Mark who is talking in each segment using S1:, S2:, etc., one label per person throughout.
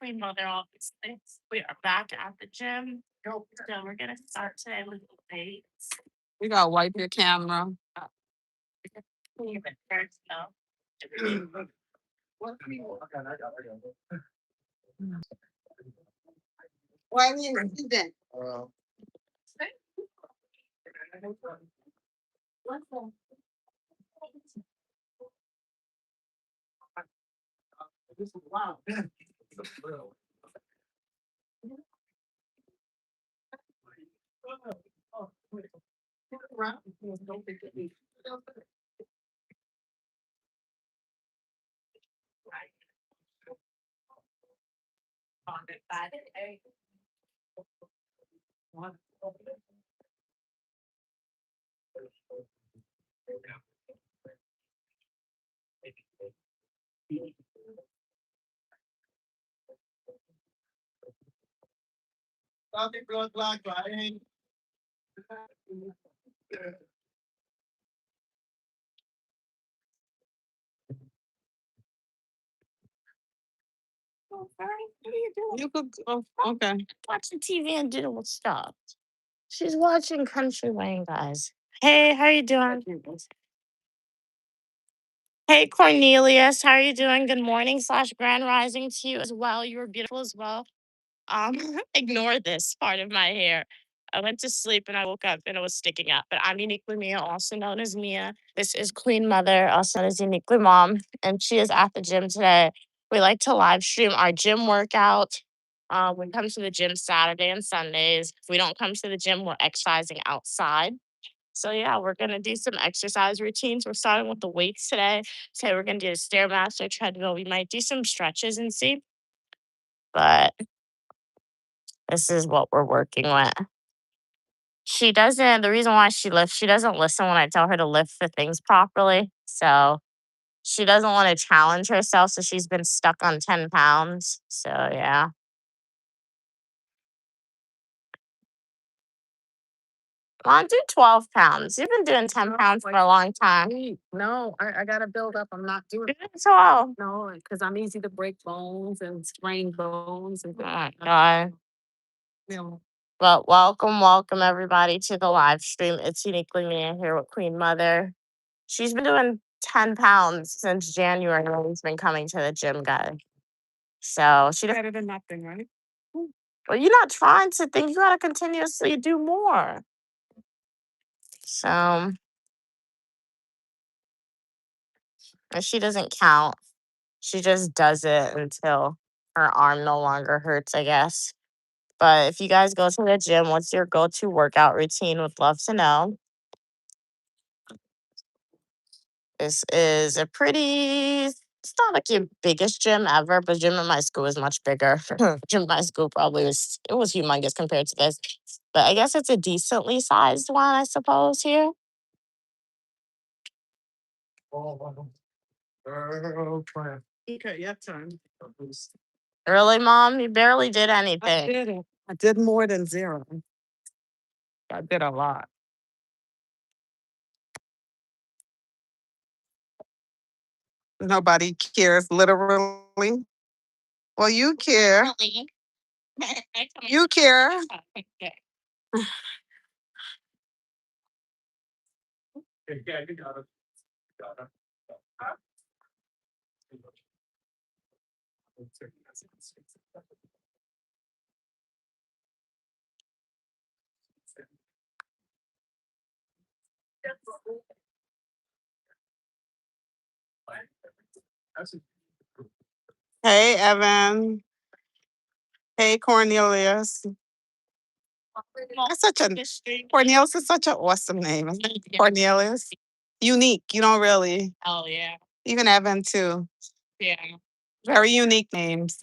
S1: Queen Mother obviously. We are back at the gym. So we're gonna start today with the weights. You gotta wipe your camera. Clean it first, though. Why do you do that? Wow. Something blood black, right? Oh, Frank, what are you doing? You could. Oh, okay. Watching TV and doing stuff. She's watching Country Lane, guys. Hey, how you doing? Hey, Cornelius, how are you doing? Good morning slash grand rising to you as well. You were beautiful as well. Um, ignore this part of my hair. I went to sleep and I woke up and it was sticking up. But I'm Uniquely Mia, also known as Mia. This is Queen Mother, also known as Uniquely Mom, and she is at the gym today. We like to live stream our gym workout. We come to the gym Saturday and Sundays. If we don't come to the gym, we're exercising outside. So yeah, we're gonna do some exercise routines. We're starting with the weights today. Today we're gonna do a stairmaster treadmill. We might do some stretches and see, but this is what we're working with. She doesn't. The reason why she lifts, she doesn't listen when I tell her to lift the things properly. So she doesn't want to challenge herself. So she's been stuck on 10 pounds. So yeah. Come on, do 12 pounds. You've been doing 10 pounds for a long time.
S2: No, I got to build up. I'm not doing
S1: Do it 12.
S2: no, because I'm easy to break bones and sprain bones. And
S1: Oh my God.
S2: you know,
S1: Well, welcome everybody to the live stream. It's Uniquely Mia here with Queen Mother. She's been doing 10 pounds since January when we've been coming to the gym, guys. So she doesn't.
S2: better than nothing, right?
S1: Well, you're not trying to think. You gotta continuously do more. So, and she doesn't count. She just does it until her arm no longer hurts, I guess. But if you guys go to the gym, what's your go-to workout routine? Would love to know. This is a pretty, it's not like your biggest gym ever, but gym at my school is much bigger. Gym at my school probably it was humongous compared to this. But I guess it's a decently sized one, I suppose, here.
S2: Okay, yeah, time.
S1: Really, Mom? You barely did
S2: I
S1: anything.
S2: did it. I did more than zero. I did a lot. Nobody cares, literally. Well, you care.
S1: Really?
S2: You care. Hey, Evan. Hey, Cornelius. That's such a Cornelius is such an awesome name. Isn't it? Cornelius. Unique. You don't really.
S1: Oh, yeah.
S2: Even Evan too.
S1: Yeah.
S2: Very unique names.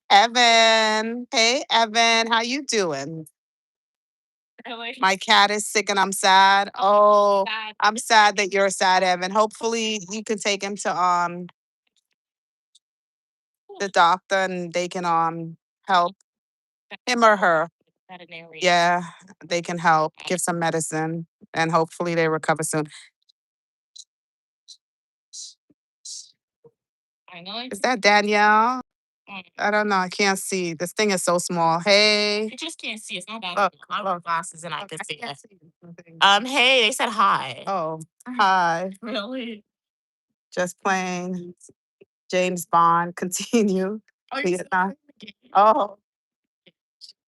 S2: Evan. Hey, Evan. How you doing? My cat is sick and I'm sad. Oh, I'm sad that you're sad, Evan. Hopefully you can take him to the doctor and they can help him or her. Yeah, they can help, give some medicine, and hopefully they recover soon.
S1: I know.
S2: Is that Danielle? I don't know. I can't see. This thing is so small. Hey.
S1: You just can't see. It's not bad.
S2: Look,
S1: I wear
S2: look.
S1: glasses and I
S2: Look,
S1: can
S2: I
S1: see
S2: can't
S1: it.
S2: see something.
S1: Hey, they said hi.
S2: Oh, hi.
S1: Really?
S2: Just playing James Bond. Continue.
S1: Oh, you're still
S2: Vietnam.
S1: playing the game?
S2: Oh,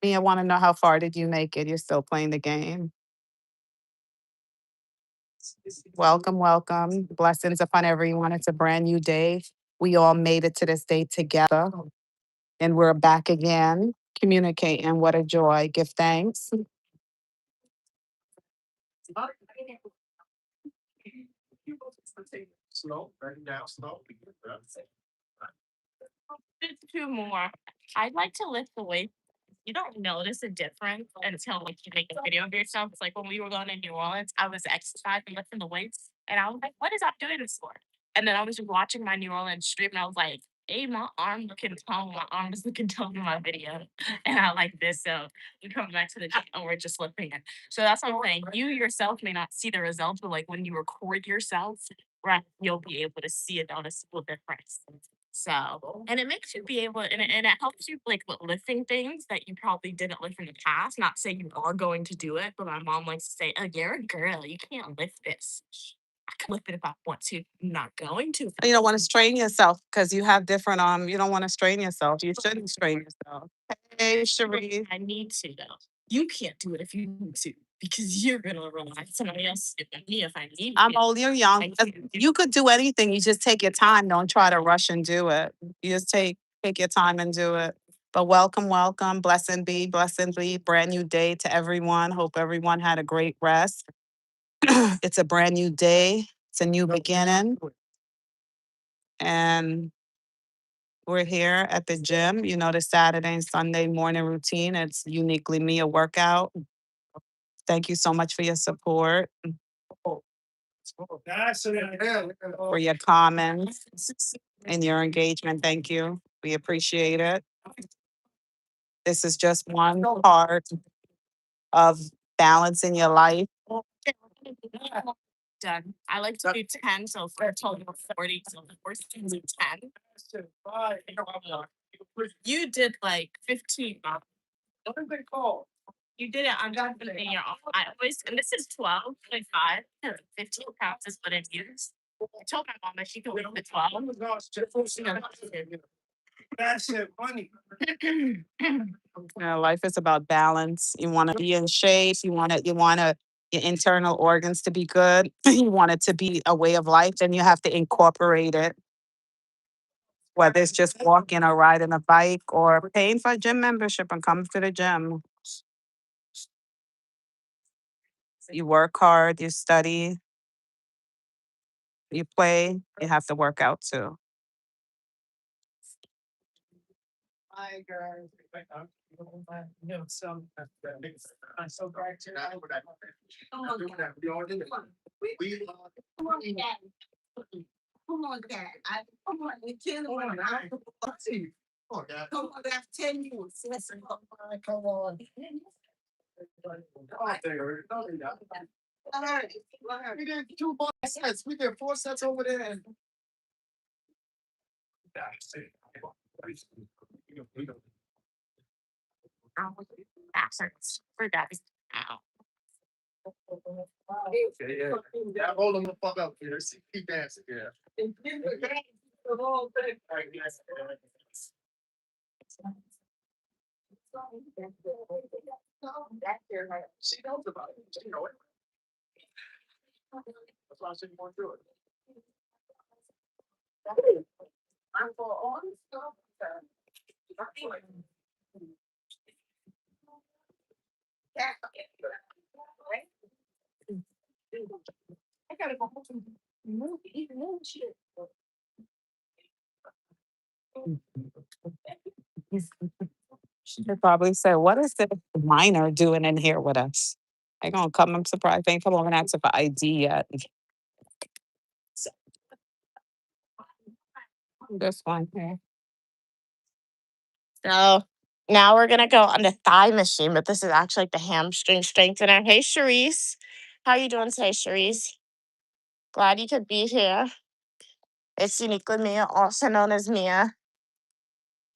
S2: me, I want to know how far did you make it? You're still playing the game. Welcome, welcome. Blessings upon everyone. It's a brand new day. We all made it to this day together, and we're back again communicating. What a joy. Give thanks.
S1: Two more. I'd like to lift the weight. You don't notice a difference until like you make a video of yourself. It's like when we were going to New Orleans, I was exercising, lifting the weights, and I was like, "What is I doing this for?" And then I was watching my New Orleans stream, and I was like, "Hey, my arm looking tall. My arm is looking tall in my video, and I like this." So we come back to the gym, and we're just lifting it. So that's what I'm saying. You yourself may not see the results, but like when you record yourself, right, you'll be able to see a noticeable difference. So, and it makes you be able, and it helps you like with lifting things that you probably didn't lift in the past. Not saying you are going to do it, but my mom likes to say, "Oh, you're a girl. You can't lift this. I can lift it if I want to. I'm not going to.
S2: You don't want to strain yourself because you have different you don't want to strain yourself. You shouldn't strain yourself. Hey, Cherie.
S1: I need to though. You can't do it if you need to because you're gonna rely on somebody else to do me if I need
S2: I'm
S1: to.
S2: old, you're young.
S1: I can't do
S2: You could do anything. You just take your time. Don't try to rush and do it. You just take your time and do it. But welcome, welcome. Blessing be. Brand new day to everyone. Hope everyone had a great rest. It's a brand new day. It's a new beginning. And we're here at the gym. You know, the Saturday and Sunday morning routine. It's uniquely me a workout. Thank you so much for your support, for your comments and your engagement. Thank you. We appreciate it. This is just one part of balancing your life.
S1: done. I like to do 10, so for a total of 40. So the first thing is 10. You did like 15. You did it on in your own. I always, and this is 12.5. 15 pounds is what it is. I told my mom that she could lift the 12.
S3: That's it, funny.
S2: Life is about balance. You want to be in shape. You want your internal organs to be good. You want it to be a way of life. Then you have to incorporate it, whether it's just walking or riding a bike or paying for a gym membership and come to the gym. You work hard, you study, you play, you have to work out too.
S3: My girl. You know, some. I'm so glad to know that. We all did it. We.
S4: Come on, Dad. Come on, Dad. Come on, you can't.
S3: Come on, let's see. Come on, Dad.
S4: Come on, that's 10 years. Listen.
S3: Come on. Come on, there. Don't do that.
S4: All right. All right.
S3: We did 2 more sets. We did 4 sets over there. That's it.
S1: Accents. For guys. Ow.
S3: Yeah. Yeah, hold them the fuck up here. Keep dancing, yeah. She knows about it. She know it. That's why she going through it. I'm for all this stuff.
S4: I gotta go home and move, even move shit.
S2: They probably said, "What is this minor doing in here with us?" They gonna come. I'm surprised they ain't come over and ask for ID yet. This one here.
S1: So now we're gonna go on the thigh machine, but this is actually like the hamstring strengthener. Hey, Charisse. How you doing today, Charisse? Glad you could be here. It's uniquely Mia, also known as Mia.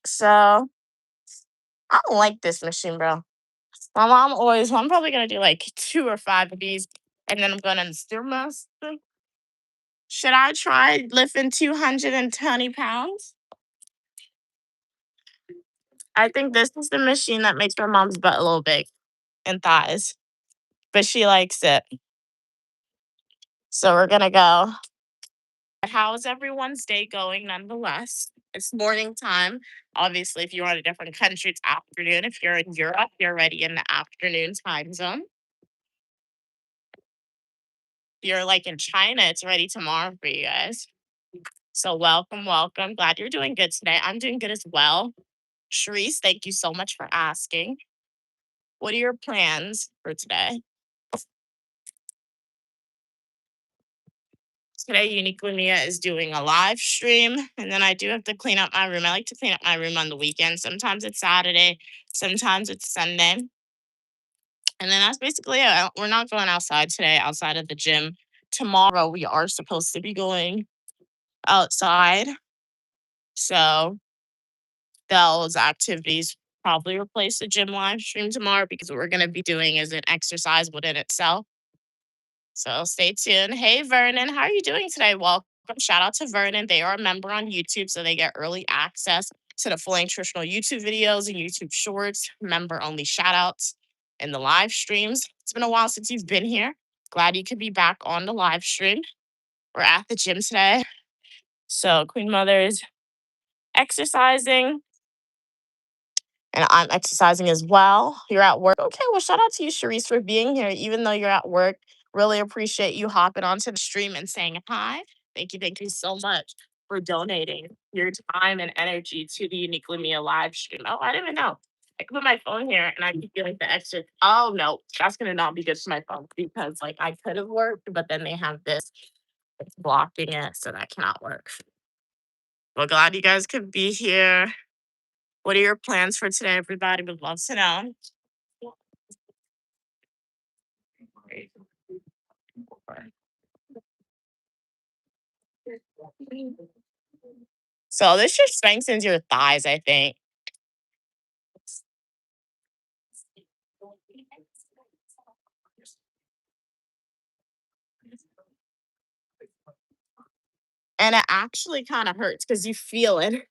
S1: So I don't like this machine, bro. My mom always, I'm probably gonna do like 2 or 5 of these, and then I'm gonna Stairmaster. Should I try lifting 220 pounds? I think this is the machine that makes my mom's butt a little big and thighs, but she likes it. So we're gonna go. How's everyone's day going nonetheless? It's morning time. Obviously, if you're on a different country, it's afternoon. If you're in Europe, you're already in the afternoon time zone. If you're like in China, it's already tomorrow for you guys. So welcome, welcome. Glad you're doing good today. I'm doing good as well. Sharice, thank you so much for asking. What are your plans for today? Today, Uniquely Mia is doing a live stream, and then I do have to clean up my room. I like to clean up my room on the weekend. Sometimes it's Saturday, sometimes it's Sunday. And then that's basically it. We're not going outside today, outside of the gym. Tomorrow, we are supposed to be going outside. So those activities probably replace the gym live stream tomorrow because what we're going to be doing is an exercise within itself. So stay tuned. Hey, Vernon, how are you doing today? Welcome. Shout out to Vernon. They are a member on YouTube, so they get early access to the full nutritional YouTube videos and YouTube shorts, member only shout outs in the live streams. It's been a while since you've been here. Glad you could be back on the live stream. We're at the gym today. So Queen Mother is exercising and I'm exercising as well. You're at work. Okay, well, shout out to you, Sharice, for being here, even though you're at work. Really appreciate you hopping onto the stream and saying hi. Thank you so much for donating your time and energy to the Uniquely Mia live stream. Oh, I didn't even know. I can put my phone here and I can feel like the extra. Oh no, that's gonna not be good for my phone because like I could have worked, but then they have this it's blocking it, so that cannot work. Well, glad you guys could be here. What are your plans for today, everybody? Would love to know. So this just strengthens your thighs, I think. And it actually kind of hurts because you feel it,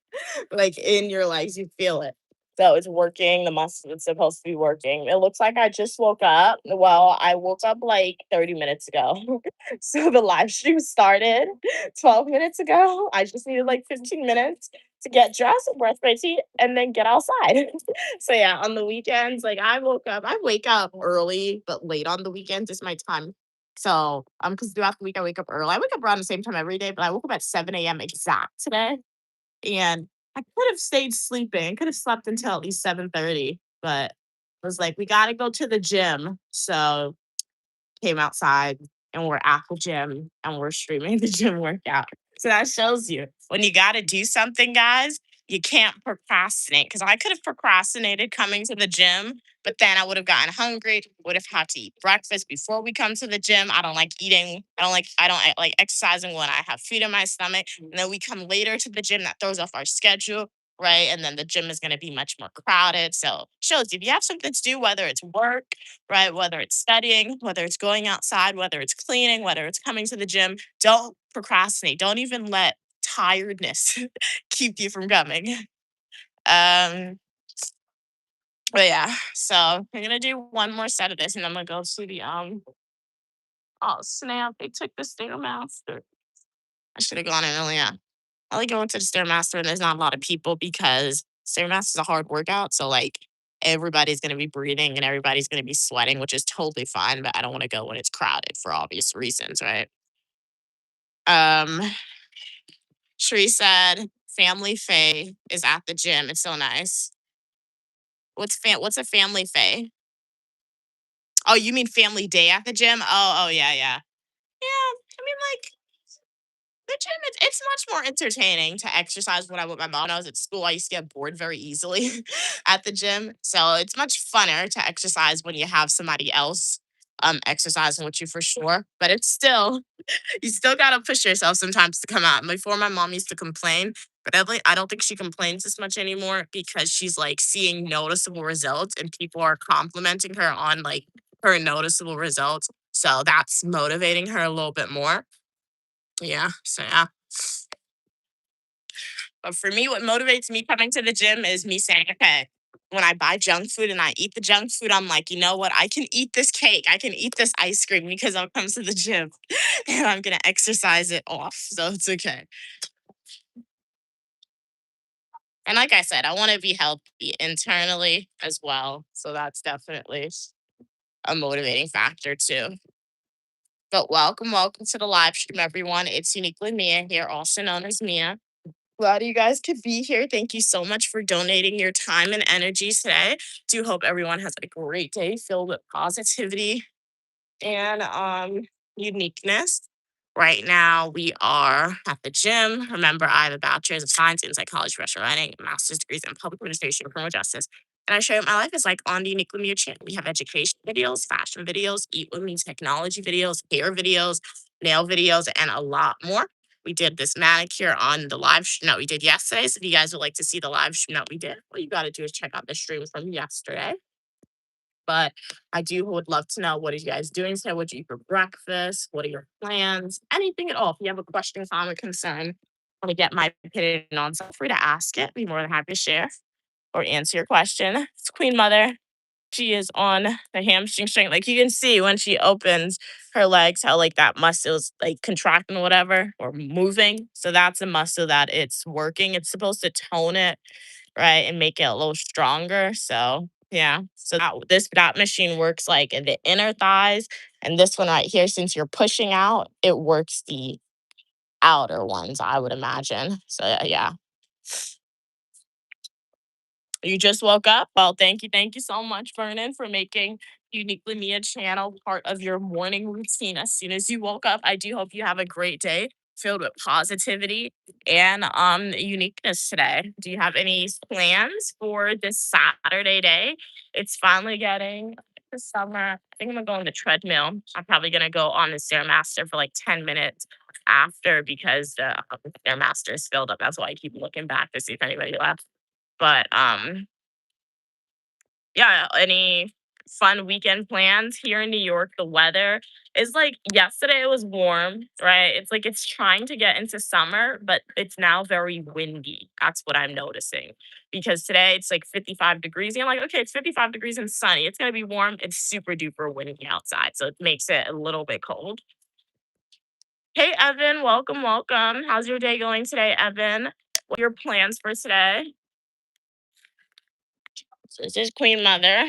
S1: like in your legs, you feel it. So it's working. The muscle is supposed to be working. It looks like I just woke up. Well, I woke up like 30 minutes ago. So the live stream started 12 minutes ago. I just needed like 15 minutes to get dressed, brush my teeth, and then get outside. So yeah, on the weekends, like I wake up early, but late on the weekends is my time. So because throughout the week I wake up early. I wake up around the same time every day, but I woke up at 7 a.m. exact today. And I could have stayed sleeping. Could have slept until at least 7:30, but I was like, we gotta go to the gym. So came outside and we're at the gym and we're streaming the gym workout. So that shows you when you got to do something, guys, you can't procrastinate. Because I could have procrastinated coming to the gym, but then I would have gotten hungry, would have had to eat breakfast before we come to the gym. I don't like eating. I don't like exercising when I have food in my stomach. And then we come later to the gym that throws off our schedule. Right. And then the gym is going to be much more crowded. So shows you if you have something to do, whether it's work, right? Whether it's studying, whether it's going outside, whether it's cleaning, whether it's coming to the gym, don't procrastinate. Don't even let tiredness keep you from coming. Um, but yeah, so I'm gonna do one more set of this and I'm gonna go to the oh snap, they took the Stairmaster. I should have gone in earlier. I like going to the Stairmaster and there's not a lot of people because Stairmaster is a hard workout. So like everybody's gonna be breathing and everybody's gonna be sweating, which is totally fine. But I don't want to go when it's crowded for obvious reasons, right? Um, Sheree said Family Faye is at the gym. It's so nice. What's a Family Faye? Oh, you mean Family Day at the gym? Oh yeah, yeah. Yeah, I mean like the gym, it's much more entertaining to exercise when I with my mom. When I was at school, I used to get bored very easily at the gym. So it's much funner to exercise when you have somebody else exercising with you for sure. But it's still you still gotta push yourself sometimes to come out. Before my mom used to complain But I don't think she complains as much anymore because she's like seeing noticeable results and people are complimenting her on like her noticeable results. So that's motivating her a little bit more. Yeah. So yeah. But for me, what motivates me coming to the gym is me saying, okay, when I buy junk food and I eat the junk food, I'm like, you know what? I can eat this cake. I can eat this ice cream because I'll come to the gym and I'm going to exercise it off. So it's okay. And like I said, I want to be healthy internally as well. So that's definitely a motivating factor too. But welcome to the live stream, everyone. It's Uniquely Mia here, also known as Mia. Glad you guys could be here. Thank you so much for donating your time and energy today. Do hope everyone has a great day filled with positivity and uniqueness. Right now, we are at the gym. Remember, I have a bachelor's of science in psychology, professional writing, master's degrees in public administration and criminal justice. And I show you what my life is like on the Uniquely Mia channel. We have education videos, fashion videos, eat with me technology videos, hair videos, nail videos, and a lot more. We did this manicure on the live stream that we did yesterday. So if you guys would like to see the live stream that we did, all you got to do is check out the stream from yesterday. But I would love to know, what are you guys doing today? What do you eat for breakfast? What are your plans? Anything at all. If you have a question, comment, concern, want to get my opinion on something, free to ask it. Be more than happy to share or answer your question. It's Queen Mother. She is on the hamstring strength. Like you can see when she opens her legs, how like that muscle is like contracting, whatever, or moving. So that's a muscle that it's working. It's supposed to tone it, right, and make it a little stronger. So yeah, so that machine works like in the inner thighs, and this one right here, since you're pushing out, it works the outer ones, I would imagine. So yeah. You just woke up? Well, thank you so much, Vernon, for making Uniquely Mia channel part of your morning routine as soon as you woke up. I do hope you have a great day filled with positivity and uniqueness today. Do you have any plans for this Saturday day? It's finally getting the summer. I think I'm gonna go on the treadmill. I'm probably gonna go on the Stairmaster for like 10 minutes after because the Stairmaster is filled up. That's why I keep looking back to see if anybody left. But yeah, any fun weekend plans here in New York? The weather is like yesterday it was warm, right? It's like it's trying to get into summer, but it's now very windy. That's what I'm noticing. Because today it's like 55 degrees. And I'm like, okay, it's 55 degrees and sunny. It's gonna be warm. It's super duper windy outside. So it makes it a little bit cold. Hey Evan, welcome. How's your day going today, Evan? What are your plans for today? So this is Queen Mother.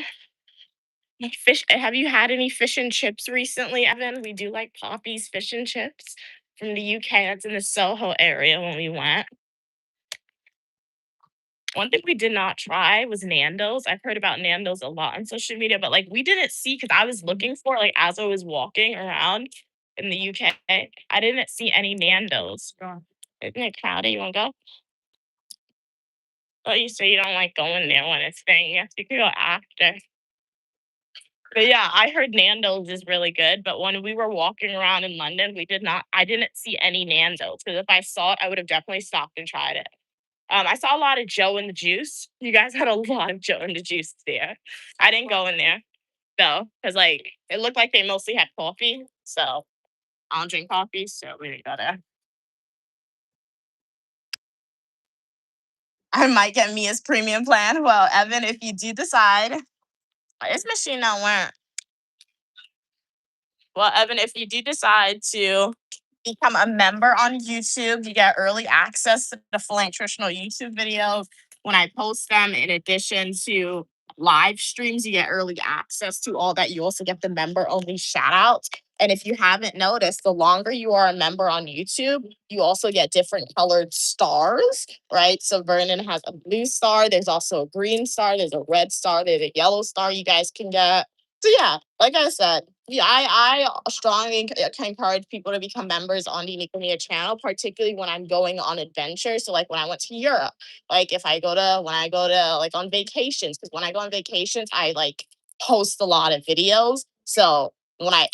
S1: Fish. Have you had any fish and chips recently, Evan? We do like Poppy's fish and chips from the UK. That's in the Soho area when we went. One thing we did not try was Nando's. I've heard about Nando's a lot on social media, but like we didn't see because I was looking for it, like as I was walking around in the UK. I didn't see any Nando's. Isn't it crowded? You want to go? Oh, you say you don't like going there when it's staying. Yes, you could go after. But yeah, I heard Nando's is really good. But when we were walking around in London, I didn't see any Nando's because if I saw it, I would have definitely stopped and tried it. I saw a lot of Joe and the Juice. You guys had a lot of Joe and the Juice there. I didn't go in there though, because like it looked like they mostly had coffee. So I don't drink coffee, so we didn't go there. I might get Mia's premium plan. Well, Evan, if you do decide, this machine don't work. Well, Evan, if you do decide to become a member on YouTube, you get early access to the full nutritional YouTube videos when I post them. In addition to live streams, you get early access to all that. You also get the member only shout outs. And if you haven't noticed, the longer you are a member on YouTube, you also get different colored stars, right? So Vernon has a blue star. There's also a green star. There's a red star. There's a yellow star you guys can get. So yeah, like I said, yeah, I strongly can encourage people to become members on the Uniquely Mia channel, particularly when I'm going on adventures. So like when I went to Europe, like when I go to like on vacations, because when I go on vacations, I like post a lot of videos. So when I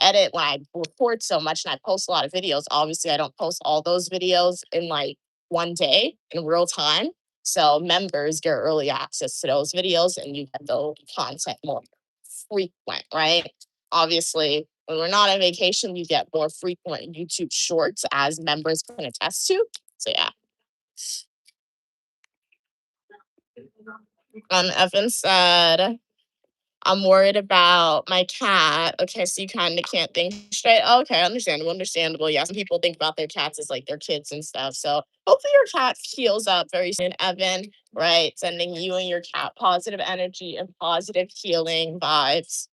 S1: record so much and I post a lot of videos, obviously I don't post all those videos in like one day in real time. So members get early access to those videos and you get the content more frequent, right? Obviously, when we're not on vacation, you get more frequent YouTube shorts as members can attest to. So yeah. Evan said, I'm worried about my cat. Okay, so you kind of can't think straight. Okay, understandable, understandable. Yeah, some people think about their cats as like their kids and stuff. So hopefully your cat heals up very soon, Evan. Right, sending you and your cat positive energy and positive healing vibes.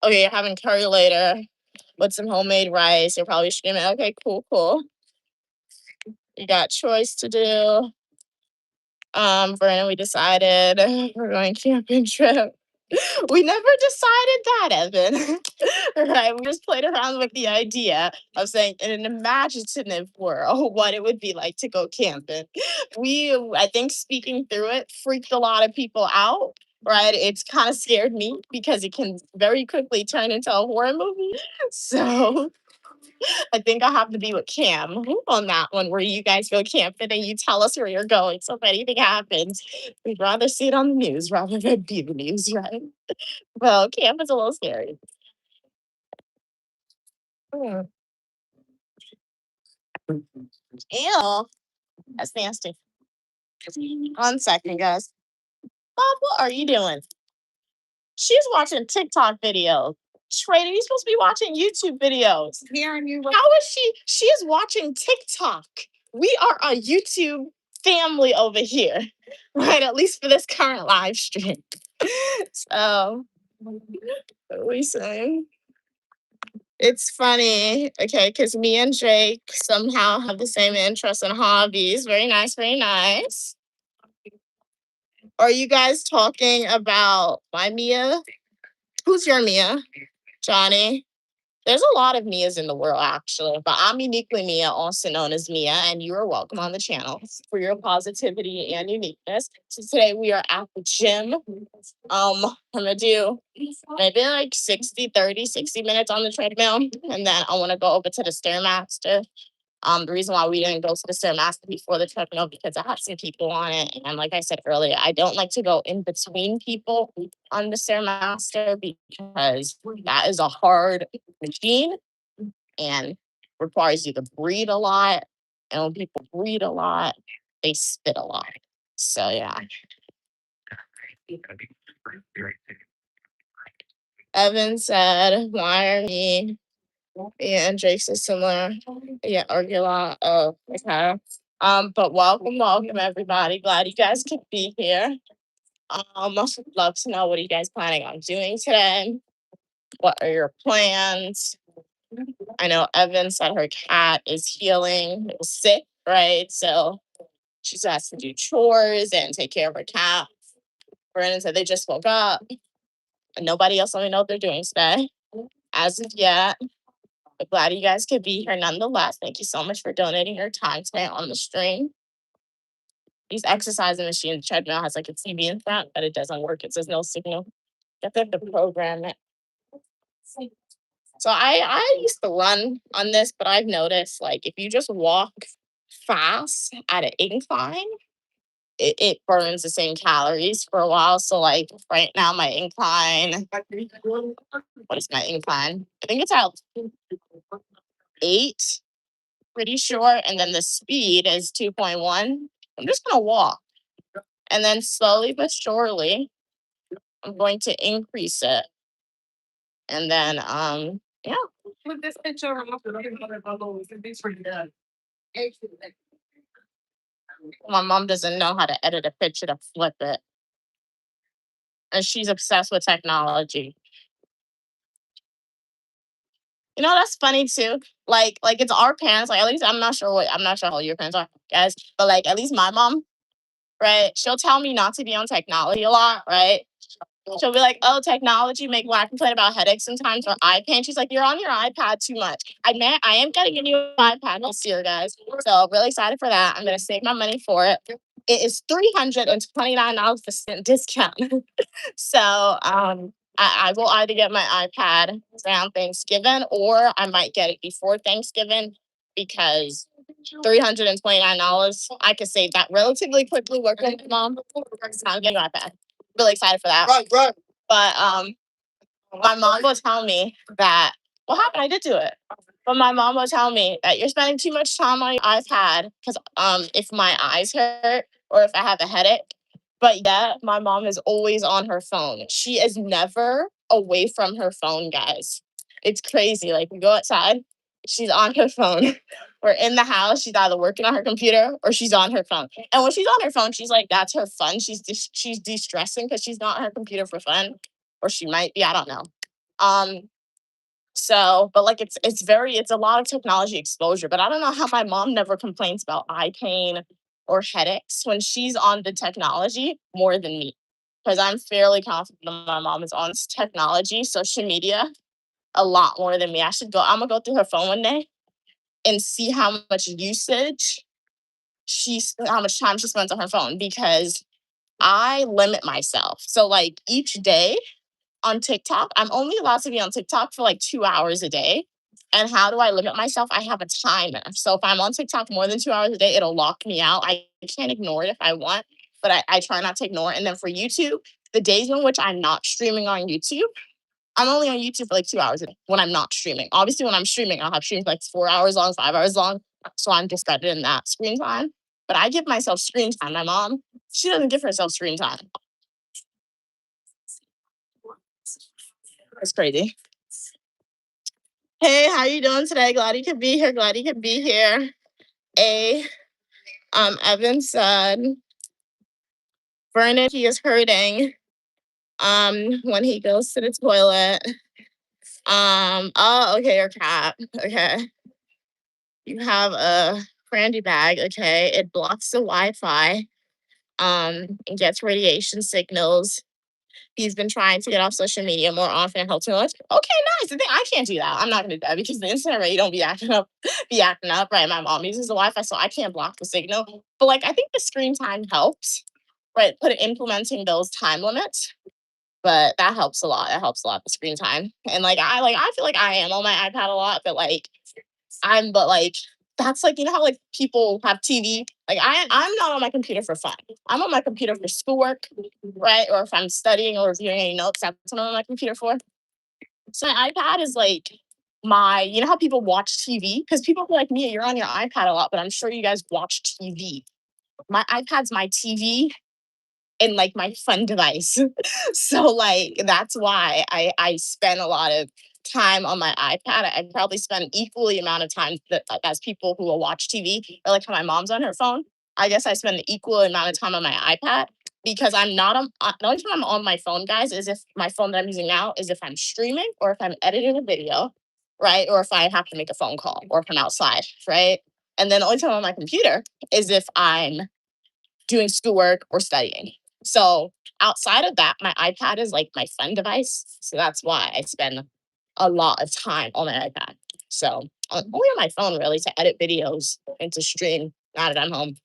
S1: Okay, you're having curry later with some homemade rice. You're probably screaming. Okay, cool, cool. You got chores to do. Brandon, we decided we're going camping trip. We never decided that, Evan. Right? We just played around with the idea of saying in an imaginative world what it would be like to go camping. I think speaking through it freaked a lot of people out. Right? It's kind of scared me because it can very quickly turn into a horror movie. So I think I'll have to be with Cam on that one where you guys go camping and you tell us where you're going. So if anything happens, we'd rather see it on the news rather than be the news, right? Well, camp is a little scary. Mm. Ew, that's nasty. 1 second, guys. Bob, what are you doing? She's watching TikTok videos. Trader, you're supposed to be watching YouTube videos.
S2: Hearing you.
S1: How is she? She is watching TikTok. We are a YouTube family over here, right? At least for this current live stream. So, what are we saying? It's funny, okay, because me and Jake somehow have the same interests and hobbies. Very nice, very nice. Are you guys talking about my Mia? Who's your Mia? Johnny? There's a lot of Mias in the world, actually, but I'm uniquely Mia, also known as Mia, and you are welcome on the channel for your positivity and uniqueness. So today we are at the gym. I'm gonna do maybe like 60 minutes on the treadmill, and then I want to go over to the Stairmaster. The reason why we didn't go to the Stairmaster before the treadmill because I had some people on it, and like I said earlier, I don't like to go in between people on the Stairmaster because that is a hard machine and requires you to breathe a lot. And when people breathe a lot, they spit a lot. So yeah. Evan said, "Why are me and Jake's is similar? Yeah, argue a lot. Oh, okay. But welcome everybody. Glad you guys could be here. Love to know what are you guys planning on doing today? What are your plans? I know Evan said her cat is healing, it was sick, right? So she has to do chores and take care of her cat. Brandon said they just woke up and nobody else let me know what they're doing today. As of yet, but glad you guys could be here nonetheless. Thank you so much for donating your time today on the stream. These exercising machines, treadmill has like a TV in front, but it doesn't work. It says no signal. You have to program it. So I used to run on this, but I've noticed like if you just walk fast at an incline, it burns the same calories for a while. So like right now my incline, what is my incline? I think it's at 8, pretty sure. And then the speed is 2.1. I'm just gonna walk. And then slowly but surely, I'm going to increase it. And then yeah.
S2: With this picture,
S1: My mom doesn't know how to edit a picture to flip it. And she's obsessed with technology. You know, that's funny too. Like it's our parents, like at least I'm not sure how old your parents are, guys, but like at least my mom, right? She'll tell me not to be on technology a lot, right? She'll be like, "Oh, technology make why I complain about headaches sometimes or eye pain." She's like, "You're on your iPad too much." I am getting a new iPad next year, guys. So I'm really excited for that. I'm gonna save my money for it. It is $329% discount. So I will either get my iPad around Thanksgiving or I might get it before Thanksgiving because $329. I could save that relatively quickly working with mom. I'm getting my iPad. Really excited for that. Right. But my mom will tell me that what happened? I did do it. But my mom will tell me that you're spending too much time on your iPad because if my eyes hurt or if I have a headache. But yeah, my mom is always on her phone. She is never away from her phone, guys. It's crazy. Like we go outside, she's on her phone. We're in the house, she's either working on her computer or she's on her phone. And when she's on her phone, she's like, that's her fun. She's de-stressing because she's not on her computer for fun. Or she might be, I don't know. Um, so, but like it's a lot of technology exposure. But I don't know how my mom never complains about eye pain or headaches when she's on the technology more than me. Because I'm fairly confident that my mom is on technology, social media, a lot more than me. I'm gonna go through her phone one day and see how much usage how much time she spends on her phone because I limit myself. So like each day on TikTok, I'm only allowed to be on TikTok for like 2 hours a day. And how do I limit myself? I have a timer. So if I'm on TikTok more than 2 hours a day, it'll lock me out. I can't ignore it if I want, but I try not to ignore it. And then for YouTube, the days in which I'm not streaming on YouTube, I'm only on YouTube for like 2 hours a day when I'm not streaming. Obviously, when I'm streaming, I'll have streams like 4 hours long, 5 hours long. So I'm just better in that screen time. But I give myself screen time. My mom, she doesn't give herself screen time. It's crazy. Hey, how you doing today? Glad you could be here. Glad you could be here. Evan said, Vernon, he is hurting when he goes to the toilet. Oh, okay, your cat. Okay. You have a brandy bag, okay. It blocks the Wi-Fi, and gets radiation signals. He's been trying to get off social media more often and help too much. Okay, nice. The thing I can't do that. I'm not gonna do that because the internet rate don't be acting up, right? My mom uses the Wi-Fi, so I can't block the signal. But like I think the screen time helps, right? Implementing those time limits. But that helps a lot. That helps a lot, the screen time. And I feel like I am on my iPad a lot, but like that's like you know how like people have TV. Like I'm not on my computer for fun. I'm on my computer for schoolwork, right? Or if I'm studying or reviewing any notes, that's what I'm on my computer for. So my iPad is like you know how people watch TV? Because people like me, you're on your iPad a lot, but I'm sure you guys watch TV. My iPad's my TV and like my fun device. So like that's why I spend a lot of time on my iPad. I probably spend equally amount of time as people who will watch TV. Or like how my mom's on her phone. I guess I spend the equal amount of time on my iPad because I'm not on. The only time I'm on my phone, guys, is if my phone that I'm using now is if I'm streaming or if I'm editing a video, right? Or if I have to make a phone call or if I'm outside, right? And then the only time I'm on my computer is if I'm doing schoolwork or studying. So outside of that, my iPad is like my fun device. So that's why I spend a lot of time on my iPad. So only on my phone really to edit videos and to stream now that I'm home.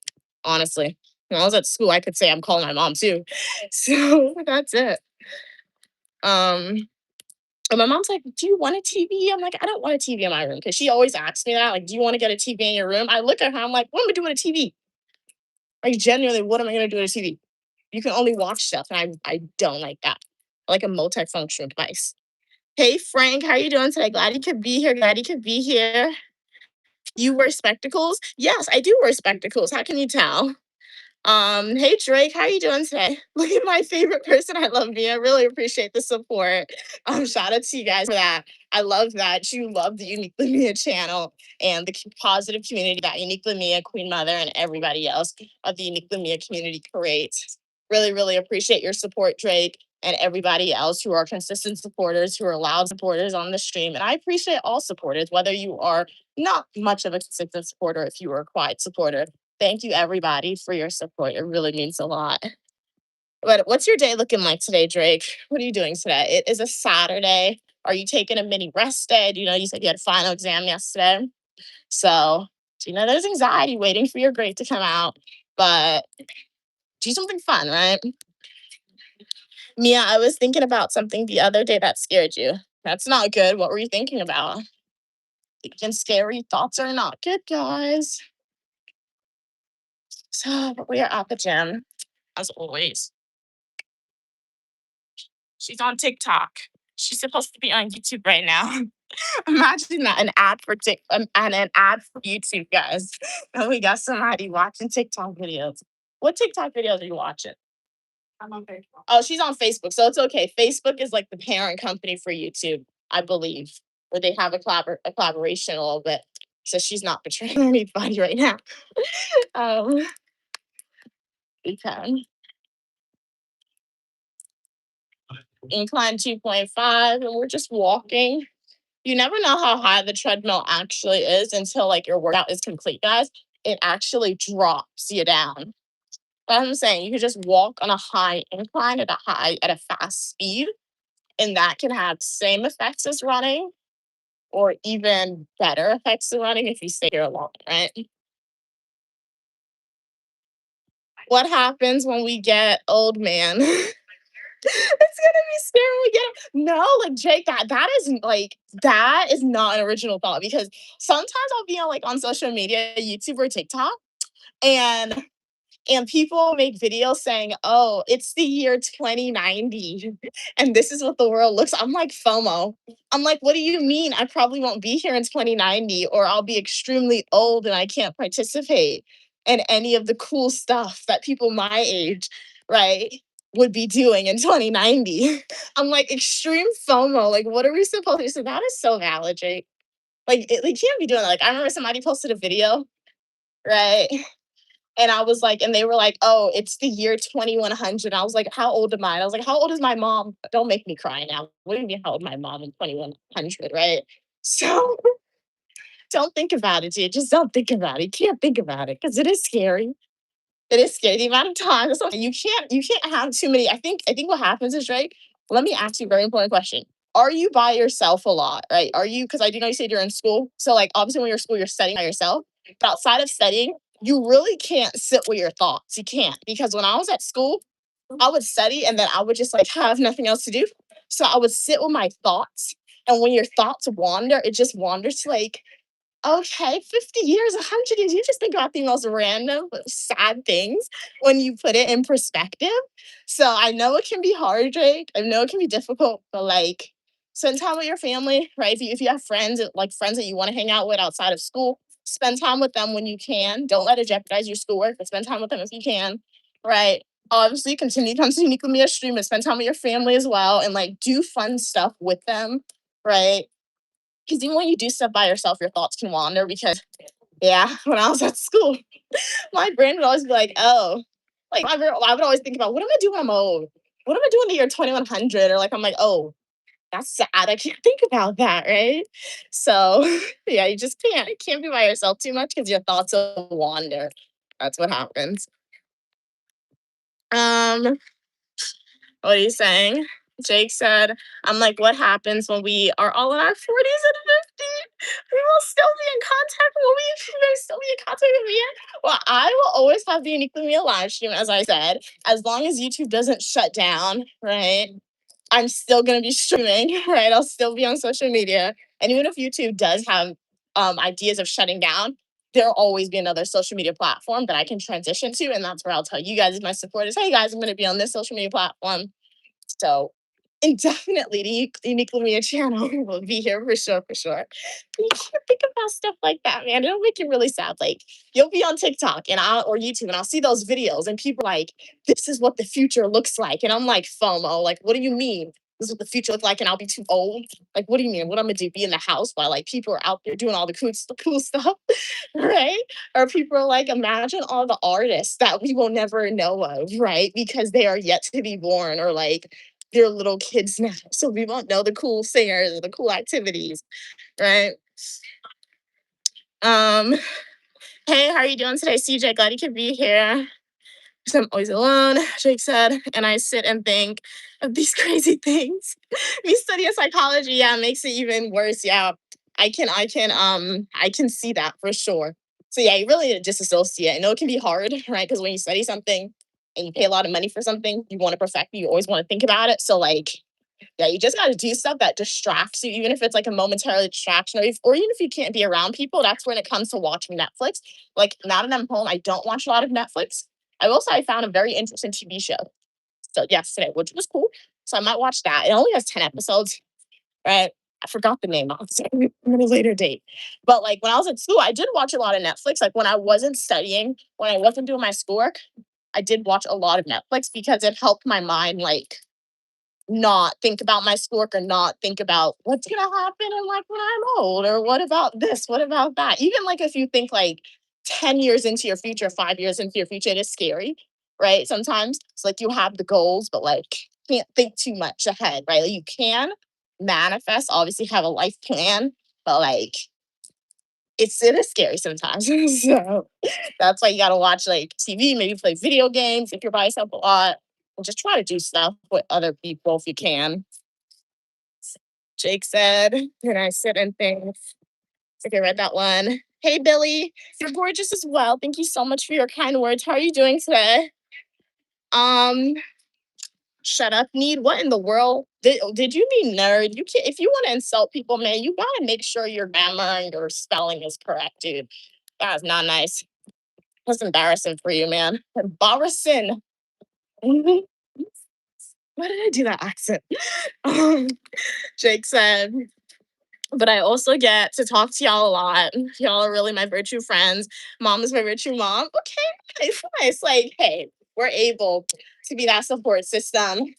S1: Honestly, when I was at school, I could say I'm calling my mom too. So that's it. And my mom's like, "Do you want a TV?" I'm like, "I don't want a TV in my room," because she always asks me that. Like, "Do you want to get a TV in your room?" I look at her. I'm like, "What am I doing with a TV?" Like genuinely, what am I gonna do with a TV? You can only watch stuff, and I don't like that. I like a multifunctional device. Hey Frank, how you doing today? Glad you could be here. Glad you could be here. You wear spectacles? Yes, I do wear spectacles. How can you tell? Hey Drake, how you doing today? Look at my favorite person. I love me. I really appreciate the support. Shout out to you guys for that. I love that you love the Uniquely Mia channel and the positive community that Uniquely Mia, Queen Mother, and everybody else of the Uniquely Mia community creates. Really, really appreciate your support, Drake, and everybody else who are consistent supporters, who are loud supporters on the stream. And I appreciate all supporters, whether you are not much of a consistent supporter, if you are a quiet supporter. Thank you, everybody, for your support. It really means a lot. But what's your day looking like today, Drake? What are you doing today? It is a Saturday. Are you taking a mini rest day? Do you know you said you had a final exam yesterday? So, do you know there's anxiety waiting for your grade to come out? But do something fun, right? Mia, I was thinking about something the other day that scared you. That's not good. What were you thinking about? Thinking scary thoughts are not good, guys. So we are at the gym, as always. She's on TikTok. She's supposed to be on YouTube right now. Imagine that an ad for and an ad for YouTube, guys. And we got somebody watching TikTok videos. What TikTok videos are you watching?
S3: I'm on Facebook.
S1: Oh, she's on Facebook, so it's okay. Facebook is like the parent company for YouTube, I believe, where they have a collaboration a little bit. So she's not betraying anybody right now. um, okay. Incline 2.5, and we're just walking. You never know how high the treadmill actually is until like your workout is complete, guys. It actually drops you down. But I'm saying you could just walk on a high incline at a fast speed, and that can have same effects as running, or even better effects than running if you stay here long, right? What happens when we get old, man? It's gonna be scary when we get no, like Jake, that is not an original thought because sometimes I'll be on social media, YouTube or TikTok, and people make videos saying, "Oh, it's the year 2090, and this is what the world looks." I'm like FOMO. I'm like, "What do you mean? I probably won't be here in 2090, or I'll be extremely old and I can't participate in any of the cool stuff that people my age, right, would be doing in 2090." I'm like, extreme FOMO. Like, what are we supposed to do? So that is so valid, Jake. They can't be doing that. Like, I remember somebody posted a video, right? And I was like, and they were like, "Oh, it's the year 2100." I was like, "How old am I?" And I was like, "How old is my mom?" Don't make me cry now. What do you mean, how old my mom in 2100, right? So don't think about it, dude. Just don't think about it. You can't think about it because it is scary. It is scary. The amount of time. That's what, you can't have too many. I think what happens is, right. Let me ask you a very important question. Are you by yourself a lot? Right? Are you? Because I do know you said you're in school. So like obviously when you're in school, you're studying by yourself. But outside of studying, you really can't sit with your thoughts. You can't because when I was at school, I would study and then I would just like have nothing else to do. So I would sit with my thoughts. And when your thoughts wander, it just wanders to like okay, 50 years, 100 years. You just think about the most random, sad things when you put it in perspective. So I know it can be hard, Drake. I know it can be difficult, but like spend time with your family, right? If you have friends, like friends that you want to hang out with outside of school, spend time with them when you can. Don't let it jeopardize your schoolwork, but spend time with them if you can, right? Obviously, continue to come to Uniquely Me stream and spend time with your family as well and like do fun stuff with them, right? Because even when you do stuff by yourself, your thoughts can wander. Because, yeah, when I was at school, my brain would always be like, oh, like I would always think about what am I doing when I'm old? What am I doing in the year 2100? Or like, I'm like, oh, that's sad. I can't think about that, right? So, yeah, you just can't be by yourself too much because your thoughts will wander. That's what happens. Um, what are you saying? Jake said, I'm like, what happens when we are all in our 40s and 50s? We will still be in contact. Will we still be in contact with me? Well, I will always have the Uniquely Me live stream, as I said, as long as YouTube doesn't shut down, right? I'm still gonna be streaming, right? I'll still be on social media. And even if YouTube does have ideas of shutting down, there'll always be another social media platform that I can transition to. And that's where I'll tell you guys, my supporters, hey guys, I'm gonna be on this social media platform. So indefinitely the Uniquely Me channel will be here for sure, for sure. You can't think about stuff like that, man. It'll make you really sad. Like you'll be on TikTok and I'll or YouTube and I'll see those videos and people are like, this is what the future looks like. And I'm like, FOMO, like, what do you mean? This is what the future looks like, and I'll be too old. Like, what do you mean? What I'm gonna do? Be in the house while like people are out there doing all the cool stuff, right? Or people are like, imagine all the artists that we will never know of, right? Because they are yet to be born, or like they're little kids now, so we won't know the cool singers or the cool activities, right? Um, hey, how are you doing today, CJ? Glad you could be here. I'm always alone, Jake said, and I sit and think of these crazy things. Me studying psychology, yeah, makes it even worse. Yeah, I can see that for sure. So yeah, you really need to disassociate. I know it can be hard, right? Because when you study something and you pay a lot of money for something, you want to perfect it, you always want to think about it. So like Yeah, you just gotta do stuff that distracts you, even if it's like a momentary distraction, or even if you can't be around people. That's when it comes to watching Netflix. Like now that I'm home, I don't watch a lot of Netflix. I will say I found a very interesting TV show. So yesterday, which was cool. So I might watch that. It only has 10 episodes, right? I forgot the name. I'll say it at a later date. But like when I was at school, I did watch a lot of Netflix. Like when I wasn't studying, when I wasn't doing my schoolwork, I did watch a lot of Netflix because it helped my mind like not think about my schoolwork or not think about what's gonna happen and like when I'm old or what about this, what about that. Even like if you think like 10 years into your future, 5 years into your future, it is scary, right? Sometimes it's like you have the goals, but like can't think too much ahead, right? Like you can manifest, obviously have a life plan, but like it is scary sometimes. So that's why you gotta watch like TV, maybe play video games if you're by yourself a lot. And just try to do stuff with other people if you can. Jake said, "Can I sit and think?" Okay, I read that one. Hey Billy, you're gorgeous as well. Thank you so much for your kind words. How are you doing today? Um, shut up, need. What in the world? Did you mean nerd? You can't if you want to insult people, man, you gotta make sure your grammar and your spelling is correct, dude. That's not nice. That's embarrassing for you, man. Embarrassing. Mhm. Why did I do that accent? Um, Jake said, but I also get to talk to y'all a lot. Y'all are really my virtue friends. Mom is my virtue mom. Okay, nice, nice. Like, hey, we're able to be that support system.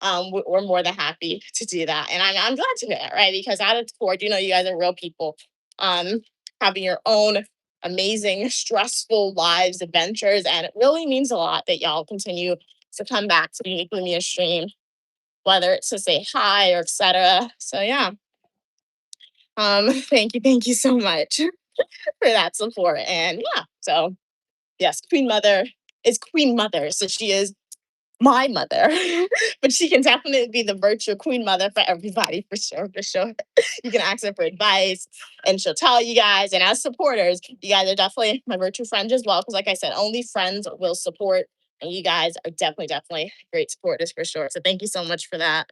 S1: We're more than happy to do that, and I'm glad to hear that, right? Because at its core, you know, you guys are real people, um, having your own amazing, stressful lives, adventures, and it really means a lot that y'all continue to come back to the Uniquely Mia stream, whether it's to say hi or etc. So yeah, thank you so much for that support, and yeah, so yes, Queen Mother is Queen Mother, so she is my mother, but she can definitely be the virtual queen mother for everybody, for sure, for sure. You can ask her for advice and she'll tell you guys. And as supporters, you guys are definitely my virtual friends as well. Because, like I said, only friends will support. And you guys are definitely, definitely great supporters for sure. So thank you so much for that.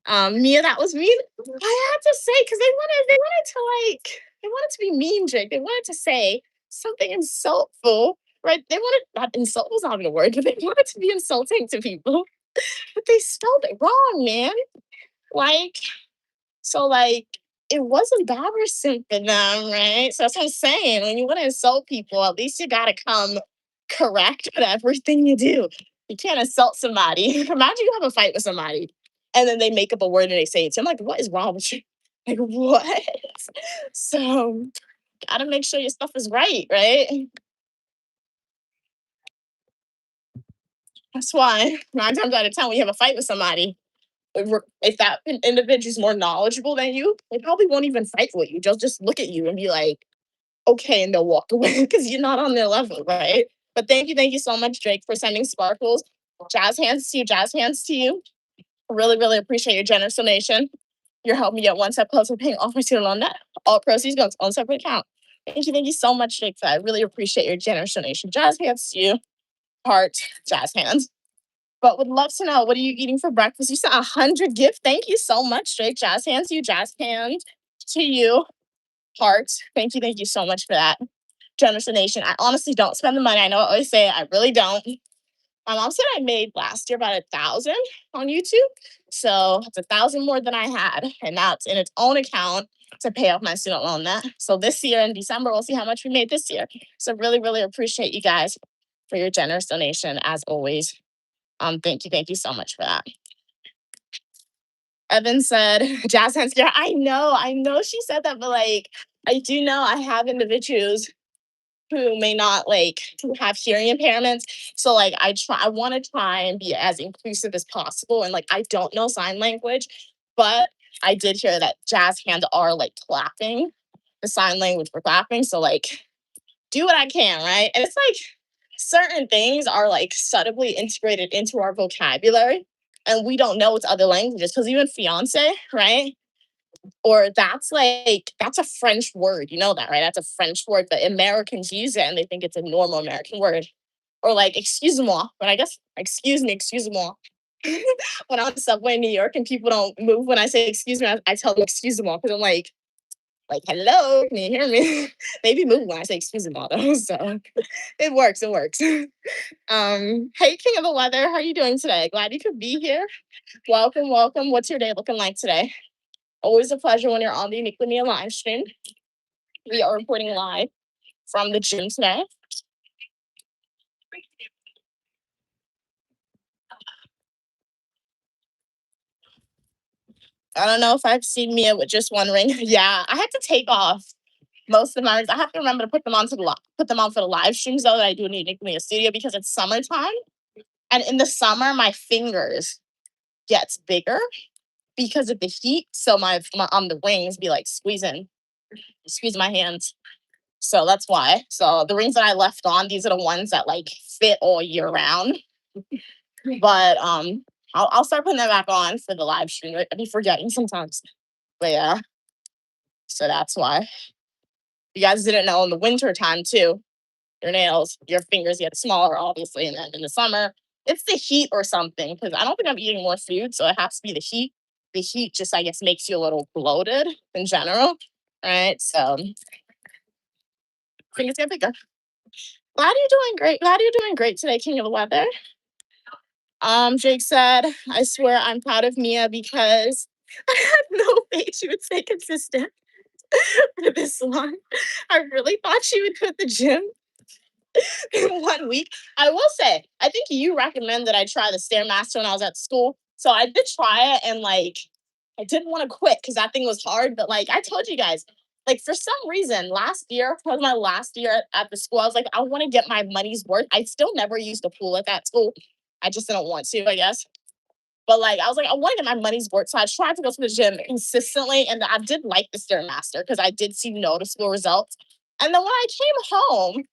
S1: Mia, that was mean. I had to say because they wanted to they wanted to be mean, Jake. They wanted to say something insultful, right? They wanted not insult was not even a word, but they wanted to be insulting to people, but they spelled it wrong, man. Like so, like it was embarrassing for them, right? So that's what I'm saying. When you want to insult people, at least you gotta come correct with everything you do. You can't insult somebody. Imagine you have a fight with somebody and then they make up a word and they say it. So I'm like, what is wrong with you? Like, what? So gotta make sure your stuff is right, right? That's why 9 times out of 10, when you have a fight with somebody, if that individual is more knowledgeable than you, they probably won't even fight with you. Just look at you and be like, okay, and they'll walk away because you're not on their level, right? But thank you so much, Drake, for sending sparkles. Jazz hands to you, jazz hands to you. Really, really appreciate your generous donation. You're helping me get one step closer to paying off my student loan debt. All proceeds go to on separate account. Thank you so much, Drake. For that. I really appreciate your generous donation. Jazz hands to you, heart, jazz hands. But would love to know, what are you eating for breakfast? You sent 100 gift. Thank you so much, Drake. Jazz hands to you, jazz hands to you, heart. Thank you so much for that generous donation. I honestly don't spend the money. I know I always say it, I really don't. My mom said I made last year about 1,000 on YouTube. So it's 1,000 more than I had. And that's in its own account to pay off my student loan debt. So this year in December, we'll see how much we made this year. So really, really appreciate you guys for your generous donation as always. Thank you so much for that. Evan said, jazz hands. Yeah, I know she said that, but like, I do know I have individuals who may not like who have hearing impairments. So like I want to try and be as inclusive as possible. And like I don't know sign language, but I did hear that jazz hands are like clapping, the sign language for clapping. So like do what I can, right? And it's like certain things are like subtly integrated into our vocabulary. And we don't know it's other languages because even fiance, right? Or that's a French word. You know that, right? That's a French word, but Americans use it and they think it's a normal American word. Or like excuse moi, but I guess excuse me, excuse moi. when I'm on the subway in New York and people don't move when I say excuse me, I tell them excuse them all because I'm like hello, can you hear me? They be moving when I say excuse them all though, so it works. It works. Hey, King of the Weather, how are you doing today? Glad you could be here. Welcome, welcome. What's your day looking like today? Always a pleasure when you're on the Uniquely Mia live stream. We are reporting live from the gym today. I don't know if I've seen Mia with just one ring. Yeah, I had to take off most of my rings. I have to remember to put them on put them on for the live streams though that I do in Uniquely Mia studio because it's summertime. And in the summer, my fingers gets bigger because of the heat. So my the rings be like squeeze my hands. So that's why. So the rings that I left on, these are the ones that like fit all year round. But I'll start putting them back on for the live stream. I be forgetting sometimes. But yeah, so that's why. You guys didn't know in the winter time too, your fingers get smaller, obviously, and then in the summer, it's the heat or something. Because I don't think I'm eating more food, so it has to be the heat. The heat just, I guess, makes you a little bloated in general, right? So fingers get bigger. Glad you're doing great. Glad you're doing great today, King of the Weather. Jake said, I swear I'm proud of Mia because I had no faith she would stay consistent for this long. I really thought she would quit the gym in 1 week. I will say, I think you recommended I try the Stairmaster when I was at school. So I did try it and like I didn't want to quit because that thing was hard. But like I told you guys, like for some reason last year, was my last year at the school, I was like, I want to get my money's worth. I still never used a pool at that school. I just didn't want to, I guess. But like I was like, I want to get my money's worth. So I tried to go to the gym consistently. And I did like the Stairmaster because I did see noticeable results. And then when I came home,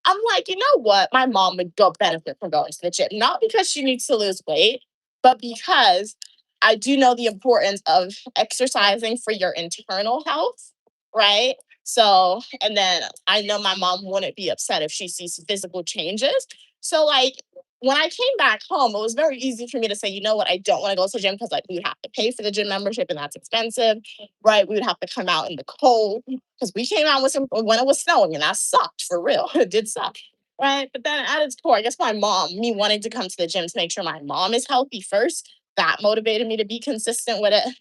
S1: I'm like, you know what? My mom would go benefit from going to the gym, not because she needs to lose weight, but because I do know the importance of exercising for your internal health, right? So, and then I know my mom wouldn't be upset if she sees physical changes. So, like, when I came back home, it was very easy for me to say, you know what, I don't want to go to the gym because, like, we would have to pay for the gym membership and that's expensive, right? We would have to come out in the cold because we came out with some when it was snowing and that sucked for real. It did suck. Right. But then at its core, I guess my mom, me wanting to come to the gym to make sure my mom is healthy first, that motivated me to be consistent with it.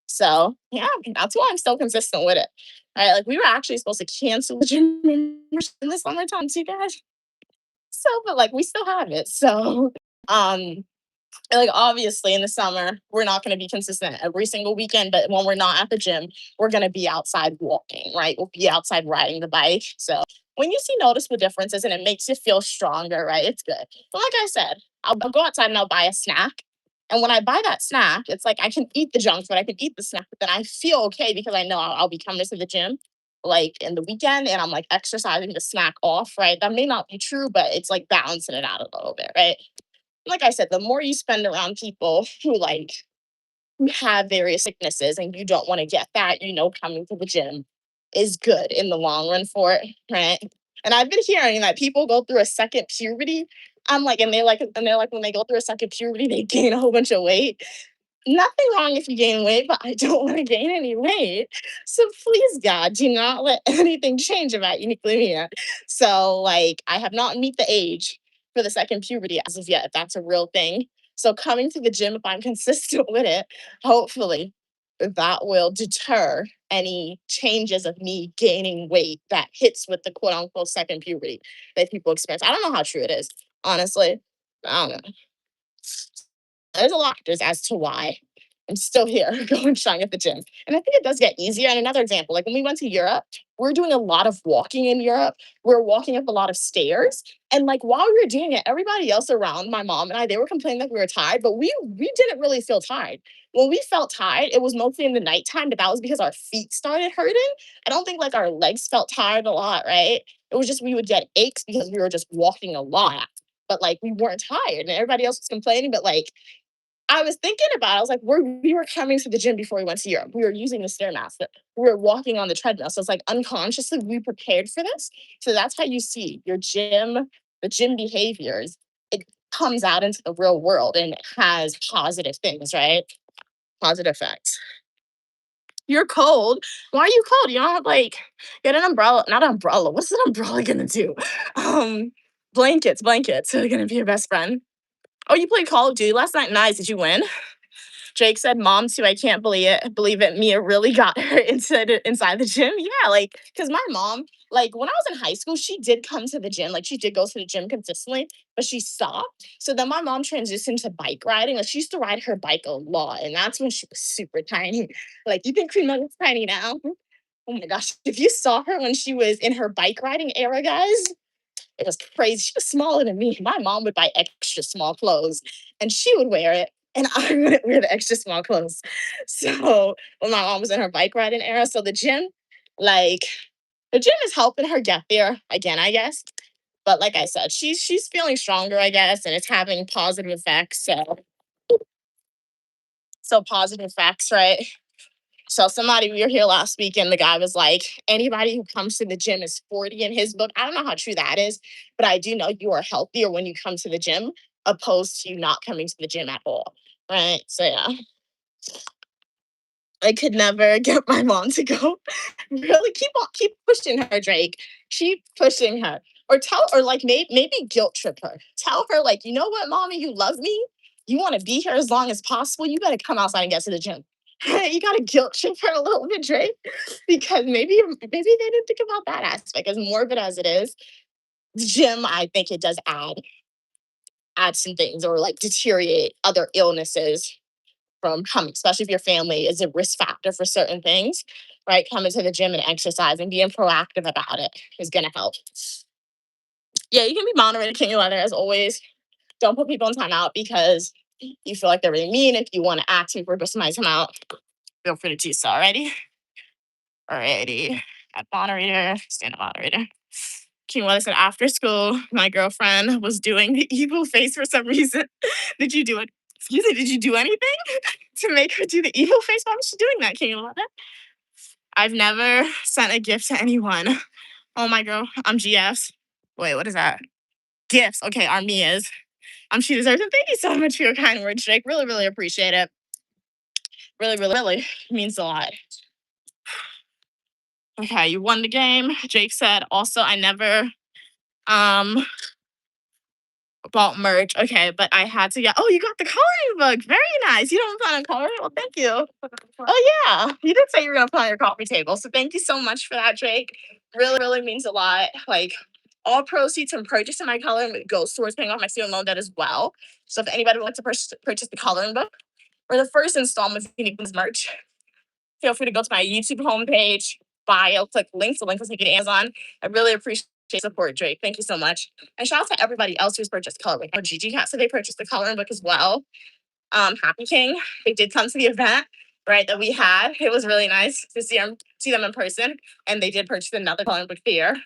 S1: So yeah, that's why I'm still consistent with it. All right. Like we were actually supposed to cancel the gym membership in the summertime too, guys. So, but like we still have it. So um and, like obviously in the summer we're not going to be consistent every single weekend, but when we're not at the gym we're going to be outside walking, right? We'll be outside riding the bike. So when you see noticeable differences and it makes you feel stronger, right, it's good. But like I said, I'll go outside and I'll buy a snack, and when I buy that snack it's like I can eat the junk food, I can eat the snack, but then I feel okay because I know I'll be coming to the gym like in the weekend and I'm like exercising the snack off, right? That may not be true, but it's like balancing it out a little bit, right? Like I said, the more you spend around people who like have various sicknesses and you don't want to get that, you know, coming to the gym is good in the long run for it, right? And I've been hearing that people go through a second puberty. I'm like, and they're like, when they go through a second puberty, they gain a whole bunch of weight. Nothing wrong if you gain weight, but I don't want to gain any weight. So please, God, do not let anything change about Uniquely Mia. So, like, I have not meet the age for the second puberty as of yet, if that's a real thing. So, coming to the gym, if I'm consistent with it, hopefully that will deter any changes of me gaining weight that hits with the quote unquote second puberty that people experience. I don't know how true it is, honestly. I don't know. There's a lot of factors as to why I'm still here going strong at the gym. And I think it does get easier. And another example, like when we went to Europe, we're doing a lot of walking in Europe. We're walking up a lot of stairs. And like while we were doing it, everybody else around my mom and I, they were complaining that we were tired, but we didn't really feel tired. When we felt tired, it was mostly in the nighttime, but that was because our feet started hurting. I don't think like our legs felt tired a lot, right? It was just we would get aches because we were just walking a lot. But like we weren't tired and everybody else was complaining, but like I was thinking about it. I was like, we were coming to the gym before we went to Europe. We were using the Stairmaster. We were walking on the treadmill. So it's like unconsciously we prepared for this. So that's how you see your gym, the gym behaviors. It comes out into the real world and has positive things, right? Positive effects. You're cold. Why are you cold? You don't have like get an umbrella. Not an umbrella. What's an umbrella gonna do? Um, blankets. Blankets are gonna be your best friend. Oh, you played Call of Duty last night. Nice. Did you win? Jake said, "Mom too. I can't believe it. Believe it. Mia really got her inside the gym. Yeah, like because my mom, like when I was in high school, she did come to the gym. Like she did go to the gym consistently, but she stopped. So then my mom transitioned to bike riding. Like she used to ride her bike a lot, and that's when she was super tiny. Like you think Queen Mother's tiny now? Oh my gosh! If you saw her when she was in her bike riding era, guys, it was crazy. She was smaller than me. My mom would buy extra small clothes and she would wear it. And I wouldn't wear the extra small clothes. So when my mom was in her bike riding era, so like the gym is helping her get there again, I guess. But like I said, she's feeling stronger, I guess, and it's having positive effects. So positive effects, right? So somebody we were here last week and the guy was like, anybody who comes to the gym is 40 in his book. I don't know how true that is, but I do know you are healthier when you come to the gym opposed to not coming to the gym at all. Right. So yeah. I could never get my mom to go. Really keep pushing her, Drake. Keep pushing her. Or like maybe guilt trip her. Tell her, like, you know what, mommy, you love me. You want to be here as long as possible. You better come outside and get to the gym. You gotta guilt trip her a little bit, Drake. Because maybe they didn't think about that aspect. As morbid as it is, the gym, I think it does add some things or like deteriorate other illnesses from coming, especially if your family is a risk factor for certain things, right? Coming to the gym and exercising, being proactive about it is gonna help. Yeah, you can be moderated, King Leather, as always. Don't put people in timeout because you feel like they're really mean. If you want to ask me for somebody to come out, feel free to do so. Alrighty? Alrighty. At moderator, stand up moderator. King Leather said, after school, my girlfriend was doing the evil face for some reason. Did you do it? Excuse me, did you do anything to make her do the evil face? Why was she doing that, King Leather? I've never sent a gift to anyone. Oh my girl, I'm GFs. Wait, what is that? Gifts. Okay, our Mia's. She deserves it. Thank you so much for your kind words, Jake. Really, really appreciate it. Really, really, really means a lot. Okay, you won the game. Jake said, also, I never bought merch. Okay, but I had to get. Oh, you got the coloring book. Very nice. You don't plan on coloring? Well, thank you. Oh yeah, you did say you were gonna put on your coffee table. So thank you so much for that, Drake. Really, really means a lot. Like all proceeds from purchasing my coloring book goes towards paying off my student loan debt as well. So if anybody would like to purchase the coloring book or the first installment of Uniqueness merch, feel free to go to my YouTube homepage, bio, click links. The link will take you to Amazon. I really appreciate support, Drake. Thank you so much. And shout out to everybody else who's purchased coloring. Gigi Cat said they purchased the coloring book as well. Happy King, they did come to the event, right, that we had. It was really nice to see them in person. And they did purchase another coloring book here.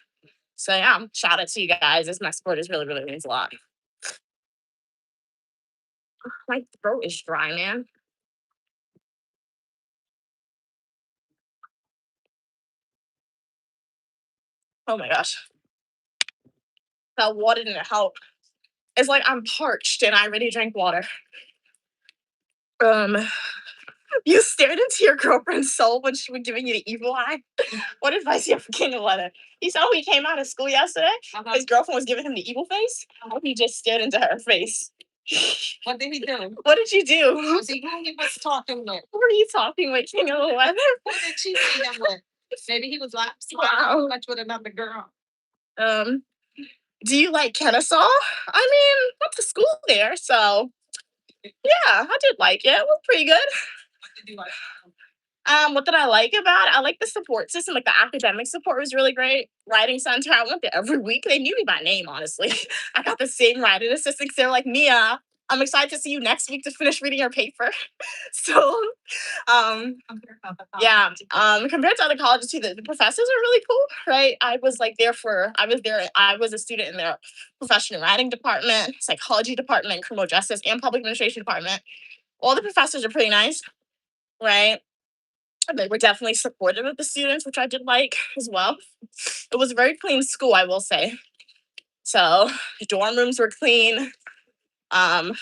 S1: So yeah, shout out to you guys. This my support is really, really means a lot. My throat is dry, man. Oh my gosh. That water didn't help. It's like I'm parched and I already drank water. Um, you stared into your girlfriend's soul when she was giving you the evil eye. What advice you have for King of Leather? He saw he came out of school yesterday. His girlfriend was giving him the evil face. He just stared into her face.
S4: What did he do?
S1: What did you do?
S4: Was he who he was talking with?
S1: Who were you talking with, King of the Leather?
S4: What did she see him with? Maybe he was like
S1: Wow.
S4: much with another girl.
S1: Do you like Kennesaw? I mean, went to school there, so yeah, I did like it. It was pretty good.
S4: What did you like?
S1: What did I like about it? I like the support system, like the academic support was really great. Writing center, I went there every week. They knew me by name, honestly. I got the same writing assistants. They're like, Mia, I'm excited to see you next week to finish reading your paper. So yeah, compared to other colleges too, the professors are really cool, right? I was a student in their professional writing department, psychology department, criminal justice, and public administration department. All the professors are pretty nice, right? They were definitely supportive of the students, which I did like as well. It was a very clean school, I will say. So the dorm rooms were clean. Mm.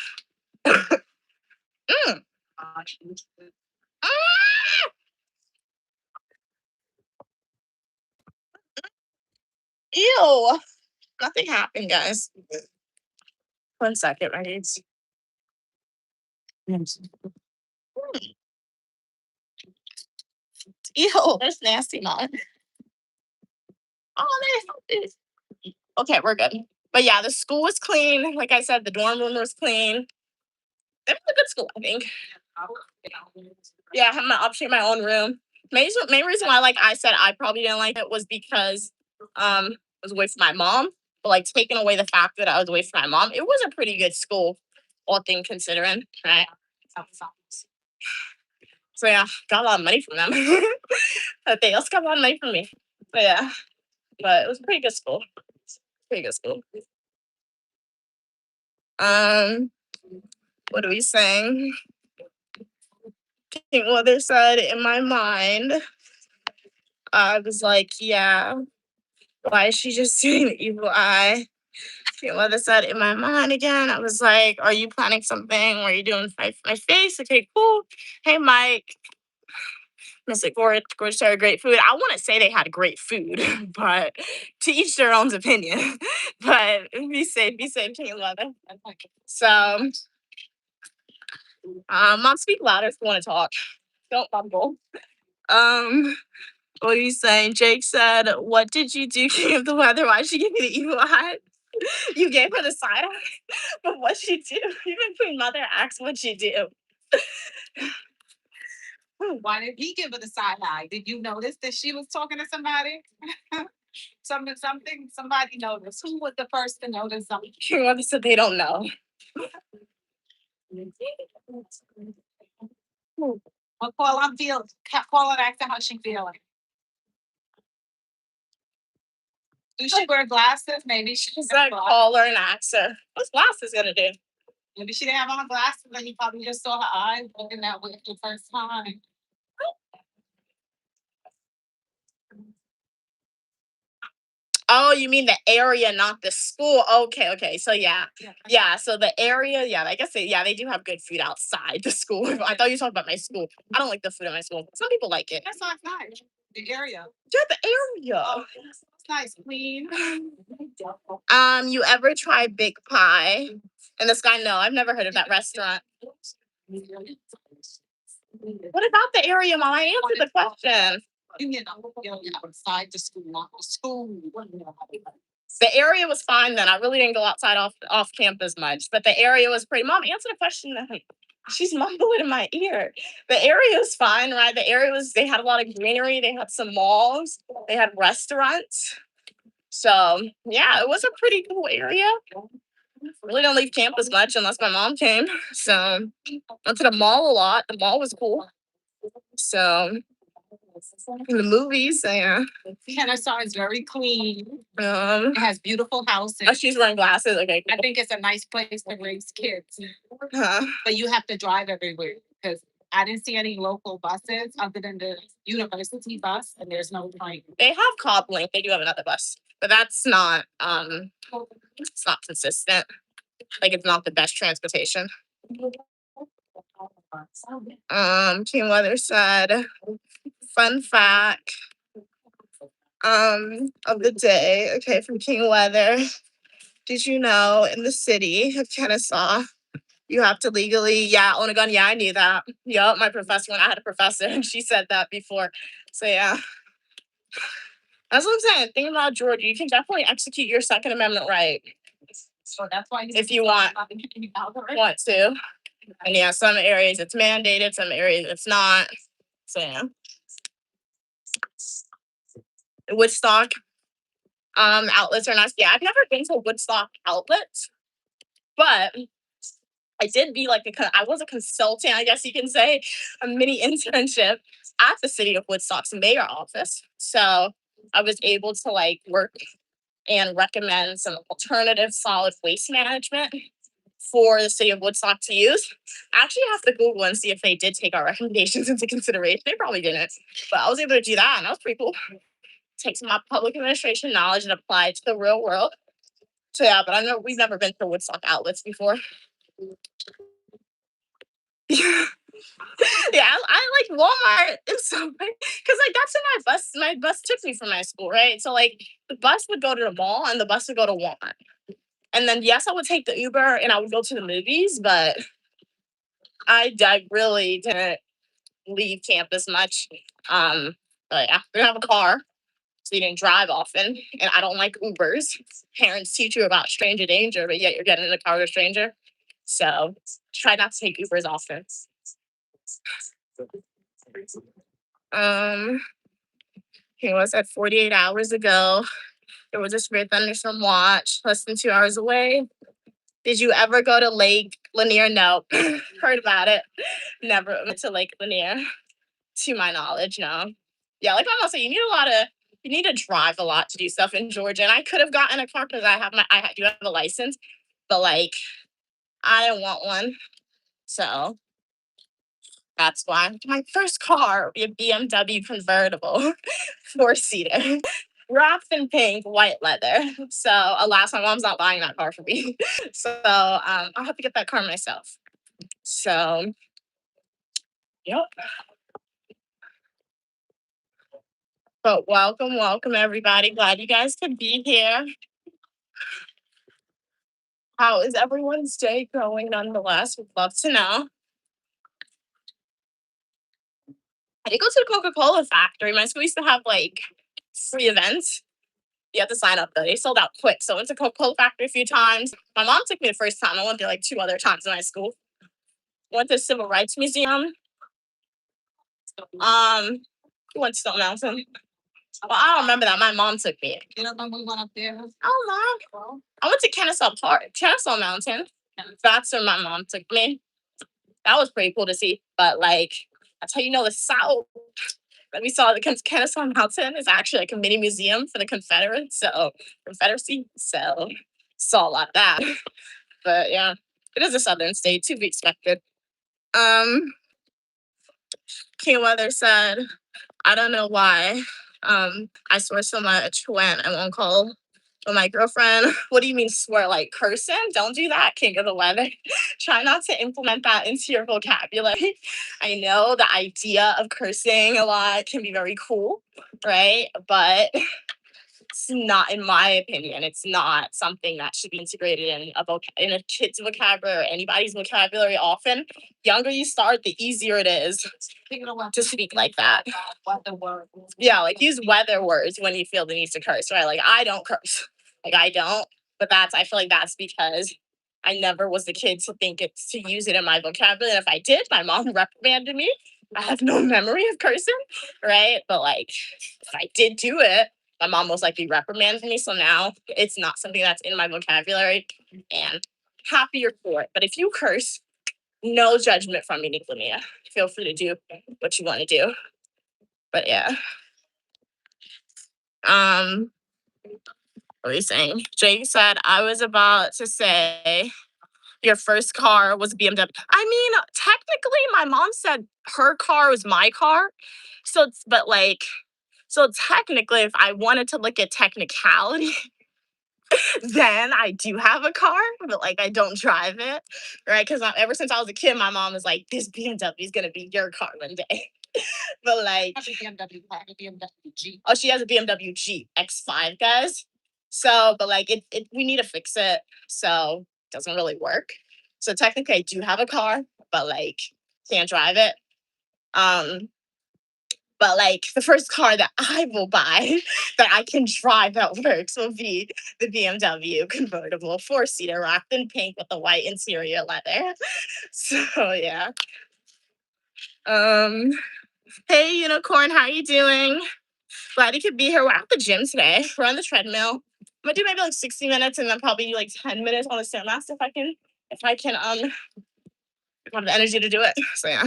S1: Ew. Nothing happened, guys. 1 second, my dudes. Ew, that's nasty, Mom. Oh, there's okay, we're good. But yeah, the school was clean. Like I said, the dorm room was clean. It was a good school, I think. Yeah, I had my option my own room. Main reason why, like I said, I probably didn't like it was because I was away from my mom. But like taking away the fact that I was away from my mom, it was a pretty good school, all things considering, right? So yeah, got a lot of money from them. They also got a lot of money from me. But yeah, but it was a pretty good school. Pretty good school. What are we saying? King Weather said in my mind, I was like, yeah, why is she just doing the evil eye? King Weather said in my mind again, I was like, are you planning something? What are you doing for my face? Okay, cool. Hey, Mike. Mr. Gorge had great food. I want to say they had great food, but to each their own opinion. But be safe, King Weather. So, Mom, speak louder if you want to talk. Don't mumble. What are you saying? Jake said, what did you do, King of the Weather? Why did she give you the evil eye? You gave her the side eye? But what'd she do? Even Queen Mother asked what'd she do.
S2: Why did he give her the side eye? Did you notice that she was talking to somebody? Somebody noticed. Who was the first to notice something?
S1: King Mother said they don't know.
S2: I'll call on call and ask her how she feeling. Do she wear glasses? Maybe she
S1: said call her and ask her. What's glasses gonna do?
S2: Maybe she didn't have on glasses and you probably just saw her eyes looking that way for the first time.
S1: Oh, you mean the area, not the school? Okay. So yeah. So the area, yeah. I guess they do have good food outside the school. I thought you were talking about my school. I don't like the food at my school. Some people like it.
S2: That's not nice. The area.
S1: Yeah, the area.
S2: Oh, it's nice, clean.
S1: You ever try Big Pie? In the Sky? No, I've never heard of that restaurant. What about the area, Mom? I answered the question.
S2: Outside the school, not the school.
S1: The area was fine then. I really didn't go outside off campus much, but the area was pretty. Mom, answer the question. She's mumbling in my ear. The area was fine, right? They had a lot of greenery. They had some malls. They had restaurants. So yeah, it was a pretty cool area. Really don't leave campus much unless my mom came. So went to the mall a lot. The mall was cool. So the movies, yeah.
S2: Kennesaw is very clean.
S1: It
S2: has beautiful houses.
S1: Oh, she's wearing glasses. Okay.
S2: I think it's a nice place to raise kids.
S1: Huh.
S2: But you have to drive everywhere because I didn't see any local buses other than the university bus, and there's no train.
S1: They have CopLink. They do have another bus, but that's not it's not consistent. Like it's not the best transportation. King Weather said, fun fact of the day. Okay, from King Weather. Did you know in the city of Kennesaw, you have to legally, own a gun? Yeah, I knew that. Yup, my professor, when I had a professor, and she said that before. So yeah. That's what I'm saying. Think about Georgia. You can definitely execute your Second Amendment right.
S2: So that's why
S1: if you want to. And yeah, some areas it's mandated, some areas it's not. So yeah. Woodstock outlets are nice. Yeah, I've never been to Woodstock outlets, but I did be like I was a consultant, I guess you can say, a mini internship at the city of Woodstock's mayor office. So I was able to like work and recommend some alternative solid waste management for the city of Woodstock to use. I actually have to Google and see if they did take our recommendations into consideration. They probably didn't, but I was able to do that, and that was pretty cool. Take some of my public administration knowledge and apply it to the real world. So yeah, but I know we've never been to Woodstock outlets before. Yeah, I like Walmart in some way because like that's where my bus took me from my school, right? So like the bus would go to the mall and the bus would go to Walmart. And then yes, I would take the Uber and I would go to the movies, but I really didn't leave campus much. But yeah, we don't have a car, so you didn't drive often, and I don't like Ubers. Parents teach you about stranger danger, but yet you're getting in a car with a stranger. So try not to take Ubers often. Um, he was at 48 hours ago. There was a severe thunderstorm watch less than 2 hours away. Did you ever go to Lake Lanier? No. Heard about it. Never went to Lake Lanier, to my knowledge. No. Yeah, like I'm also, you need to drive a lot to do stuff in Georgia. And I could have gotten a car because I do have a license, but like I didn't want one. So that's why my first car would be a BMW convertible, 4-seater, wrapped in pink, white leather. So alas, my mom's not buying that car for me. So I'll have to get that car myself. So yep. But welcome, welcome everybody. Glad you guys could be here. How is everyone's day going nonetheless? We'd love to know. I did go to the Coca-Cola factory. My school used to have like free events. You have to sign up though. They sold out quick. So I went to Coca-Cola factory a few times. My mom took me the first time. I went there like 2 other times in my school. Went to the Civil Rights Museum. Went to Stone Mountain. Well, I don't remember that. My mom took me.
S4: You know when we went up there?
S1: Oh no. I went to Kennesaw Park, Kennesaw Mountain. That's where my mom took me. That was pretty cool to see. But like, that's how you know the South. That we saw the Kennesaw Mountain is actually like a mini museum for the Confederacy. So saw a lot of that. But yeah, it is a southern state to be expected. King Weather said, I don't know why. I swear so much when I won't call my girlfriend. What do you mean swear? Like cursing? Don't do that, King of the Weather. Try not to implement that into your vocabulary. I know the idea of cursing a lot can be very cool, right? But it's not, in my opinion, it's not something that should be integrated in a kid's vocabulary or anybody's vocabulary often. Younger you start, the easier it is to speak like that. Yeah, like use weather words when you feel the need to curse, right? Like I don't curse. Like I don't. But I feel like that's because I never was the kid to think it's to use it in my vocabulary. And if I did, my mom reprimanded me. I have no memory of cursing, right? But like if I did do it, my mom most likely reprimanded me. So now it's not something that's in my vocabulary and happier for it. But if you curse, no judgment from me, Nicolamia. Feel free to do what you want to do. But yeah. What are you saying? Jake said, I was about to say your first car was BMW. I mean, technically, my mom said her car was my car. So technically, if I wanted to look at technicality, then I do have a car, but like I don't drive it, right? Because ever since I was a kid, my mom was like, this BMW is going to be your car one day. But like, oh, she has a BMW Jeep X5, guys. So, but like, we need to fix it. So, it doesn't really work. So technically, I do have a car, but like, can't drive it. But like, the first car that I will buy that I can drive that works will be the BMW convertible 4-seater wrapped in pink with the white interior leather. So yeah. Hey Unicorn, how you doing? Glad you could be here. We're at the gym today. We're on the treadmill. I'm gonna do maybe like 60 minutes and then probably like 10 minutes on the Stairmaster if I can have the energy to do it. So yeah.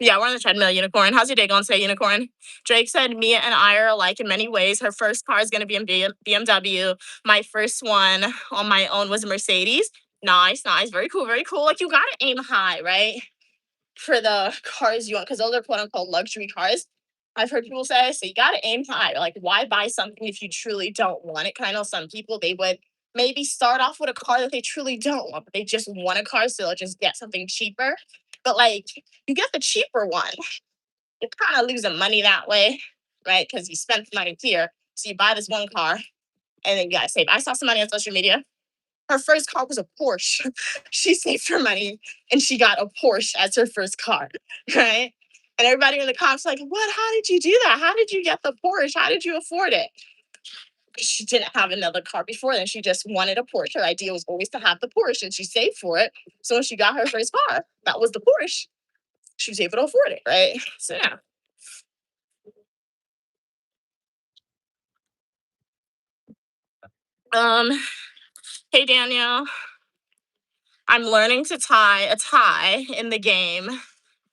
S1: Yeah, we're on the treadmill, Unicorn. How's your day going today, Unicorn? Drake said Mia and I are alike in many ways. Her first car is gonna be a BMW. My first one on my own was a Mercedes. Nice, nice, very cool, very cool. Like you gotta aim high, right? For the cars you want, because those are quote unquote luxury cars. I've heard people say, so you gotta aim high. Like, why buy something if you truly don't want it? Because I know some people they would maybe start off with a car that they truly don't want, but they just want a car, so they'll just get something cheaper. But like, you get the cheaper one, you're kind of losing money that way, right? Because you spent the money here. So you buy this one car and then you gotta save. I saw some money on social media. Her first car was a Porsche. She saved her money and she got a Porsche as her first car, right? And everybody in the comments like, what? How did you do that? How did you get the Porsche? How did you afford it? She didn't have another car before then. She just wanted a Porsche. Her idea was always to have the Porsche and she saved for it. So when she got her first car, that was the Porsche. She was able to afford it, right? So yeah. Hey Danielle. I'm learning to tie a tie in the game.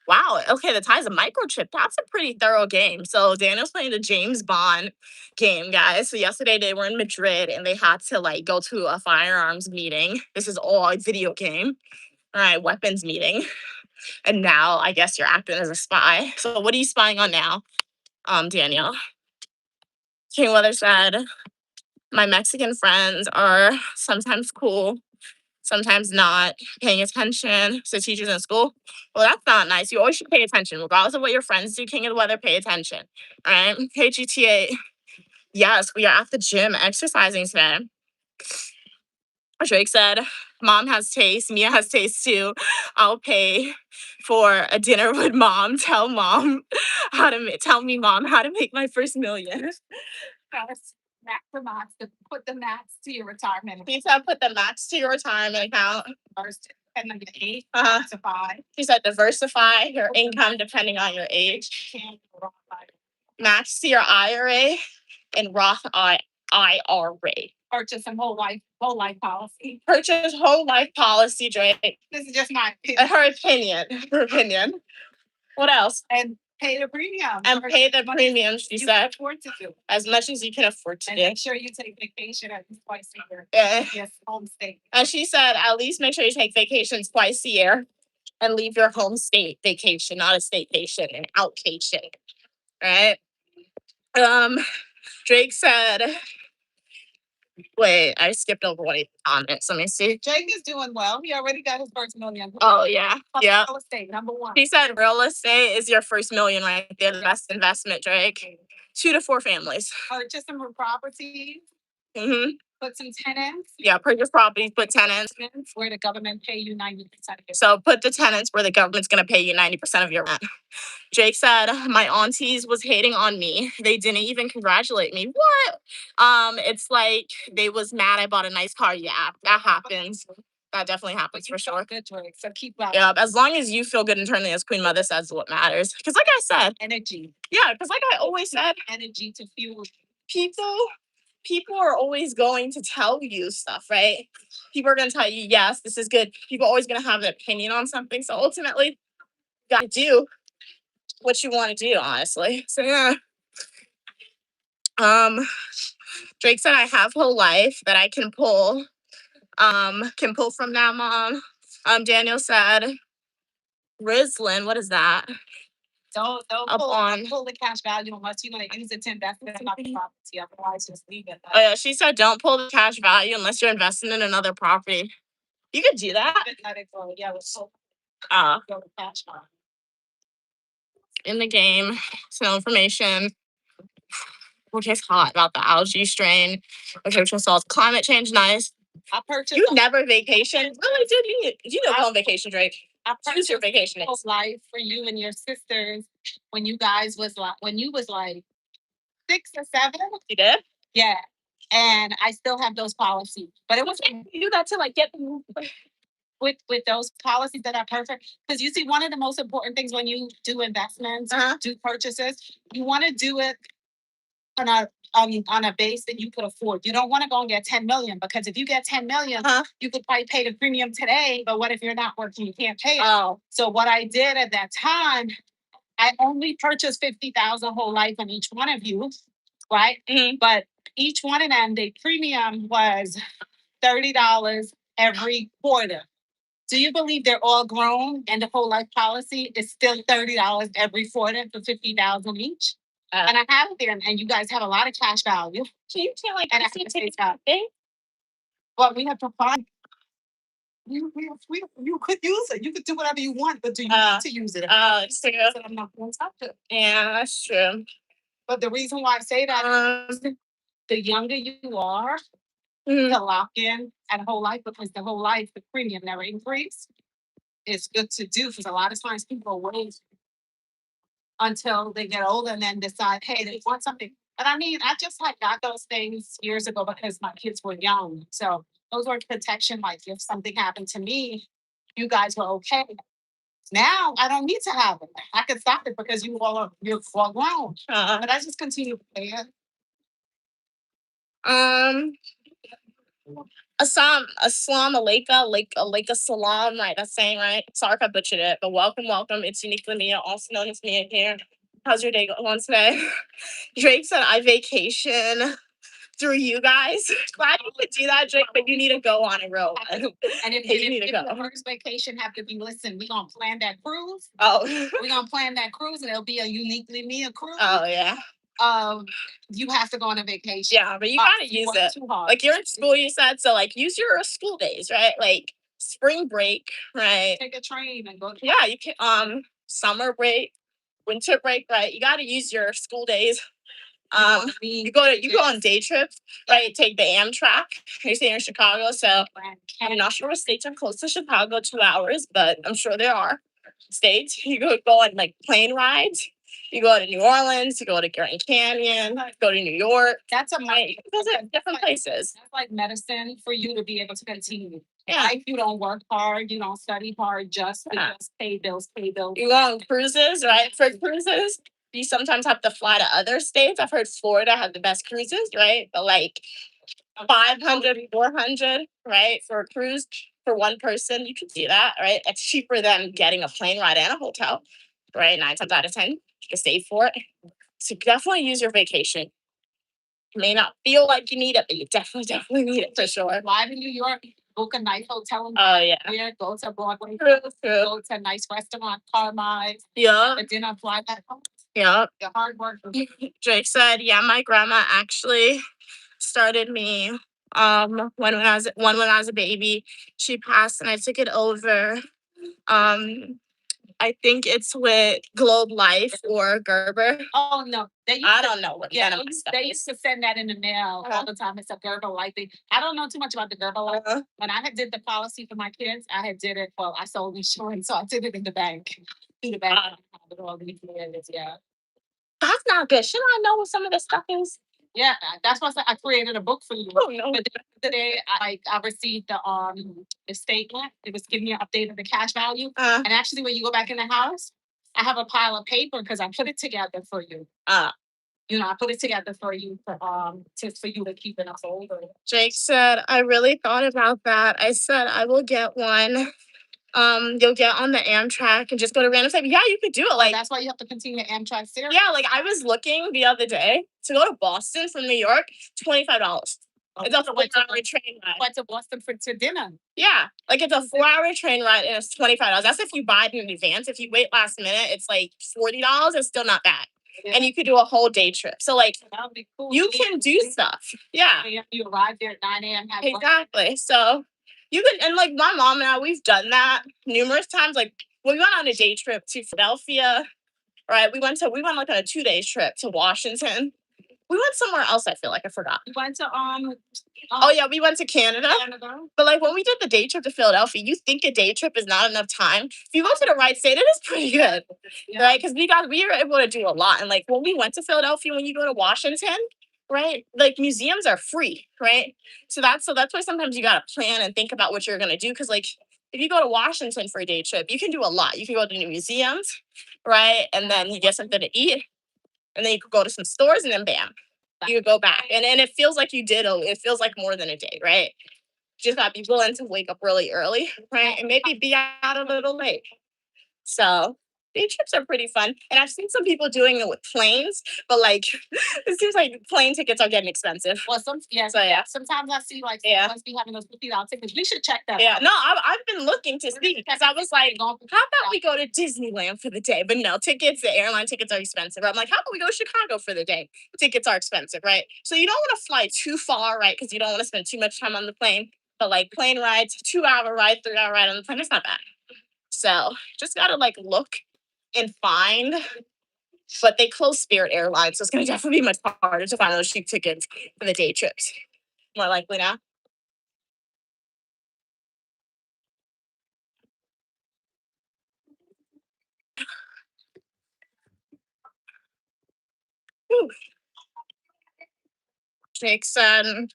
S1: Wow. Okay, the tie's a microchip. That's a pretty thorough game. So Daniel's playing the James Bond game, guys. So yesterday they were in Madrid and they had to like go to a firearms meeting. This is all a video game. All right, weapons meeting. And now I guess you're acting as a spy. So what are you spying on now, Danielle? King Weather said, my Mexican friends are sometimes cool, sometimes not paying attention to teachers in school. Well, that's not nice. You always should pay attention, regardless of what your friends do. King of the Weather, pay attention. All right. KGTA. Yes, we are at the gym exercising today. Drake said, Mom has taste. Mia has taste too. I'll pay for a dinner with Mom. Tell me, Mom, how to make my first million. Put the max to your retirement. He said, put the max to your retirement account. Depending on your age. Diversify. He said, diversify your income depending on your age. Max to your IRA and Roth IRA. Purchase a whole life policy. Purchase whole life policy, Drake. This is just my opinion. Her opinion. Her opinion. What else? And pay the premium. And pay the premium, she said. Afford to do. As much as you can afford to do. Make sure you take vacation at least twice a year. Yes, home state. And she said, at least make sure you take vacations twice a year and leave your home state vacation, not a staycation, an outcation. Right? Drake said, wait, I skipped over one of the comments. Let me see. Jake is doing well. He already got his first million. Oh, yeah. Yeah. Real estate, number one. He said real estate is your first million right there. The best investment, Drake. 2 to 4 families. Purchase some properties. Mm-hmm. Put some tenants. Yeah, purchase properties, put tenants. Where the government pay you 90% of it. So put the tenants where the government's going to pay you 90% of your rent. Jake said, my aunties was hating on me. They didn't even congratulate me. What? It's like they was mad I bought a nice car. Yeah, that happens. That definitely happens for sure. Good, Drake. So keep up. Yeah, as long as you feel good internally, as Queen Mother says, what matters. Because like I said. Energy. Yeah, because like I always said. Energy to fuel. People are always going to tell you stuff, right? People are going to tell you, yes, this is good. People are always going to have an opinion on something. So ultimately, you got to do what you want to do, honestly. So yeah. Drake said I have whole life that I can pull from now, Mom. Daniel said, Rislin, what is that? Don't pull the cash value unless you're going to use it to invest in another property. Otherwise, just leave it. Oh yeah, she said don't pull the cash value unless you're investing in another property. You could do that. Let it go. Yeah, go with cash value. In the game, so information. Which is hot about the algae strain. Okay, which solves climate change. Nice. I purchased. You never vacation. Really, dude? You know go on vacation, Drake. I purchased your vacation. Whole life for you and your sisters when you guys was like 6 or 7. You did? Yeah. And I still have those policies, but it was you do that to like get with those policies that are perfect. Because you see, one of the most important things when you do investments, do purchases, you want to do it on a base that you could afford. You don't want to go and get 10 million because if you get 10 million, you could probably pay the premium today. But what if you're not working? You can't pay it. Oh. So what I did at that time, I only purchased 50,000 whole life on each one of you, right? Mm-hmm. But each one of them, the premium was $30 every quarter. Do you believe they're all grown and the whole life policy is still $30 every quarter for 50,000 each? And I have it there, and you guys have a lot of cash value. Can you tell and I take
S2: But we have to find. You could use it. You could do whatever you want, but do you need to use it?
S1: Oh, it's true.
S2: So I'm not going to touch it.
S1: Yeah, that's true.
S2: But the reason why I say that is the younger you are,
S1: Mhm.
S2: to lock in and whole life, because the whole life, the premium never increase. It's good to do because a lot of times people wait until they get older and then decide, hey, they want something. But I mean, I just like got those things years ago because my kids were young. So those were protection. Like if something happened to me, you guys were okay. Now I don't need to have it. I can stop it because you're all grown. But I just continue playing.
S1: Um, Assalamu alaikum salam, right? That's saying right. Sorry if I butchered it, but welcome. It's uniquely Mia, also known as Mia here. How's your day going today? Drake said I vacation through you guys. Glad you could do that, Drake, but you need to go on a road.
S2: And if,
S1: You need to
S2: if
S1: go.
S2: the first vacation have to be, listen, we're gonna plan that cruise.
S1: Oh,
S2: We're gonna plan that cruise and it'll be a uniquely Mia cruise.
S1: oh yeah.
S2: You have to go on a vacation.
S1: Yeah, but you gotta use
S2: work
S1: it.
S2: too hard.
S1: Like you're in school, you said, so like use your school days, right? Like spring break, right?
S2: Take a train and go.
S1: Yeah, you can summer break, winter break, right? You gotta use your school days. You go on day trips, right? Take the Amtrak. You stay in Chicago, so I'm not sure what states are close to Chicago, 2 hours, but I'm sure there are states. You go on like plane rides. You go to New Orleans, you go to Grand Canyon, go to New York.
S2: That's a
S1: Right? Those are different places.
S2: That's like medicine for you to be able to continue.
S1: Yeah.
S2: Like you don't work hard, you don't study hard, just
S1: Yeah.
S2: pay bills.
S1: You go on cruises, right? For cruises, you sometimes have to fly to other states. I've heard Florida has the best cruises, right? But like 500, 400, right? For a cruise for one person, you can do that, right? It's cheaper than getting a plane ride and a hotel, right? 9 times out of 10, you can save for it. So definitely use your vacation. You may not feel like you need it, but you definitely need it for sure.
S2: Live in New York, book a nice hotel and
S1: Oh yeah.
S2: go to Broadway,
S1: True.
S2: go to a nice restaurant, Carmine's,
S1: Yeah.
S2: a dinner, fly back home.
S1: Yeah.
S2: Your hard work.
S1: Drake said, yeah, my grandma actually started me when I was a baby. She passed and I took it over. I think it's with Globe Life or Gerber.
S2: Oh no,
S1: I don't know what
S2: yeah,
S1: kind of stuff
S2: they
S1: is.
S2: used to send that in the mail all the time. It's a Gerber Life thing. I don't know too much about the Gerber Life. When I had did the policy for my kids, I had did it. Well, I sold insurance, so I did it in the bank. Through the bank, with all these years, yeah.
S1: That's not good. Shouldn't I know what some of this stuff is?
S2: Yeah, that's why I created a book for you.
S1: Oh no.
S2: But today, I received the statement. It was giving me an update of the cash value. And actually, when you go back in the house, I have a pile of paper because I put it together for you. You know, I put it together for you for you to keep in a folder.
S1: Jake said, I really thought about that. I said I will get one. You'll get on the Amtrak and just go to random site. Yeah, you could do it. Like
S2: That's why you have to continue the Amtrak series.
S1: yeah, like I was looking the other day to go to Boston from New York, $25. It's a 4-hour train ride.
S2: Went to Boston to dinner.
S1: Yeah, like it's a 4-hour train ride and it's $25. That's if you buy it in advance. If you wait last minute, it's like $40. It's still not bad.
S2: Yeah.
S1: And you could do a whole day trip. So like
S2: That would be cool.
S1: you can do stuff. Yeah.
S2: You arrive there at 9 a.m.
S1: Exactly. So you can, and like my mom and I, we've done that numerous times. Like when we went on a day trip to Philadelphia, right? We went like on a 2 day trip to Washington. We went somewhere else. I feel like I forgot.
S2: We went to
S1: Oh yeah, we went to Canada. But like when we did the day trip to Philadelphia, you think a day trip is not enough time. If you go to the right state, it is pretty good, right? Because we were able to do a lot. And like when we went to Philadelphia, when you go to Washington, right? Like museums are free, right? So that's why sometimes you gotta plan and think about what you're gonna do. Because like if you go to Washington for a day trip, you can do a lot. You can go to new museums, right? And then you get something to eat, and then you could go to some stores, and then bam, you could go back. And it feels like you did. It feels like more than a day, right? Just gotta be willing to wake up really early, right? And maybe be out a little late. So day trips are pretty fun. And I've seen some people doing it with planes, but like it seems like plane tickets are getting expensive.
S2: Well, so yeah. Sometimes I see like must be having those $50 tickets. We should check that.
S1: Yeah, no, I've been looking to see because I was like, how about we go to Disneyland for the day? But no, the airline tickets are expensive. I'm like, how about we go to Chicago for the day? Tickets are expensive, right? So you don't want to fly too far, right? Because you don't want to spend too much time on the plane. But like plane rides, 2 hour ride, 3 hour ride on the plane, it's not bad. So just gotta like look and find. But they close Spirit Airlines, so it's gonna definitely be much harder to find those cheap tickets for the day trips. More likely now. Whew. Jackson.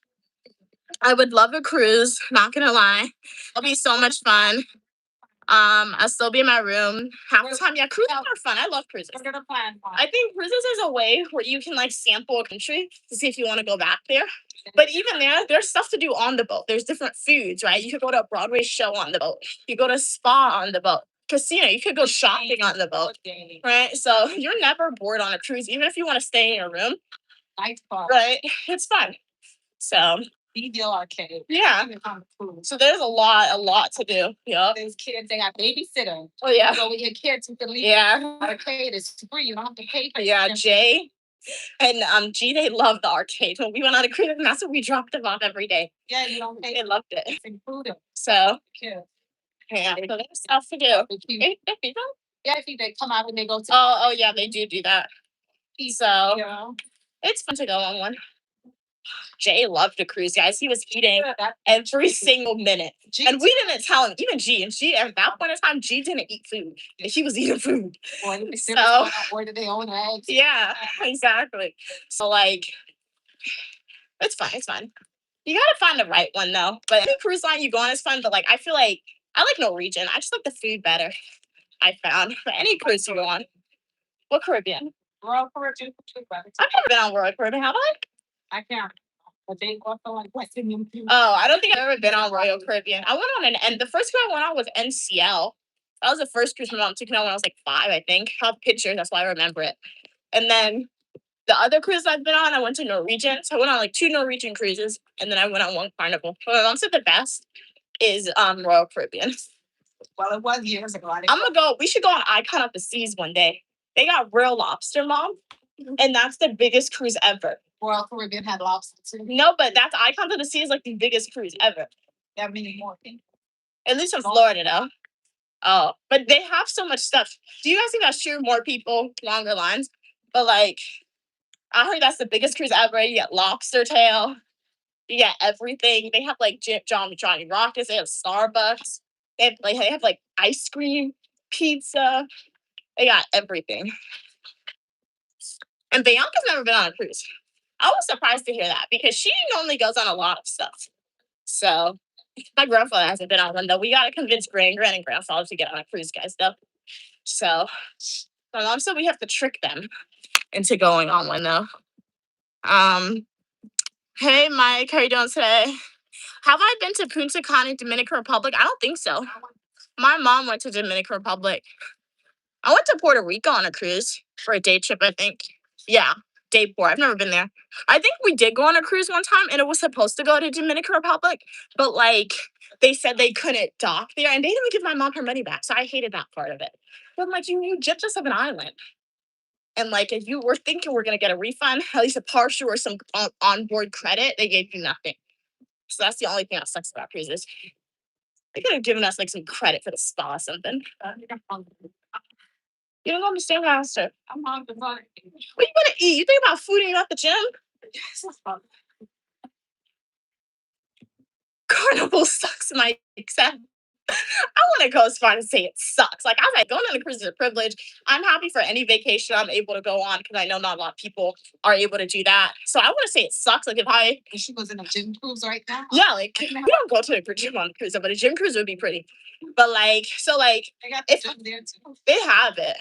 S1: I would love a cruise, not gonna lie. It'll be so much fun. I'll still be in my room half the time. Yeah, cruises are fun. I love cruises.
S4: We're gonna plan one.
S1: I think cruises is a way where you can like sample a country to see if you want to go back there. But even there's stuff to do on the boat. There's different foods, right? You could go to a Broadway show on the boat. You go to a spa on the boat. Casino, you could go shopping on the boat, right? So you're never bored on a cruise, even if you want to stay in your room,
S4: Nice fun.
S1: right? It's fun. So
S4: Deal arcade.
S1: yeah.
S4: Even on the cruise.
S1: So there's a lot to do. Yeah.
S4: There's kids, they got babysitter.
S1: Oh yeah.
S4: So with your kids, you can leave.
S1: Yeah.
S4: Arcade is free. You don't have to pay for it.
S1: Yeah, Jay and G, they love the arcade. When we went on a cruise, and that's what we dropped them off every day.
S4: Yeah, you don't pay.
S1: They loved it.
S4: It's included.
S1: So
S4: Kids.
S1: yeah, so there's stuff to do.
S4: Yeah, I think they come out when they go to.
S1: Oh yeah, they do that. So
S4: Yeah.
S1: it's fun to go on one. Jay loved the cruise, guys. He was eating every single minute. And we didn't tell him, even G. And G, at that point in time, G didn't eat food. And he was eating food. So,
S4: order their own eggs.
S1: Yeah, exactly. So, like, it's fun. It's fun. You gotta find the right one, though. But any cruise line you go on is fun. But, like, I feel like I like Norwegian. I just like the food better, I found. But any cruise you go on. What Caribbean?
S4: Royal Caribbean.
S1: I've never been on Royal Caribbean, have I?
S4: I can't. But they also like Western Union.
S1: Oh, I don't think I've ever been on Royal Caribbean. I went on and the first cruise I went on was NCL. That was the first cruise my mom took me on when I was like 5, I think. I have pictures, that's why I remember it. And then the other cruise I've been on, I went to Norwegian. So I went on like 2 Norwegian cruises, and then I went on 1 Carnival. But my mom said the best is Royal Caribbean.
S4: Well, it was years ago.
S1: I'm gonna go. We should go on Icon of the Seas one day. They got real lobster, Mom, and that's the biggest cruise ever.
S4: Royal Caribbean had lobster too.
S1: No, but that's Icon of the Sea is like the biggest cruise ever.
S4: That many more people.
S1: At least in Florida, though. Oh, but they have so much stuff. Do you guys think that's true? More people, longer lines. But like, I heard that's the biggest cruise ever. You get lobster tail. You get everything. They have like Johnny Rockets. They have Starbucks. They have like ice cream, pizza. They got everything. And Bianca's never been on a cruise. I was surprised to hear that because she normally goes on a lot of stuff. So my grandfather hasn't been on one though. We gotta convince grand and grandfather to get on a cruise, guys. Though. So my mom said we have to trick them into going on one though. Hey Mike, how you doing today? Have I been to Punta Cana, Dominican Republic? I don't think so. My mom went to Dominican Republic. I went to Puerto Rico on a cruise for a day trip, I think. Yeah, day 4. I've never been there. I think we did go on a cruise one time, and it was supposed to go to Dominican Republic, but like they said they couldn't dock there, and they didn't give my mom her money back. So I hated that part of it. But I'm like, you just have an island. And like, if you were thinking we're gonna get a refund, at least a partial or some onboard credit, they gave you nothing. So that's the only thing that sucks about cruises. They could have given us like some credit for the spa or something. You don't understand faster.
S4: I'm hungry.
S1: What you gonna eat? You think about food and you're at the gym? Carnival sucks, Mike. Except I want to go as far as say it sucks. Like I was like, going on a cruise is a privilege. I'm happy for any vacation I'm able to go on because I know not a lot of people are able to do that. So I want to say it sucks. Like if
S4: she was in a gym cruise right now.
S1: Yeah, like we don't go to a gym on a cruise, but a gym cruise would be pretty. But like, so like,
S4: they got the gym there too.
S1: They have it.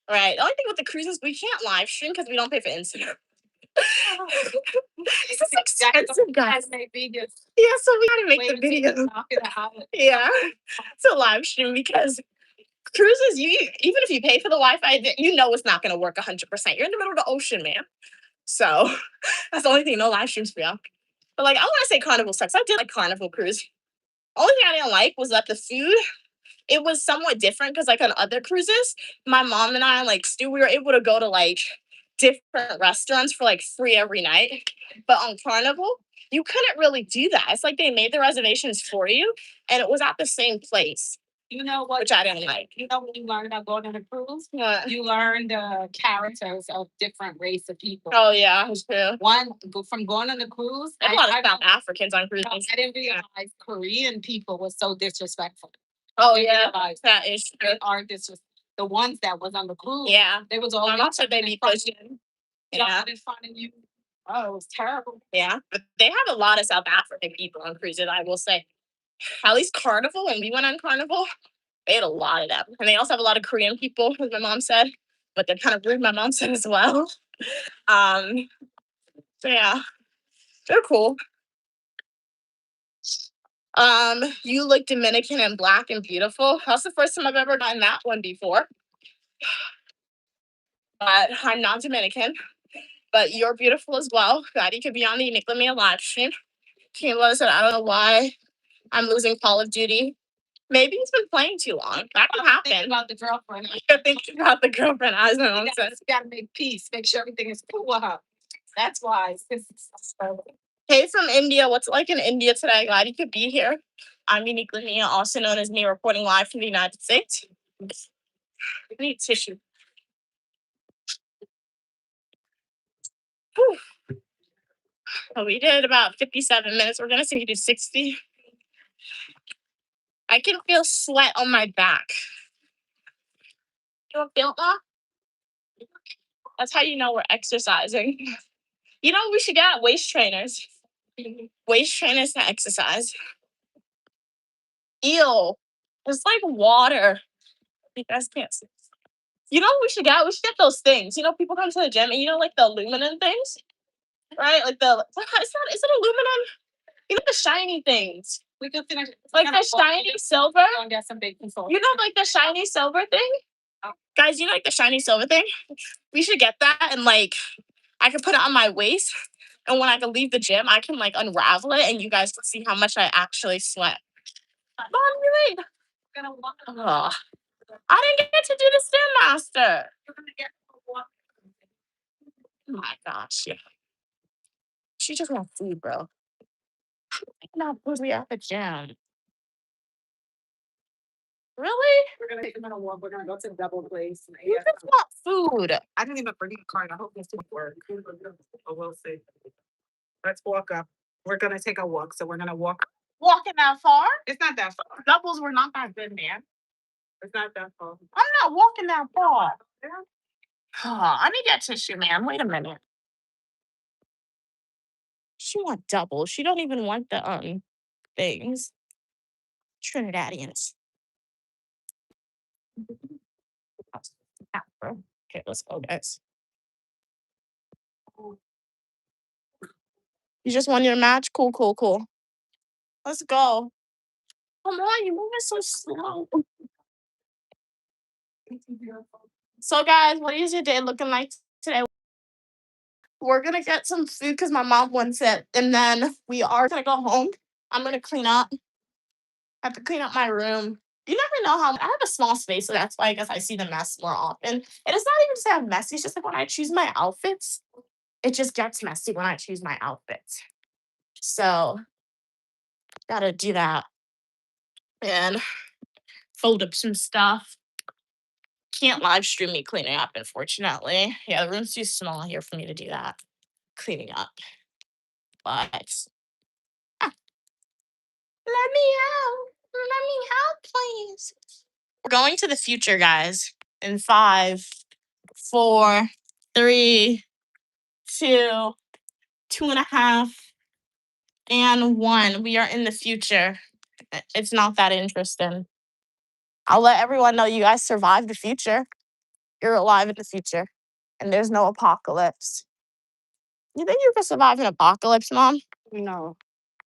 S1: Right. The only thing with the cruises, we can't live stream because we don't pay for Instagram. This is expensive, guys. Yeah, so we gotta make the video. Yeah, to live stream because cruises, even if you pay for the Wi-Fi, you know it's not gonna work 100%. You're in the middle of the ocean, man. So that's the only thing. No live streams for y'all. But like, I want to say Carnival sucks. I did like Carnival cruise. Only thing I didn't like was that the food. It was somewhat different because like on other cruises, my mom and I like Stu, we were able to go to like different restaurants for like free every night. But on Carnival, you couldn't really do that. It's like they made the reservations for you, and it was at the same place.
S5: You know what?
S1: Which I didn't like.
S5: You know what you learned about going on a cruise?
S1: What?
S5: You learn the characters of different race of people.
S1: Oh yeah, it's true.
S5: From going on the cruise,
S1: There's a lot of South Africans on cruises.
S5: I didn't realize Korean people were so disrespectful.
S1: Oh
S5: I
S1: yeah,
S5: realized
S1: that is true.
S5: They are disrespectful. The ones that was on the cruise,
S1: Yeah,
S5: they was
S1: my
S5: always
S1: mom said they be pushing. Yeah,
S5: in front of you. Oh, it was terrible.
S1: yeah, but they have a lot of South African people on cruises. I will say, at least Carnival. When we went on Carnival, they had a lot of them, and they also have a lot of Korean people, as my mom said. But they're kind of rude. My mom said as well. So yeah, they're cool. You look Dominican and black and beautiful. That's the first time I've ever done that one before. But I'm not Dominican. But you're beautiful as well. Glad you could be on the Unique Lamia live stream. Kayla said, I don't know why I'm losing Call of Duty. Maybe he's been playing too long. That could happen.
S5: Think about the girlfriend.
S1: You're thinking about the girlfriend, as my mom says.
S5: You gotta make peace. Make sure everything is cool with her. That's why.
S1: Hey from India, what's it like in India today? Glad you could be here. I'm Unique Lamia, also known as me, reporting live from the United States. I need tissue. Whew. So we did about 57 minutes. We're gonna see you do 60. I can feel sweat on my back. You don't feel that? That's how you know we're exercising. You know, we should get waist trainers. Waist trainers to exercise. Ew. It's like water. You guys can't see. You know what we should get? We should get those things. You know, people come to the gym and you know, like the aluminum things? Right? Like is it aluminum? You know the shiny things.
S5: We can finish.
S1: Like the shiny silver.
S5: Go get some baking soda.
S1: You know, like the shiny silver thing? Guys, you know like the shiny silver thing? We should get that and like I can put it on my waist. And when I can leave the gym, I can like unravel it and you guys can see how much I actually sweat. Mom, you're right. I didn't get to do the Stairmaster. Oh my gosh, yeah. She just wants food, bro. Not bougie at the gym. Really?
S5: We're gonna take them on a walk. We're gonna go to the double place.
S1: You just want food.
S5: I didn't even bring a card. I hope this will work. Oh, we'll see. Let's walk up. We're gonna take a walk. So we're gonna walk.
S1: Walking that far?
S5: It's not that far.
S1: Doubles were not that good, man.
S5: It's not that far.
S1: I'm not walking that far. I need to get tissue, man. Wait a minute. She want doubles. She don't even want the things. Trinidadians. Okay, let's go, guys. You just won your match? Cool, cool, cool. Let's go. Come on, you're moving so slow. So, guys, what is your day looking like today? We're gonna get some food because my mom wants it, and then we are gonna go home. I'm gonna clean up. I have to clean up my room. You never know how I have a small space, so that's why I guess I see the mess more often. And it's not even just I'm messy, it's just like when I choose my outfits, it just gets messy when I choose my outfits. So gotta do that. And fold up some stuff. Can't live stream me cleaning up, unfortunately. Yeah, the room's too small here for me to do that. Cleaning up. But let me out. Let me out, please. We're going to the future, guys. In 5, 4, 3, 2, 2.5, and 1. We are in the future. It's not that interesting. I'll let everyone know you guys survived the future. You're alive in the future. And there's no apocalypse. You think you could survive an apocalypse, Mom?
S5: No.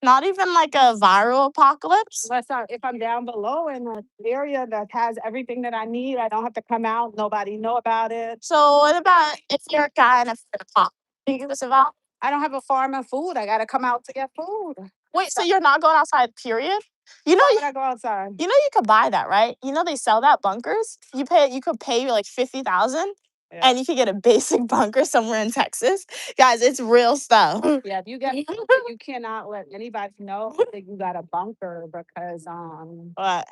S1: Not even like a viral apocalypse?
S5: If I'm down below in an area that has everything that I need, I don't have to come out. Nobody know about it.
S1: So what about if you're a guy in a apocalypse? Think you could survive?
S5: I don't have a farm of food. I gotta come out to get food.
S1: Wait, so you're not going outside, period? You know,
S5: Why would I go outside?
S1: you could buy that, right? You know they sell that bunkers. You could pay like $50,000 and you can get a basic bunker somewhere in Texas. Guys, it's real stuff.
S5: Yeah, if you get bunker, you cannot let anybody know that you got a bunker
S1: But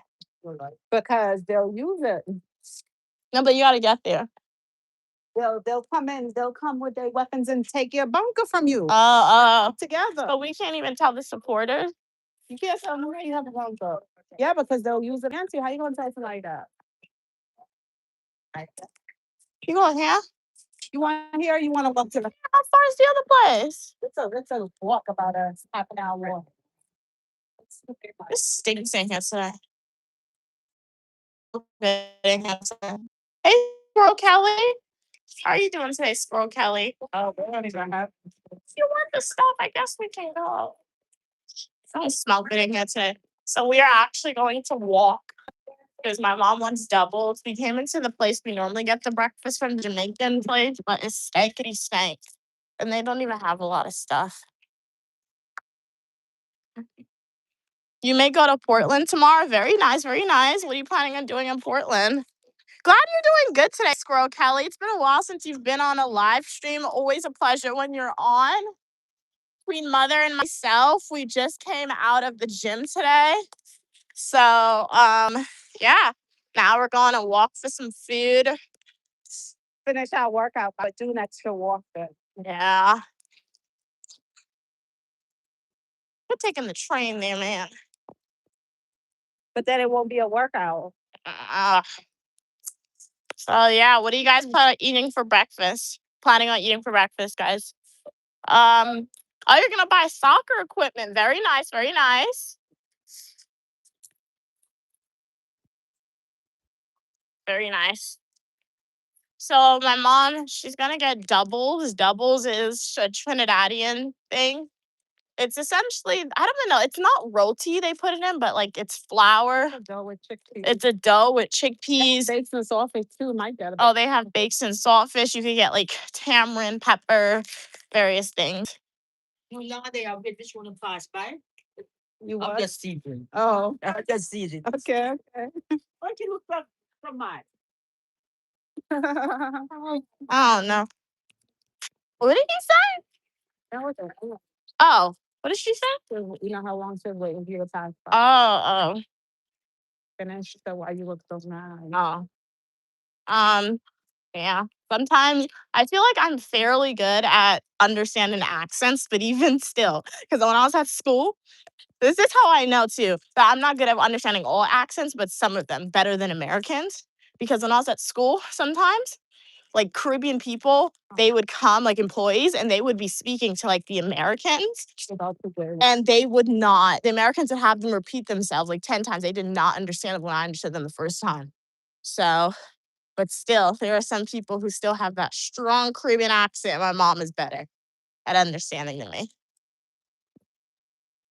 S5: because they'll use it.
S1: no, but you gotta get there.
S5: They'll come with their weapons and take your bunker from you together.
S1: But we can't even tell the supporters.
S5: You can't tell them where you have a bunker. Yeah, because they'll use it against you. How you gonna say something like that?
S1: You going here?
S5: You want to hear? Or you want to walk to the?
S1: How far is the other place?
S5: It's a walk about a half an hour walk.
S1: It stinks in here today. Hey, Squirrel Kelly. How are you doing today, Squirrel Kelly?
S5: Oh, we don't even have.
S1: If you want the stuff, I guess we can go. I smell good in here today. So we are actually going to walk because my mom wants doubles. We came into the place we normally get the breakfast from, the Jamaican place, but it's stanky stank. And they don't even have a lot of stuff. You may go to Portland tomorrow. Very nice, very nice. What are you planning on doing in Portland? Glad you're doing good today, Squirrel Kelly. It's been a while since you've been on a live stream. Always a pleasure when you're on. Queen Mother and myself, we just came out of the gym today. So, yeah. Now we're going to walk for some food.
S5: Finish our workout, but do an extra walk then.
S1: Yeah. We're taking the train there, man.
S5: But then it won't be a workout.
S1: So yeah, what do you guys plan on eating for breakfast? Planning on eating for breakfast, guys? Oh, you're gonna buy soccer equipment. Very nice, very nice. Very nice. So my mom, she's gonna get doubles. Doubles is a Trinidadian thing. It's essentially, I don't even know, it's not roti they put it in, but like it's flour.
S5: Dough with chickpeas.
S1: It's a dough with chickpeas.
S5: Baked and saltfish too. Might get it.
S1: Oh, they have baked and saltfish. You could get like tamarind, pepper, various things.
S4: You know they are British want to pass by.
S5: You
S4: I'm
S5: what?
S4: just season.
S5: Oh,
S4: I'm just season.
S5: okay, okay.
S4: Why can you look from mine?
S1: Oh no. What did he say?
S5: That was it.
S1: Oh, what did she say?
S5: You know how long to wait if you pass by.
S1: Oh,
S5: Finish. So why you look so mad?
S1: Yeah. Sometimes I feel like I'm fairly good at understanding accents, but even still, because when I was at school, this is how I know too that I'm not good at understanding all accents, but some of them better than Americans. Because when I was at school, sometimes like Caribbean people, they would come like employees and they would be speaking to like the Americans and they would not, the Americans would have them repeat themselves like 10 times. They did not understand it when I understood them the first time. So, but still, there are some people who still have that strong Caribbean accent. My mom is better at understanding than me.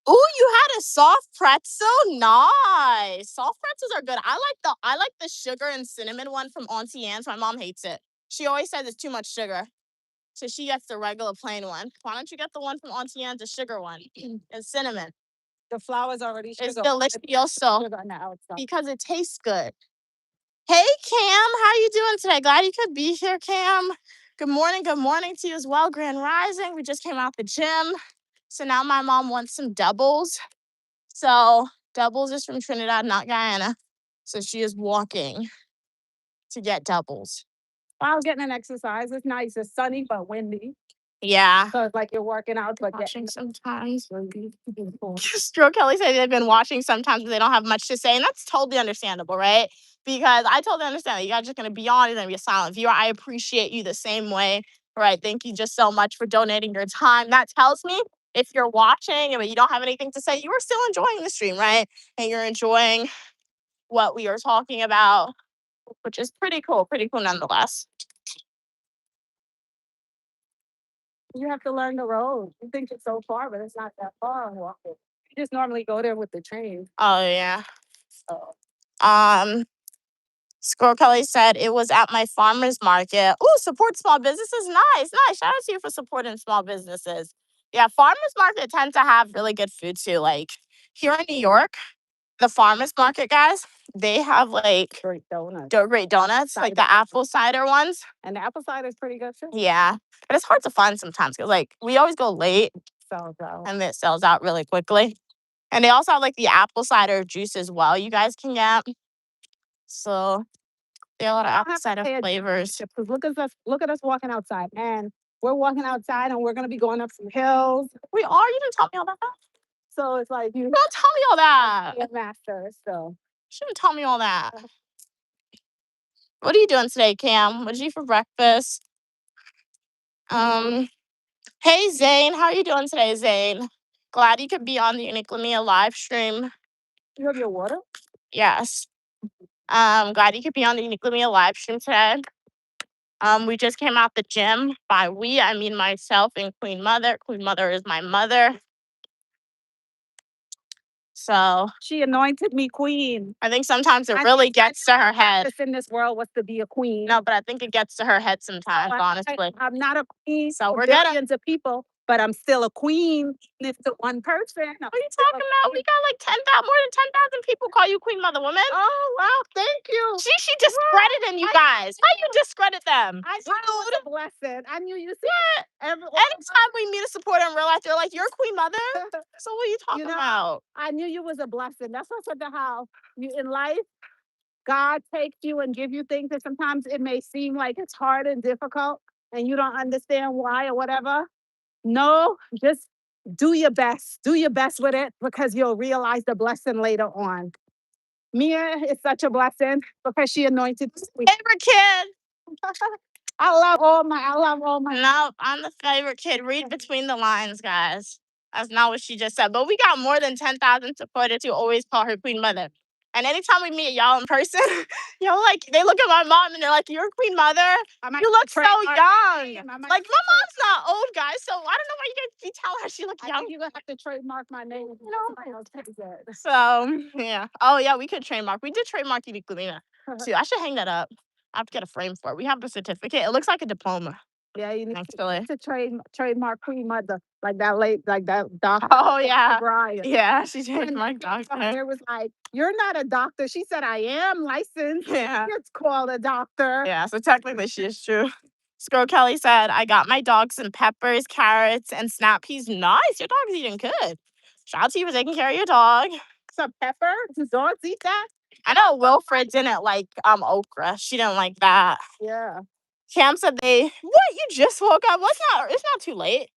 S1: Ooh, you had a soft pretzel? Nice. Soft pretzels are good. I like the sugar and cinnamon one from Auntie Anne's. My mom hates it. She always says it's too much sugar. So she gets the regular plain one. Why don't you get the one from Auntie Anne's, the sugar one, and cinnamon?
S5: The flour's already sugar.
S1: It's delicious also
S5: Sugar on the outside.
S1: because it tastes good. Hey, Cam, how you doing today? Glad you could be here, Cam. Good morning to you as well, Grand Rising. We just came out the gym. So now my mom wants some doubles. So doubles is from Trinidad, not Guyana. So she is walking to get doubles.
S5: Wow, getting an exercise. It's nice. It's sunny but windy.
S1: Yeah.
S5: So it's like you're working out but
S1: Watching sometimes. Stroke Kelly said they've been watching sometimes, but they don't have much to say. And that's totally understandable, right? Because I totally understand that you guys are just going to be on and then be a silent viewer. I appreciate you the same way. All right. Thank you just so much for donating your time. That tells me if you're watching and you don't have anything to say, you are still enjoying the stream, right? And you're enjoying what we are talking about, which is pretty cool nonetheless.
S5: You have to learn the road. You think it's so far, but it's not that far. Walking. You just normally go there with the train.
S1: Oh yeah.
S5: So.
S1: Squirrel Kelly said it was at my farmer's market. Ooh, support small businesses. Nice. Shout out to you for supporting small businesses. Yeah, farmer's market tend to have really good food too. Like here in New York, the farmer's market, guys, they have like
S5: Great donuts.
S1: great donuts, like the
S5: Cider.
S1: apple cider ones.
S5: And the apple cider is pretty good too.
S1: Yeah, but it's hard to find sometimes because like we always go late
S5: So,
S1: and it sells out really quickly. And they also have like the apple cider juice as well. You guys can get. So they have a lot of
S5: I don't
S1: apple
S5: have to
S1: cider
S5: pay a
S1: flavors.
S5: because look at us walking outside, and we're walking outside, and we're gonna be going up some hills.
S1: We are. You didn't tell me all that.
S5: So it's like you
S1: Don't tell me all that.
S5: be a master. So
S1: Shouldn't tell me all that. What are you doing today, Cam? What did you eat for breakfast? Hey Zane, how are you doing today, Zane? Glad you could be on the Unique Lamia live stream.
S5: you have your water.
S1: Yes. Glad you could be on the Unique Lamia live stream today. We just came out the gym. By we, I mean myself and Queen Mother. Queen Mother is my mother. So
S5: She anointed me queen.
S1: I think sometimes it
S5: I
S1: really
S5: think
S1: gets to her head.
S5: Purpose in this world was to be a queen.
S1: No, but I think it gets to her head sometimes, honestly.
S5: I'm not a queen
S1: So
S5: for
S1: we're gonna.
S5: billions of people, but I'm still a queen if to one person.
S1: What are you talking about? We got like more than 10,000 people call you Queen Mother Woman.
S5: Oh wow, thank you.
S1: She discredited you guys. How you discredit them?
S5: I knew it was a blessing. I knew you said
S1: Anytime we meet a supporter in real life, they're like, "You're Queen Mother." So what are you talking about?
S5: I knew you was a blessing. That's what I said to how you in life, God takes you and give you things that sometimes it may seem like it's hard and difficult and you don't understand why or whatever. No, just do your best. Do your best with it because you'll realize the blessing later on. Mia is such a blessing because she anointed me.
S1: Favorite kid.
S5: I love all my.
S1: No, I'm the favorite kid. Read between the lines, guys. That's not what she just said. But we got more than 10,000 supporters who always call her Queen Mother. And anytime we meet y'all in person, like they look at my mom and they're like, "You're Queen Mother. You look so young." Like my mom's not old, guys. So I don't know why you guys keep telling her she looks young.
S5: You're gonna have to trademark my name.
S1: So yeah. Oh yeah, we could trademark. We did trademark Unique Lamia too. I should hang that up. I have to get a frame for it. We have the certificate. It looks like a diploma.
S5: Yeah, you need
S1: Actually.
S5: to trademark Queen Mother, like that doctor.
S1: Oh yeah.
S5: Brian.
S1: Yeah, she trademarked doctor.
S5: There was like, you're not a doctor. She said, I am licensed.
S1: Yeah.
S5: It's called a doctor.
S1: Yeah, so technically she is true. Squirrel Kelly said, I got my dog some peppers, carrots, and snap peas. Nice. Your dog's eating good. Shout out to you for taking care of your dog.
S5: Some pepper? Does dogs eat that?
S1: I know Wilfred didn't like okra. She didn't like that.
S5: Yeah.
S1: Cam said what? You just woke up? It's not too late.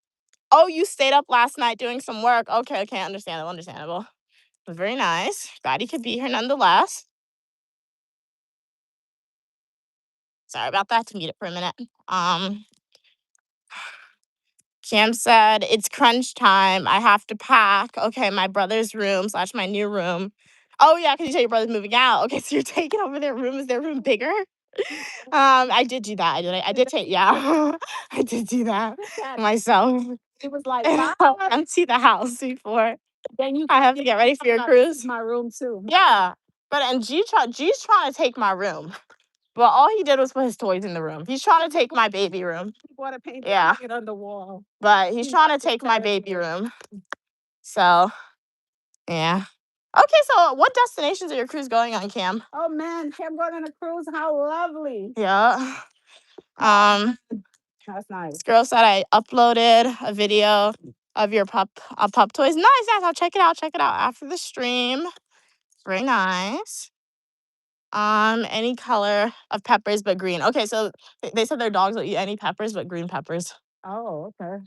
S1: Oh, you stayed up last night doing some work. Okay, understandable. It was very nice. Glad you could be here nonetheless. Sorry about that. To mute it for a minute. Cam said, it's crunch time. I have to pack. Okay, my brother's room / my new room. Oh, yeah, because you said your brother's moving out. Okay, so you're taking over their room. Is their room bigger? I did do that. I did take, yeah. I did do that myself.
S5: It was like,
S1: I'll empty the house before
S5: then
S1: I have to get ready for your cruise.
S5: My room too.
S1: Yeah, and G's trying to take my room. But all he did was put his toys in the room. He's trying to take my baby room.
S5: He bought a paint
S1: Yeah.
S5: it on the wall.
S1: But he's trying to take my baby room. So, yeah. Okay, so what destinations are your cruise going on, Cam?
S5: Oh man, Cam going on a cruise. How lovely.
S1: Yeah.
S5: That's nice.
S1: This girl said I uploaded a video of your pup toys. Nice. I'll check it out. After the stream. Very nice. Any color of peppers but green. Okay, so they said their dogs will eat any peppers but green peppers.
S5: Oh, okay.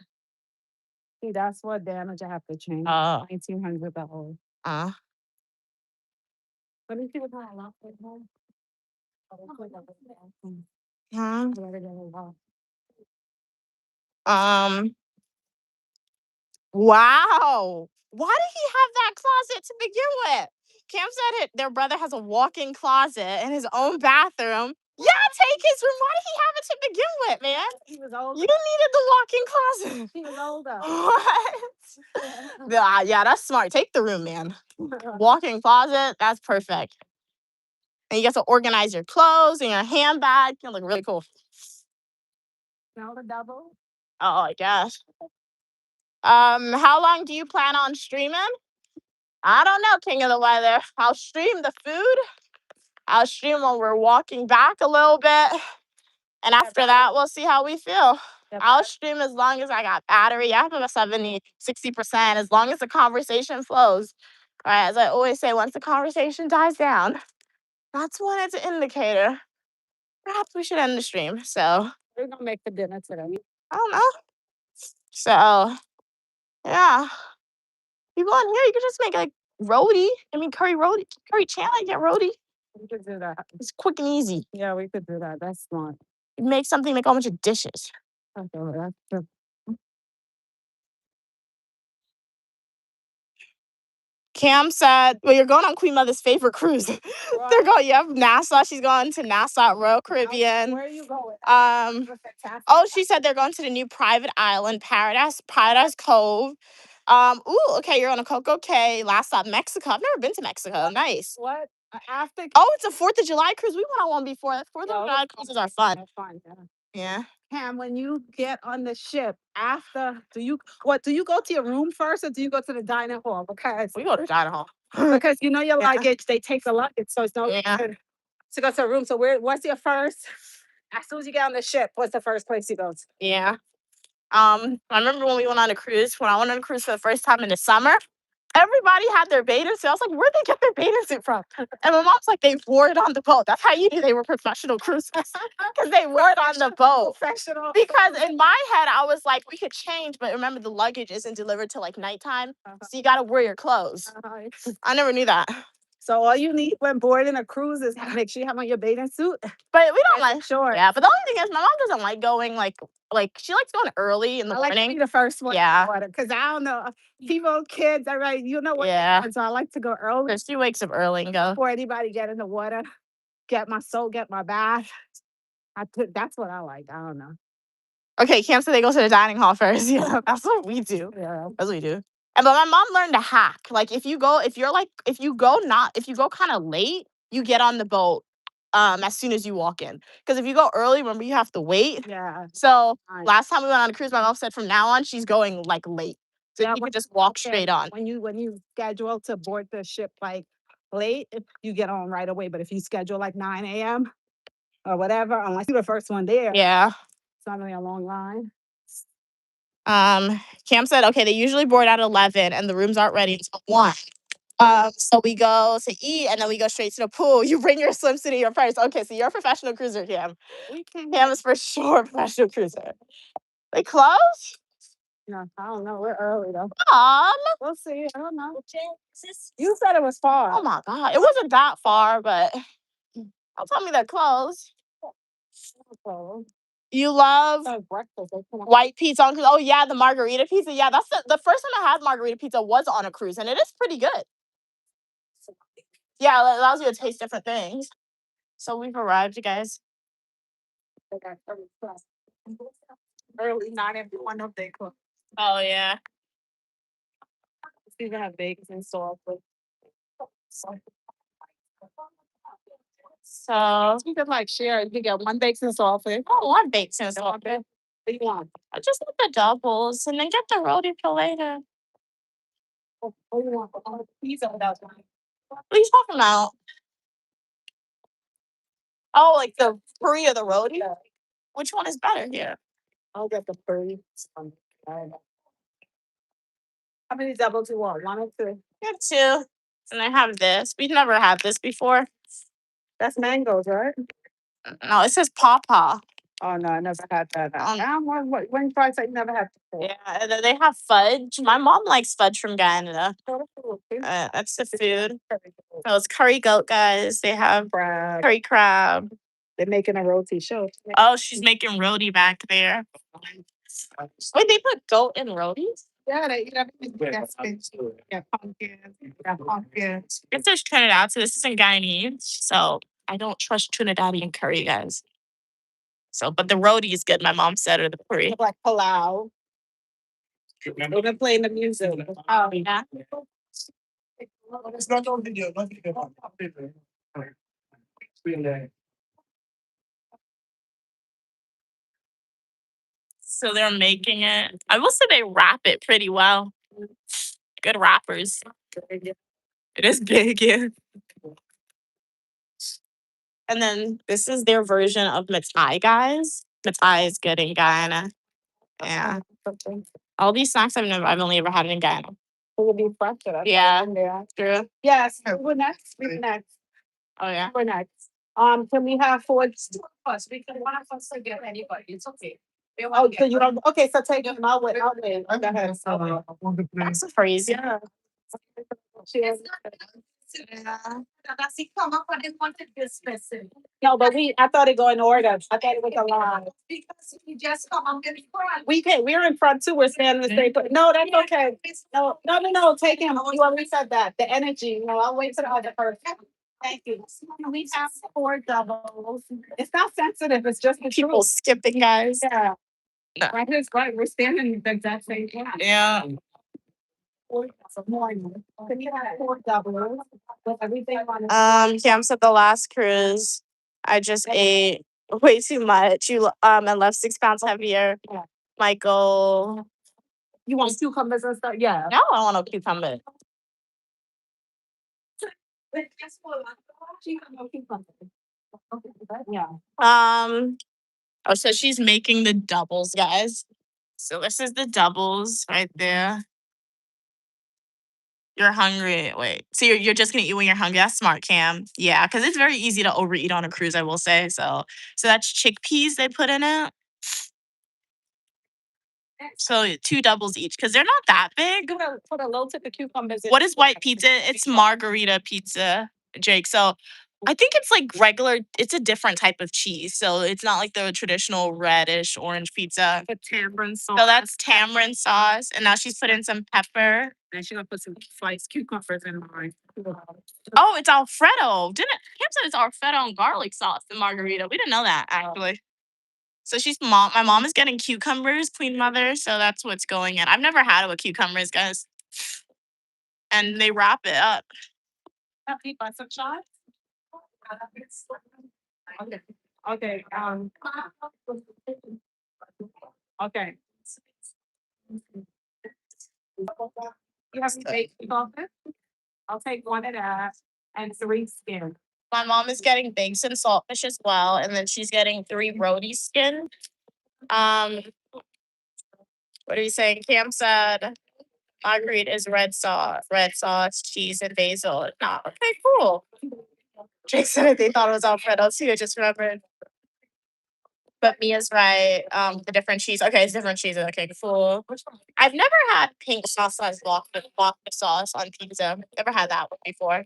S5: See, that's what damage I have to change.
S1: Oh.
S5: $1,900. Let me see what I left at home.
S1: Wow. Why did he have that closet to begin with? Cam said their brother has a walk-in closet and his own bathroom. Yeah, take his room. Why did he have it to begin with, man?
S5: He was older.
S1: You needed the walk-in closet.
S5: He was older.
S1: What? Yeah, that's smart. Take the room, man. Walk-in closet, that's perfect. And you get to organize your clothes and your handbag. You look really cool.
S5: Smell the double?
S1: Oh, I guess. How long do you plan on streaming? I don't know, King of the Weather. I'll stream the food I'll stream when we're walking back a little bit. And after that, we'll see how we feel. I'll stream as long as I got battery. I have about 70, 60%, as long as the conversation flows. All right, as I always say, once the conversation dies down, that's when it's an indicator. Perhaps we should end the stream. So,
S5: We're gonna make the dinner today.
S1: I don't know. So, yeah. People on here, you could just make like roti. I mean, curry roti, curry chana, and get roti.
S5: We could do that.
S1: It's quick and easy.
S5: Yeah, we could do that. That's smart.
S1: You make something, make a whole bunch of dishes.
S5: Okay, that's true.
S1: Cam said, well, you're going on Queen Mother's favorite cruise. They're going, yep, Nassau. She's going to Nassau, Royal Caribbean.
S5: Where are you going?
S1: Oh, she said they're going to the new private island, Paradise Cove. Ooh, okay, you're on a Coco Cay. Last stop, Mexico. I've never been to Mexico. Nice.
S5: What? After?
S1: Oh, it's a 4th of July cruise. We went on one before. 4th of July cruises are fun.
S5: That's fun. Yeah.
S1: Yeah.
S5: Cam, when you get on the ship, do you go to your room first or do you go to the dining hall? Because
S1: We go to dining hall.
S5: because you know your
S1: Yeah.
S5: luggage, they take the luggage, so it's no
S1: Yeah.
S5: good to go to a room. So what's your first? As soon as you get on the ship, what's the first place you go to?
S1: Yeah. I remember when we went on a cruise, when I went on a cruise for the first time in the summer, everybody had their bathing suit. I was like, where'd they get their bathing suit from? And my mom's like, they wore it on the boat. That's how you knew they were professional cruisers. Because they wore it on the boat.
S5: Professional.
S1: Because in my head, I was like, we could change, but remember the luggage isn't delivered till like nighttime. So you gotta wear your clothes. I never knew that.
S5: So all you need when boarding a cruise is make sure you have on your bathing suit.
S1: But we don't like
S5: Sure.
S1: Yeah, but the only thing is my mom doesn't like going like she likes going early in the
S5: I like to
S1: morning.
S5: be the first one.
S1: Yeah.
S5: Because I don't know. People, kids, all right, you know what?
S1: Yeah.
S5: So I like to go early
S1: Because she wakes up early and go.
S5: before anybody get in the water, get my soul, get my bath. That's what I like. I don't know.
S1: Okay, Cam said they go to the dining hall first. Yeah, that's what we do.
S5: Yeah.
S1: That's what we do. And but my mom learned a hack. Like if you go kind of late, you get on the boat as soon as you walk in. Because if you go early, remember you have to wait.
S5: Yeah.
S1: So
S5: Nice.
S1: last time we went on a cruise, my mom said from now on she's going like late. So
S5: Yeah,
S1: you could just walk straight on.
S5: When you schedule to board the ship like late, you get on right away. But if you schedule like 9 a.m. or whatever, unless you're the first one there,
S1: Yeah.
S5: it's not really a long line.
S1: Cam said, okay, they usually board at 11 and the rooms aren't ready until 1. So we go to eat and then we go straight to the pool. You bring your swimsuit in your purse. Okay, so you're a professional cruiser, Cam. Cam is for sure a professional cruiser. They close?
S5: No, I don't know. We're early though. We'll see. I don't know. You said it was far.
S1: Oh my God. It wasn't that far, but don't tell me they're closed. You love white pizza on cruise? Oh yeah, the margarita pizza. Yeah, that's the first time I had margarita pizza was on a cruise, and it is pretty good. Yeah, it allows you to taste different things. So we've arrived, you guys.
S5: Early, not everyone of they cook.
S1: Oh yeah.
S5: Even have bakes and sauce.
S1: So
S5: You could like share. You get one bakes and sausage.
S1: oh, one baked and sauce.
S5: What do you want?
S1: I just want the doubles and then get the roti for later.
S5: What do you want? Pizza without one.
S1: What are you talking about? Oh, like the curry or the roti? Which one is better here?
S5: I'll get the curry. How many doubles you want? 1 or 2?
S1: Get 2. And I have this. We've never had this before.
S5: That's mangoes, right?
S1: No, it says pawpaw.
S5: Oh no, I never had that.
S1: Um,
S5: When you probably say you never had before.
S1: Yeah, and then they have fudge. My mom likes fudge from Canada. That's the food. Oh, it's curry goat, guys. They have
S5: Crab.
S1: curry crab.
S5: They're making a roti show.
S1: Oh, she's making roti back there. Wait, they put goat in rotis?
S5: Yeah, they eat everything. Yeah, pumpkins. Yeah, pumpkins.
S1: It says Trinidad, so this isn't Guyanese. So I don't trust Trinidadian curry, guys. So, but the roti is good. My mom said, or the curry.
S5: Look like palau. They've been playing the music.
S1: Oh yeah.
S3: It's not on video, not video.
S1: So they're making it. I will say they wrap it pretty well. Good wrappers. It is big, yeah. And then this is their version of Matai, guys. Matai is good in Guyana. Yeah. All these snacks I've only ever had it in Guyana.
S5: It would be fresh.
S1: Yeah. True.
S5: Yes, we're next. We're next.
S1: Oh yeah.
S5: We're next. Can we have four? Us? We can one of us to get anybody. It's okay. Oh, so you don't? Okay, so take them. I'll wait. I'll wait. Go ahead.
S1: That's crazy.
S5: Yeah. Cheers. No, but I thought it go in order. I thought it was a line.
S4: Because you just come up in front.
S5: We're in front too. We're standing the same. No, that's okay. No. Take him. You already said that. The energy. No, I'll wait for the other person. Thank you. We have 4 doubles. It's not sensitive. It's just the
S1: People
S5: truth.
S1: skipping, guys.
S5: Yeah.
S1: No.
S5: Right here's right. We're standing the exact same time.
S1: Yeah.
S5: Can you have 4 doubles with everything on it?
S1: Cam said the last cruise, I just ate way too much. And left 6 pounds heavier.
S5: Yeah.
S1: Michael.
S5: You want cucumbers and stuff? Yeah.
S1: No, I don't want no cucumber.
S5: Yeah.
S1: Oh, so she's making the doubles, guys. So this is the doubles right there. You're hungry. Wait. So you're just gonna eat when you're hungry. That's smart, Cam. Yeah, because it's very easy to overeat on a cruise, I will say. So that's chickpeas they put in it. So 2 doubles each because they're not that big.
S5: Put a little tip of cucumbers.
S1: What is white pizza? It's margarita pizza, Jake. So I think it's like regular. It's a different type of cheese. So it's not like the traditional reddish orange pizza.
S5: The tamarind sauce.
S1: So that's tamarind sauce. And now she's put in some pepper.
S5: And she's gonna put some sliced cucumbers in mine.
S1: Oh, it's Alfredo. Cam said it's Alfredo and garlic sauce and margarita. We didn't know that actually. So my mom is getting cucumbers, Queen Mother. So that's what's going in. I've never had it with cucumbers, guys. And they wrap it up.
S5: Happy buns of shots? Okay. Okay. You have any bacon salted? I'll take 1 of that and 3 skin.
S1: My mom is getting bakes and saltfish as well, and then she's getting 3 roti skin. What are you saying? Cam said margarita is red sauce, cheese, and basil. No, okay, cool. Jake said it, they thought it was Alfredo too. I just remembered. But Mia's right. The different cheese. Okay, it's different cheeses. Okay, cool. I've never had pink sauce as vodka sauce on pizza. Never had that one before.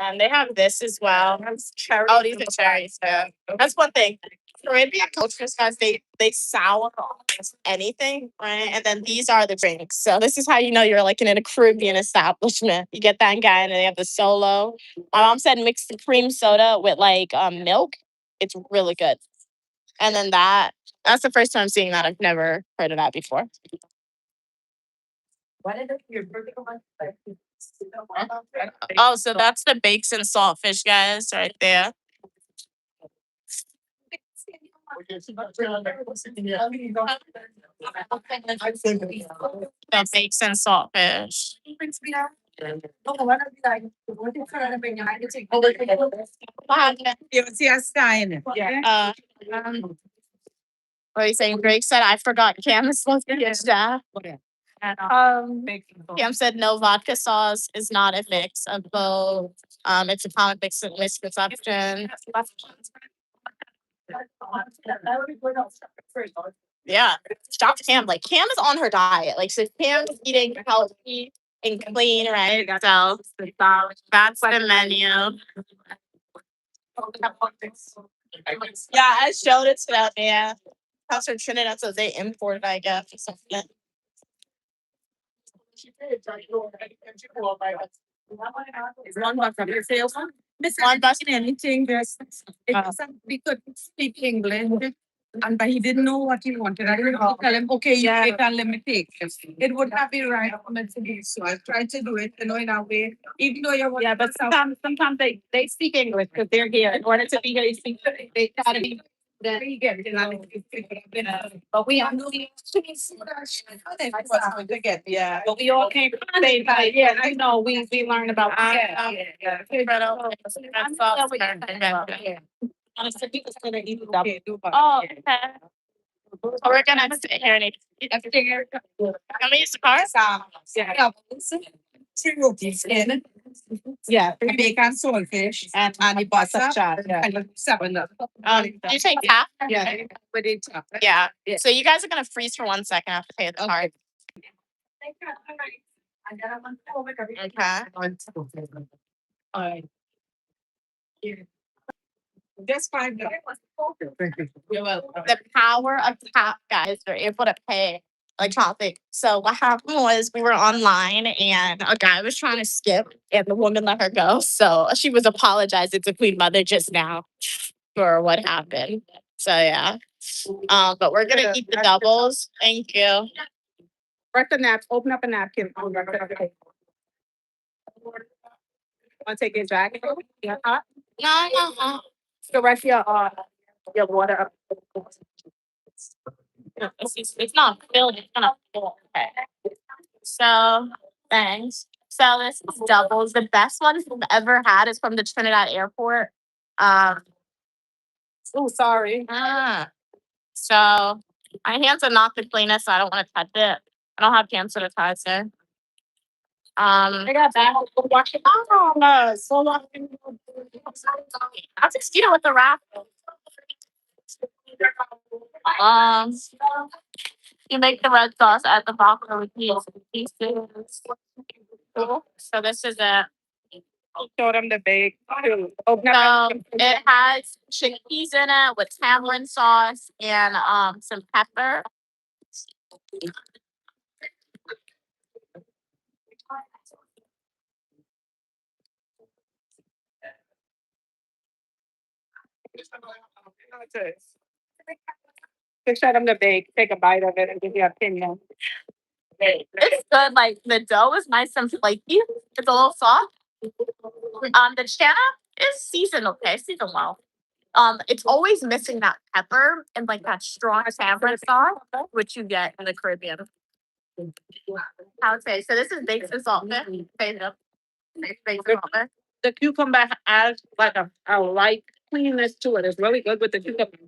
S1: And they have this as well. Oh, these are cherries. Yeah. That's one thing. Caribbean cultures, guys, they sour almost anything, right? And then these are the drinks. So this is how you know you're like in a Caribbean establishment. You get that in Guyana, they have the Solo. My mom said mix the cream soda with like milk. It's really good. And then that's the first time seeing that. I've never heard of that before. Oh, so that's the bakes and saltfish, guys, right there. The bakes and saltfish. What are you saying? Drake said, I forgot Cam is supposed to be a chef. Cam said no, vodka sauce is not a mix of both. It's a common misconception. Yeah, stop Cam. Like Cam is on her diet. Like so Cam's eating healthy and clean, right? So that's the menu. Yeah, I showed it to them. Yeah, comes from Trinidad, so they import it, I guess, or something.
S4: One bus in anything, we could speak English. And but he didn't know what he wanted. I didn't tell him, okay, you get unlimited. It would not be right for me to do. So I tried to do it, in a way, even though you're
S5: but sometimes they speak English because they're here. In order to be here, they gotta be
S4: Then we get it, but we are moving to get, yeah, but we all came from the same time, yeah, I know, we learned about.
S1: Oh, okay. We're gonna sit here and eat. Can we use the car?
S4: Yeah, bacon, saltfish, and the butter, and 7 up.
S1: Do you take half?
S4: Yeah, with it.
S1: Yeah.
S4: Yeah.
S1: So you guys are gonna freeze for 1 second. I have to pay the card. Okay.
S4: Alright. That's fine. You're welcome.
S1: The power of tap, guys, are able to pay electronic. So what happened was we were online and a guy was trying to skip and the woman let her go. So she was apologizing to Queen Mother just now for what happened. So yeah. But we're gonna eat the doubles. Thank you.
S5: Write the nap, open up a napkin. On the table. Want to take your jacket? Yeah.
S1: No.
S5: So rest your water up.
S1: It's not filled, it's gonna fill. Okay. So thanks. So this is doubles. The best ones we've ever had is from the Trinidad airport.
S5: Oh, sorry.
S1: So my hands are not the cleanest, so I don't want to touch it. I don't have hand sanitizer. I got that. Wash it. Oh no, so long. I'll just eat it with the wrap. You make the red sauce at the bottom with pieces. Cool. So this is it.
S5: Show them the bake. Open up.
S1: So it has chickpeas in it with tamarind sauce and some pepper.
S5: Just show them the bake. Take a bite of it and give your opinion.
S1: It's good. Like the dough is nice and flaky. It's a little soft. The chana is seasoned okay, seasoned well. It's always missing that pepper and like that strong tamarind sauce, which you get in the Caribbean. I would say so. This is baked and salted. Baked and salted.
S5: The cucumber adds like a light cleanness to it. It's really good with the cucumber.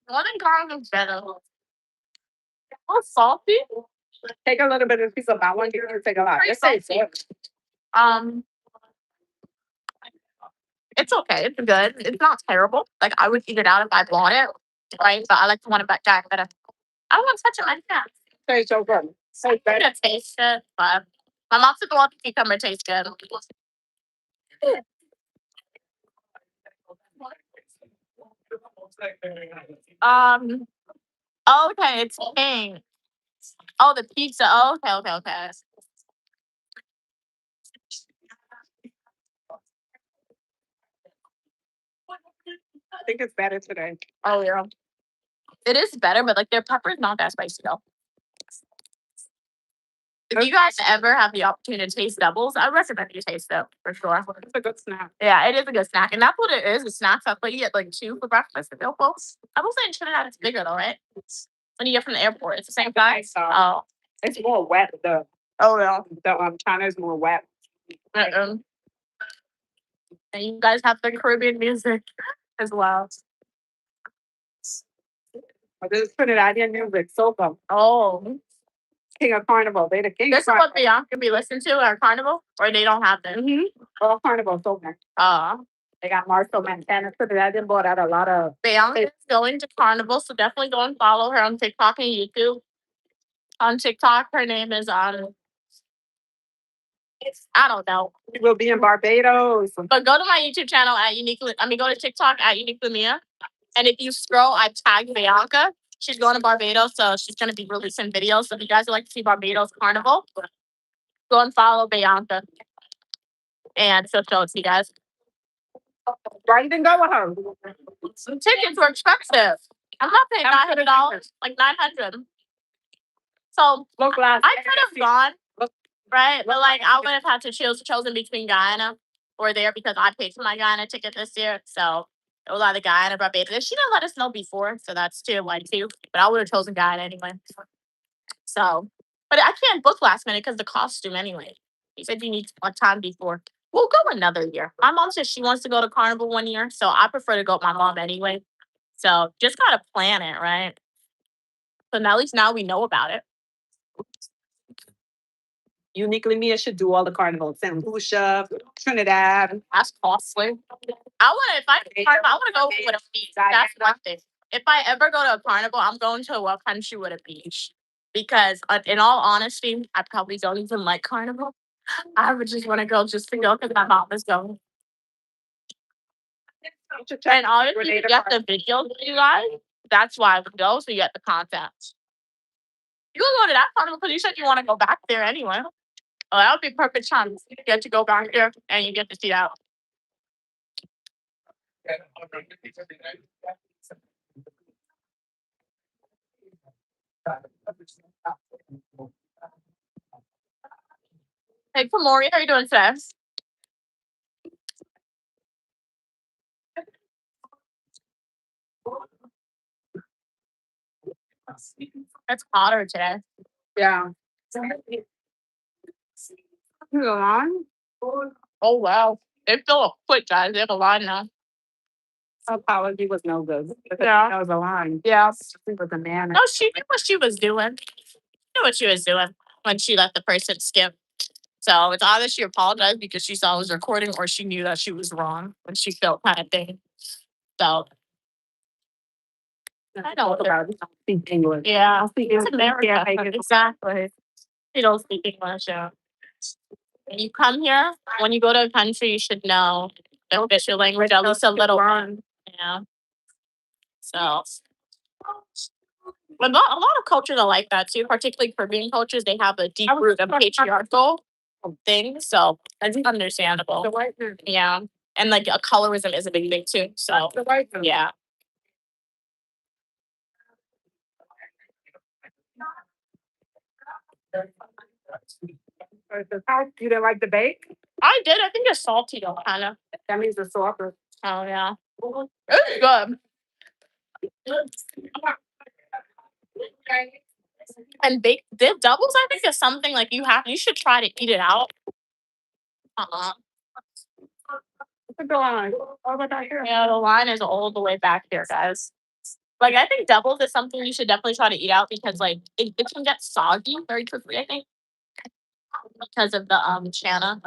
S1: Lemon garlic is better. Oh, salty.
S5: Take a little bit of piece of that one. You can take a lot.
S1: Pretty
S5: Just say
S1: salty.
S5: it's
S1: It's okay. It's good. It's not terrible. Like I would eat it out if I bought it, right? But I like to want it back better. I don't want to touch it like that.
S5: Tastes so good. So
S1: It's
S5: good.
S1: gonna taste good, but my mom said the water cucumber tastes good. Okay, it's pink. Oh, the pizza. Oh, okay.
S5: I think it's better today.
S1: Oh yeah. It is better, but like their pepper is not that spicy though. If you guys ever have the opportunity to taste doubles, I recommend you taste it for sure.
S5: It's a good snack.
S1: Yeah, it is a good snack, and that's what it is. A snack that's like you get like 2 for breakfast. I will say in Trinidad it's bigger though, right? When you get from the airport, it's the same size. Oh,
S5: It's more wet. The China is more wet.
S1: and you guys have the Caribbean music as well.
S5: But this Trinidadian music, soca.
S1: Oh,
S5: King of Carnival. They the king
S1: this
S5: of
S1: is what
S5: Carnival.
S1: Bianca be listening to at Carnival, or they don't have them.
S5: All Carnival soca. They got Marshall Montana. Trinidadian bought out a lot of.
S1: Bianca is going to Carnival, so definitely go and follow her on TikTok and YouTube. On TikTok, her name is I don't know.
S5: We'll be in Barbados.
S1: But go to my YouTube channel at go to TikTok at Unique Lamia. And if you scroll, I tagged Bianca. She's going to Barbados, so she's going to be releasing videos. So if you guys would like to see Barbados Carnival, go and follow Bianca. And she'll show it to you guys.
S5: Why you didn't go with her?
S1: Some tickets were expensive. I'm not paying $900, like $900. So
S5: Look last.
S1: I could have gone, right? But like I would have had to chosen between Guyana were there because I paid for my Guyana ticket this year. So it was either Guyana or Barbados. She didn't let us know before, so that's tier 1 too. But I would have chosen Guyana anyway. So, but I can't book last minute because the costume anyway. He said you need a time before. We'll go another year. My mom says she wants to go to Carnival one year, so I prefer to go with my mom anyway. So just gotta plan it, right? So now at least now we know about it.
S2: Uniquely Mia should do all the carnivals. St. Lucia, Trinidad.
S1: That's costly. I want to, if I carnival, I want to go with a beach. That's one thing. If I ever go to a carnival, I'm going to a country with a beach. Because in all honesty, I probably don't even like carnival. I would just want to go just to go because my mom is going. And honestly, you get the videos with you guys. That's why I would go, so you get the content. You can go to that carnival because you said you want to go back there anyway. Oh, that would be perfect chance. You get to go back there and you get to see that. Hey, Kamori, how you doing today? It's hotter today.
S2: Yeah. You go on?
S1: Oh wow. They fill up quick, guys. They have a line now.
S2: Apology was no good.
S1: Yeah.
S2: That was a line.
S1: Yeah.
S2: She was a man.
S1: No, she knew what she was doing. She knew what she was doing when she let the person skip. So it's either she apologized because she saw it was recording or she knew that she was wrong when she felt kind of thing. So I don't
S2: about it. Speak English.
S1: yeah.
S2: Speak
S1: It's
S2: English.
S1: America.
S2: Yeah, make it-
S1: Exactly. You don't speak English, yeah. When you come here, when you go to a country, you should know the official language, at least a little bit. Yeah. So but a lot of cultures are like that too, particularly Caribbean cultures. They have a deep root of patriarchal things, so that's understandable. Yeah, and like colorism is a big thing too. So yeah,
S2: How you didn't like the bake?
S1: I did. I think it's salty though, kind of.
S2: That means it's softer.
S1: Oh yeah, it's good. And baked dip doubles, I think is something like you should try to eat it out.
S2: Go on.
S1: Yeah, the line is all the way back here, guys. Like I think doubles is something you should definitely try to eat out because like it can get soggy very quickly, I think. Because of the chana.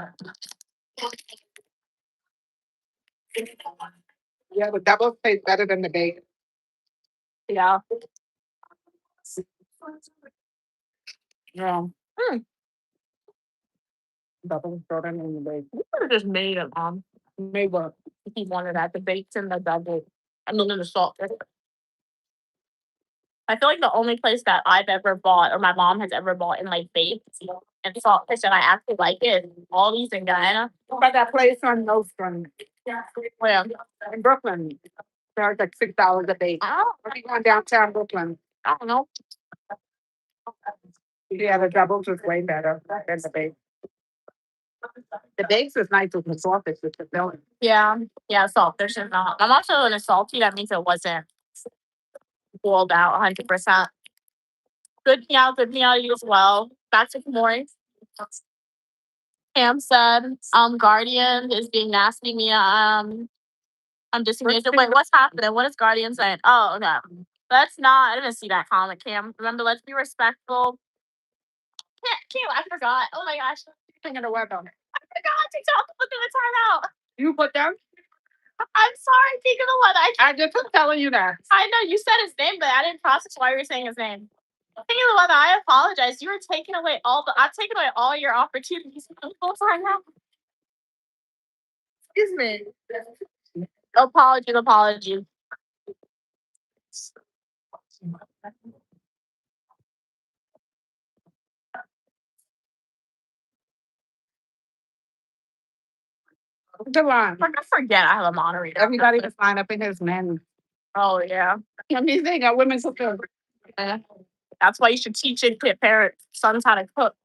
S2: Yeah, the double tastes better than the bake.
S1: Yeah.
S2: Yeah.
S1: Hmm.
S2: Double throw them in the bake.
S1: You could have just made it,
S2: Maybe.
S1: if you wanted that. The bakes and the double. I mean the salt. I feel like the only place that I've ever bought or my mom has ever bought in like bakes and salt fish and I actually like it is Aldi's in Guyana.
S2: But that place on Nostrum
S1: Where?
S2: in Brooklyn, charge like $6 a bake.
S1: Oh,
S2: If you go downtown Brooklyn,
S1: I don't know.
S2: yeah, the doubles is way better than the bake. The bakes is nice with the sausage with the filling.
S1: Yeah. Yeah, salt fish is not. I'm also in a salty, that means it wasn't boiled out 100%. Good meow to you as well. Back to Kamori. Cam said, Guardian is being nasty, Mia. I'm disengaged. Wait, what's happening? What is Guardian saying? Oh, okay. Let's not. I didn't see that comment, Cam. Remember, let's be respectful. Cam, I forgot. Oh my gosh.
S2: Thinking of weather.
S1: I forgot TikTok. Look at the timeout.
S2: You put them?
S1: I'm sorry, think of the weather.
S2: I just was telling you that.
S1: I know you said his name, but I didn't process why you were saying his name. Think of the weather. I apologize. You were taking away I've taken away all your opportunities. Right now. Excuse me. Apologies.
S2: Come on.
S1: I forget I have a moderator.
S2: Everybody was lined up in his men.
S1: Oh yeah.
S2: Anything a women's fulfilled.
S1: That's why you should teach it to parents, sons how to cook.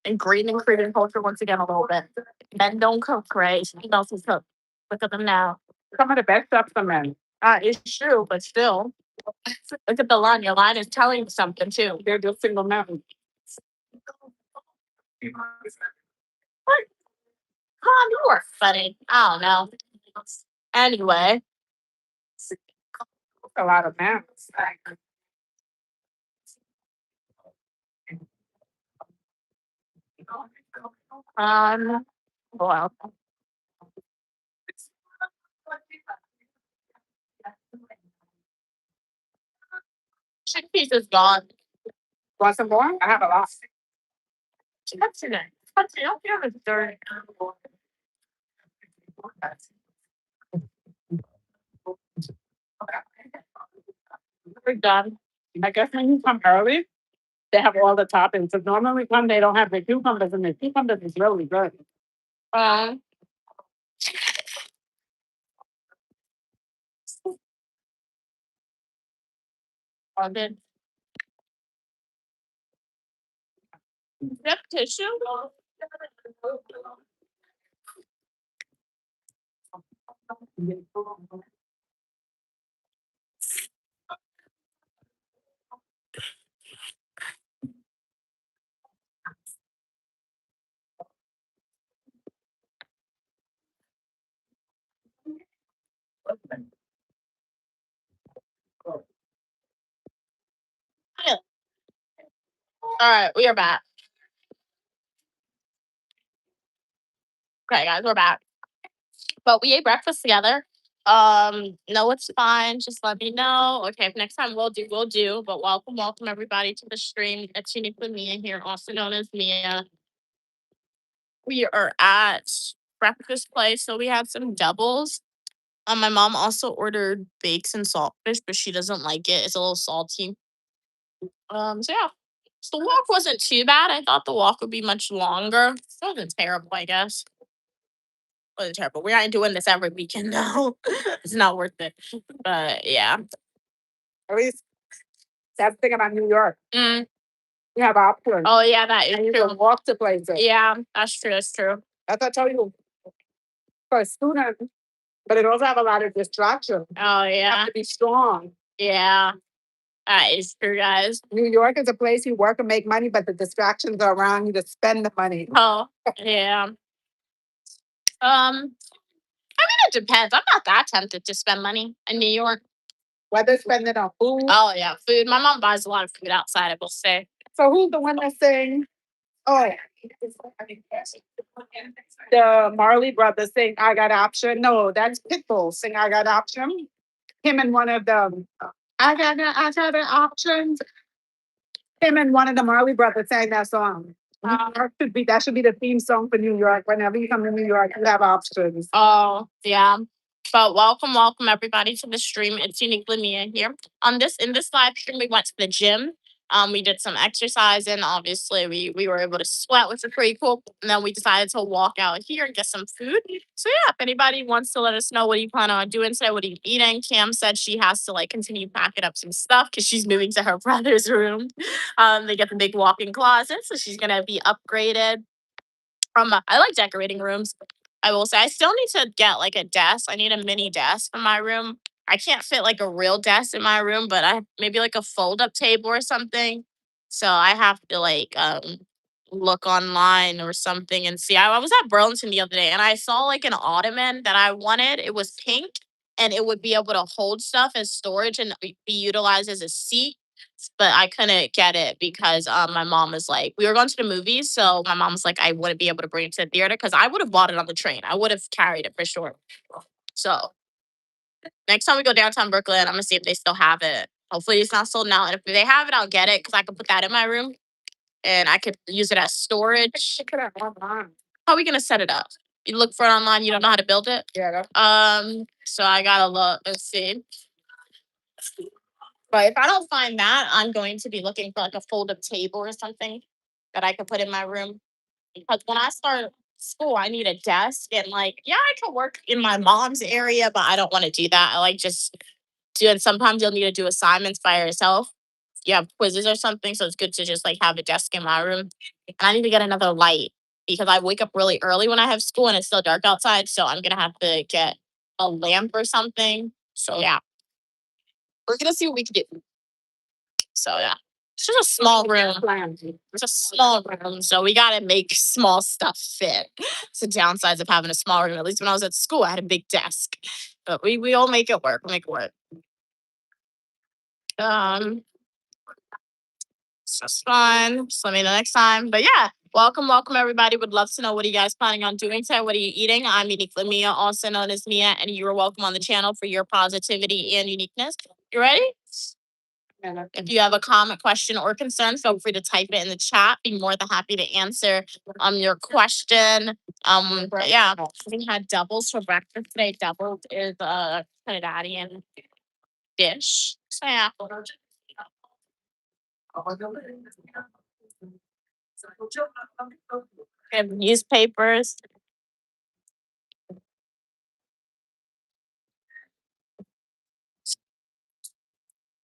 S1: ingrained Korean culture once again a little bit. Men don't cook, right? Females can cook. Look at them now.
S4: Some of the best chefs are men.
S1: It's true, but still. Look at the line. Your line is telling you something too.
S4: They're just single men.
S1: What? Come, you are funny. I don't know. Anyway,
S4: A lot of men.
S1: well, chickpeas is gone.
S4: Want some more? I have a lot.
S1: What's in it? What's in it? I don't feel it's dirty. We're done.
S4: I guess when you come early, they have all the toppings. So normally when they don't have the cucumbers, and the cucumbers is really good.
S1: Um, all good. Yep, tissue. Yeah. All right, we are back. Okay, guys, we're back. But we ate breakfast together. No, it's fine. Just let me know. Okay, if next time we'll do. But welcome everybody to the stream. It's uniquely Mia here, also known as Mia. We are at breakfast place, so we had some doubles. My mom also ordered bakes and saltfish, but she doesn't like it. It's a little salty. So yeah. So the walk wasn't too bad. I thought the walk would be much longer. It wasn't terrible, I guess. It wasn't terrible. We aren't doing this every weekend, no. It's not worth it. But yeah.
S4: At least that's the thing about New York.
S1: Mm.
S4: You have options.
S1: Oh yeah, that is
S4: And you
S1: true.
S4: can walk to places.
S1: Yeah, that's true. That's true.
S4: That's what I tell you. For a student, but it also have a lot of distractions.
S1: Oh
S4: You
S1: yeah.
S4: have to be strong.
S1: Yeah. That is true, guys.
S4: New York is a place you work and make money, but the distractions are around you to spend the money.
S1: Oh, yeah. I mean, it depends. I'm not that tempted to spend money in New York.
S4: Whether spend it on food.
S1: Oh yeah, food. My mom buys a lot of food outside, I will say.
S4: So who's the one that's saying, oh, the Marley Brothers sing I Got Option? No, that's Pitbull sing I Got Option. Him and one of them, I got the options. Him and one of the Marley Brothers sang that song. New York that should be the theme song for New York. Whenever you come to New York, you have options.
S1: Oh, yeah. But welcome everybody to the stream. It's uniquely Mia here. In this live stream, we went to the gym. We did some exercise and obviously we were able to sweat, which is pretty cool. And then we decided to walk out here and get some food. So yeah, if anybody wants to let us know what you plan on doing today, what are you eating? Cam said she has to like continue packing up some stuff because she's moving to her brother's room. They get the big walk-in closet, so she's gonna be upgraded. I like decorating rooms. I will say I still need to get like a desk. I need a mini desk in my room. I can't fit like a real desk in my room, but I maybe like a fold up table or something. So I have to like look online or something and see. I was at Burlington the other day and I saw like an ottoman that I wanted. It was pink and it would be able to hold stuff as storage and be utilized as a seat. But I couldn't get it because my mom was like, we were going to the movies. So my mom's like, I wouldn't be able to bring it to the theater because I would have bought it on the train. I would have carried it for sure. So next time we go downtown Brooklyn, I'm gonna see if they still have it. Hopefully it's not sold now. And if they have it, I'll get it because I can put that in my room and I could use it as storage. How are we gonna set it up? You look for it online, you don't know how to build it?
S4: Yeah.
S1: So I gotta look. Let's see. But if I don't find that, I'm going to be looking for like a fold-up table or something that I could put in my room. Because when I start school, I need a desk and like, yeah, I can work in my mom's area, but I don't want to do that. I like just doing sometimes you'll need to do assignments by yourself. you have quizzes or something. So it's good to just like have a desk in my room. And I need to get another light because I wake up really early when I have school and it's still dark outside. So I'm gonna have to get a lamp or something. So yeah, we're gonna see what we can do. So yeah, it's just a small room. It's a small room, so we gotta make small stuff fit. It's the downsides of having a small room. At least when I was at school, I had a big desk, but we all make it work. We make it work. Um, it's just fun. So let me know next time. But yeah, welcome everybody. Would love to know what are you guys planning on doing today. What are you eating? I'm Uniquely Mia, also known as Mia, and you're welcome on the channel for your positivity and uniqueness. You ready? If you have a comment, question, or concern, feel free to type it in the chat. Be more than happy to answer your question. But yeah, we had doubles for breakfast today. Doubles is a Trinidadian dish. So yeah. We have newspapers.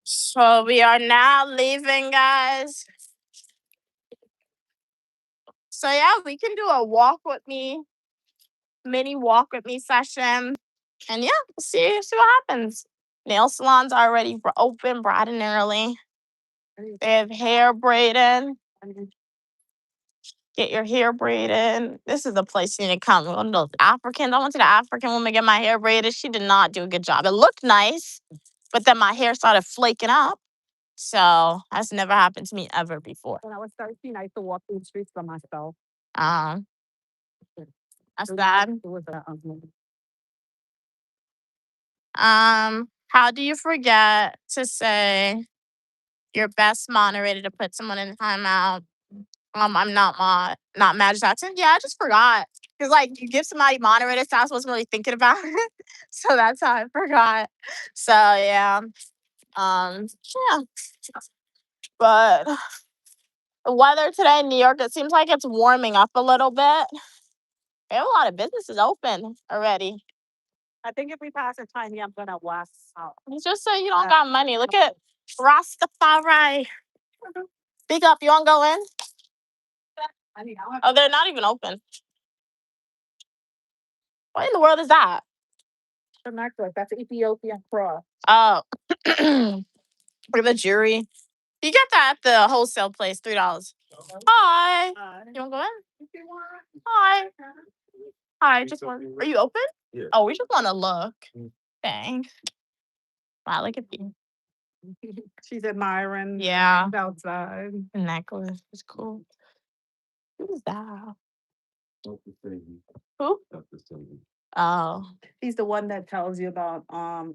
S1: So we are now leaving, guys. So yeah, we can do a mini walk with me session. And yeah, see what happens. Nail salons are already open bright and early. They have hair braiding. Get your hair braided. This is the place you need to come. One of those Africans. I went to the African woman get my hair braided. She did not do a good job. It looked nice, but then my hair started flaking up. So that's never happened to me ever before.
S5: When I was 13, I used to walk through the streets by myself.
S1: That's bad.
S5: It was
S1: How do you forget to say your best moderator to put someone in timeout? I'm not mad Jackson. Yeah, I just forgot. Cause like you give somebody moderator status, I wasn't really thinking about it. So that's how I forgot. So yeah. Yeah. But the weather today in New York, it seems like it's warming up a little bit. We have a lot of businesses open already.
S5: I think if we pass a tiny, I'm gonna wash out.
S1: It's just so you don't got money. Look at Rastafari. Big up, you wanna go in? Oh, they're not even open. What in the world is that?
S5: The necklace. That's an Ethiopian cross.
S1: Oh, for the jewelry. You get that at the wholesale place, $3. Hi. You wanna go in? Hi. Hi. Just want. Are you open? Yeah. Oh, we just want to look. Thanks. Wow, look at you.
S5: She's admiring.
S1: Yeah.
S5: the outside.
S1: The necklace is cool. Who's that? Who? Oh.
S5: He's the one that tells you about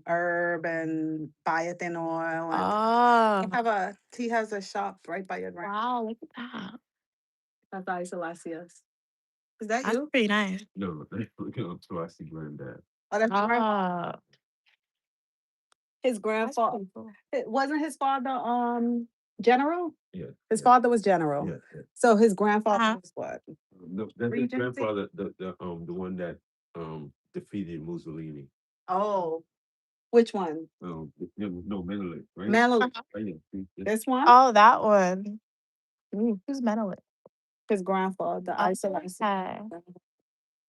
S5: herb and biotin oil. And
S1: Oh.
S5: he has a shop right by your grand.
S1: Wow, look at that.
S5: That's Isolasius. Is that
S1: That's
S5: you?
S1: pretty nice.
S6: No, look up so I see granddad.
S5: Oh, that's
S1: Oh.
S5: his
S1: That's
S5: grandfather.
S1: pretty cool.
S5: Wasn't his father general?
S6: Yeah.
S5: His father was general.
S6: Yeah.
S5: So his grandfather
S1: Uh-huh.
S5: was what?
S6: No, that's his
S5: Regency?
S6: grandfather, the one that defeated Mussolini.
S5: Oh, which one?
S6: No, Menelik, right?
S5: Menelik.
S6: Oh, yeah.
S5: This one?
S1: Oh, that one. Who's Menelik?
S5: His grandfather, Isolasius.
S1: Okay.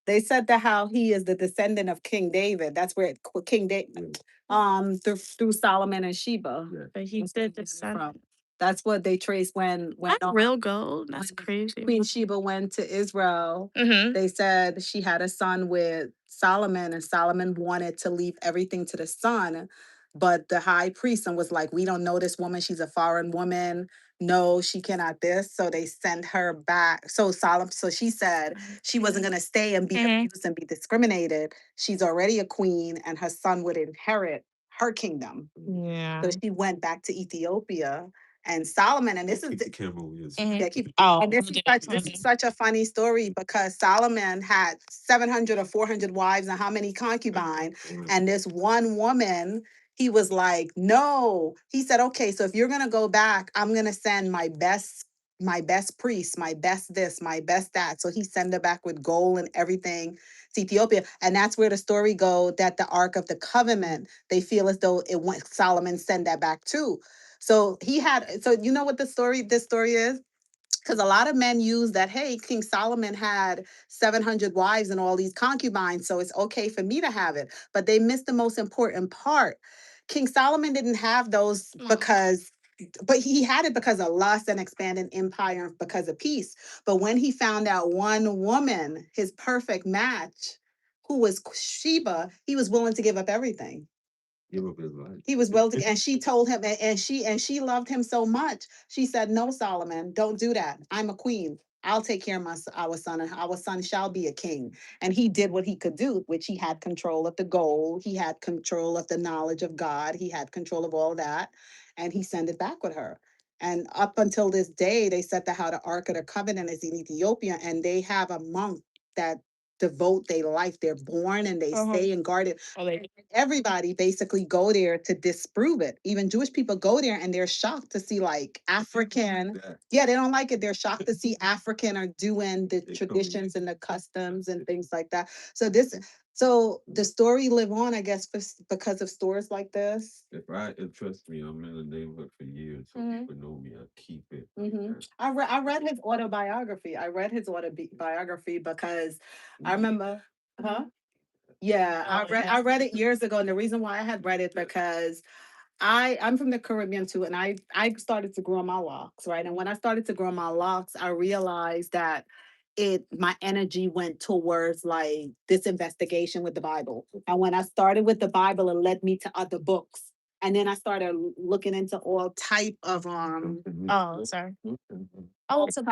S5: They said that how he is the descendant of King David. That's where King David, through Solomon and Sheba.
S6: Yeah.
S1: But he
S5: That's where
S1: did
S5: they
S1: the
S5: get it
S1: sun.
S5: from. That's what they trace when
S1: That's real gold. That's crazy.
S5: Queen Sheba went to Israel.
S1: Mm-hmm.
S5: They said she had a son with Solomon, and Solomon wanted to leave everything to the son. But the high priest and was like, "We don't know this woman. She's a foreign woman. No, she cannot this." So they sent her back. So she said she wasn't gonna stay and be
S1: Mhm.
S5: abused and be discriminated. She's already a queen, and her son would inherit her kingdom.
S1: Yeah.
S5: So she went back to Ethiopia. And Solomon, and this is
S6: Keep the camera on you.
S1: Mhm.
S5: yeah, keep
S1: Oh,
S5: and this is such a funny story because Solomon had 700 or 400 wives and how many concubines? And this one woman, he was like, no. He said, okay, so if you're gonna go back, I'm gonna send my best priest, my best this, my best that. So he sent her back with gold and everything to Ethiopia. And that's where the story go that the Ark of the Covenant, they feel as though it went Solomon sent that back too.
S2: So he had, so you know what this story is? Because a lot of men use that, hey, King Solomon had 700 wives and all these concubines, so it's okay for me to have it. But they missed the most important part. King Solomon didn't have those because, but he had it because of lust and expanding empire and because of peace. But when he found out one woman, his perfect match, who was Sheba, he was willing to give up everything.
S6: Give up his life.
S2: He was willing to, and she told him, and she loved him so much. She said, "No, Solomon, don't do that. I'm a queen. I'll take care of our son, and our son shall be a king." And he did what he could do, which he had control of the gold, he had control of the knowledge of God, he had control of all that, and he sent it back with her. And up until this day, they said that how the Ark of the Covenant is in Ethiopia, and they have a monk that devote their life. They're born and they stay and guard it.
S1: Oh, they
S2: Everybody basically go there to disprove it. Even Jewish people go there and they're shocked to see like African.
S6: That.
S2: Yeah, they don't like it. They're shocked to see African are doing the
S6: They come in.
S2: traditions and the customs and things like that. So the story live on, I guess, because of stores like this.
S6: And trust me, I'm in the neighborhood for years, so people know me. I keep it.
S2: I read his autobiography. I read his autobiography because I remember, huh? Yeah, I read it years ago, and the reason why I had read it because I'm from the Caribbean too, and I started to grow my locks, right? And when I started to grow my locks, I realized that my energy went towards like this investigation with the Bible. And when I started with the Bible, it led me to other books. And then I started looking into all type of
S1: Oh, sorry. Oh, it's a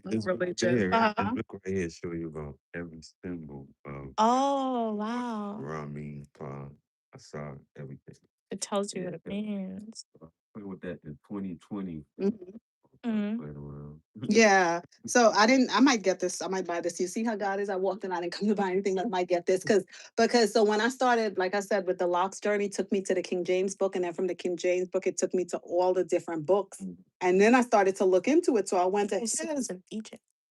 S6: This
S2: religion.
S6: here,
S2: Uh-huh.
S6: this book right here show you about every symbol of
S1: Oh, wow.
S6: Rami, I saw everything.
S1: It tells you
S6: Yeah,
S1: what it
S6: yeah.
S1: means.
S6: Play with that in 2020.
S1: Mhm.
S6: Playing around.
S2: Yeah. So I might get this. I might buy this. You see how God is? I walked in, I didn't come to buy anything, but I might get this because so when I started, like I said, with the Locks journey, took me to the King James book. And then from the King James book, it took me to all the different books. And then I started to look into it. So I went to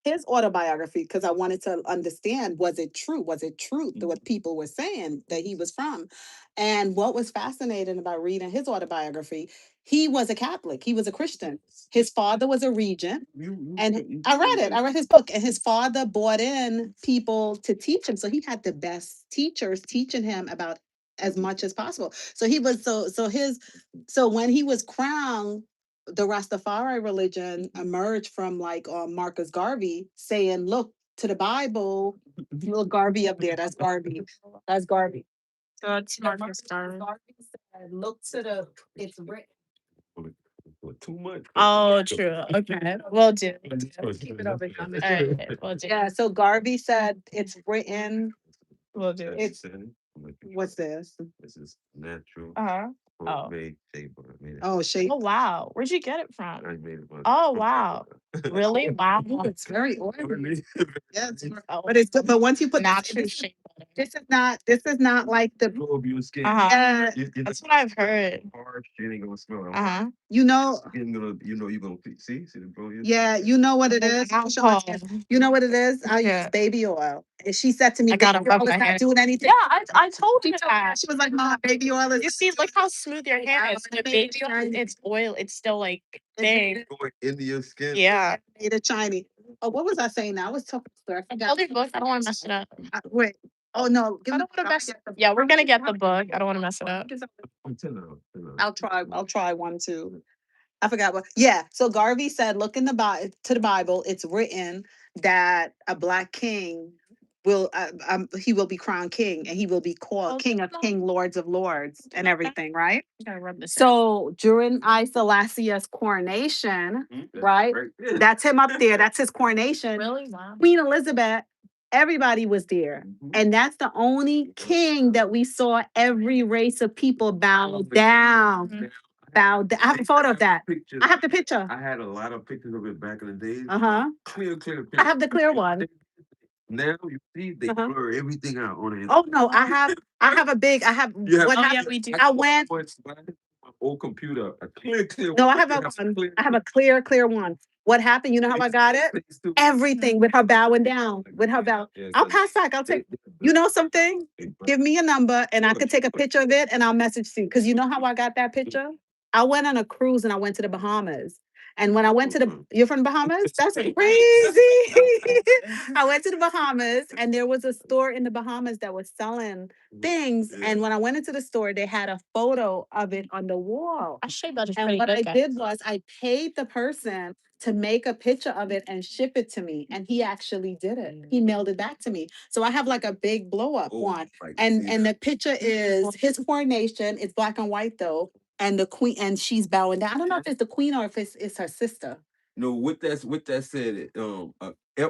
S2: his autobiography because I wanted to understand, was it true? Was it truth to what people were saying that he was from? And what was fascinating about reading his autobiography, he was a Catholic, he was a Christian. His father was a regent. And I read it. I read his book, and his father brought in people to teach him. So he had the best teachers teaching him about as much as possible. So he was so when he was crowned, the Rastafari religion emerged from like Marcus Garvey saying, "Look to the Bible." Little Garvey up there. That's Garvey. That's Garvey.
S1: So it's Marcus Garvey.
S2: Garvey said, "Look to the. It's written."
S6: Too much.
S1: Oh, true. Okay, we'll do.
S2: Keep it over here.
S1: All right, we'll do.
S2: Yeah. So Garvey said it's written.
S1: We'll do.
S2: It's what's this?
S6: This is natural.
S1: Uh-huh. Oh.
S6: Homemade shaper. I made it.
S2: Oh, shape.
S1: Oh, wow. Where'd you get it from?
S6: I made it.
S1: Oh, wow. Really? Wow.
S2: Ooh, it's very oily.
S6: Really?
S2: Yeah,
S1: Oh,
S2: but it's but once you put
S1: natural
S2: this,
S1: shape.
S2: this is not like the
S6: Blow up your skin.
S1: Uh-huh.
S6: You
S1: That's what I've heard.
S6: harsh, it ain't gonna smell.
S1: Uh-huh.
S2: you know.
S6: Skin gonna, you're gonna see the blow your
S2: Yeah, you know what it is.
S1: Alcohol.
S2: You know what it is. I use
S1: Yeah.
S2: baby oil, and she said to me,
S1: I gotta
S2: "Baby oil
S1: rub
S2: is
S1: my
S2: not
S1: hair."
S2: doing anything."
S1: Yeah, I told you that.
S2: She was like, "Mom, baby oil is."
S1: You see, look how smooth your hair is. The baby oil, it's oil. It's still like thick.
S6: going into your skin.
S1: Yeah.
S2: Made it shiny. Oh, what was I saying now? I was talking to her. I forgot.
S1: Tell your book. I don't want to mess it up.
S2: Wait. Oh no.
S1: I don't want to mess. Yeah, we're gonna get the book. I don't want to mess it up.
S6: I'm telling you.
S2: I'll try. I'll try one too. I forgot what. Yeah. So Garvey said, "Look in the Bible. To the Bible, it's written that a black king will he will be crowned king, and he will be called King of King, Lords of Lords, and everything." Right.
S1: Gotta rub this.
S2: So during I Selassia's coronation, right?
S6: there.
S2: That's him up there. That's his coronation.
S1: Really? Wow.
S2: Queen Elizabeth. Everybody was there. And that's the only king that we saw every race of people bow down. Bow down. I have a photo of that. I have the picture.
S6: I had a lot of pictures of it back in the days. Clear.
S2: I have the clear one.
S6: Now you see they blur everything out on it.
S2: Oh no, I have a big. I have.
S6: You have-
S2: What
S1: Oh, yeah,
S2: happened?
S1: we do.
S2: I went.
S6: My old computer, a clear.
S2: No, I have a one. I have a clear one. What happened? You know how I got it? Everything with her bowing down. With her bow. I'll pass back. I'll take. You know something? Give me a number, and I could take a picture of it, and I'll message you. Because you know how I got that picture?
S5: I went on a cruise and I went to the Bahamas. And when I went to the,
S6: Mhm.
S5: you're from the Bahamas? That's crazy. I went to the Bahamas and there was a store in the Bahamas that was selling things.
S6: Yeah.
S5: And when I went into the store, they had a photo of it on the wall.
S1: I Shea Butter's
S5: And
S1: pretty
S5: what
S1: good,
S5: I
S1: guys.
S5: did was I paid the person to make a picture of it and ship it to me. And he actually did it. He mailed it back to me. So I have like a big blow up
S6: Oh,
S5: one.
S6: like,
S5: And
S6: see
S5: and
S6: that?
S5: the picture is his coronation. It's black and white though. And the queen and she's bowing down. I don't know if it's the queen or if it's her sister.
S6: No, with that said,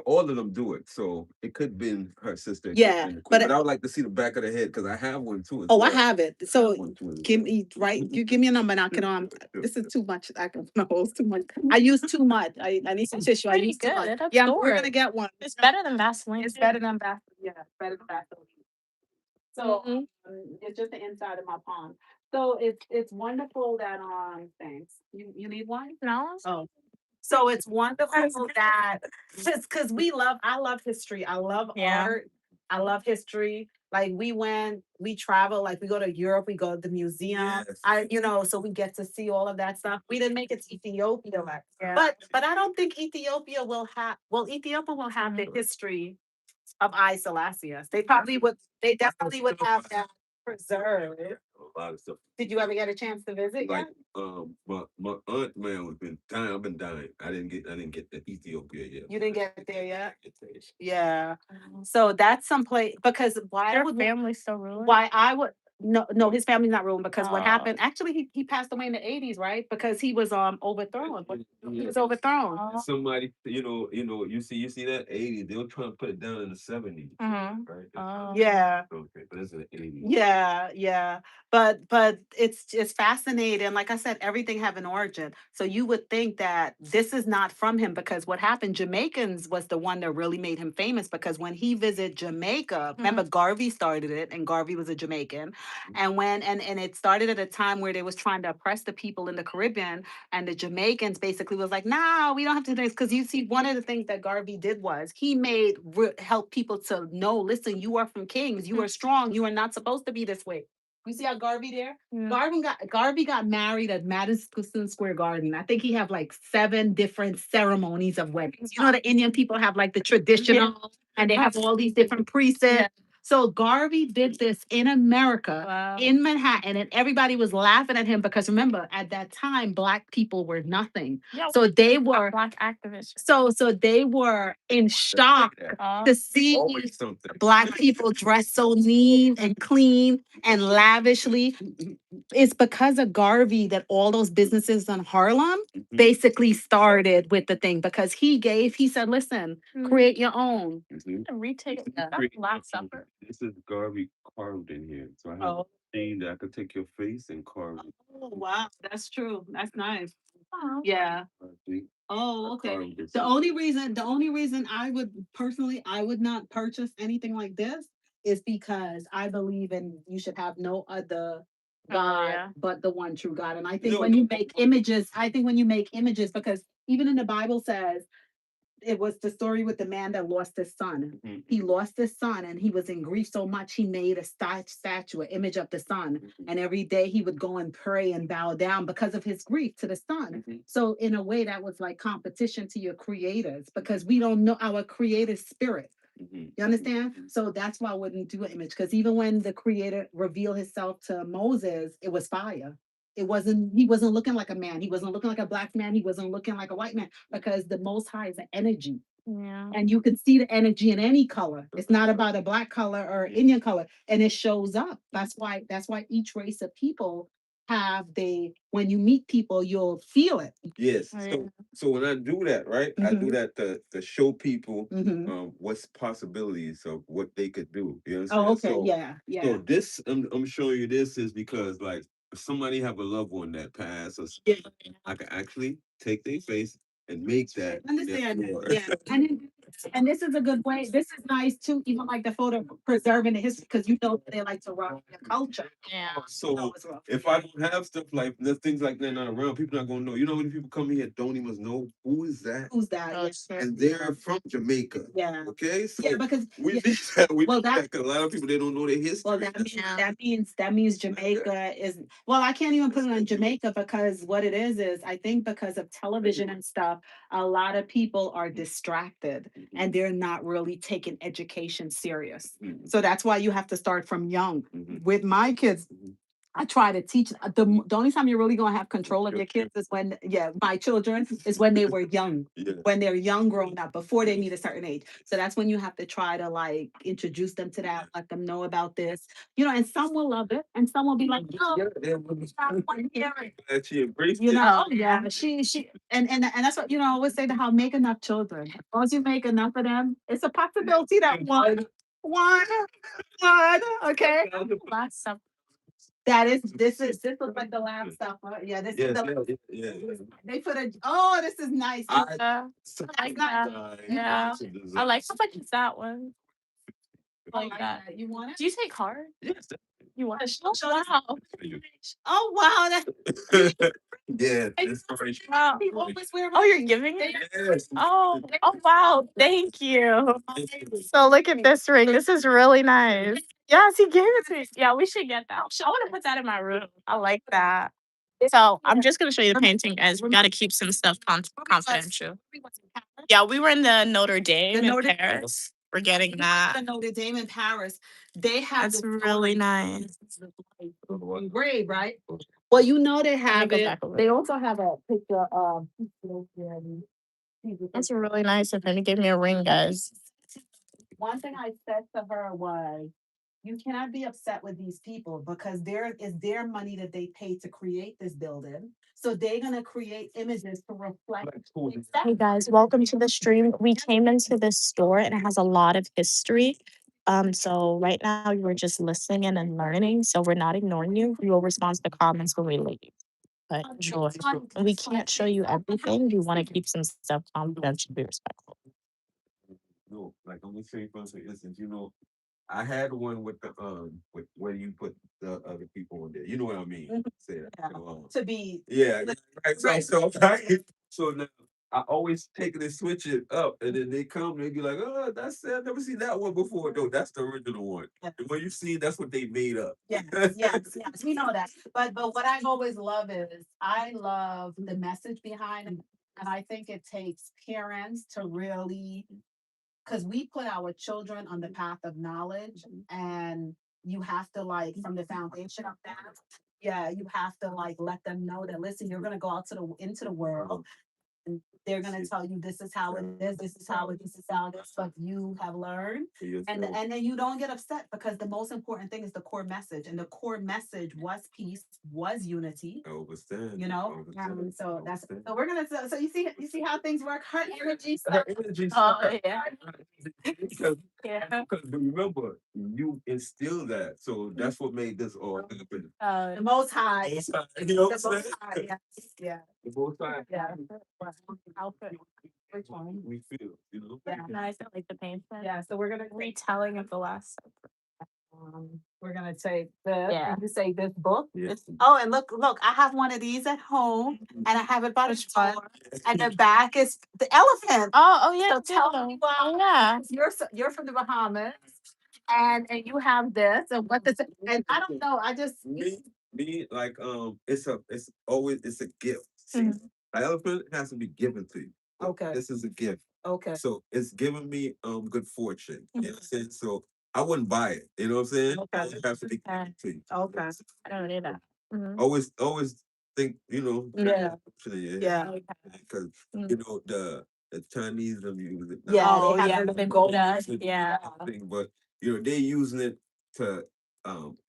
S6: all of them do it. So it could have been her sister. It could have
S5: Yeah,
S6: been the queen,
S5: but
S6: but I would like to see the back of the head because I have one too. As
S5: oh, I
S6: well.
S5: have it.
S6: I
S5: So
S6: have one too as
S5: give
S6: well.
S5: me right. You give me a number and I can this is too much. I can no, it's too much. I use too much. I need some tissue. I
S1: Pretty
S5: use too much.
S1: good.
S5: Yeah, we're gonna get one.
S1: It's better than Vaseline.
S5: It's
S1: too.
S5: better than Vaseline. Yeah, better than Vaseline. So
S1: Mhm.
S5: it's just the inside of my palm. So it's wonderful that thanks. You need one?
S1: No.
S5: Oh. So it's wonderful that just because I love history. I love
S1: Yeah.
S5: art. I love history. Like we travel, like we go to Europe, we go to the museum.
S6: Yes.
S5: So we get to see all of that stuff. We didn't make it to Ethiopia,
S1: Yeah.
S5: but I don't think Ethiopia will have Ethiopia will have the history of I Selassie. They definitely would have that preserved.
S6: A lot of stuff.
S5: Did you ever get a chance to visit
S6: Like
S5: yet?
S6: my aunt man has been dying. I've been dying. I didn't get to Ethiopia yet.
S5: You didn't get there yet?
S6: Get there.
S5: Yeah. So that's some place because
S1: Your family's so ruined.
S5: why I would no, his family's not ruined because what
S1: Oh.
S5: happened actually he passed away in the 80s, right? Because he was overthrown. He was overthrown.
S1: Oh.
S6: Somebody, you see that 80s, they were trying to put it down in the 70s.
S1: Mhm.
S6: Right?
S1: Oh.
S5: Yeah.
S6: Okay, but it's in the 80s.
S5: Yeah. But it's fascinating. Like I said, everything have an origin. So you would think that this is not from him because what happened, Jamaicans was the one that really made him famous because when he visited Jamaica, remember Garvey started it and Garvey was a Jamaican. And and it started at a time where they was trying to oppress the people in the Caribbean and the Jamaicans basically was like, "No, we don't have to do this." Because you see, one of the things that Garvey did was he made help people to know, listen, you are from Kings, you are strong, you are not supposed to be this way. You see how Garvey there?
S1: Yeah.
S5: Garvey got married at Madison Square Garden. I think he have like 7 different ceremonies of weddings. You know, the Indian people have like the traditional, and they have all these different priests.
S1: Yeah.
S5: So Garvey did this in America,
S1: Wow.
S5: in Manhattan, and everybody was laughing at him because remember, at that time, Black people were nothing.
S1: Yeah.
S5: So they were
S1: Black activists.
S5: so they were in shock to see
S6: Always something.
S5: Black people dressed so neat and clean and lavishly. It's because of Garvey that all those businesses in Harlem basically started with the thing because he said, listen, create your own.
S1: Retake
S6: This
S1: that Last Supper.
S6: This is Garvey carved in here. So I have a thing that I could take your face and carve it.
S5: Oh, wow. That's true. That's nice.
S1: Oh.
S5: Yeah.
S6: See?
S5: Oh,
S6: I
S5: okay.
S6: carved this.
S5: The only reason I would not purchase anything like this is because I believe in you should have no other God
S1: yeah.
S5: but the one true God. And I think
S6: No,
S5: when you make images, because even in the Bible says it was the story with the man that lost his son.
S6: Mhm.
S5: He lost his son and he was in grief so much he made a statue, an image of the son. And every day he would go and pray and bow down because of his grief to the son. So in a way that was like competition to your creators because we don't know our creator's spirit. You understand? So that's why I wouldn't do an image because even when the creator revealed himself to Moses, it was fire. He wasn't looking like a man. He wasn't looking like a Black man. He wasn't looking like a white man because the Most High is an energy.
S1: Yeah.
S5: And you can see the energy in any color. It's not about a Black color or Indian color. And it shows up. That's why each race of people when you meet people, you'll feel it.
S6: Yes.
S1: Right.
S6: So when I do that, right? I do that to show people what's possibilities of what they could do. You understand?
S5: Oh, okay.
S6: So,
S5: Yeah.
S6: so this I'm showing you this is because like if somebody have a loved one that passed, or I can actually take their face and make that.
S5: Understand?
S6: therefore-
S5: Yeah. And And this is a good way. This is nice too, even like the photo preserving the history because you know they like to rock their culture.
S1: Yeah.
S6: So if I don't have stuff like there's things like that not around, people not gonna know. You know, when people come here don't even know who is that,
S5: Who's that?
S1: Oh,
S5: Yeah.
S1: it's true.
S6: and they're from Jamaica.
S5: Yeah.
S6: Okay, so
S5: Yeah, because
S6: we
S5: yeah.
S6: need that. We
S5: Well,
S6: need
S5: that-
S6: that 'cause a lot of people they don't know their history.
S5: Well, that means Jamaica is, well, I can't even put it on Jamaica because what it is I think because of television and stuff, a lot of people are distracted and they're not really taking education serious.
S6: Mhm.
S5: So that's why you have to start from young.
S6: Mhm.
S5: With my kids,
S6: Mhm.
S5: I try to teach the only time you're really gonna have control of your kids is when, yeah, my children is when they were young.
S6: Yeah.
S5: When they're young growing up before they need a certain age. So that's when you have to try to like introduce them to that, let them know about this, you know, and some will love it and some will be like, no,
S6: Yeah,
S5: I don't want to hear it.
S6: that she embraced
S5: You
S6: it.
S5: know, yeah, she and that's what, you know, I always say to how make enough children. Once you make enough of them, it's a possibility that one, okay.
S1: Last summer.
S5: That is, this looks like the last stuff. Yeah, this is
S6: Yes,
S5: the,
S6: yeah.
S5: they put a, oh, this is nice.
S1: I like that. Yeah. I like how much is that one?
S5: I
S1: Like that.
S5: You want it?
S1: Do you take cards?
S6: Yes.
S1: You want it?
S5: Show us.
S1: Wow.
S5: Oh, wow, that.
S6: Yeah, inspiration.
S1: Wow.
S5: He always wear.
S1: Oh, you're giving it?
S6: Yes.
S1: Oh wow. Thank you. So look at this ring. This is really nice. Yes, he gave it to me. Yeah, we should get that. I want to put that in my room. I like that. So I'm just gonna show you the painting, guys. We gotta keep some stuff confidential. Yeah, we were in the Notre Dame in Paris. We're getting
S5: The
S1: that.
S5: Notre Dame in Paris, they have
S1: That's
S5: this
S1: really nice.
S5: engraved, right? Well, you know they have
S1: go
S5: it.
S1: back a little.
S5: They also have a picture of.
S1: That's really nice of him. He gave me a ring, guys.
S5: One thing I said to her was, you cannot be upset with these people because there is their money that they pay to create this building. So they're gonna create images to reflect.
S1: Hey guys, welcome to the stream. We came into this store and it has a lot of history. So right now you were just listening in and learning. So we're not ignoring you. We will respond to the comments when we leave. But enjoy. And we can't show you everything. We want to keep some stuff confidential, be respectful.
S6: No, like I'm gonna say for instance, you know, I had one with the with where you put the other people on there. You know what I mean?
S5: Mhm.
S6: Say that.
S5: Yeah.
S6: So,
S5: To be.
S6: yeah, right.
S5: Right.
S6: So now I always take it and switch it up, and then they come and they be like, "Oh, that's I've never seen that one before." No, that's the original one.
S5: Yeah.
S6: And when you see, that's what they made up.
S5: Yes, yes, we know that. But what I always love is I love the message behind it. And I think it takes parents to really, because we put our children on the path of knowledge and you have to like from the foundation of that. Yeah, you have to like let them know that listen, you're gonna go out into the world and they're gonna tell you this is how it is, this is how it is, but you have learned. And then you don't get upset because the most important thing is the core message. And the core message was peace, was unity.
S6: I understand.
S5: You know? So that's
S6: understand.
S5: so we're gonna so you see how things work. Her energy
S6: Her
S5: stuff.
S6: energy.
S1: Oh, yeah.
S6: Because
S1: Yeah.
S6: remember, you instilled that, so that's what made this all happen.
S5: The most high.
S6: You know
S5: The
S6: what I'm
S5: most high,
S6: saying?
S5: yes, yeah.
S6: The most high.
S5: Yeah. Outfit. Which one?
S6: We feel, you know.
S5: Yeah.
S1: Nice. I like the paint.
S5: Yeah, so we're gonna
S1: Retelling of the last.
S5: we're gonna take this,
S1: Yeah.
S5: and you say this book.
S6: Yeah.
S5: Oh, and look, I have one of these at home and I have it by the
S1: one?
S5: store. And the back is the elephant.
S1: Oh yeah.
S5: So tell me why.
S1: Oh, yeah.
S5: You're from the Bahamas and you have this and what this and I don't know, I just
S6: Me, like it's a gift. See,
S1: Mhm.
S6: an elephant has to be given to you.
S5: Okay.
S6: This is a gift.
S5: Okay.
S6: So it's giving me good fortune. You know what I'm saying? So I wouldn't buy it. You know what I'm saying?
S5: Okay.
S6: It has to be given to you.
S5: Okay.
S1: I don't need that. Mhm.
S6: Always think, you know,
S5: Yeah. Yeah.
S6: because
S1: Mm.
S6: you know the Chinese them use it.
S5: Yeah,
S1: Oh,
S5: they have
S1: yeah,
S5: the
S1: the
S5: gold.
S1: Buddha, yeah.
S6: Thing, but you know, they using it to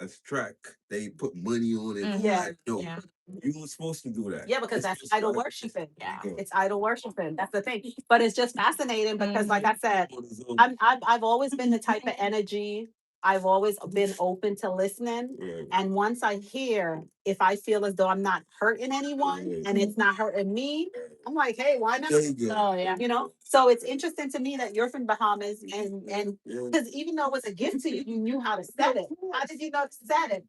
S6: extract. They put money on it.
S1: Mhm.
S5: Yeah.
S6: No,
S1: Yeah.
S6: you weren't supposed to do that.
S5: Yeah, because
S6: It's
S5: that's
S6: just
S5: idol
S6: like-
S5: worshiping.
S1: Yeah.
S5: It's idol worshiping. That's the thing. But it's just fascinating because, like I said,
S6: On his own.
S5: I've always been the type of energy I've always been open to listening.
S6: Right.
S5: And once I hear, if I feel as though I'm not hurting anyone
S6: Right.
S5: and it's not hurting me, I'm like, hey, why not?
S6: There you go.
S5: Oh yeah. You know, so it's interesting to me that you're from Bahamas and
S6: Yeah.
S5: because even though it was a gift to you, you knew how to set it. How did you know to set it?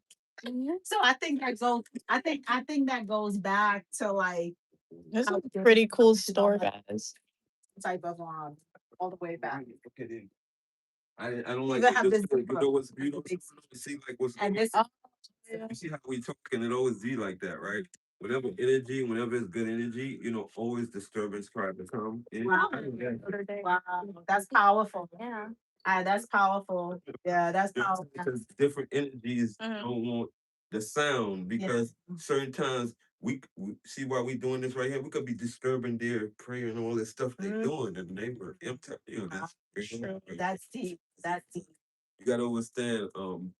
S5: So I think that goes. I think that goes back to like
S1: This is
S5: how
S1: a pretty cool
S5: different
S1: store,
S5: about
S1: guys.
S5: type of all the way back.
S6: Okay, then. I don't like
S5: Even
S6: to
S5: have this
S6: just, you
S5: zipper.
S6: know what's beautiful. You see, like what's
S5: And this
S6: you see how we talk and it always be like that, right? Whatever energy, whenever it's good energy, always disturbance try to come.
S5: Wow. Wow, that's powerful.
S1: Yeah.
S5: That's powerful. Yeah, that's powerful.
S6: Because different energies
S1: Mhm.
S6: don't want the sound because certain times we see why we doing this right here. We could be disturbing their prayer and all this stuff they doing in the neighborhood. That's
S1: True.
S5: That's deep. That's deep.
S6: you gotta understand,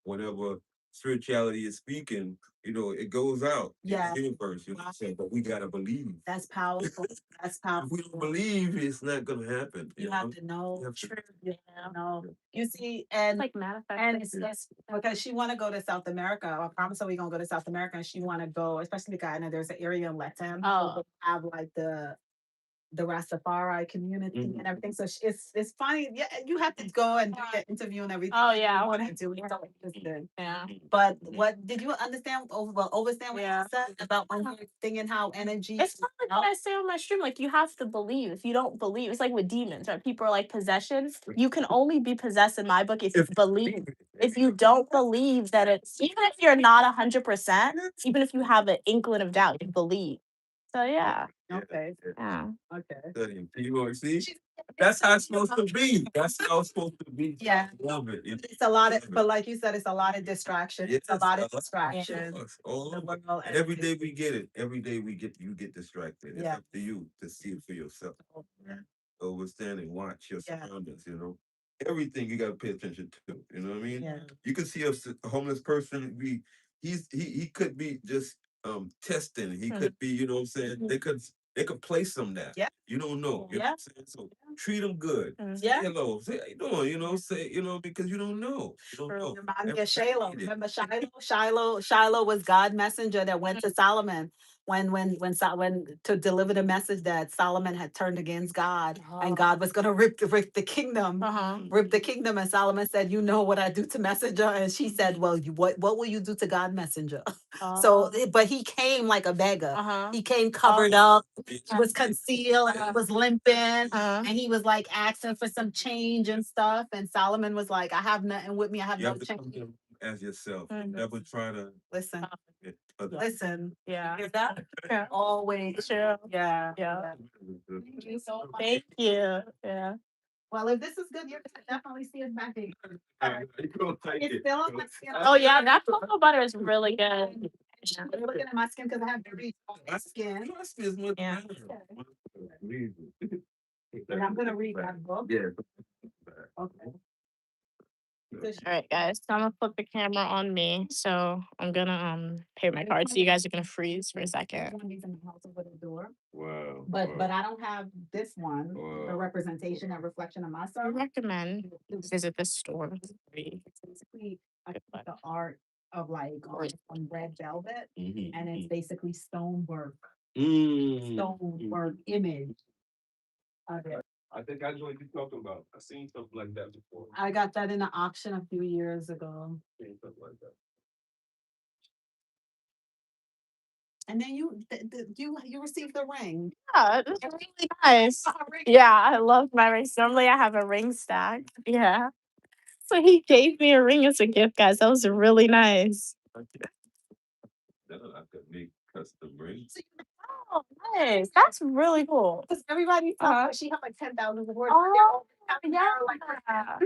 S6: whenever spirituality is speaking, it goes out
S5: Yeah.
S6: in the universe, you know what I'm saying? But we gotta believe.
S5: That's powerful. That's
S6: If
S5: powerful.
S6: we don't believe, it's not gonna happen.
S5: You have to know.
S6: You have to-
S5: You know. You see, and
S1: Like
S5: and
S1: manifesting.
S5: it's because she want to go to South America. I promise her we gonna go to South America, and she want to go, especially Guyana. There's an area in Latam
S1: Oh.
S5: where they have like the Rastafari community and everything. So it's funny. Yeah, you have to go and do the interview and everything.
S1: Oh, yeah.
S5: I want to do it. So interesting.
S1: Yeah.
S5: But what did you understand? Overstand what
S1: Yeah.
S5: you said about when you're thinking how energy?
S1: It's not like what I say on my stream. Like you have to believe. If you don't believe, it's like with demons, right? People are like possessions. You can only be possessed in my book if you believe. If you don't believe that it's even if you're not 100%, even if you have an inkling of doubt, you believe. So yeah.
S5: Okay.
S1: Yeah.
S5: Okay.
S6: Studying. You want to see? That's how it's supposed to be. That's how it's supposed to be.
S5: Yeah.
S6: Love it.
S5: It's a lot of, but like you said, it's a lot of distractions. It's a
S6: Yes,
S5: lot of
S6: a lot.
S5: distractions.
S6: All
S5: The
S6: over.
S5: world
S6: And every day we get it. Every day you get distracted. It's
S5: Yeah.
S6: up to you to see it for yourself.
S5: Yeah.
S6: Overstand and watch your
S5: Yeah.
S6: surroundings. Everything you gotta pay attention to. You know what I mean?
S5: Yeah.
S6: You can see a homeless person he could be just testing. He could be, you know what I'm saying? They could place him there.
S5: Yeah.
S6: You don't know. You know
S5: Yeah.
S6: what I'm saying? So treat him good. Say
S5: Yeah.
S6: hello. Say how you doing, say, because you don't know. You don't know.
S5: Remind me of
S6: Everybody
S5: Shiloh.
S6: need it.
S5: Remember Shiloh? Shiloh was God messenger that went to Solomon when to deliver the message that Solomon had turned against God and God was gonna rip the kingdom. Rip the kingdom. And Solomon said, "You know what I do to messenger?" And she said, "Well, what will you do to God messenger?" So, but he came like a beggar. He came covered up. He was concealed. He was limping. And he was like asking for some change and stuff. And Solomon was like, "I have nothing with me. I have
S6: You
S5: no
S6: have to come
S5: change."
S6: to him as yourself.
S1: Mhm.
S6: Never try to
S5: Listen,
S6: get other
S5: listen.
S1: Yeah.
S5: Hear that?
S1: Yeah.
S5: Always.
S1: True.
S5: Yeah.
S1: Yeah.
S5: Thank you so much.
S1: Thank you. Yeah.
S5: Well, if this is good, you're gonna definitely see us back here.
S6: You gonna take
S5: It's
S6: it.
S5: still on my skin.
S1: Oh yeah, that cocoa butter is really good. Yeah.
S5: You're looking at my skin because I have very dry skin.
S6: Trust me, it's much
S1: Yeah.
S6: better. Believe me.
S5: And I'm gonna read that book.
S6: Yeah.
S5: Okay.
S1: All right, guys. So I'm gonna flip the camera on me. So I'm gonna pay my card. So you guys are gonna freeze for a second.
S5: One of these in the house over the door.
S6: Wow.
S5: But I don't have this one, the
S6: Wow.
S5: representation and reflection of
S1: I
S5: myself.
S1: recommend visit the store.
S5: It's basically the art of like on red velvet, and it's basically stonework image of it.
S6: I think I know what you're talking about. I seen something like that before.
S5: I got that in an auction a few years ago.
S6: Seen something like that.
S5: And then you received the ring.
S1: Yeah, it was really nice. Yeah, I love my rings. Normally I have a ring stack. Yeah. So he gave me a ring as a gift, guys. That was really nice.
S6: Okay. Then I could make custom rings.
S1: Oh, nice. That's really cool.
S5: Because everybody thought
S1: Uh-huh.
S5: she had like 10,000 words.
S1: Oh,
S5: Yeah, like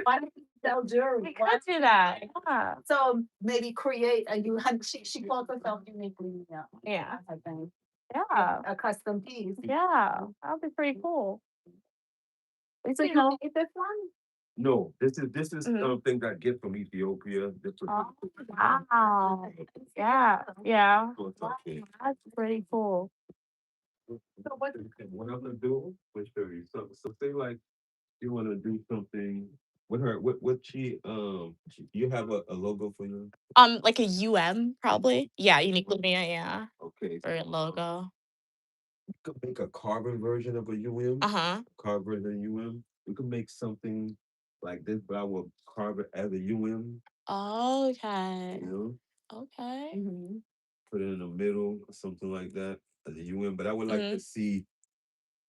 S5: why did you sell jewelry?
S1: we could do that. Yeah.
S5: So maybe create a you had she calls herself uniquely,
S1: Yeah.
S5: I think.
S1: Yeah.
S5: A custom piece.
S1: Yeah. That would be pretty cool.
S5: So you know this one?
S6: No, this is
S1: Mhm.
S6: something I get from Ethiopia. This was
S1: Oh, wow. Yeah. Yeah.
S6: okay.
S1: That's pretty cool.
S5: So what
S6: I'm gonna do, we'll show you. So say like you wanna do something What her? What you have a logo for you?
S1: Like a probably. Yeah, Unique Lumia, yeah,
S6: Okay.
S1: for a logo.
S6: We could make a carbon version of a
S1: Uh-huh.
S6: carbon version of We could make something like this, but I will carve it as a
S1: Okay.
S6: you know,
S1: Okay.
S6: put it in the middle or something like that as a But I would like to see.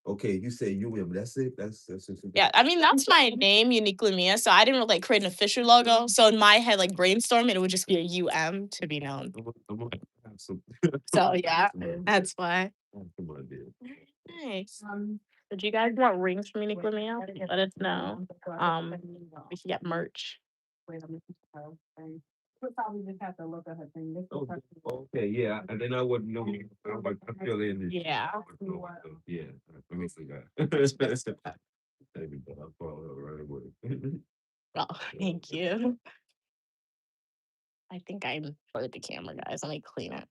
S6: Okay, you say that's it. That's it.
S1: Yeah, I mean that's my name, Unique Lumia. So I didn't really like create an official logo. So in my head, like brainstorming, it would just be a to be known.
S6: I'm gonna have some.
S1: So yeah,
S6: Some
S1: that's why.
S6: some idea.
S1: Nice. Did you guys want rings from Unique Lumia? Let us know. We can get merch.
S5: We'll probably just have to look at her thing. This is
S6: Oh,
S5: her-
S6: okay, yeah, and then I wouldn't know. I feel in it.
S1: Yeah.
S6: Yeah, let me see that. Maybe I'll follow her right away.
S1: Oh, thank you. I think I'm for the camera, guys. Let me clean it.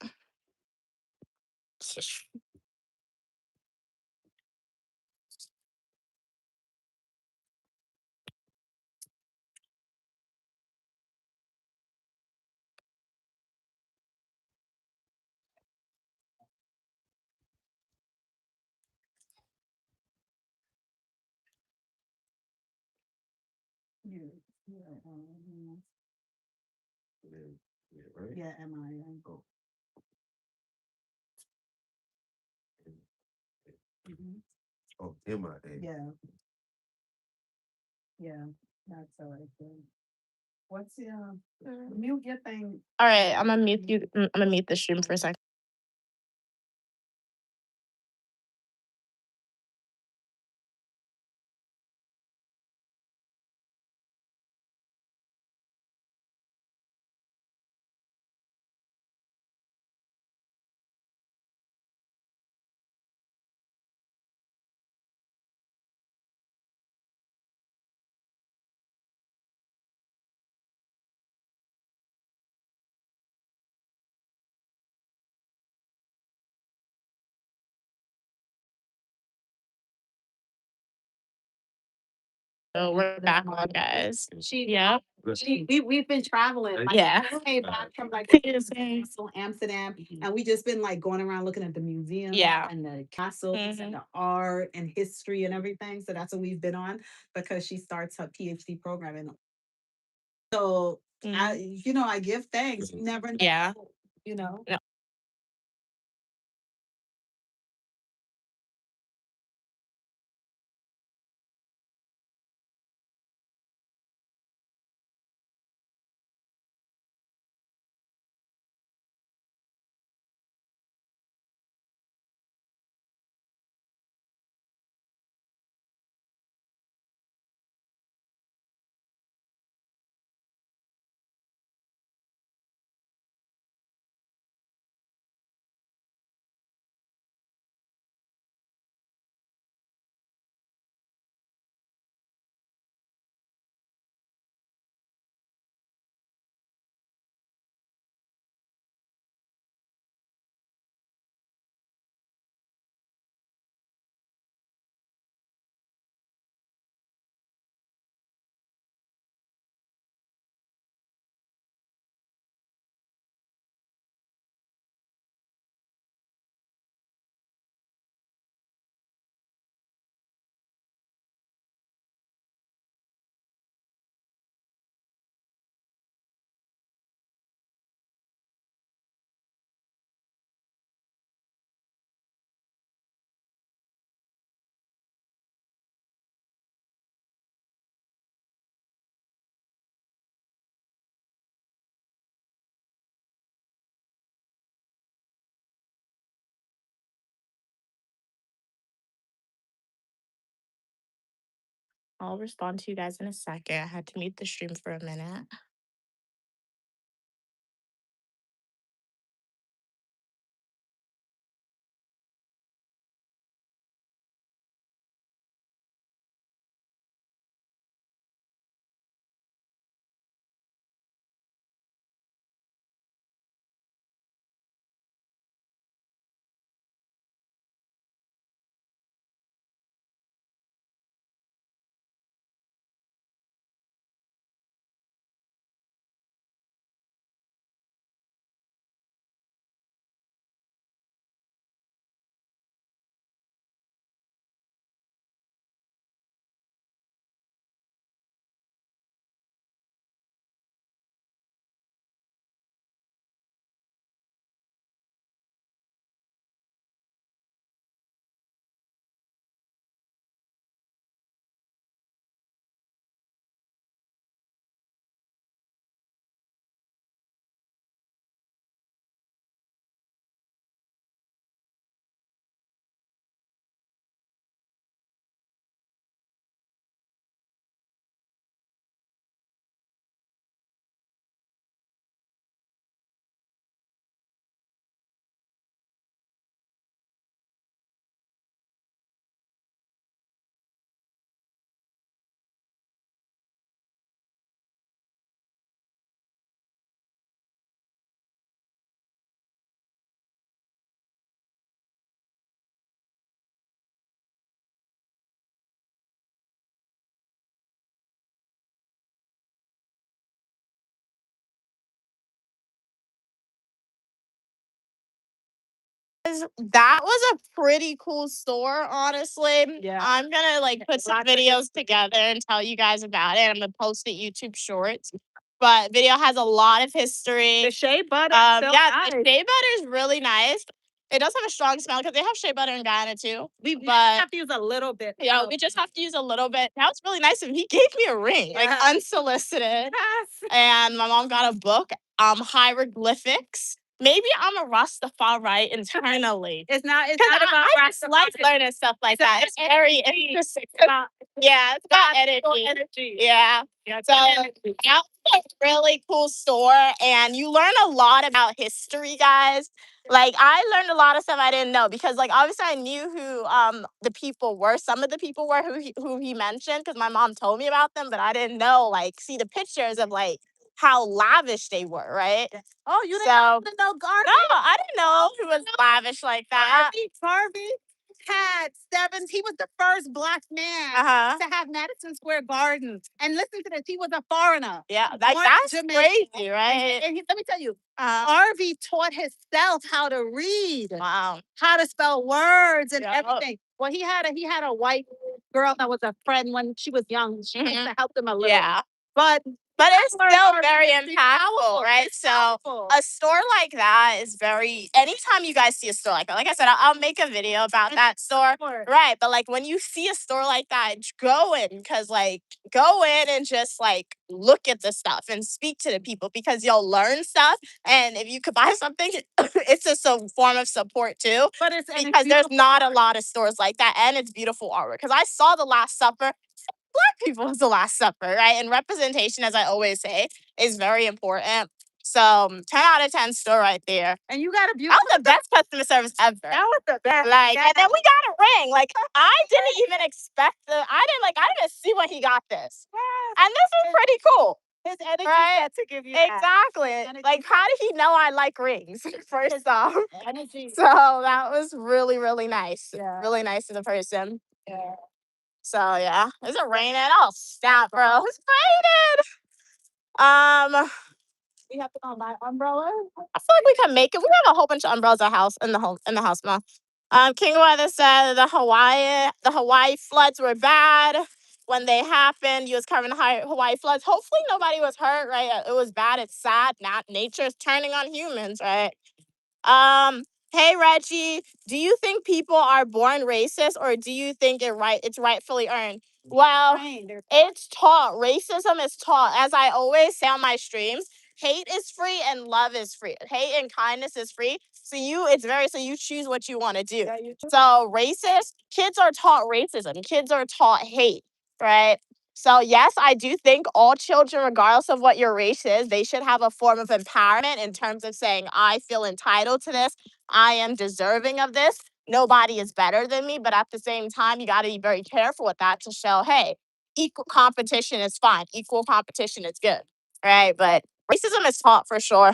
S5: Yeah,
S6: Yeah, right?
S5: yeah, MIA.
S6: Oh. Oh, MIA.
S5: Yeah. Yeah, that's all right then. What's mute your thing?
S1: All right, I'm gonna mute you. I'm gonna mute the stream for a second. So we're back on, guys. Yeah.
S5: We've been traveling. Like,
S1: Yeah.
S5: we came back from like Amsterdam, and we just been like going around looking at the museum,
S1: Yeah.
S5: and the castles, and the art and history and everything. So that's what we've been on because she starts her PhD program, and so I give thanks. You never know,
S1: Yeah.
S5: you know.
S1: No. I'll respond to you guys in a second. I had to mute the stream for a minute. That was a pretty cool store, honestly.
S5: Yeah.
S1: I'm gonna like put some
S5: Lots of
S1: videos together and tell you guys about it. I'm gonna post it YouTube Shorts. But video has a lot of history.
S5: The shea butter.
S1: Yeah, the shea butter is really nice. It does have a strong smell because they have shea butter in Guyana too.
S5: We
S1: But
S5: have to use a little bit.
S1: yeah, we just have to use a little bit. That was really nice of him. He gave me a ring, like
S5: Yeah.
S1: unsolicited.
S5: Yes.
S1: And my mom got a book, hieroglyphics. Maybe I'm a Rastafari internally.
S5: It's not
S1: Because
S5: about
S1: I just like learning stuff like that. It's very interesting. Yeah, it's got energy. Yeah. So that was a really cool store, and you learn a lot about history, guys. Like I learned a lot of stuff I didn't know because, like, obviously I knew who the people were. Some of the people were who he mentioned because my mom told me about them, but I didn't know, like, see the pictures of like how lavish they were, right?
S5: Oh, you
S1: So
S5: didn't know Garvey?
S1: no, I didn't know he was lavish like that.
S5: Garvey had he was the first Black man
S1: Uh-huh.
S5: to have Madison Square Garden. And listen to this, he was a foreigner.
S1: Yeah, like
S5: Born
S1: that's
S5: Jamaican.
S1: crazy, right?
S5: And let me tell you,
S1: Uh,
S5: Garvey taught himself how to read,
S1: wow.
S5: how to spell words and
S1: Yeah.
S5: everything. Well, he had a white girl that was a friend when she was young. She used to help him a little.
S1: Yeah.
S5: But
S1: But it's
S5: learned
S1: still
S5: how to
S1: very
S5: be
S1: impactful,
S5: powerful.
S1: right?
S5: It's
S1: So
S5: powerful.
S1: a store like that is very. Anytime you guys see a store like that, like I said, I'll make a video about that store, right? But like when you see a store like that, go in because like go in and just like look at the stuff and speak to the people because you'll learn stuff. And if you could buy something, it's just a form of support too.
S5: But it's
S1: Because there's not a lot of stores like that, and it's beautiful artwork. Because I saw The Last Supper. Black people is The Last Supper, right? And representation, as I always say, is very important. So 10 out of 10 store right there.
S5: And you got a
S1: That
S5: beautiful.
S1: was the best customer service ever.
S5: That was the best.
S1: Like, and then we got a ring. Like, I didn't even expect I didn't see when he got this. And this is pretty cool.
S5: His energy
S1: Right?
S5: had to give you that.
S1: Exactly.
S5: Energy.
S1: Like, how did he know I like rings? First off.
S5: Energy.
S1: So that was really, really nice.
S5: Yeah.
S1: Really nice of the person.
S5: Yeah.
S1: So yeah, is it raining? Oh snap, bro! It's raining.
S5: We have to go buy umbrellas.
S1: I feel like we can make it. We have a whole bunch of umbrellas in the house now. King Weather said the Hawaii floods were bad when they happened. You was covering the Hawaii floods. Hopefully nobody was hurt, right? It was bad. It's sad. Not nature's turning on humans, right? Hey Reggie, do you think people are born racist or do you think it's rightfully earned? Well, it's taught. Racism is taught. As I always say on my streams, hate is free and love is free. Hate and kindness is free. So you choose what you want to do.
S5: Yeah,
S1: So kids are taught racism. Kids are taught hate, right? So yes, I do think all children, regardless of what your race is, they should have a form of empowerment in terms of saying, I feel entitled to this. I am deserving of this. Nobody is better than me. But at the same time, you got to be very careful with that to show, hey, equal competition is fine. Equal competition is good, right? But racism is taught for sure.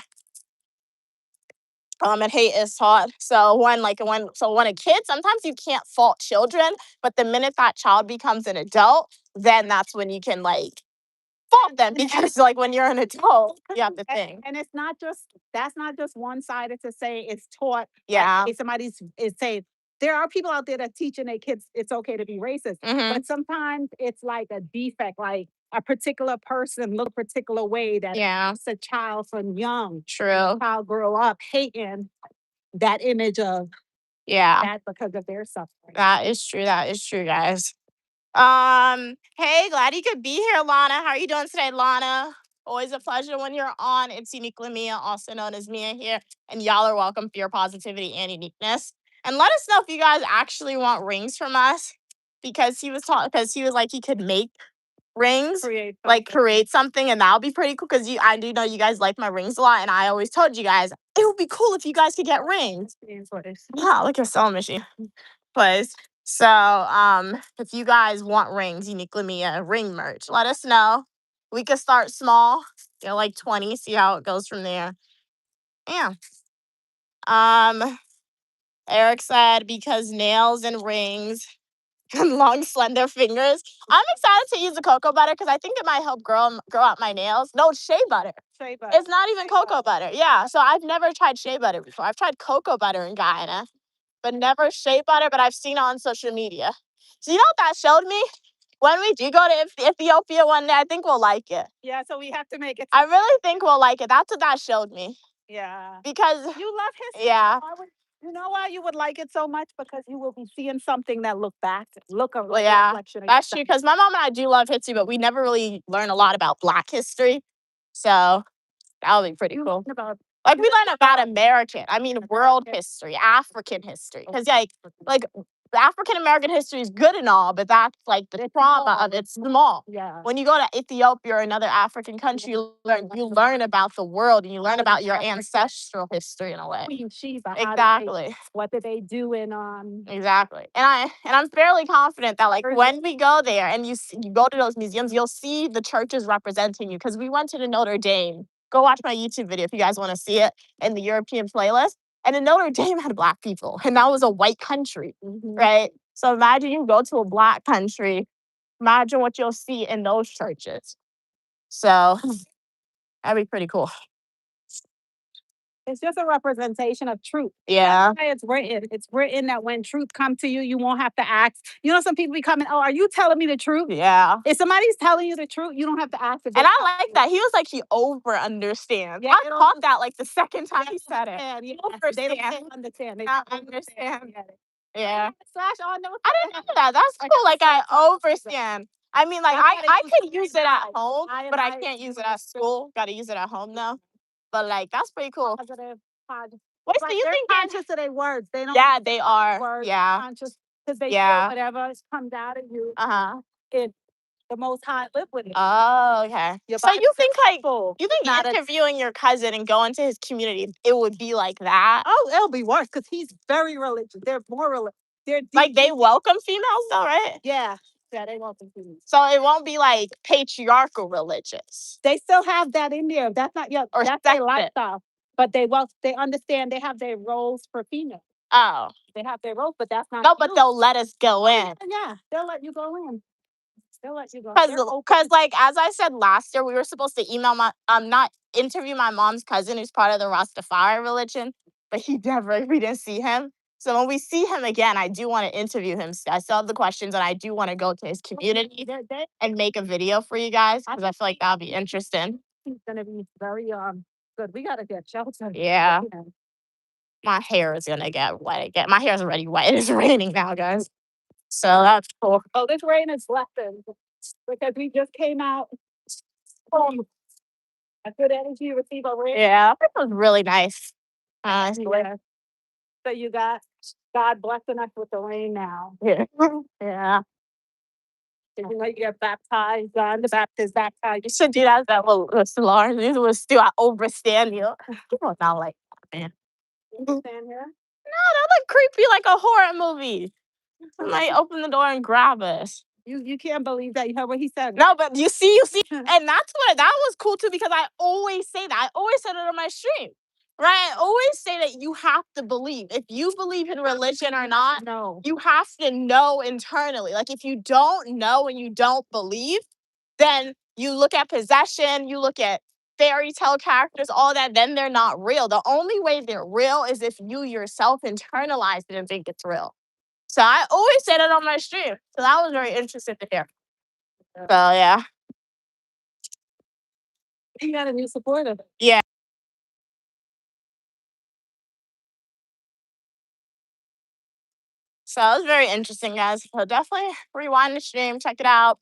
S1: And hate is taught. So when a kid, sometimes you can't fault children, but the minute that child becomes an adult, then that's when you can like fault them because like when you're an adult, you have to think.
S5: And that's not just one-sided to say it's taught.
S1: Yeah.
S5: Like, somebody's is saying there are people out there that teaching their kids it's okay to be racist, but sometimes it's like a defect, like a particular person look a particular way that makes a child from young.
S1: True.
S5: Child grow up hating that image of that because of their suffering.
S1: That is true. That is true, guys. Hey, glad you could be here, Lana. How are you doing today, Lana? Always a pleasure when you're on. It's Uniquely Mia, also known as Mia here. And y'all are welcome for your positivity and uniqueness. And let us know if you guys actually want rings from us. Because he was like he could make rings, create something, and that'll be pretty cool. Because I do know you guys like my rings a lot, and I always told you guys it would be cool if you guys could get rings. Wow, look at sewing machine. Place. So, if you guys want rings, Uniquely Mia ring merch, let us know. We could start small, like 20, see how it goes from there. Yeah. Eric said because nails and rings and long, slender fingers. I'm excited to use the cocoa butter because I think it might help grow out my nails. No, it's shea butter. It's not even cocoa butter. Yeah, so I've never tried shea butter before. I've tried cocoa butter in Guyana. but never shea butter, but I've seen it on social media. So you know what that showed me? When we do go to Ethiopia one day, I think we'll like it.
S5: Yeah, so we have to make it.
S1: I really think we'll like it. That's what that showed me.
S5: Yeah.
S1: Because
S5: You love history.
S1: yeah.
S5: You know why you would like it so much? Because you will be seeing something that look a
S1: Well, yeah,
S5: reflection of
S1: that's true.
S5: yourself.
S1: Because my mom and I do love history, but we never really learn a lot about Black history. So that would be pretty
S5: You
S1: cool.
S5: learn about
S1: Like we learn about world history, African history. Because like the African American history is good and all, but that's like the trauma of it's small.
S5: yeah.
S1: When you go to Ethiopia or another African country, you learn about the world and you learn about your ancestral history in a way.
S5: Queen Sheba. how did
S1: Exactly.
S5: what did they do in
S1: Exactly. And I'm fairly confident that like when we go there and you go to those museums, you'll see the churches representing you. Because we went to the Notre Dame. Go watch my YouTube video if you guys want to see it in the European playlist. And the Notre Dame had Black people, and that was a white country, right? So imagine you go to a Black country. Imagine what you'll see in those churches. So that'd be pretty cool.
S5: It's just a representation of truth.
S1: Yeah.
S5: That's why it's written. It's written that when truth comes to you, you won't have to ask. You know, some people be coming, oh, are you telling me the truth?
S1: Yeah.
S5: If somebody's telling you the truth, you don't have to ask.
S1: And I like that. He was like, he over understands.
S5: Yeah,
S1: I caught that like the second time he said it.
S5: understand. Yeah,
S1: Overstand.
S5: they don't understand. They
S1: Not
S5: don't
S1: understand.
S5: get it.
S1: Yeah.
S5: Slash, oh, no,
S1: I didn't know that. That's
S5: Like,
S1: cool. Like I overstand. I mean, like
S5: That's why they
S1: I
S5: use
S1: could
S5: it
S1: use
S5: right
S1: it at
S5: now.
S1: home,
S5: I
S1: but I
S5: advise
S1: can't use
S5: you
S1: it at school. Gotta use it at home though. But like that's pretty cool.
S5: Positive.
S1: Wait, so
S5: Like,
S1: you
S5: they're
S1: think
S5: conscious of their words. They don't.
S1: Yeah, they are.
S5: Words,
S1: Yeah.
S5: conscious because they
S1: Yeah.
S5: feel whatever comes out of you.
S1: Uh-huh.
S5: The Most High live with it.
S1: Oh, okay.
S5: Your
S1: So you think like
S5: full.
S1: you think
S5: Not a-
S1: interviewing your cousin and going to his community, it would be like that?
S5: Oh, it'll be worse because he's very religious. They're more religious. They're
S1: Like they welcome females though, right?
S5: yeah, they welcome females.
S1: So it won't be like patriarchal religious.
S5: They still have that in there. That's not yet.
S1: Or
S5: That's their
S1: separate.
S5: lifestyle. But they understand they have their roles for females.
S1: Oh.
S5: They have their roles, but that's not.
S1: No, but they'll let us go in.
S5: Yeah, they'll let you go in. They'll let you go.
S1: Because like as I said last year, we were supposed to email not interview my mom's cousin who's part of the Rastafari religion, but we didn't see him. So when we see him again, I do want to interview him. I still have the questions and I do want to go to his community and make a video for you guys because I feel like that'll be interesting.
S5: He's gonna be very good. We gotta get shelter.
S1: Yeah. My hair is gonna get wet again. My hair is already wet. It's raining now, guys. So that's cool.
S5: Oh, this rain is lessened because we just came out. A good energy, receive a rain.
S1: Yeah, that was really nice.
S5: Yeah. So you got God blessing us with the rain now.
S1: Yeah. Yeah.
S5: Did you know you get baptized? John the Baptist baptized.
S1: You should do that with Lawrence. This was still I overstand you. People not like that, man.
S5: Stand here.
S1: No, that look creepy like a horror movie. Somebody open the door and grab us.
S5: You can't believe that. You heard what he said.
S1: No, but you see, and that was cool too because I always say that. I always said it on my stream. Right? I always say that you have to believe. If you believe in religion or not,
S5: No.
S1: you have to know internally. Like if you don't know and you don't believe, then you look at possession, you look at fairy tale characters, all that, then they're not real. The only way they're real is if you yourself internalize it and think it's real. So I always said it on my stream. So that was very interesting to hear. So yeah.
S5: You got a new supporter.
S1: Yeah. So it was very interesting, guys. So definitely rewind the stream, check it out.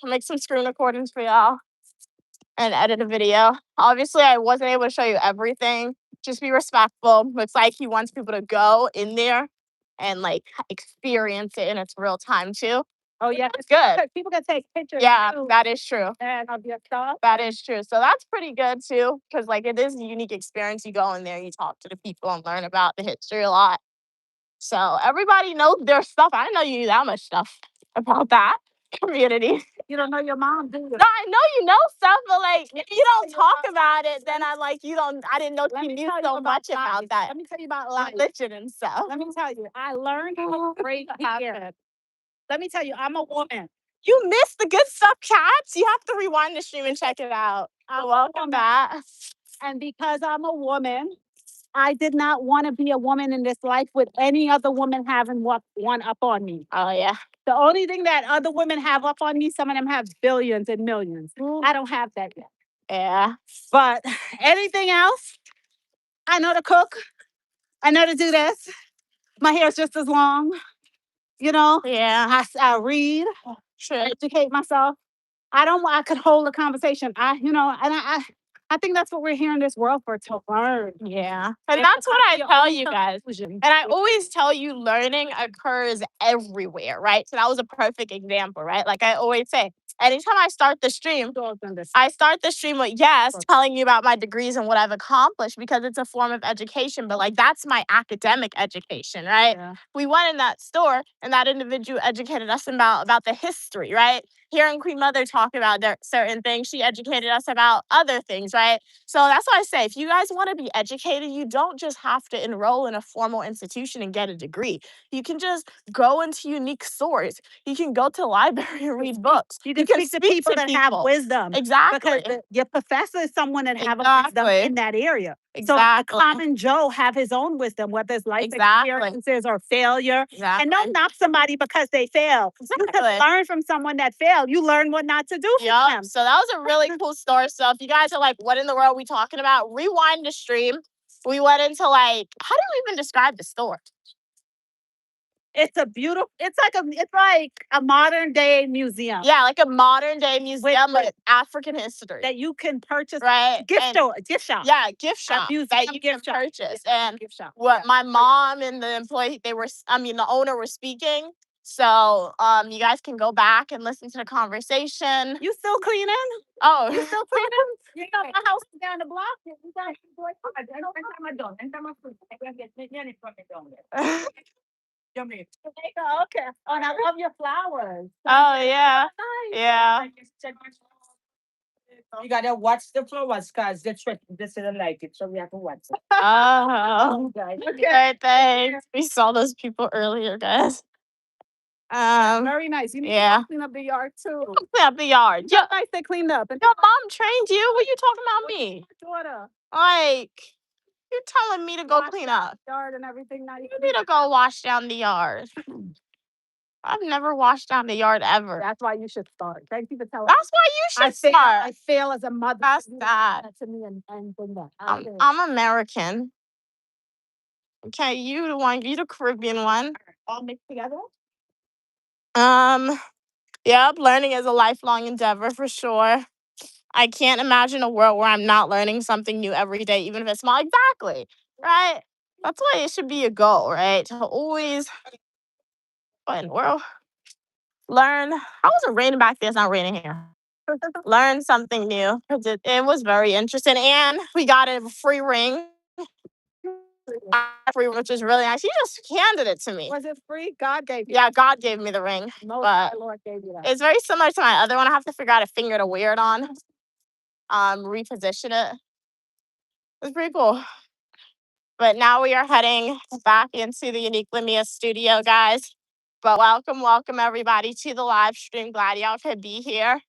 S1: I'll make some screen recordings for y'all and edit a video. Obviously, I wasn't able to show you everything. Just be respectful. It's like he wants people to go in there and like experience it in its real time too.
S5: Oh yeah,
S1: it's good.
S5: People can take pictures.
S1: Yeah,
S5: too,
S1: that is true.
S5: and of your stuff.
S1: That is true. So that's pretty good too, because like it is a unique experience. You go in there, you talk to the people and learn about the history a lot. So everybody knows their stuff. I didn't know you knew that much stuff about that community.
S5: You don't know your mom, do you?
S1: No, I know you know stuff, but like if you don't talk about it, then I didn't know you knew so much about that.
S5: Let me tell you about life.
S1: Religion and stuff.
S5: Let me tell you, I learned great here. Let me tell you, I'm a woman.
S1: You missed the good stuff, cats. You have to rewind the stream and check it out. Welcome back.
S5: And because I'm a woman, I did not want to be a woman in this life with any other woman having one up on me.
S1: Oh yeah.
S5: The only thing that other women have up on me, some of them have billions and millions. I don't have that yet.
S1: Yeah.
S5: But anything else, I know to cook. I know to do this. My hair's just as long. You know,
S1: Yeah.
S5: I read,
S1: True.
S5: educate myself. I could hold a conversation. I think that's what we're here in this world for, to learn.
S1: Yeah. And
S5: And
S1: that's
S5: to
S1: what
S5: come
S1: I
S5: to your
S1: tell
S5: own
S1: you guys.
S5: conclusion.
S1: And I always tell you learning occurs everywhere, right? So that was a perfect example, right? Like I always say, anytime I start the stream, I start the stream with yes, telling you about my degrees and what I've accomplished because it's a form of education, but like that's my academic education, right?
S5: Yeah.
S1: We went in that store and that individual educated us about the history, right? Hearing Queen Mother talk about certain things, she educated us about other things, right? So that's why I say if you guys want to be educated, you don't just have to enroll in a formal institution and get a degree. You can just go into unique stores. You can go to the library and read books.
S5: You can speak to people that have wisdom.
S1: Exactly.
S5: Because your professor is someone that have a wisdom
S1: Exactly.
S5: in that area.
S1: Exactly.
S5: So common Joe have his own wisdom, whether it's life
S1: Exactly.
S5: experiences or failure.
S1: Exactly.
S5: And don't knock somebody because they fail. You can
S1: Exactly.
S5: learn from someone that failed. You learn what not to do for
S1: Yup.
S5: them.
S1: So that was a really cool story. So if you guys are like, what in the world are we talking about? Rewind the stream. We went into like, how do we even describe the store?
S5: It's like a modern day museum.
S1: Yeah, like a modern day museum with African history.
S5: That you can purchase.
S1: Right.
S5: Gift shop.
S1: Yeah, gift shop
S5: museum
S1: that you can
S5: gift shop.
S1: purchase. And
S5: Gift shop.
S1: what my mom and the employee, the owner were speaking. So you guys can go back and listen to the conversation.
S5: You still cleaning?
S1: Oh.
S5: You still cleaning? You know my house is down the block. You guys okay. Oh, and I love your flowers.
S1: Oh yeah.
S5: Nice.
S1: Yeah.
S4: You gotta watch the flowers because they didn't like it, so we have to watch it.
S1: Oh.
S5: Guys.
S1: Okay, thanks. We saw those people earlier, guys.
S5: Very nice. You need
S1: Yeah.
S5: to clean up the yard too.
S1: Clean up the yard.
S5: Yeah, nice they cleaned up. And
S1: Your mom trained you? What are you talking about me?
S5: daughter,
S1: Like, you're telling me to go
S5: Wash
S1: clean up.
S5: yard and everything. Now
S1: You need to go wash down the yard. I've never washed down the yard ever.
S5: That's why you should start. Thank you for telling
S1: That's why you should start.
S5: I fail as a mother.
S1: That's
S5: to do
S1: sad.
S5: that to me and bring that.
S1: I'm American. Okay, you the Caribbean one.
S5: All mixed together.
S1: Yep, learning is a lifelong endeavor for sure. I can't imagine a world where I'm not learning something new every day, even if it's small. Exactly. Right? That's why it should be a goal, right? To always what in the world? Learn. How was it raining back there? It's not raining here. Learn something new. 'Cause it was very interesting. And we got a free ring. Which is really nice. He just handed it to me.
S5: Was it free? God gave you.
S1: Yeah, God gave me the ring.
S5: Most
S1: But
S5: High Lord gave you that.
S1: it's very similar to my other one. I have to figure out a finger to wear it on. Reposition it. It's pretty cool. But now we are heading back into the Unique Limia studio, guys. But welcome everybody to the live stream. Glad y'all could be here.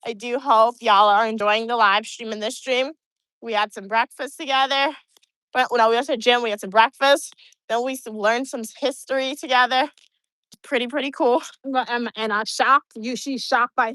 S1: I do hope y'all are enjoying the live stream and this stream. We had some breakfast together. But when we went to the gym, we had some breakfast. Then we learned some history together. Pretty cool.
S5: And I'm shocked. She's shocked by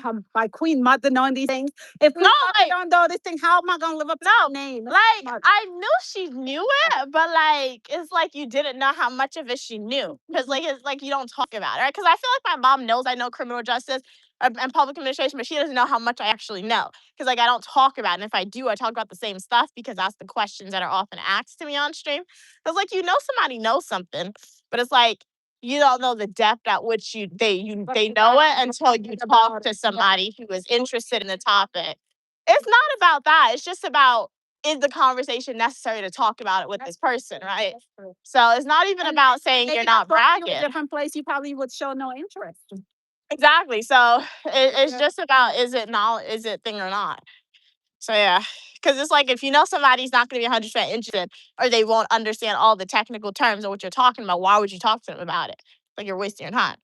S5: Queen Mother knowing these things. If Queen
S1: No,
S5: Mother don't know this thing, how am I gonna live up to her name?
S1: Like
S5: Mother.
S1: I knew she knew it, but like it's like you didn't know how much of it she knew because like it's like you don't talk about it, right? Because I feel like my mom knows I know criminal justice and public administration, but she doesn't know how much I actually know because like I don't talk about it. And if I do, I talk about the same stuff because that's the questions that are often asked to me on stream. Because like somebody knows something, but it's like you don't know the depth at which they know it until you talk to somebody who is interested in the topic. It's not about that. It's just about is the conversation necessary to talk about it with this person, right? So it's not even about saying you're not bragging.
S5: In a different place, you probably would show no interest.
S1: Exactly. So it's just about is it thing or not. So yeah, because it's like if you know somebody's not going to be 100% interested or they won't understand all the technical terms of what you're talking about, why would you talk to them about it? Like you're wasting your time.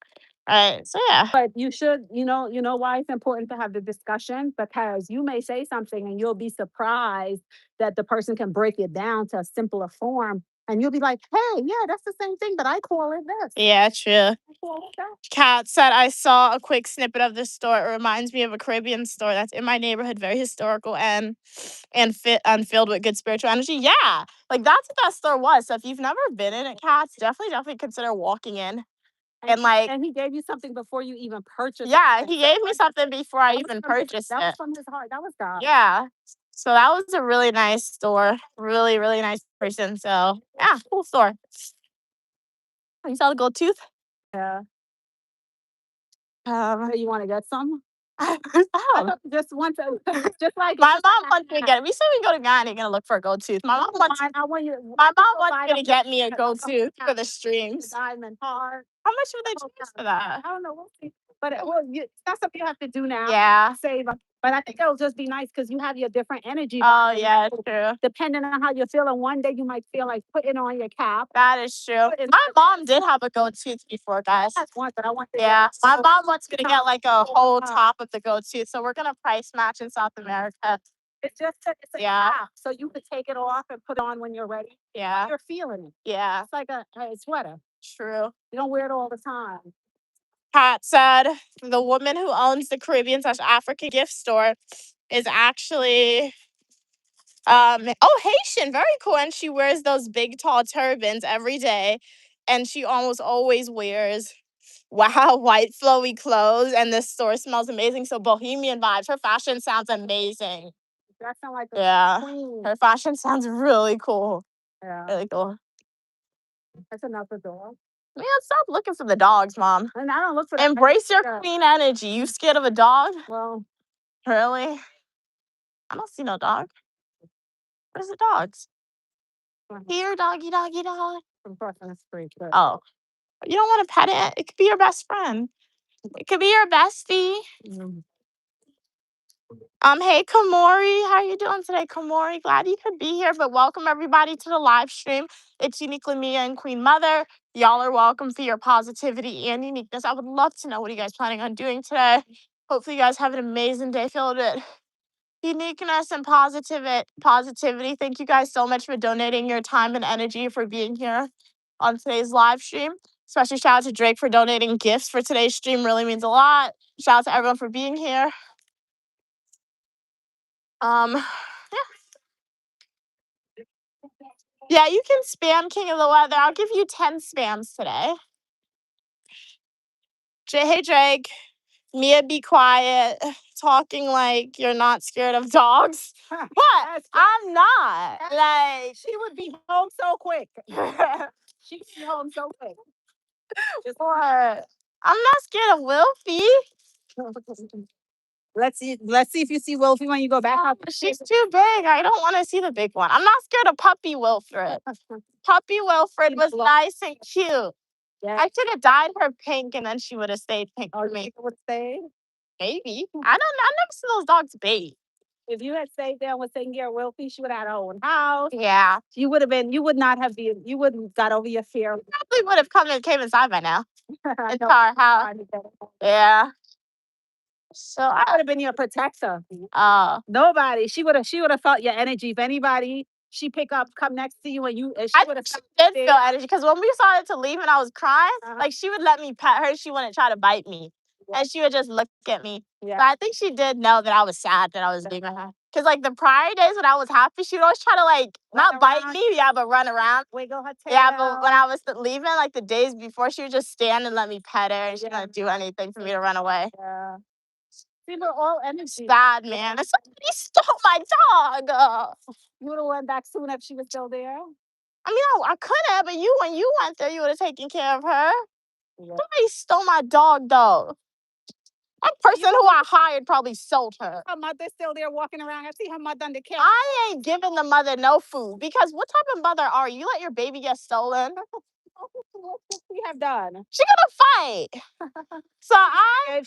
S1: Right. So yeah.
S5: But you should, you know why it's important to have the discussion, because you may say something and you'll be surprised that the person can break it down to a simpler form. And you'll be like, hey, yeah, that's the same thing, but I call it this.
S1: Yeah, true.
S5: I call it that.
S1: Kat said, I saw a quick snippet of this store. It reminds me of a Caribbean store that's in my neighborhood, very historical and filled with good spiritual energy. Yeah, like that's what that store was. So if you've never been in it, Kat's, definitely consider walking in. And like,
S5: And he gave you something before you even purchased.
S1: yeah,
S5: something.
S1: he
S5: So
S1: gave me something before I
S5: that was
S1: even
S5: from his-
S1: purchased
S5: That was
S1: it.
S5: from his heart. That was God.
S1: Yeah. So that was a really nice store. Really, really nice person. So yeah, cool store. Oh, you saw the gold tooth?
S5: Yeah.
S1: Um,
S5: So you want to get some?
S1: I
S5: I
S1: don't know.
S5: thought just want to, just like
S1: My mom wants me to get it. We said we go to Ghana and gonna look for a gold tooth. My mom wants
S5: I want you.
S1: my mom
S5: go
S1: wants
S5: buy
S1: me to
S5: them
S1: get me a gold
S5: the
S1: tooth for the
S5: the
S1: streams.
S5: diamond heart.
S1: How much would they
S5: Oh,
S1: charge for that?
S5: I don't know. We'll see. But that's something you have to do now.
S1: Yeah.
S5: Save up. But I think it'll just be nice because you have your different energy.
S1: Oh
S5: levels.
S1: yeah, true.
S5: Depending on how you're feeling, one day you might feel like putting on your cap.
S1: That is true. My mom did have a gold tooth before, guys.
S5: That's one, but I want to.
S1: Yeah, my mom wants me to get like a whole
S5: Wow.
S1: top of the gold tooth, so we're gonna price match in South America.
S5: It's a
S1: Yeah.
S5: cap, so you could take it off and put it on when you're ready.
S1: Yeah,
S5: You're feeling it.
S1: yeah,
S5: It's like a sweater.
S1: true.
S5: You don't wear it all the time.
S1: Pat said the woman who owns the Caribbean/African gift store is actually Haitian, very cool, and she wears those big tall turbans every day, and she almost always wears white flowy clothes, and this store smells amazing. So bohemian vibes. Her fashion sounds amazing.
S5: That sounds like a
S1: Yeah,
S5: queen.
S1: her fashion sounds really cool.
S5: Yeah,
S1: Really cool.
S5: that's enough for dog.
S1: Man, stop looking for the dogs, Mom.
S5: And I don't look for that.
S1: Embrace your
S5: Yeah.
S1: queen energy. You scared of a dog?
S5: Well,
S1: Really? I don't see no dog. Where's the dogs? Here, doggy, doggy, dog.
S5: from crossing the street. But
S1: Oh, you don't want to pet it? It could be your best friend. It could be your bestie.
S5: mm,
S1: Hey Kamori, how you doing today, Kamori? Glad you could be here, but welcome everybody to the live stream. It's Uniquely Mia and Queen Mother. Y'all are welcome for your positivity and uniqueness. I would love to know what you guys planning on doing today. Hopefully you guys have an amazing day filled with uniqueness and positivity. Thank you guys so much for donating your time and energy for being here on today's live stream. Special shout out to Drake for donating gifts for today's stream. Really means a lot. Shout out to everyone for being here. Yeah, you can spam King of the Weather. I'll give you 10 spams today. Hey Drake, Mia, be quiet. Talking like you're not scared of dogs. What? I'm not. Like,
S5: she would be home so quick. She'd be home so quick. Just
S1: what? I'm not scared of Wilfie.
S5: let's see if you see Wilfie when you go back up.
S1: She's too big. I don't want to see the big one. I'm not scared of Puppy Wilfred. Puppy Wilfred was nice and cute.
S5: Yeah.
S1: I should have dyed her pink and then she would have stayed pink
S5: Oh,
S1: for me.
S5: you would stay?
S1: Maybe. I never see those dogs bait.
S5: If you had stayed there with Singia Wilfie, she would have had her own house.
S1: Yeah.
S5: You would not have got over your fear.
S1: Probably would have came inside by now.
S5: I
S1: Into
S5: know.
S1: our house. Yeah. So
S5: I would have been your protector.
S1: Oh.
S5: Nobody. She would have felt your energy. If anybody she come next to you and
S1: I
S5: would have
S1: did feel energy because when we started to leave and I was crying, like she would let me pet her. She wouldn't try to bite me.
S5: Yeah.
S1: And she would just look at me.
S5: Yeah.
S1: But I think she did know that I was sad that I was leaving her. Because like the prior days when I was happy, she would always try to like not bite me, but run around.
S5: Wiggle her tail.
S1: Yeah, but when I was leaving, like the days before, she would just stand and let me pet her and she wouldn't do anything for me to run away.
S5: Yeah. See, we're all energy.
S1: Bad, man. Somebody stole my dog.
S5: You would have went back soon if she was still there.
S1: I mean, I could have, but when you went there, you would have taken care of her.
S5: Yeah.
S1: Somebody stole my dog, though. That person who I hired probably sold her.
S5: Her mother's still there walking around. I see her mother on the couch.
S1: I ain't giving the mother no food because what type of mother are you? You let your baby get stolen?
S5: What could she have done?
S1: She gonna fight. So I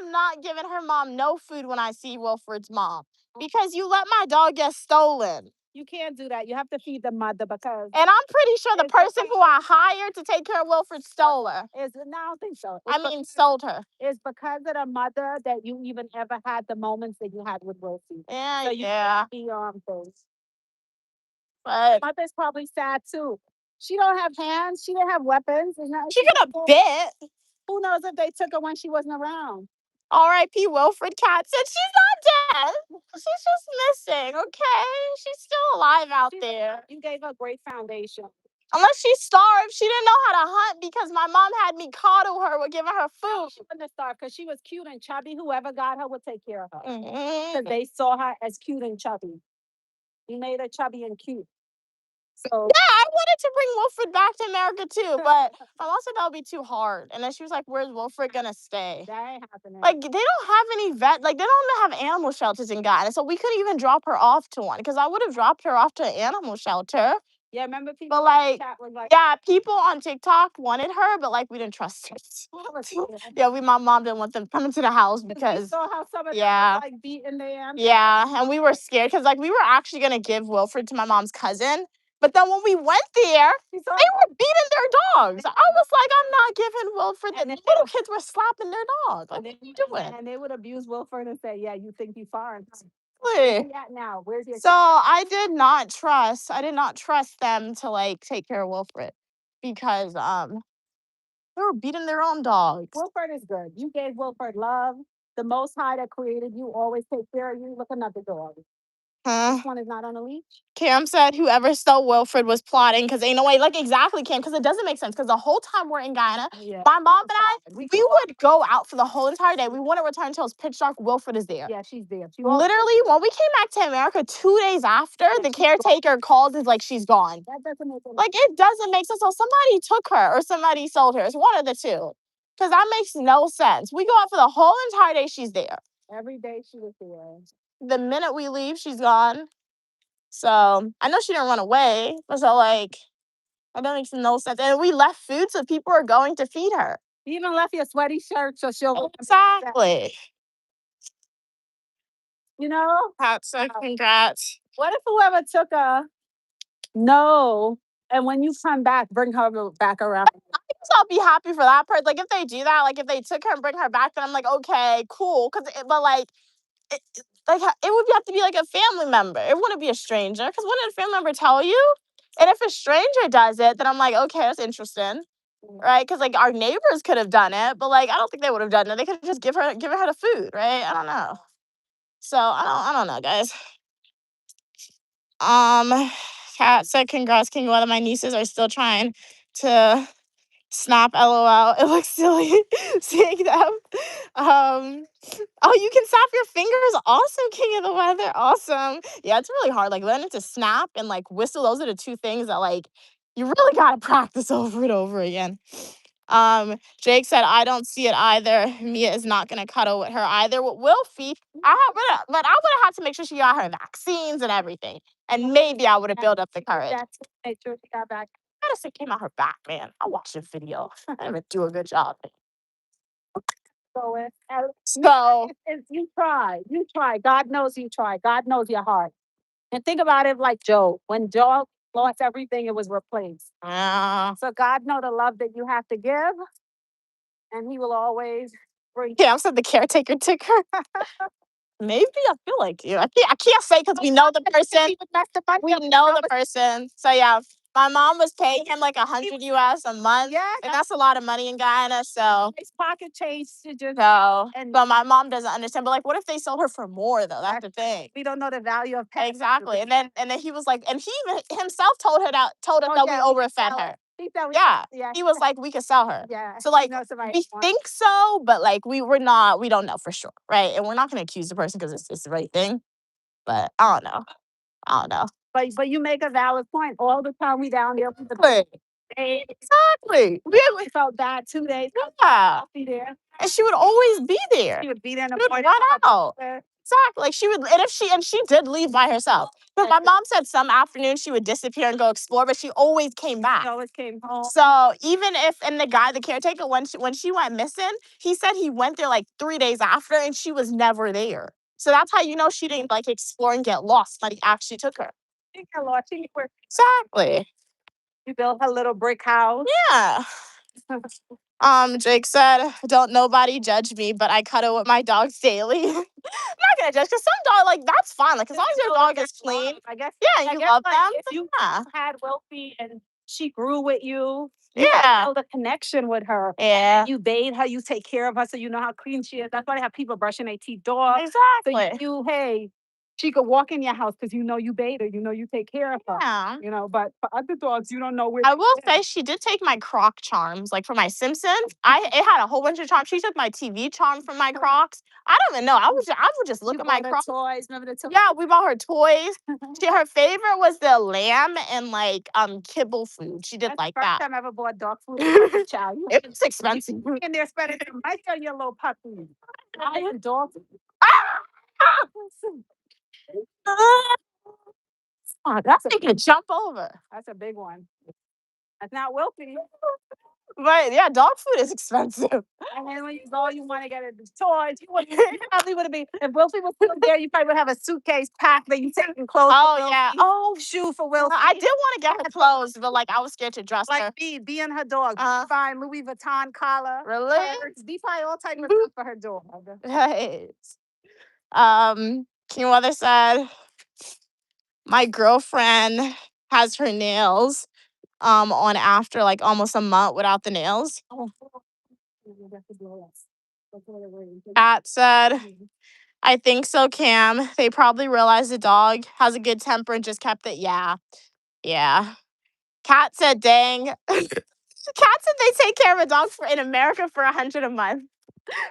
S1: am not giving her mom no food when I see Wilfred's mom because you let my dog get stolen.
S5: You can't do that. You have to feed the mother because
S1: And I'm pretty sure the
S5: it's
S1: person who I hired to take care of Wilfred stole her.
S5: it's no, I don't think so.
S1: I mean, sold her.
S5: It's because of the mother that you even ever had the moments that you had with Wilfie.
S1: Yeah,
S5: So you
S1: yeah.
S5: be things.
S1: But
S5: Mother's probably sad too. She don't have hands. She didn't have weapons. It's not,
S1: she could have bit.
S5: who knows if they took her when she wasn't around?
S1: R.I.P. Wilfred Cat said she's not dead. She's just missing, okay? She's still alive out there.
S5: You gave her a great foundation.
S1: Unless she's starved. She didn't know how to hunt because my mom had me coddle her with giving her food.
S5: She wouldn't have starved because she was cute and chubby. Whoever got her would take care of her.
S1: Mhm.
S5: Because they saw her as cute and chubby. You made her chubby and cute. So
S1: Yeah, I wanted to bring Wilfred back to America too, but my mom said that would be too hard. And then she was like, "Where's Wilfred gonna stay?"
S5: that ain't happening.
S1: Like they don't have any they don't even have animal shelters in Ghana, so we couldn't even drop her off to one because I would have dropped her off to an animal shelter.
S5: yeah, remember people
S1: But like,
S5: chat was like,
S1: yeah, people on TikTok wanted her, but like we didn't trust her. Yeah, my mom didn't want them coming to the house
S5: we
S1: because
S5: saw how some of
S1: yeah.
S5: them was like beating them.
S1: yeah, and we were scared because like we were actually gonna give Wilfred to my mom's cousin, but then when we went there, they were beating their dogs. I was like, I'm not giving Wilfred. The little kids were slapping their dog. Like, what are you doing?
S5: And they would abuse Wilfred and say, "Yeah, you think you foreign?
S1: Really?
S5: Where's he at now? Where's your?"
S1: So I did not trust them to like take care of Wilfred because they were beating their own dogs.
S5: Wilfred is good. You gave Wilfred love. The Most High that created you always take care of you. Look another dog.
S1: Huh?
S5: This one is not on a leash.
S1: Cam said whoever stole Wilfred was plotting because ain't no way. Like exactly, Cam, because it doesn't make sense. Because the whole time we're in Guyana,
S5: Yeah.
S1: my mom and I, we would go out for the whole entire day. We wouldn't return until it's pitch dark. Wilfred is there.
S5: Yeah, she's there.
S1: Literally, when we came back to America 2 days after, the caretaker calls is like she's gone.
S5: That doesn't make sense.
S1: Like it doesn't make sense. So somebody took her or somebody sold her. It's one of the two. Because that makes no sense. We go out for the whole entire day. She's there.
S5: Every day she was there.
S1: The minute we leave, she's gone. So I know she didn't run away. But so like, that makes no sense. And we left food, so people are going to feed her.
S5: You even left your sweaty shirt, so she'll.
S1: Exactly.
S5: You know.
S1: That's so congrats.
S5: What if whoever took her? No. And when you come back, bring her back around.
S1: I'll be happy for that part. Like if they do that, like if they took her and bring her back, then I'm like, okay, cool. But like, it would have to be like a family member. It wouldn't be a stranger. Because wouldn't a family member tell you? And if a stranger does it, then I'm like, okay, that's interesting, right? Because like our neighbors could have done it, but like I don't think they would have done it. They could have just given her the food, right? I don't know. So I don't know, guys. Kat said, "Congrats, King. One of my nieces are still trying to." Snap, LOL. It looks silly seeing them. Oh, you can snap your fingers. Awesome, King of the Weather. Awesome. Yeah, it's really hard. Like learning to snap and like whistle. Those are the two things that like you really gotta practice over and over again. Jake said, I don't see it either. Mia is not gonna cuddle with her either. With Wilfie, but I would have had to make sure she got her vaccines and everything. And maybe I would have built up the courage.
S5: That's make sure she got back.
S1: Medicine came out her back, man. I watched the video. I didn't even do a good job. So
S5: You try. You try. God knows you try. God knows your heart. And think about it like Job. When Job lost everything, it was replaced. So God knows the love that you have to give, and He will always bring.
S1: yeah, I said the caretaker took her. Maybe I feel like you. I can't say because we know the person. We know the person. So yeah, my mom was paying him like $100 US a month.
S5: Yeah,
S1: And that's a lot of money in Guyana. So
S5: his pocket change to just.
S1: but my mom doesn't understand. But like, what if they sold her for more though? That's the thing.
S5: We don't know the value of pets.
S1: Exactly. And then he was like, and he even himself told us that we overfed her. Yeah. He was like, we could sell her.
S5: Yeah.
S1: So like we think so, but like we don't know for sure, right? And we're not gonna accuse the person because it's the right thing. But I don't know.
S5: But you make a valid point. All the time we down there with the
S1: Exactly.
S5: we felt bad 2 days.
S1: Yeah.
S5: Be there.
S1: And she would always be there.
S5: She would be there in
S1: She
S5: the
S1: would run out. Exactly. Like she would, and she did leave by herself. But my mom said some afternoons she would disappear and go explore, but she always came back.
S5: She always came home.
S1: So even if, and the caretaker, when she went missing, he said he went there like 3 days after and she was never there. So that's how you know she didn't like explore and get lost, but he actually took her.
S5: Think a lot.
S1: Exactly.
S5: You built her little brick house.
S1: Yeah. Jake said, "Don't nobody judge me, but I cuddle with my dogs daily." I'm not gonna judge because some dog like that's fine. Like as long as your dog is clean,
S5: I guess.
S1: yeah,
S5: I
S1: you
S5: guess,
S1: love
S5: like,
S1: them.
S5: if you
S1: Yeah.
S5: had Wilfie and she grew with you,
S1: Yeah.
S5: build a connection with her.
S1: Yeah.
S5: You bathe her, you take care of her, so you know how clean she is. That's why they have people brushing their teeth dogs.
S1: Exactly.
S5: So hey, she could walk in your house because you know you bathe her, you know you take care of her.
S1: Yeah.
S5: You know, but for other dogs, you don't know where.
S1: I will say she did take my Croc charms, like for my Simpsons. It had a whole bunch of charms. She took my TV charm from my Crocs. I don't even know. I would just look
S5: You
S1: at my
S5: bought her
S1: Crocs.
S5: toys. Remember the toys?
S1: Yeah, we bought her toys. Her favorite was the lamb and like kibble food. She did
S5: That's
S1: like
S5: the first
S1: that.
S5: time I ever bought dog food. Child,
S1: It was expensive.
S5: and they're spending some money on your little puppy. I and dog.
S1: Oh, that thing can jump over.
S5: That's a big one. That's not Wilfie.
S1: But yeah, dog food is expensive.
S5: And then when you go, you want to get a toys. You probably would have been, if Wilfie was still there, you probably would have a suitcase packed that you taking clothes.
S1: Oh
S5: for
S1: yeah.
S5: Wilfie,
S1: Oh,
S5: shoe for Wilfie.
S1: I did want to get her clothes, but like I was scared to dress her.
S5: Like be in her dog. Find Louis Vuitton collar.
S1: Really?
S5: Be probably all type of stuff for her dog.
S1: Right. King Weather said, my girlfriend has her nails on after like almost a month without the nails. Kat said, I think so, Cam. They probably realized the dog has a good temper and just kept it. Yeah. Yeah. Kat said, dang. Kat said they take care of a dog in America for $100 a month.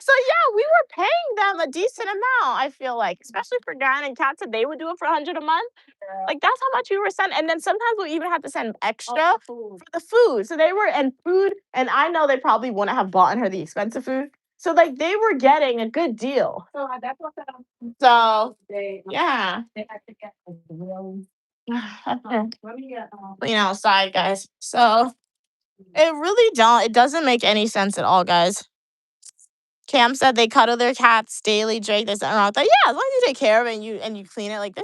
S1: So yeah, we were paying them a decent amount, I feel like, especially for Garen and Kat said they would do it for $100 a month. Yeah. Like that's how much we were sending. And then sometimes we even had to send extra for the food. So they were and food, and I know they probably wouldn't have bought her the expensive food. So like they were getting a good deal.
S5: So that's what
S1: So
S5: they
S1: yeah.
S5: they had to get really. Let me get
S1: Clean outside, guys. So it doesn't make any sense at all, guys. Cam said they cuddle their cats daily. Drake, there's nothing wrong with that. Yeah, as long as you take care of it and you clean it, like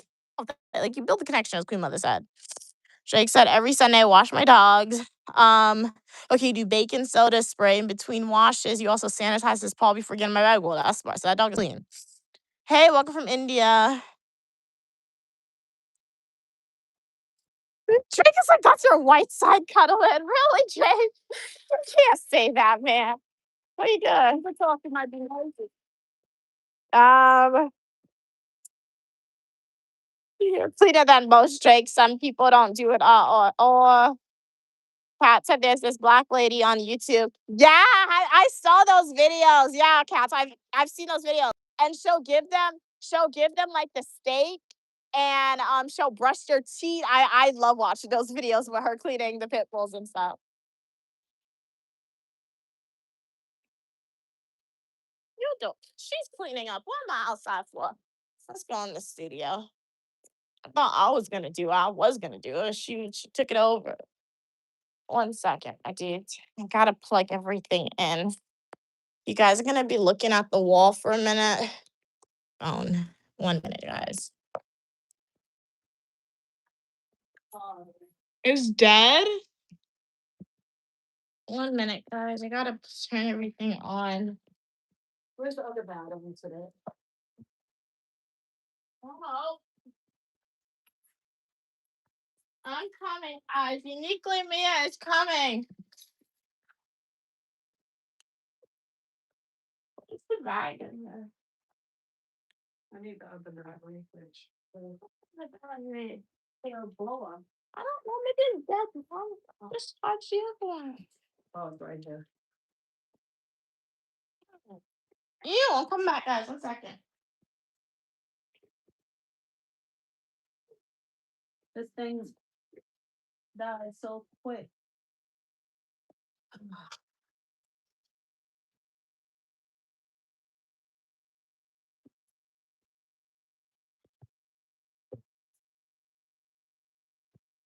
S1: you build the connection, as Queen Mother said. Drake said every Sunday I wash my dogs. Okay, you do baking soda spray in between washes. You also sanitize his paw before getting my bag. Well, that's smart. So that dog is clean. Hey, welcome from India. Drake is like, that's your white side cuddling. Really, Drake? You can't say that, man. What are you doing?
S5: we're talking might be noisy.
S1: You're cleaner than most, Drake. Some people don't do it all. Or Kat said there's this black lady on YouTube. Yeah, I saw those videos. Yeah, Kat, I've seen those videos. And she'll give them like the steak and she'll brush their teeth. I love watching those videos with her cleaning the pit bulls and stuff. You do. She's cleaning up. What am I outside for? Let's go in the studio. I thought I was gonna do it. She took it over. 1 second. I gotta plug everything in. You guys are gonna be looking at the wall for a minute. Phone. 1 minute, guys. It's dead? 1 minute, guys. I gotta turn everything on.
S5: Where's the other battery today?
S1: Oh, I'm coming, guys. Uniquely Mia is coming. What's the bag in there?
S5: I need the other battery, which
S1: The battery.
S5: they'll blow up.
S1: I don't know. Maybe it's dead. Just charge the other one.
S5: Oh, it's right here.
S1: Ew, I'll come back, guys. 1 second.
S5: This thing dies so quick.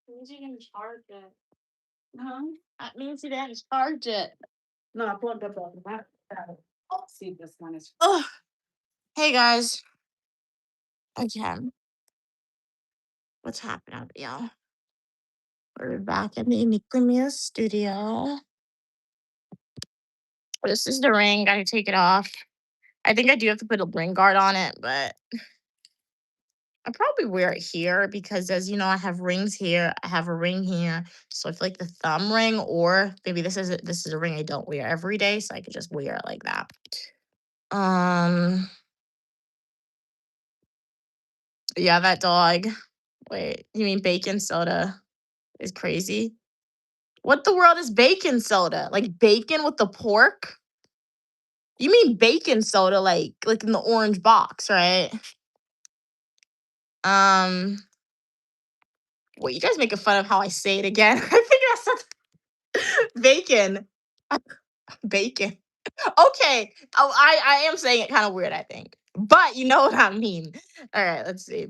S1: Means you didn't charge it.
S5: Huh?
S1: That means you didn't charge it.
S5: No, I plugged up the battery. Let's see if this one is.
S1: Oh, hey guys. Okay. What's happening, y'all? We're back in the Uniquely Mia studio. This is the ring. Gotta take it off. I think I do have to put a ring guard on it, but I probably wear it here because, as you know, I have rings here. I have a ring here, so I feel like the thumb ring, or maybe this is a ring I don't wear every day, so I could just wear it like that. Yeah, that dog. Wait, you mean baking soda is crazy? What the world is baking soda? Like bacon with the pork? You mean baking soda, like in the orange box, right? Wait, you guys making fun of how I say it again? I think that's bacon. Bacon. Okay. Oh, I am saying it kind of weird, I think. But you know what I mean. All right, let's see.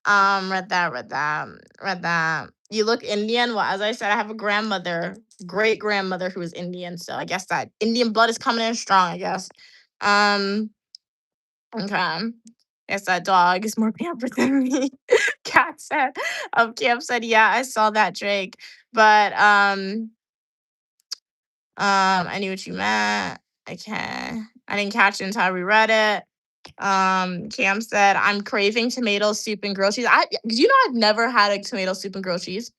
S1: Read that. You look Indian. Well, as I said, I have a grandmother, great grandmother who is Indian. So I guess that Indian blood is coming in strong, I guess. Okay. Guess that dog is more pampered than me. Cat said. Cam said, yeah, I saw that, Drake. But I knew what you meant. Okay. I didn't catch it until I reread it. Cam said, I'm craving tomato soup and grilled cheese. I've never had a tomato soup and grilled cheese.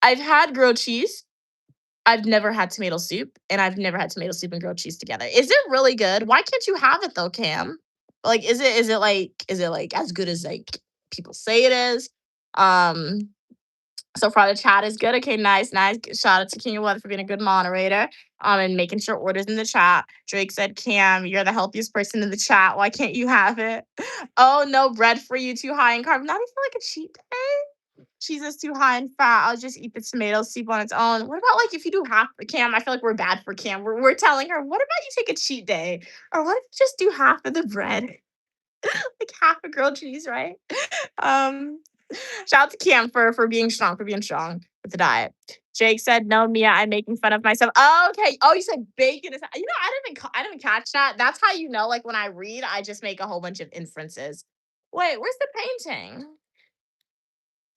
S1: I've had grilled cheese. I've never had tomato soup, and I've never had tomato soup and grilled cheese together. Is it really good? Why can't you have it though, Cam? Like, is it like as good as like people say it is? So far the chat is good. Okay, nice. Shout out to King of Weather for being a good moderator. And making sure orders in the chat. Drake said, Cam, you're the healthiest person in the chat. Why can't you have it? Oh, no bread for you, too high in carb. Not even like a cheat day. Cheese is too high in fat. I'll just eat the tomato soup on its own. What about like if you do half for Cam? I feel like we're bad for Cam. We're telling her, what about you take a cheat day? Or what if you just do half of the bread? Like half a grilled cheese, right? Shout out to Cam for being strong, with the diet. Jake said, "No, Mia, I'm making fun of myself." Oh, okay. Oh, you said bacon is. I didn't catch that. That's how you know. Like when I read, I just make a whole bunch of inferences. Wait, where's the painting?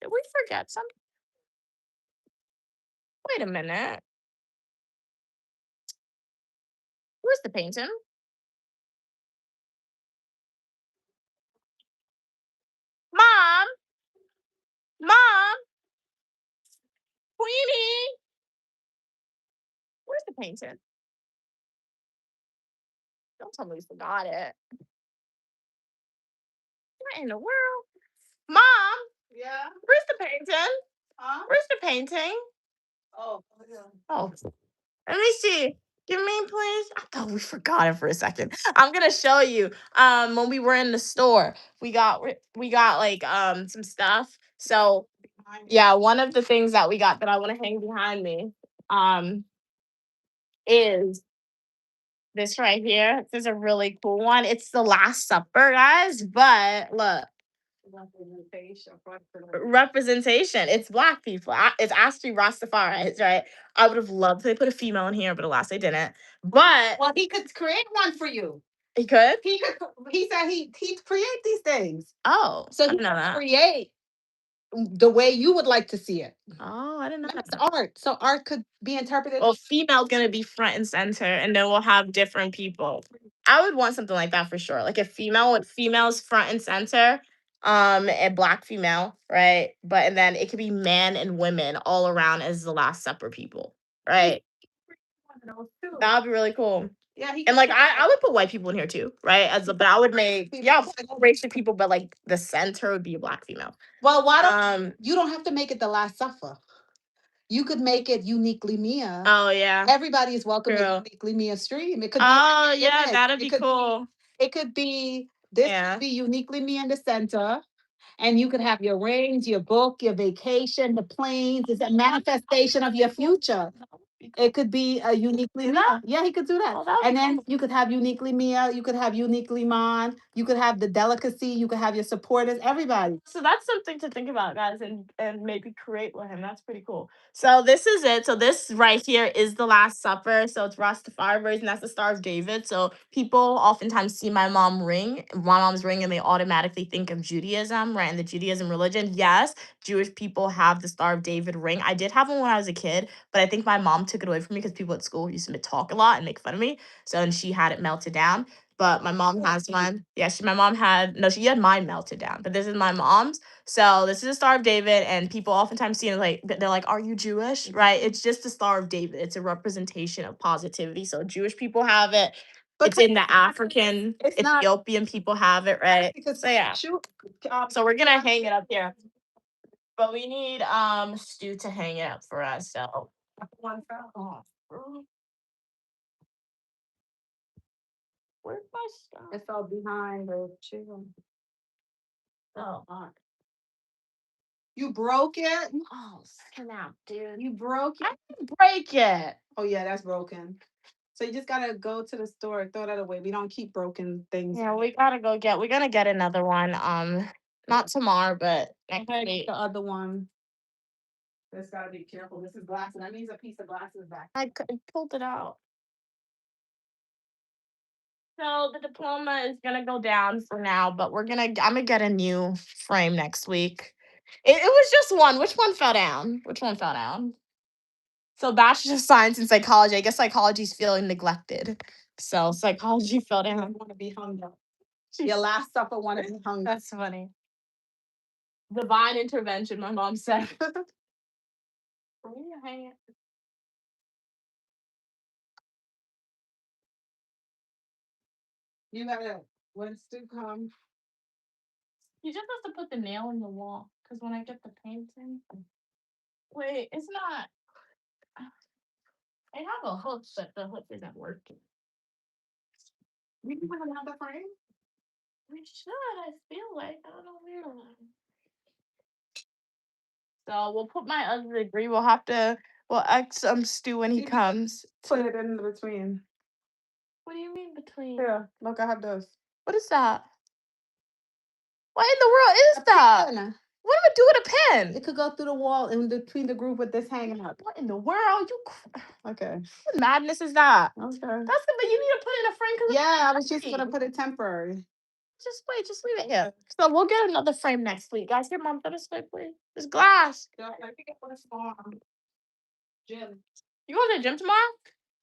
S1: Did we forget something? Wait a minute. Where's the painting? Mom, mom, Queenie, where's the painting? Don't tell me we forgot it. What in the world? Mom,
S2: Yeah.
S1: where's the painting?
S2: Huh?
S1: Where's the painting?
S2: Oh, yeah.
S1: Oh, let me see. Give me, please. I thought we forgot it for a second. I'm gonna show you. When we were in the store, we got like some stuff. So yeah, one of the things that we got that I want to hang behind me is this right here. This is a really cool one. It's the Last Supper, guys. But look, representation. It's black people. It's actually Rastafari's, right? I would have loved to put a female in here, but alas, they didn't. But
S2: Well, he could create one for you.
S1: he could.
S2: He could. He said he create these things.
S1: Oh,
S2: So
S1: I
S2: he
S1: didn't know
S2: could
S1: that.
S2: create the way you would like to see it.
S1: Oh, I didn't know
S2: That's
S1: that.
S2: art. So art could be interpreted.
S1: Well, female's gonna be front and center, and then we'll have different people. I would want something like that for sure. Like a female with females front and center, and black female, right? But and then it could be men and women all around as the Last Supper people, right? That would be really cool.
S2: Yeah, he
S1: And like I would put white people in here too, right? But I would make racial people, but like the center would be a black female.
S2: Well, why don't you don't have to make it the Last Supper. You could make it uniquely Mia.
S1: Oh yeah.
S2: Everybody is welcome to
S1: True.
S2: uniquely Mia stream. It could be
S1: Oh yeah,
S2: image.
S1: that'd be
S2: It could
S1: cool.
S2: It could be this
S1: Yeah.
S2: could be uniquely me in the center. And you could have your rings, your book, your vacation, the planes. It's a manifestation of your future. It could be a uniquely Mia. Yeah, he could do that.
S1: Oh, that would
S2: And
S1: be
S2: then you could have uniquely Mia. You could have uniquely Mon.
S5: You could have the delicacy, you could have your supporters, everybody.
S1: So that's something to think about, guys, and maybe create with him. That's pretty cool. So this is it. So this right here is the Last Supper. So it's Rastafari version. That's the Star of David. So people oftentimes see my mom's ring, and they automatically think of Judaism, right? And the Judaism religion. Yes, Jewish people have the Star of David ring. I did have one when I was a kid, but I think my mom took it away from me because people at school used to talk a lot and make fun of me. So and she had it melted down. But my mom has one. Yeah, my mom had no, she had mine melted down, but this is my mom's. So this is the Star of David, and people oftentimes see it like they're like, "Are you Jewish?" Right? It's just the Star of David. It's a representation of positivity. So Jewish people have it.
S5: But
S1: It's in the African,
S5: it's not
S1: Ethiopian people have it, right?
S5: because
S1: So yeah.
S5: shoot,
S1: So we're gonna hang it up here, but we need Stu to hang it up for us. So one fell off. Where's my stuff?
S5: it fell behind the chair.
S1: Oh, fuck.
S5: You broke it?
S1: Oh, snap, dude.
S5: You broke it?
S1: I didn't break it.
S5: Oh yeah, that's broken. So you just gotta go to the store, throw that away. We don't keep broken things.
S1: Yeah, we're gonna get another one. Not tomorrow, but next week.
S5: The other one. Just gotta be careful. This is glass, and that means a piece of glass is back.
S1: I pulled it out. So the diploma is gonna go down for now, but I'm gonna get a new frame next week. It was just one. Which one fell down? Which one fell down? So Bachelor of Science in Psychology. I guess psychology's feeling neglected. So psychology fell down.
S5: Want to be hung up. Your last supper want to be hung up.
S1: That's funny. Divine intervention, my mom said. Where are you hanging?
S5: You gotta when Stu comes.
S1: You just have to put the nail in the wall, because when I get the painting. Wait, it's not. I have a hook, but the hook isn't working.
S5: We can put another frame.
S1: We should. I feel like I don't know where. So we'll put my other degree. We'll ask Stu when he
S5: You can
S1: comes.
S5: Put it in between.
S1: What do you mean between?
S5: Here, look, I have those.
S1: What is that? What in the world is that?
S5: Pen.
S1: What do I do with a pen?
S5: It could go through the wall in between the group with this hanging up.
S1: What in the world?
S5: Okay.
S1: What madness is that?
S5: Okay.
S1: That's good, but you need to put it in a frame because
S5: Yeah, I was just gonna put it temporary.
S1: just wait, just leave it here. So we'll get another frame next week. Guys, here, mom, put this way, please. There's glass.
S5: Yeah, I think it was for Jim.
S1: You going to the gym tomorrow?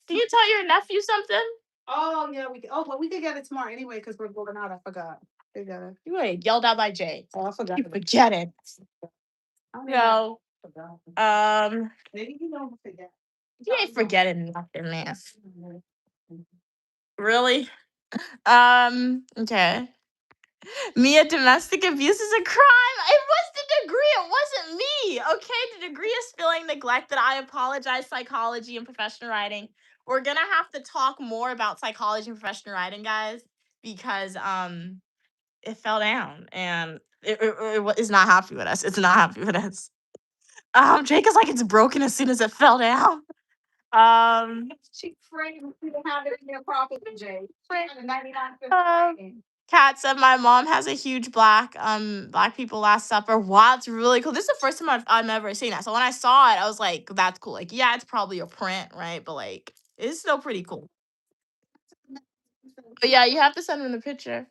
S1: Can you tell your nephew something?
S5: Oh yeah, well we could get it tomorrow anyway because we're going out. I forgot. We got it.
S1: You were yelled at by Jay.
S5: Oh, I forgot.
S1: You forget it. No.
S5: Maybe you don't forget.
S1: You ain't forgetting nothing, man. Really? Okay. Mia, domestic abuse is a crime. It was the degree. It wasn't me. Okay, the degree is feeling neglected. I apologize, psychology and professional writing. We're gonna have to talk more about psychology and professional writing, guys, because it fell down and it is not happy with us. It's not happy with us. Jake is like it's broken as soon as it fell down.
S5: She framed. We didn't have it in there properly, Jay.
S1: Framed.
S5: 99.
S1: Kat said my mom has a huge black people Last Supper. Wow, it's really cool. This is the first time I've ever seen that. So when I saw it, I was like, that's cool. Like, yeah, it's probably a print, right? But like, it's still pretty cool. But yeah, you have to send them the picture.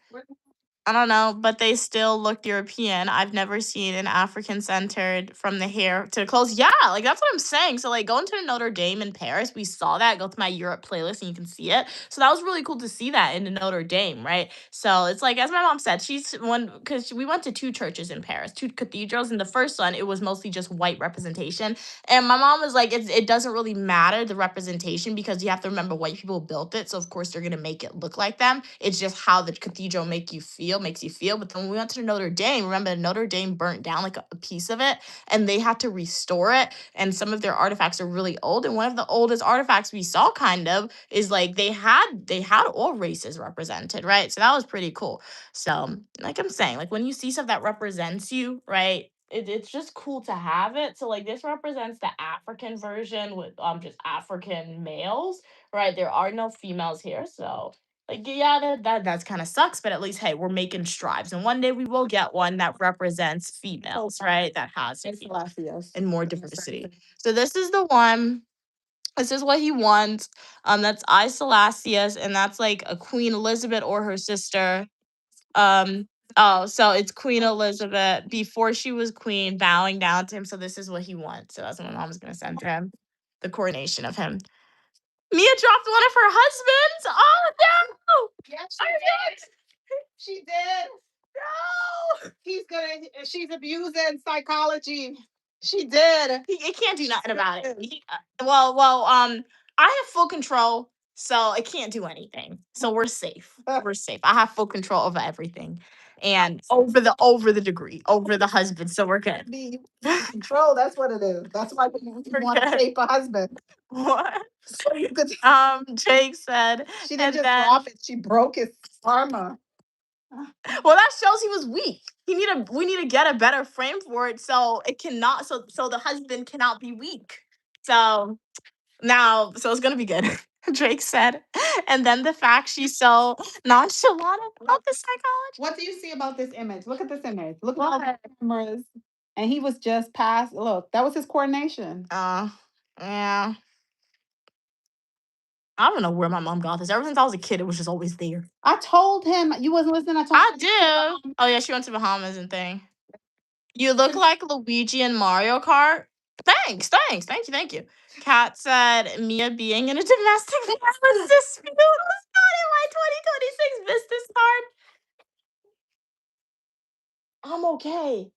S1: I don't know, but they still look European. I've never seen an African centered from the hair to the clothes. Yeah, like that's what I'm saying. So like going to Notre Dame in Paris, we saw that. Go to my Europe playlist and you can see it. So that was really cool to see that in the Notre Dame, right? So it's like as my mom said, she's one because we went to two churches in Paris, two cathedrals. And the first one, it was mostly just white representation. And my mom was like, it doesn't really matter the representation because you have to remember white people built it. So of course they're gonna make it look like them. It's just how the cathedral makes you feel. But then when we went to Notre Dame, remember Notre Dame burnt down like a piece of it and they had to restore it. And some of their artifacts are really old. And one of the oldest artifacts we saw kind of is like they had all races represented, right? So that was pretty cool. So like I'm saying, like when you see stuff that represents you, right? It's just cool to have it. So like this represents the African version with just African males, right? There are no females here, so Like, yeah, that's kind of sucks, but at least, hey, we're making strides. And one day we will get one that represents females, right? That has a female and more diversity. So this is the one. This is what he wants. That's I Selasius, and that's like a Queen Elizabeth or her sister. Oh, so it's Queen Elizabeth before she was queen, bowing down to him. So this is what he wants. So that's what my mom's gonna send to him. The coronation of him. Mia dropped one of her husbands. Oh no!
S5: Yes,
S1: Oh,
S5: she did. She did. No. She's abusing psychology. She did.
S1: He can't do nothing about it. I have full control, so it can't do anything. So we're safe. We're safe. I have full control over everything, and over the degree, over the husband. So we're good.
S5: Control. That's what it is. That's why you
S1: We're
S5: want to
S1: good.
S5: tape a husband.
S1: What?
S5: So you could.
S1: Jake said,
S5: She
S1: and
S5: didn't just
S1: then
S5: drop it. She broke his armor.
S1: well, that shows he was weak. We need to get a better frame for it so it cannot so the husband cannot be weak. So so it's gonna be good. Drake said. And then the fact she's so nonchalant about the psychology.
S5: What do you see about this image? Look at this image. Look at all
S1: What?
S5: the cameras. And he was just past. Look, that was his coronation.
S1: Yeah. I don't know where my mom got this. Ever since I was a kid, it was just always there.
S5: I told him you wasn't listening. I told
S1: I
S5: him.
S1: do. Oh yeah, she went to Bahamas and thing. You look like Luigi in Mario Kart. Thank you. Kat said Mia being in a domestic violence dispute was not in my 2026 business card. I'm okay.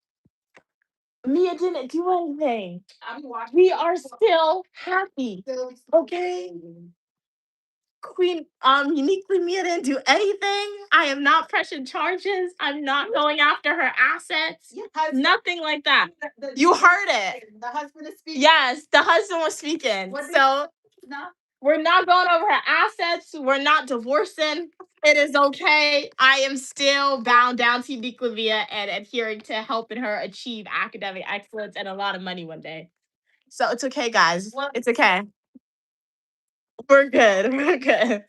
S1: Mia didn't do anything. We are still happy. Okay. Queen, uniquely Mia didn't do anything. I am not pressing charges. I'm not going after her assets. Nothing like that. You heard it.
S5: The husband is speaking.
S1: Yes, the husband was speaking. So we're not going over her assets. We're not divorcing. It is okay. I am still bound down to uniquely Mia and adhering to helping her achieve academic excellence and a lot of money one day. So it's okay, guys. It's okay. We're good. We're good.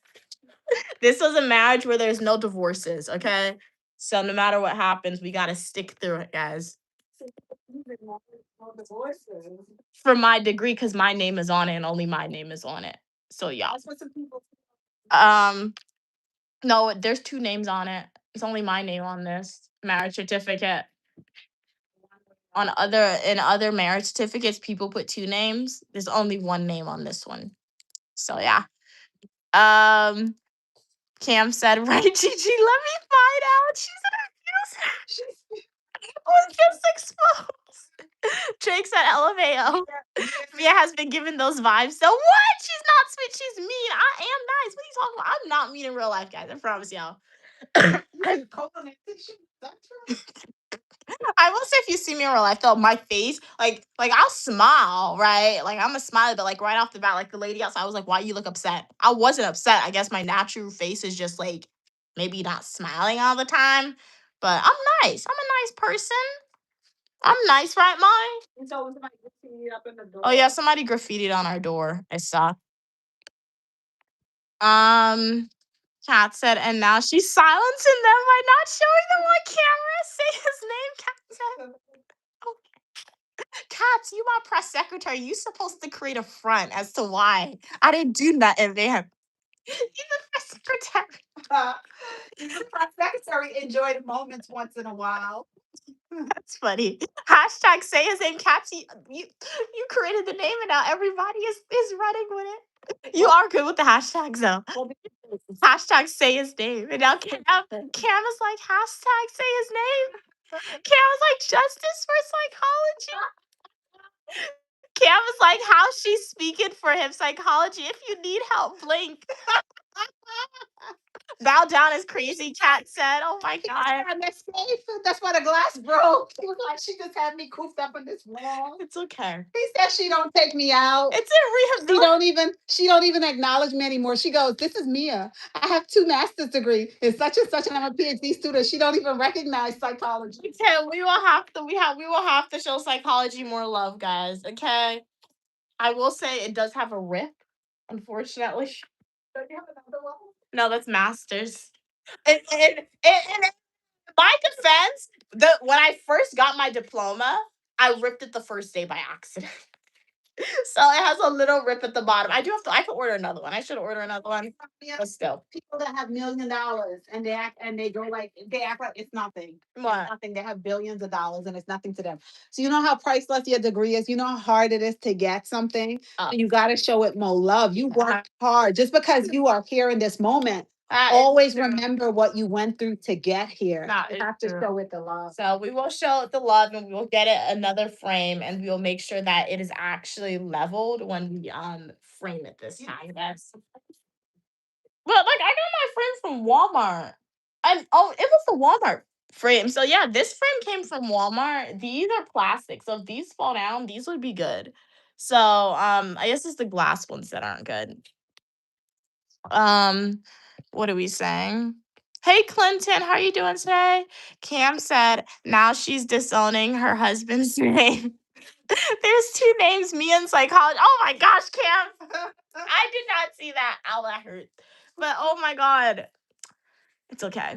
S1: This was a marriage where there's no divorces, okay? So no matter what happens, we gotta stick through it, guys. For my degree, because my name is on it and only my name is on it. So yeah. No, there's 2 names on it. It's only my name on this marriage certificate. In other marriage certificates, people put 2 names. There's only 1 name on this one. So yeah. Cam said, right, Gigi, let me find out. She's an abuse. Was just exposed. Jake said LMAO. Mia has been given those vibes. So what? She's not sweet. She's mean. I am nice. What are you talking about? I'm not mean in real life, guys. I promise y'all. I will say if you see me in real life though, my face, like I'll smile, right? Like I'm a smiley, but like right off the bat, like the lady outside was like, why you look upset? I wasn't upset. I guess my natural face is just like maybe not smiling all the time. But I'm nice. I'm a nice person. I'm nice, right, Mom? Oh yeah, somebody graffitied on our door. I saw. Kat said, and now she's silencing them by not showing them on camera. Say his name, Kat said. Katz, you my press secretary. You supposed to create a front as to why. I didn't do nothing, man. He's a press secretary.
S5: The press secretary enjoyed moments once in a while.
S1: That's funny. Hashtag say his name, Katz. You created the name and now everybody is running with it. You are good with the hashtags though. Hashtag say his name. And now Cam is like, hashtag say his name. Cam was like, justice for psychology. Cam was like, how's she speaking for him? Psychology. If you need help, blink. Bow down is crazy, Kat said. Oh my god.
S5: That's why the glass broke. He was like, she just had me cooped up in this wall.
S1: It's okay.
S5: He said she don't take me out.
S1: It's a real.
S5: She don't even acknowledge me anymore. She goes, this is Mia. I have 2 master's degrees in such and such, and I'm a PhD student. She don't even recognize psychology.
S1: Okay, we will have to show psychology more love, guys. Okay. I will say it does have a rip, unfortunately.
S5: Don't you have another one?
S1: No, that's masters. In my defense, when I first got my diploma, I ripped it the first day by accident. So it has a little rip at the bottom. I could order another one. I should order another one. But still.
S5: People that have $1 million and they go like they act like it's nothing. It's
S1: What?
S5: nothing. They have billions of dollars and it's nothing to them. So you know how priceless your degree is. You know how hard it is to get something.
S1: Oh.
S5: You got to show it more love. You worked hard just because you are here in this moment.
S1: That is
S5: Always
S1: true.
S5: remember what you went through to get here.
S1: That
S5: You
S1: is
S5: have to
S1: true.
S5: show it the love.
S1: So we will show it the love and we will get it another frame and we will make sure that it is actually leveled when we frame it this time. Yes. But like I got my frame from Walmart. It was the Walmart frame. So yeah, this frame came from Walmart. These are plastic. So if these fall down, these would be good. So I guess it's the glass ones that aren't good. What are we saying? Hey Clinton, how are you doing today? Cam said now she's disowning her husband's name. There's two names, me and psychology. Oh my gosh, Cam. I did not see that. Ow, that hurt. But oh my god. It's okay.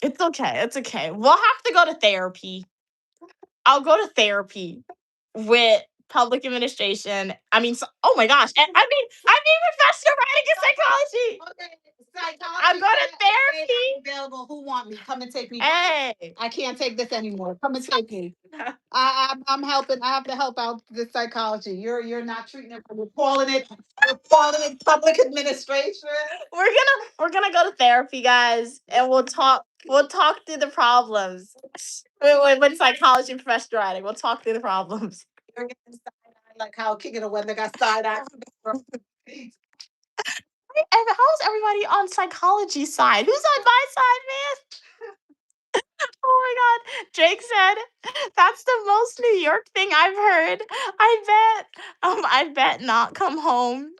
S1: It's okay. It's okay. We'll have to go to therapy. I'll go to therapy with public administration. I mean, oh my gosh. And I mean professional writing and psychology.
S5: Okay, psychology
S1: I'm going to
S5: said, "Hey, I'm
S1: therapy.
S5: available. Who want me? Come and take me.
S1: Hey.
S5: I can't take this anymore. Come and take me. I'm helping. I have to help out the psychology. You're not treating it. We're calling it public administration.
S1: We're gonna go to therapy, guys, and we'll talk through the problems. With psychology and professional writing. We'll talk through the problems.
S5: You're getting side-eye, like how King of the Weather got side-eye.
S1: And how's everybody on psychology side? Who's on my side, man? Oh my god. Jake said, that's the most New York thing I've heard. I bet not come home.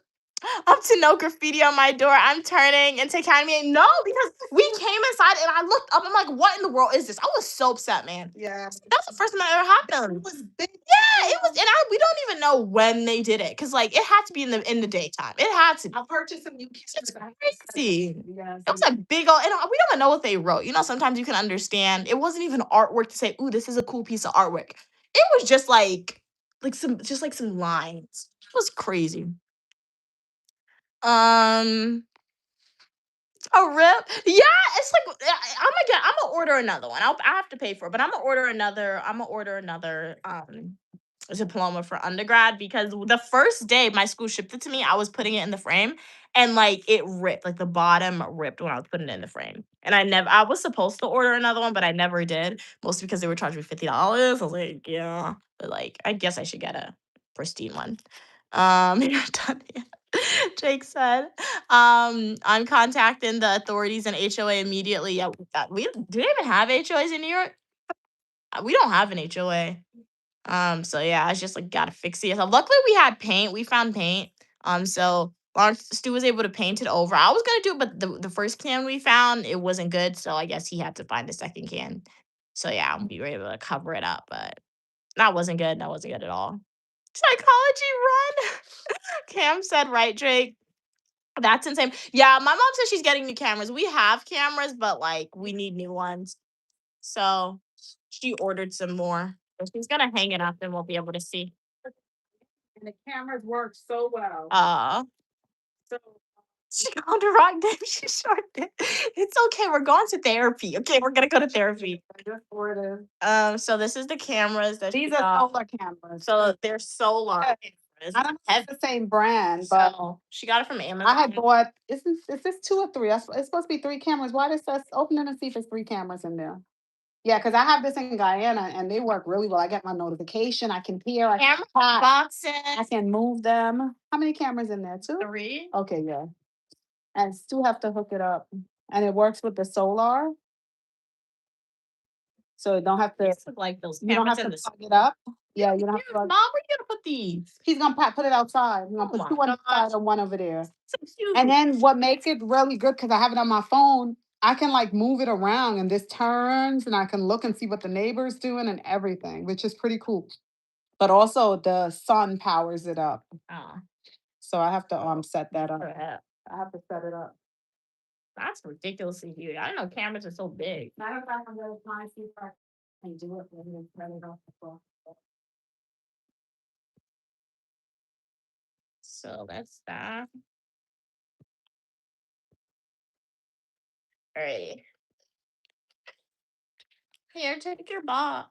S1: Up to no graffiti on my door. I'm turning into Academy. No, because we came inside and I looked up. I'm like, what in the world is this? I was so upset, man.
S5: Yeah.
S1: That's the first time that ever happened.
S5: It was big.
S1: Yeah, it was, and we don't even know when they did it because like it had to be in the daytime. It had to be.
S5: I purchased some new
S1: It's
S5: cameras.
S1: crazy.
S5: Yes.
S1: It was a big old, and we don't even know what they wrote. You know, sometimes you can understand. It wasn't even artwork to say, "Ooh, this is a cool piece of artwork." It was just like some lines. It was crazy. A rip? Yeah, it's like I'm gonna order another one. I have to pay for it, but I'm gonna order another diploma for undergrad because the first day my school shipped it to me, I was putting it in the frame and like it ripped, like the bottom ripped when I was putting it in the frame. And I was supposed to order another one, but I never did, mostly because they were charging me $50. I was like, yeah, but like I guess I should get a pristine one. You're done. Jake said, I'm contacting the authorities and HOA immediately. Yeah, do they even have HOAs in New York? We don't have an HOA. So yeah, I just like gotta fix it. So luckily we had paint. We found paint. So Lawrence Stu was able to paint it over. I was gonna do it, but the first can we found it wasn't good. So I guess he had to find a second can. So yeah, we were able to cover it up, but that wasn't good. That wasn't good at all. Psychology run. Cam said, right, Drake. That's insane. Yeah, my mom says she's getting new cameras. We have cameras, but like we need new ones. So she ordered some more. So she's gonna hang it up and we'll be able to see.
S5: And the cameras work so well.
S1: So she called her wrong name. She short it. It's okay. We're going to therapy. Okay, we're gonna go to therapy.
S5: I just ordered.
S1: So this is the cameras that
S5: These
S1: she
S5: are
S1: got.
S5: solar cameras.
S1: So they're solar.
S5: Yeah. I don't know if it's the same brand, but
S1: So she got it from Amazon.
S5: I had bought. Is this 2 or 3? It's supposed to be 3 cameras. Why does that open it and see if it's 3 cameras in there? Yeah, because I have this in Guyana and they work really well. I get my notification. I can hear. I can
S1: Camera
S5: tap,
S1: boxes.
S5: I can move them. How many cameras in there? 2?
S1: 3.
S5: Okay, yeah. And still have to hook it up, and it works with the solar. So you don't have to.
S1: These look like those
S5: You don't have
S1: cameras in
S5: to
S1: the
S5: plug it up. Yeah, you don't have to.
S1: Mom,
S5: Plug.
S1: where you gonna put these?
S5: He's gonna put it outside. He's gonna
S1: Oh
S5: put
S1: my
S5: 2 on the
S1: gosh.
S5: side and 1 over there.
S1: So cute.
S5: And then what makes it really good, because I have it on my phone, I can like move it around and this turns and I can look and see what the neighbor's doing and everything, which is pretty cool. But also the sun powers it up.
S1: Oh,
S5: So I have to set that up.
S1: crap.
S5: I have to set it up.
S1: That's ridiculously huge. I didn't know cameras are so big.
S5: Matter of fact, I'm gonna try and see if I can do it and then print it off the book.
S1: So that's that. All right. Here, take your box.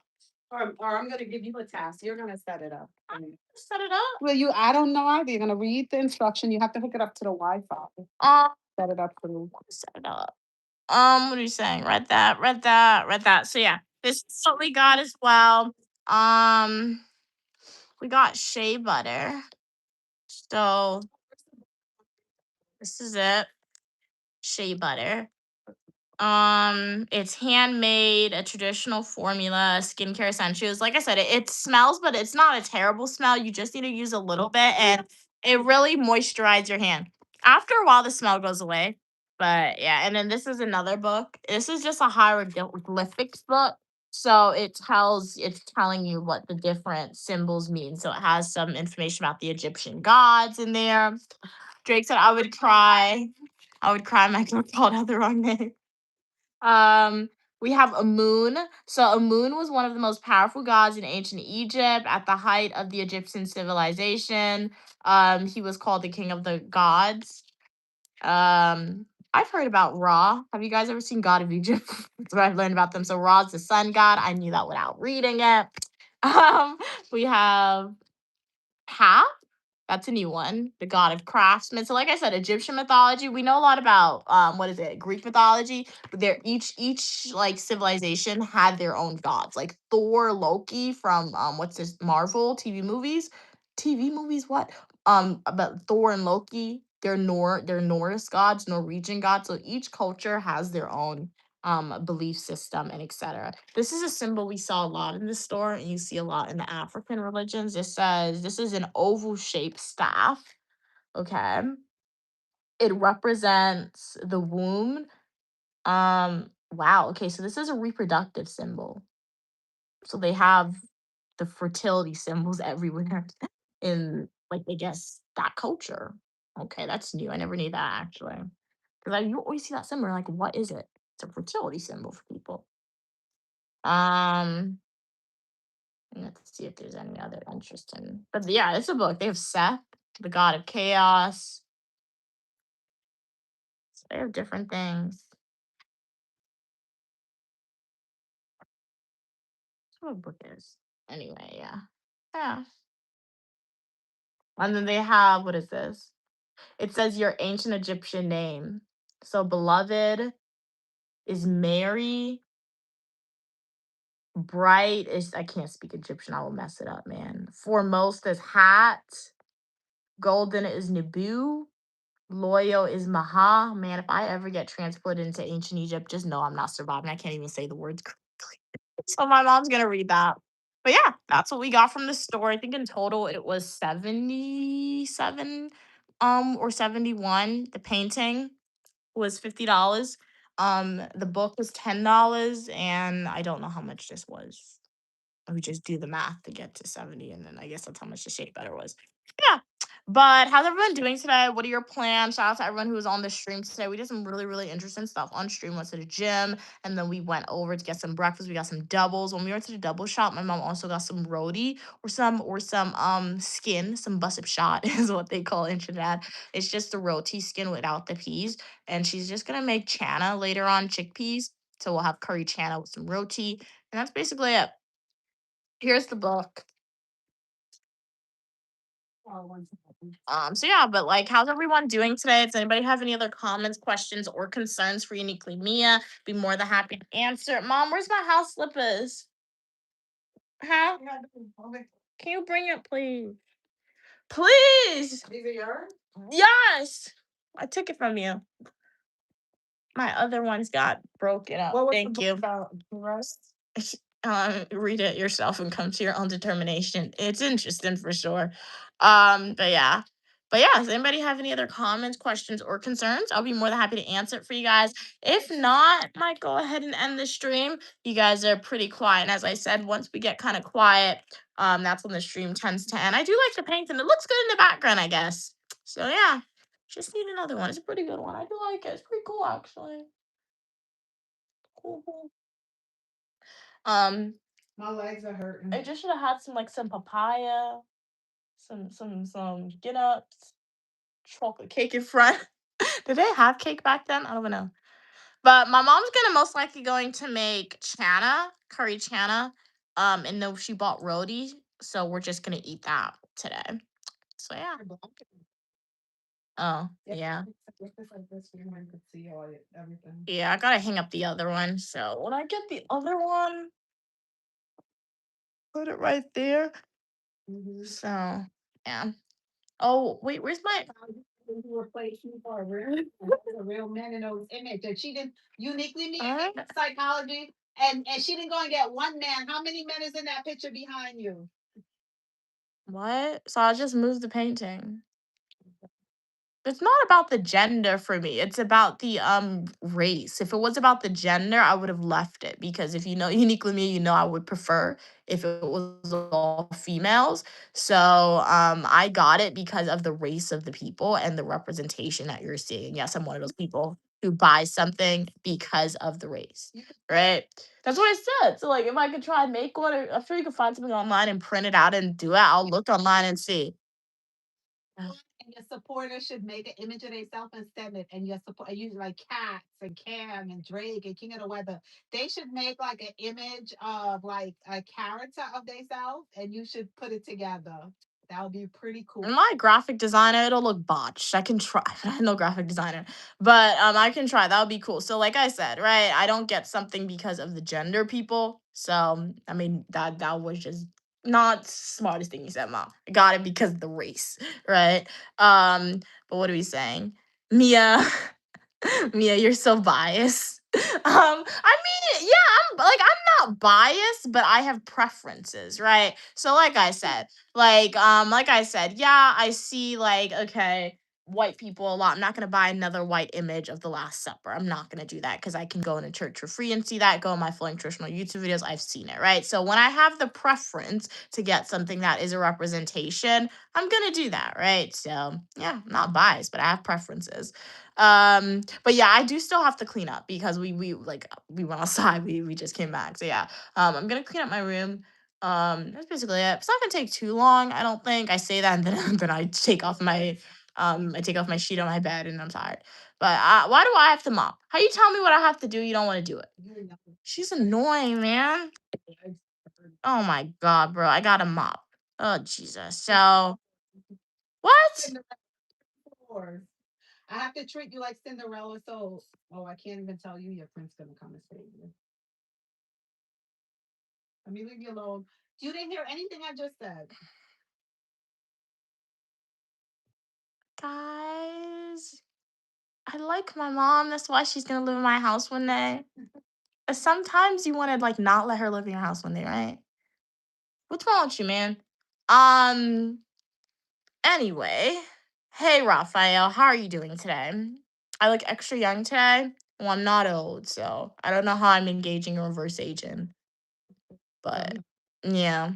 S5: Or I'm gonna give you a task. You're gonna set it up.
S1: Set it up.
S5: Well, I don't know either. You're gonna read the instruction. You have to hook it up to the Wi-Fi. Set it up for me.
S1: Set it up. What are you saying? Read that, read that, read that. So yeah, this is what we got as well. We got shea butter. So this is it. Shea butter. It's handmade, a traditional formula, skincare essentials. Like I said, it smells, but it's not a terrible smell. You just need to use a little bit, and it really moisturizes your hand. After a while, the smell goes away. But yeah, and then this is another book. This is just a hieroglyphics book. So it's telling you what the different symbols mean. So it has some information about the Egyptian gods in there. Drake said, I would cry. I would cry. My called out the wrong name. We have Amun. So Amun was one of the most powerful gods in ancient Egypt at the height of the Egyptian civilization. He was called the king of the gods. I've heard about Ra. Have you guys ever seen God of Egypt? That's what I've learned about them. So Ra's the sun god. I knew that without reading it. We have Ha. That's a new one. The god of craftsmen. So, like I said, Egyptian mythology. We know a lot about what is it? Greek mythology. But they're each like civilization had their own gods. Like Thor, Loki from what's this Marvel TV movies? TV movies? What? But Thor and Loki, they're Norse gods, Norwegian gods. So each culture has their own belief system and etc. This is a symbol we saw a lot in the store, and you see a lot in the African religions. It says this is an oval shaped staff. Okay. It represents the womb. Wow. Okay, so this is a reproductive symbol. So they have the fertility symbols everywhere in like I guess that culture. Okay, that's new. I never knew that actually. Because you always see that symbol. Like, what is it? It's a fertility symbol for people. Let's see if there's any other interesting. But yeah, it's a book. They have Seth, the god of chaos. So they have different things. That's what a book is. Anyway, yeah. Yeah. And then they have, what is this? It says your ancient Egyptian name. So beloved is Mary. Bright is, I can't speak Egyptian. I will mess it up, man. Foremost is Hat. Golden is Nebu. Loyal is Maha. Man, if I ever get transported into ancient Egypt, just know I'm not surviving. I can't even say the words correctly. So my mom's gonna read that. But yeah, that's what we got from the store. I think in total it was 77 or 71. The painting was $50. The book was $10, and I don't know how much this was. We just do the math to get to 70, and then I guess that's how much the shea butter was. Yeah. But how's everyone doing today? What are your plans? Shout out to everyone who was on the stream today. We did some really, really interesting stuff on stream. Went to the gym, and then we went over to get some breakfast. We got some doubles. When we went to the double shop, my mom also got some roti or some skin, some bussup shot is what they call it in Trinidad. It's just the roti skin without the peas. And she's just gonna make chana later on, chickpeas. So we'll have curry chana with some roti. And that's basically it. Here's the book. So yeah, but like, how's everyone doing today? Does anybody have any other comments, questions, or concerns for Uniquely Mia? Be more than happy to answer. Mom, where's my house slippers? Huh? Can you bring it, please? Please.
S5: These are yours?
S1: Yes. I took it from you. My other ones got broken up. Thank you. Read it yourself and come to your own determination. It's interesting for sure. But yeah. Does anybody have any other comments, questions, or concerns? I'll be more than happy to answer it for you guys. If not, I might go ahead and end the stream. You guys are pretty quiet. And as I said, once we get kind of quiet, that's when the stream tends to end. I do like the paint and it looks good in the background, I guess. So yeah. Just need another one. It's a pretty good one. I do like it. It's pretty cool actually. Cool, cool. Um,
S4: My legs are hurting.
S1: I just should have had some papaya, some get ups, chocolate cake in front. Did they have cake back then? I don't even know. But my mom's gonna most likely going to make chana, curry chana. And then she bought roti, so we're just gonna eat that today. So yeah. Oh yeah. Yeah, I gotta hang up the other one. So when I get the other one, put it right there. So yeah. Oh wait, where's my?
S5: Into a place for a real man in those image. And she didn't uniquely me
S1: Uh,
S5: psychology. And she didn't go and get one man. How many men is in that picture behind you?
S1: what? So I just moved the painting. It's not about the gender for me. It's about the race. If it was about the gender, I would have left it because if you know uniquely me, you know I would prefer if it was all females. So I got it because of the race of the people and the representation that you're seeing. Yes, I'm one of those people who buys something because of the race. Right? That's what I said. So like if I could try and make one, or I'm sure you can find something online and print it out and do it. I'll look online and see.
S5: And your supporters should make an image of themselves and send it. And your support, you like Cats and Cam and Drake and King of the Weather. They should make like an image of like a character of themselves, and you should put it together. That would be pretty cool.
S1: My graphic designer, it'll look botched. I can try. I'm no graphic designer, but I can try. That would be cool. So, like I said, right, I don't get something because of the gender people. So, I mean, that was just not smartest thing you said, mom. I got it because of the race, right? But what are we saying, Mia? Mia, you're so biased. I mean, yeah, I'm not biased, but I have preferences, right? So like I said, yeah, I see like okay, white people a lot. I'm not gonna buy another white image of the Last Supper. I'm not gonna do that because I can go into church for free and see that. Go on my Flowing Traditional YouTube videos. I've seen it, right? So when I have the preference to get something that is a representation, I'm gonna do that, right? So yeah, I'm not biased, but I have preferences. But yeah, I do still have to clean up because we went outside, we just came back. So yeah, I'm gonna clean up my room. That's basically it. It's not gonna take too long, I don't think. I say that and then then I take off my sheet on my bed and I'm tired. But why do I have to mop? How you tell me what I have to do? You don't want to do it. She's annoying, man. Oh my god, bro, I gotta mop. Oh Jesus. So what?
S5: I have to treat you like Cinderella. So, oh, I can't even tell you your prince gonna come and save you. Let me leave you alone. You didn't hear anything I just said.
S1: Guys, I like my mom. That's why she's gonna live in my house one day. Sometimes you want to like not let her live in your house one day, right? What's wrong with you, man? Um. Anyway, hey Raphael, how are you doing today? I look extra young today. Well, I'm not old, so I don't know how I'm engaging a reverse agent, but yeah.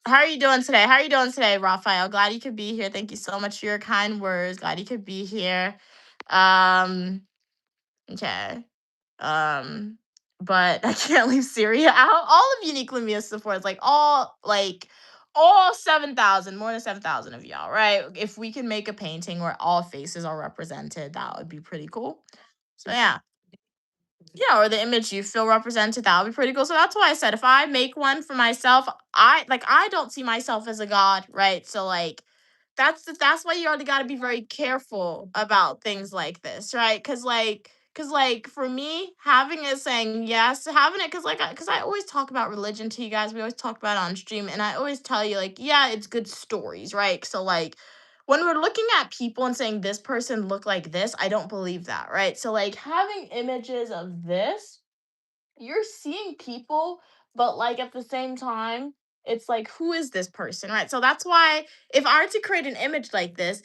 S1: How are you doing today? How are you doing today, Raphael? Glad you could be here. Thank you so much for your kind words. Glad you could be here. Um. Okay. Um, but I can't leave Syria out. All of Unique Lumia supports, all 7,000, more than 7,000 of y'all, right? If we can make a painting where all faces are represented, that would be pretty cool. So yeah. Yeah, or the image you feel represented, that would be pretty cool. So that's why I said if I make one for myself, I don't see myself as a god, right? So like that's why you already got to be very careful about things like this, right? Cuz like for me, having it saying yes, having it cuz I always talk about religion to you guys. We always talk about it on stream and I always tell you like, yeah, it's good stories, right? So like when we're looking at people and saying this person looked like this, I don't believe that, right? So like having images of this, you're seeing people, but like at the same time, it's like who is this person, right? So that's why if I were to create an image like this,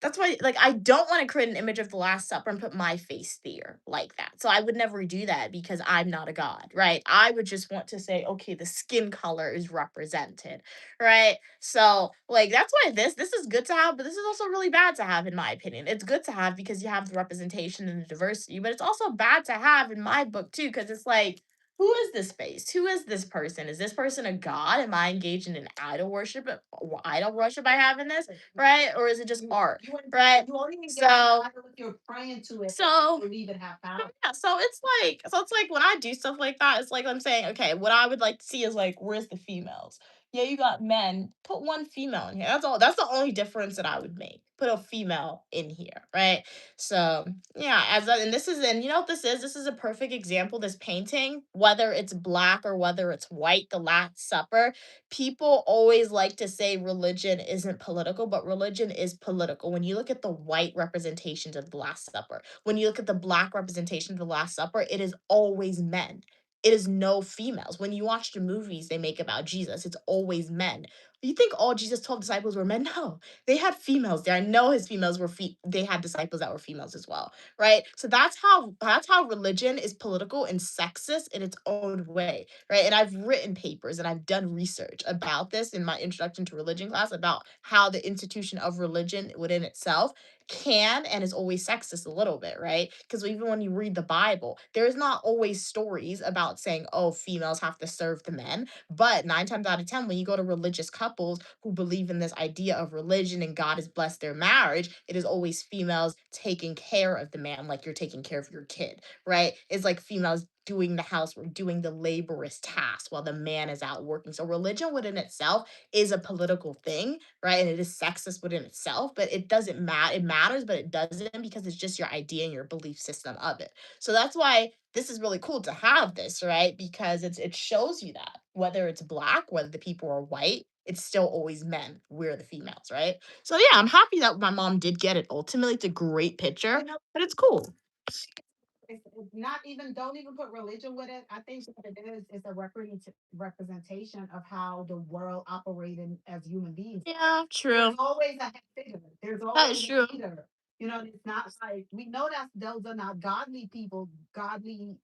S1: That's why, like, I don't want to create an image of the Last Supper and put my face there like that. So I would never do that because I'm not a god, right? I would just want to say, okay, the skin color is represented, right? So, like, that's why this is good to have, but this is also really bad to have, in my opinion. It's good to have because you have the representation and the diversity, but it's also bad to have in my book too, because it's like, who is this face? Who is this person? Is this person a god? Am I engaged in an idol worship I have in this? Right? Or is it just art? Right? So
S5: if you're praying to it,
S1: so
S5: you even have power.
S1: yeah, so it's like when I do stuff like that, it's like I'm saying, okay, what I would like to see is like, where's the females? Yeah, you got men. Put one female in here. That's all. That's the only difference that I would make. Put a female in here, right? So yeah, and this is, and you know what this is? This is a perfect example. This painting, whether it's black or whether it's white, the Last Supper. People always like to say religion isn't political, but religion is political. When you look at the white representations of the Last Supper, when you look at the black representation of the Last Supper, it is always men. It is no females. When you watch the movies they make about Jesus, it's always men. You think all Jesus' 12 disciples were men? No, they had females there. I know his females were they had disciples that were females as well, right? So that's how religion is political and sexist in its own way, right? And I've written papers and I've done research about this in my introduction to religion class about how the institution of religion within itself can and is always sexist a little bit, right? Because even when you read the Bible, there's not always stories about saying, oh, females have to serve the men. But 9 times out of 10, when you go to religious couples who believe in this idea of religion and God has blessed their marriage, it is always females taking care of the man like you're taking care of your kid, right? It's like females doing the housework, doing the laborious tasks while the man is out working. So religion within itself is a political thing, right? And it is sexist within itself, but it doesn't matter. It matters, but it doesn't because it's just your idea and your belief system of it. So that's why this is really cool to have this, right? Because it shows you that whether it's black, whether the people are white, it's still always men. We're the females, right? So yeah, I'm happy that my mom did get it. Ultimately, it's a great picture,
S5: You know,
S1: but it's cool.
S5: it's not even, don't even put religion with it. I think what it is a representation of how the world operated as human beings.
S1: Yeah, true.
S5: There's always a head figure. There's
S1: That
S5: always
S1: is
S5: a
S1: true.
S5: leader. You know, it's not like we know that those are not godly people, godly,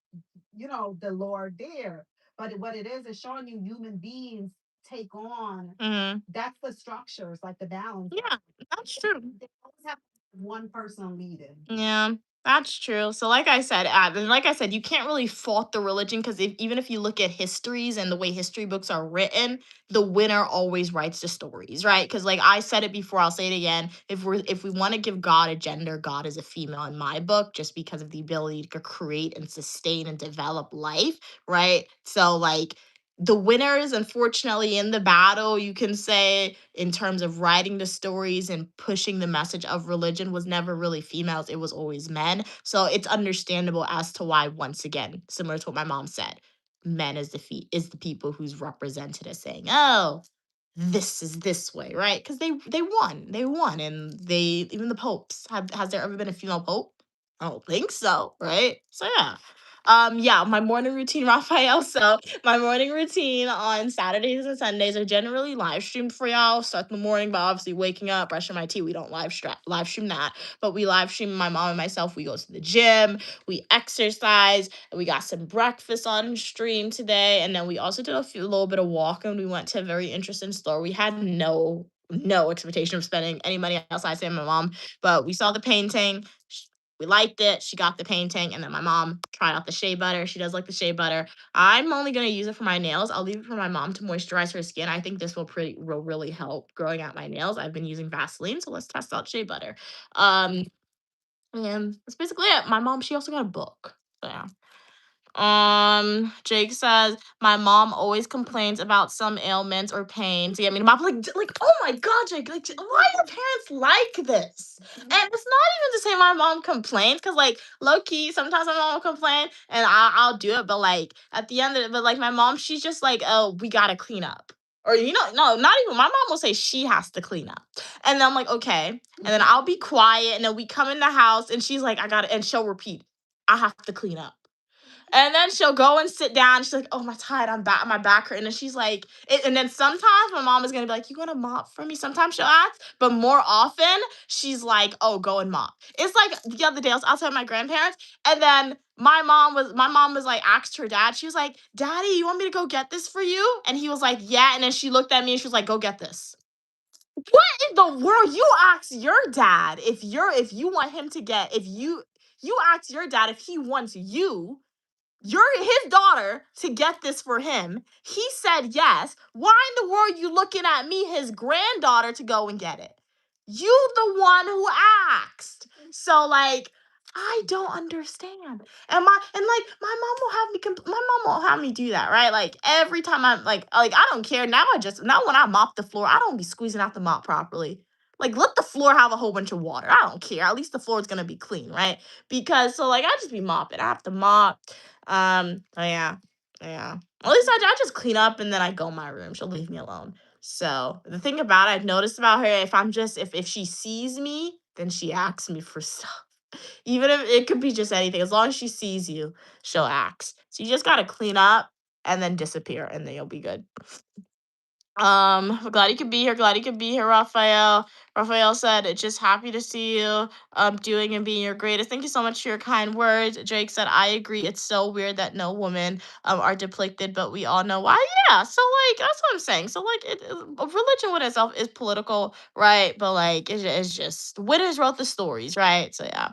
S5: the Lord there. But what it is showing you human beings take on.
S1: Hmm.
S5: That's the structures, like the balance.
S1: Yeah, that's true.
S5: They always have one person leading.
S1: Yeah, that's true. So, like I said, you can't really fault the religion because even if you look at histories and the way history books are written, the winner always writes the stories, right? Because, like I said it before, I'll say it again. If we want to give God a gender, God is a female in my book, just because of the ability to create and sustain and develop life, right? So, like, the winners, unfortunately, in the battle, you can say, in terms of writing the stories and pushing the message of religion, was never really females. It was always men. So it's understandable as to why, once again, similar to what my mom said, men is the people who's represented as saying, oh, this is this way, right? Because they won, and they even the popes has there ever been a female pope? I don't think so, right? So yeah. Yeah, my morning routine, Raphael. So my morning routine on Saturdays and Sundays are generally live streamed for y'all. Start in the morning by obviously waking up, brushing my teeth. We don't live stream that, but we live stream my mom and myself. We go to the gym, we exercise, and we got some breakfast on stream today. And then we also did a little bit of walking. We went to a very interesting store. We had no expectation of spending any money outside saying my mom, but we saw the painting. We liked it. She got the painting, and then my mom tried out the shea butter. She does like the shea butter. I'm only gonna use it for my nails. I'll leave it for my mom to moisturize her skin. I think this will really help growing out my nails. I've been using Vaseline, so let's test out shea butter. Um, and that's basically it. My mom, she also got a book. So yeah. Jake says my mom always complains about some ailments or pains. Yeah, I mean, mom like, oh my god, Jake, like, why are your parents like this? And it's not even to say my mom complains, because like low key, sometimes my mom will complain and I'll do it, but like at the end of it, but like my mom, she's just like, oh, we gotta clean up. Or no, not even my mom will say she has to clean up. And then I'm like, okay. And then I'll be quiet, and then we come in the house and she's like, I gotta, and she'll repeat, I have to clean up. And then she'll go and sit down. She's like, "Oh, my tired. My back hurting." And she's like, and then sometimes my mom is gonna be like, "You gonna mop for me?" Sometimes she'll ask, but more often she's like, "Oh, go and mop." It's like the other day I was outside with my grandparents, and then my mom was like, asked her dad. She was like, "Daddy, you want me to go get this for you?" And he was like, "Yeah." And then she looked at me and she was like, "Go get this." What in the world? You ask your dad if you want him to get if you ask your dad if he wants you're his daughter to get this for him. He said yes. Why in the world you looking at me, his granddaughter, to go and get it? You the one who asked. So like, I don't understand. My mom will have me my mom will have me do that, right? Like every time I'm like I don't care. Now when I mop the floor, I don't be squeezing out the mop properly. Like let the floor have a whole bunch of water. I don't care. At least the floor is gonna be clean, right? Because so like I just be mopping. I have to mop. Oh yeah. Yeah. At least I just clean up and then I go in my room. She'll leave me alone. So the thing about it, I've noticed about her, if she sees me, then she asks me for stuff. Even if it could be just anything. As long as she sees you, she'll ask. So you just gotta clean up and then disappear and then you'll be good. We're glad you could be here. Glad you could be here, Raphael. Raphael said, just happy to see you doing and being your greatest. Thank you so much for your kind words. Drake said, I agree. It's so weird that no women are depicted, but we all know why. Yeah, so like that's what I'm saying. So like religion with itself is political, right? But like it's just winners wrote the stories, right? So yeah.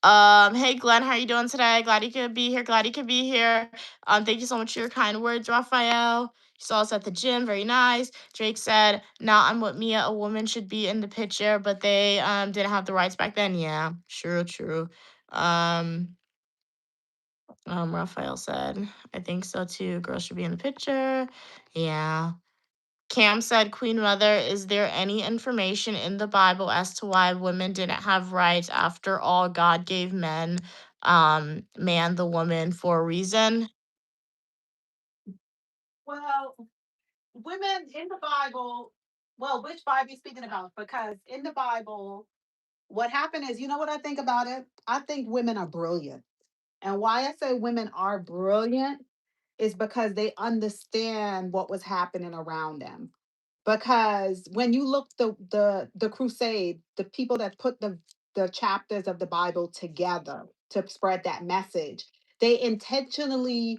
S1: Hey Glenn, how are you doing today? Glad you could be here. Glad you could be here. Thank you so much for your kind words, Raphael. You saw us at the gym, very nice. Drake said, "Now I'm with Mia. A woman should be in the picture, but they didn't have the rights back then." Yeah, sure, true. Um, Raphael said, "I think so too. Girls should be in the picture." Yeah. Cam said, Queen Mother, is there any information in the Bible as to why women didn't have rights? After all, God gave man the woman for a reason.
S5: Well, women in the Bible, well, which Bible you speaking about? Because in the Bible, what happened is, you know what I think about it? I think women are brilliant. And why I say women are brilliant is because they understand what was happening around them. Because when you look the crusade, the people that put the chapters of the Bible together to spread that message, they intentionally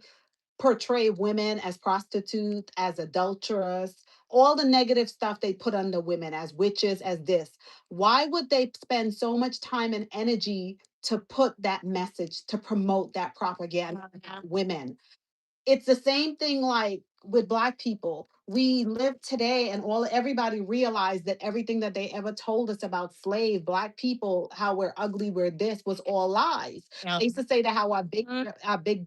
S5: portray women as prostitutes, as adulterers, all the negative stuff they put on the women as witches, as this. Why would they spend so much time and energy to put that message, to promote that propaganda on women? It's the same thing like with black people. We live today and everybody realized that everything that they ever told us about black people, how we're ugly, we're this, was all lies.
S1: Yeah.
S5: They used to say that how our big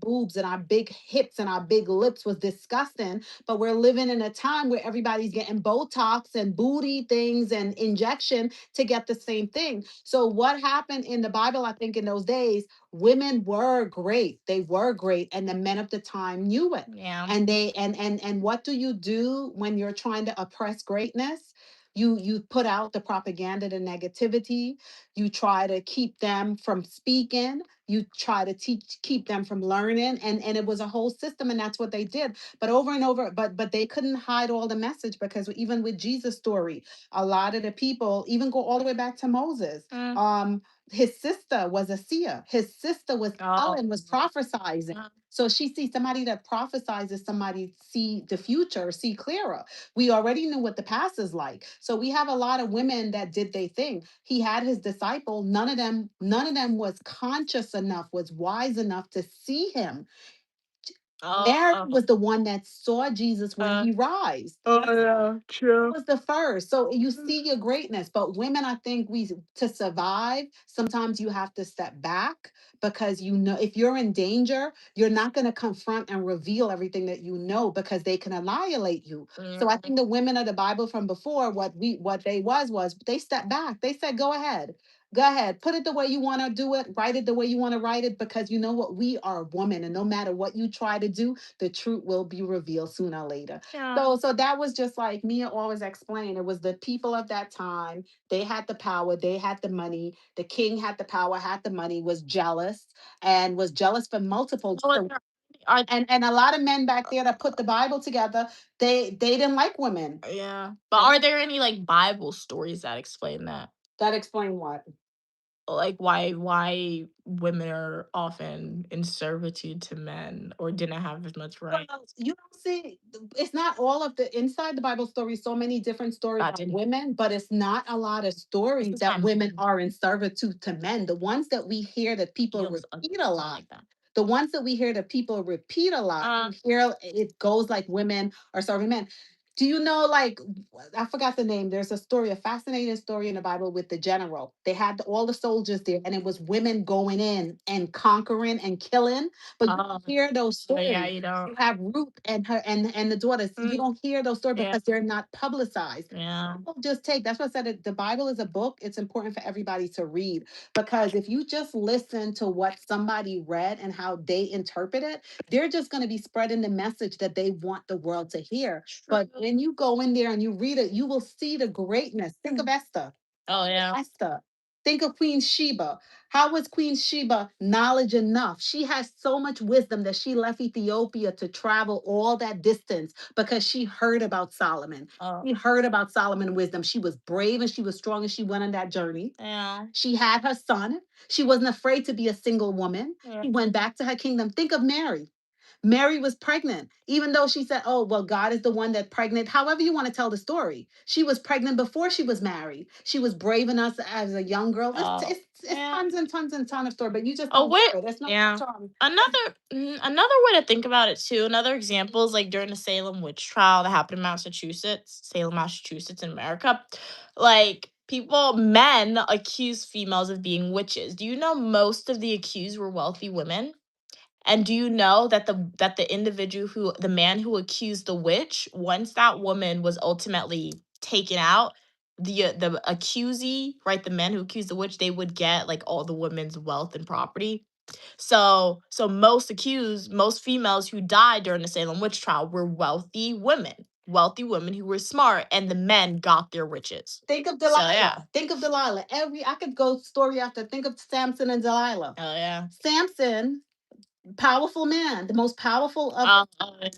S5: boobs and our big hips and our big lips was disgusting, but we're living in a time where everybody's getting Botox and booty things and injection to get the same thing. So what happened in the Bible, I think in those days, women were great. They were great, and the men of the time knew it.
S1: Yeah.
S5: And they and what do you do when you're trying to oppress greatness? You put out the propaganda, the negativity. You try to keep them from speaking. You try to keep them from learning, and it was a whole system, and that's what they did. But over and over, but they couldn't hide all the message, because even with Jesus' story, a lot of the people even go all the way back to Moses. His sister was a seer. His sister was Ellen, was prophesizing. So she sees somebody that prophesizes, somebody see the future, see clearer. We already knew what the past is like. So we have a lot of women that did their thing. He had his disciple. None of them was conscious enough, was wise enough to see him. Mary was the one that saw Jesus when he rise.
S1: Oh yeah, true.
S5: Was the first. So you see your greatness. But women, I think to survive, sometimes you have to step back, because you know if you're in danger, you're not going to confront and reveal everything that you know, because they can annihilate you. So I think the women of the Bible from before, what they was they stepped back. They said, go ahead.
S2: Go ahead, put it the way you want to do it, write it the way you want to write it, because you know what? We are women, and no matter what you try to do, the truth will be revealed sooner or later.
S1: Yeah.
S2: So that was just like Mia always explained. It was the people of that time. They had the power, they had the money. The king had the power, had the money, was jealous, and was jealous for multiple. And a lot of men back there that put the Bible together, they didn't like women.
S1: Yeah. But are there any like Bible stories that explain that?
S2: That explain what?
S1: Like why women are often in servitude to men or didn't have as much right.
S2: Well, you don't see, it's not all of the inside the Bible stories, so many different stories
S1: Gotcha.
S2: of women, but it's not a lot of stories that women are in servitude to men. The ones that we hear that people
S1: Feels
S2: repeat a lot,
S1: like that.
S2: the ones that we hear that people repeat a lot, you hear it goes like women are serving men. Do you know, like, I forgot the name. There's a story, a fascinating story in the Bible with the general. They had all the soldiers there, and it was women going in and conquering and killing. But you don't hear those stories.
S1: Yeah, you don't.
S2: You have Ruth and her and the daughters. You don't hear those stories
S1: Yeah.
S2: because they're not publicized.
S1: Yeah.
S2: People just take. That's what I said. The Bible is a book. It's important for everybody to read, because if you just listen to what somebody read and how they interpret it, they're just going to be spreading the message that they want the world to hear. But when you go in there and you read it, you will see the greatness. Think of Esther.
S1: Oh yeah.
S2: Esther. Think of Queen Sheba. How was Queen Sheba knowledge enough? She has so much wisdom that she left Ethiopia to travel all that distance because she heard about Solomon.
S1: Oh.
S2: She heard about Solomon wisdom. She was brave and she was strong and she went on that journey.
S1: Yeah.
S2: She had her son. She wasn't afraid to be a single woman.
S1: Yeah.
S2: She went back to her kingdom. Think of Mary. Mary was pregnant, even though she said, "Oh, well, God is the one that pregnant." However, you want to tell the story, she was pregnant before she was married. She was brave enough as a young girl. It's
S1: Yeah.
S2: tons and tons and tons of story, but you just
S1: Oh
S2: don't
S1: wait,
S2: hear it. There's no
S1: yeah.
S2: charm.
S1: Another way to think about it too. Another example is like during the Salem witch trial that happened in Massachusetts, Salem, Massachusetts, in America. Like men accuse females of being witches. Do you know most of the accused were wealthy women? And do you know that the man who accused the witch, once that woman was ultimately taken out, the accusee, right, the men who accused the witch, they would get like all the women's wealth and property. So most females who died during the Salem witch trial were wealthy women who were smart, and the men got their riches.
S2: Think of Delilah.
S1: yeah.
S2: Think of Delilah. I could go story after. Think of Samson and Delilah.
S1: Oh yeah.
S2: Samson, powerful man, the most powerful of.
S1: Yeah.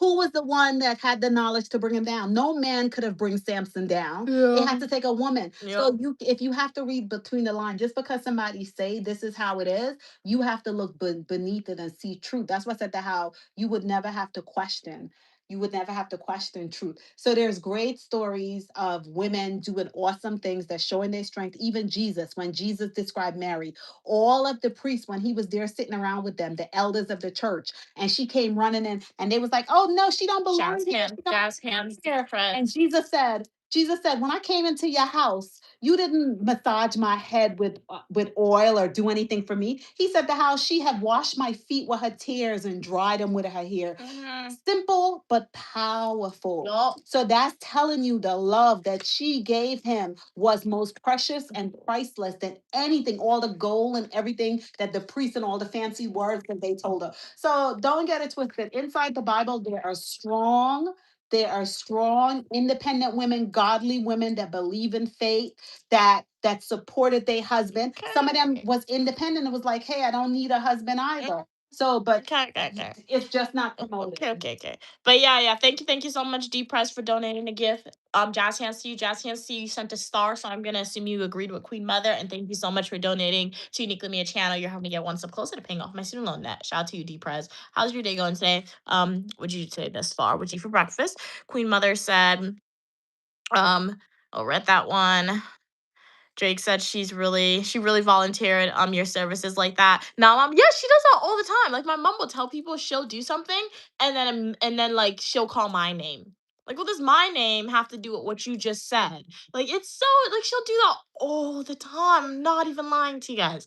S2: Who was the one that had the knowledge to bring him down? No man could have bring Samson down. It had to take a woman. So if you have to read between the lines, just because somebody say this is how it is, you have to look beneath it and see truth. That's what I said, how you would never have to question. You would never have to question truth. So there's great stories of women doing awesome things that showing their strength. Even Jesus, when Jesus described Mary, all of the priests, when he was there sitting around with them, the elders of the church, and she came running in, and they was like, "Oh no, she don't belong here.
S1: Jazz hands
S2: Here." And Jesus said, when I came into your house, you didn't massage my head with oil or do anything for me. He said, the house, she had washed my feet with her tears and dried them with her hair. Simple but powerful. So that's telling you the love that she gave him was most precious and priceless than anything, all the gold and everything that the priests and all the fancy words that they told her. So don't get it twisted. Inside the Bible, there are strong, independent women, godly women that believe in faith, that supported their husband. Some of them was independent and was like, "Hey, I don't need a husband either." So, but
S1: Okay.
S2: it's just not promoted.
S1: Okay. But yeah. Thank you so much, D Press, for donating a gift. Jazz hands to you. Jazz hands to you. You sent a star, so I'm gonna assume you agreed with Queen Mother. And thank you so much for donating to Uniquely Mia channel. You're helping me get one step closer to paying off my student loan debt. Shout out to you, D Press. How's your day going today? What'd you do today thus far? What'd you eat for breakfast? Queen Mother said, I'll read that one. Drake said she really volunteered your services like that. Now, yeah, she does that all the time. Like my mom will tell people she'll do something, and then like she'll call my name. Like, what does my name have to do with what you just said? Like, it's so like she'll do that all the time. I'm not even lying to you guys.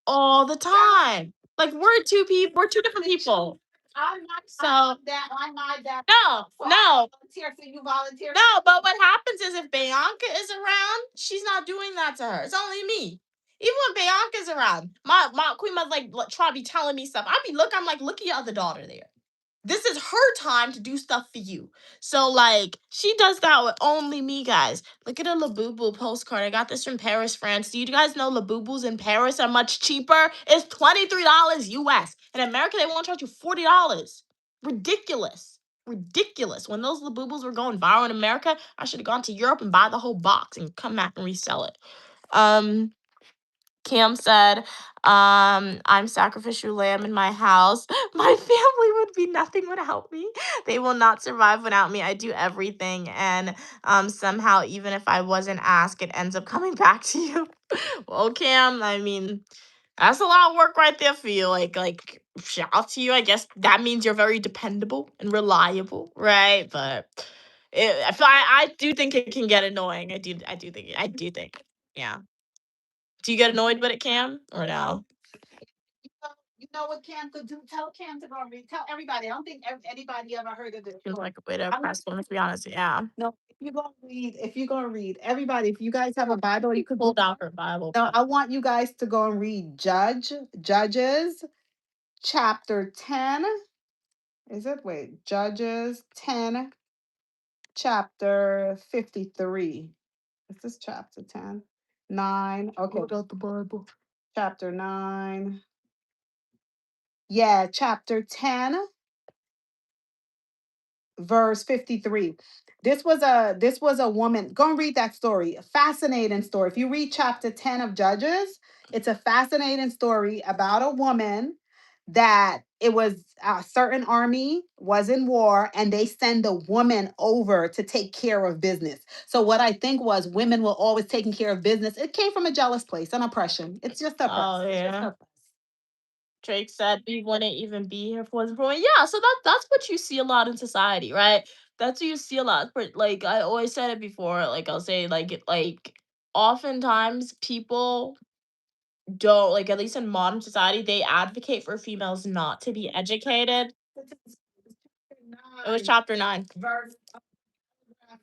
S1: All the time. Like we're two different people. I'm that. No. Volunteer, so you volunteer. No, but what happens is if Bianca is around, she's not doing that to her. It's only me. Even when Bianca's around, my Queen Mother's like try to be telling me stuff. I'm like, look at your other daughter there. This is her time to do stuff for you. So like she does that with only me, guys. Look at a Labubu postcard. I got this from Paris, France. Do you guys know Labubus in Paris are much cheaper? It's $23 US. In America, they won't charge you $40. Ridiculous. Ridiculous. When those Labubus were going viral in America, I should have gone to Europe and buy the whole box and come back and resell it. Cam said, I'm sacrificial lamb in my house. My family would be nothing without me. They will not survive without me. I do everything. And somehow, even if I wasn't asked, it ends up coming back to you. Well, Cam, I mean, that's a lot of work right there for you. Like shout out to you. I guess that means you're very dependable and reliable, right? But I do think it can get annoying. I do think. Yeah. Do you get annoyed with it, Cam, or no?
S5: You know what Cam could do? Tell Cam to go and read. Tell everybody. I don't think anybody ever heard of this.
S1: Seems like a way to
S5: I'm not-
S1: oppress women, to be honest. Yeah.
S5: No, if you're gonna read, everybody, if you guys have a Bible, you could
S1: Pulled out her Bible.
S5: No, I want you guys to go and read Judges, chapter 10. Is it? Wait, Judges 10, chapter 53. Is this chapter 10? 9. Okay.
S1: Pulled out the Bible.
S5: Chapter 9. Yeah, chapter 10, verse 53. This was a woman. Go and read that story. A fascinating story. If you read chapter 10 of Judges, it's a fascinating story about a woman that it was a certain army was in war and they send a woman over to take care of business. So what I think was women were always taking care of business. It came from a jealous place, an oppression. It's just oppression.
S1: Oh,
S5: It's just
S1: yeah.
S5: oppression.
S1: Drake said we wouldn't even be here if it wasn't for women. Yeah, so that's what you see a lot in society, right? That's what you see a lot. Like I always said it before. Like I'll say like oftentimes people don't like, at least in modern society, they advocate for females not to be educated. It was chapter 9.
S5: Verse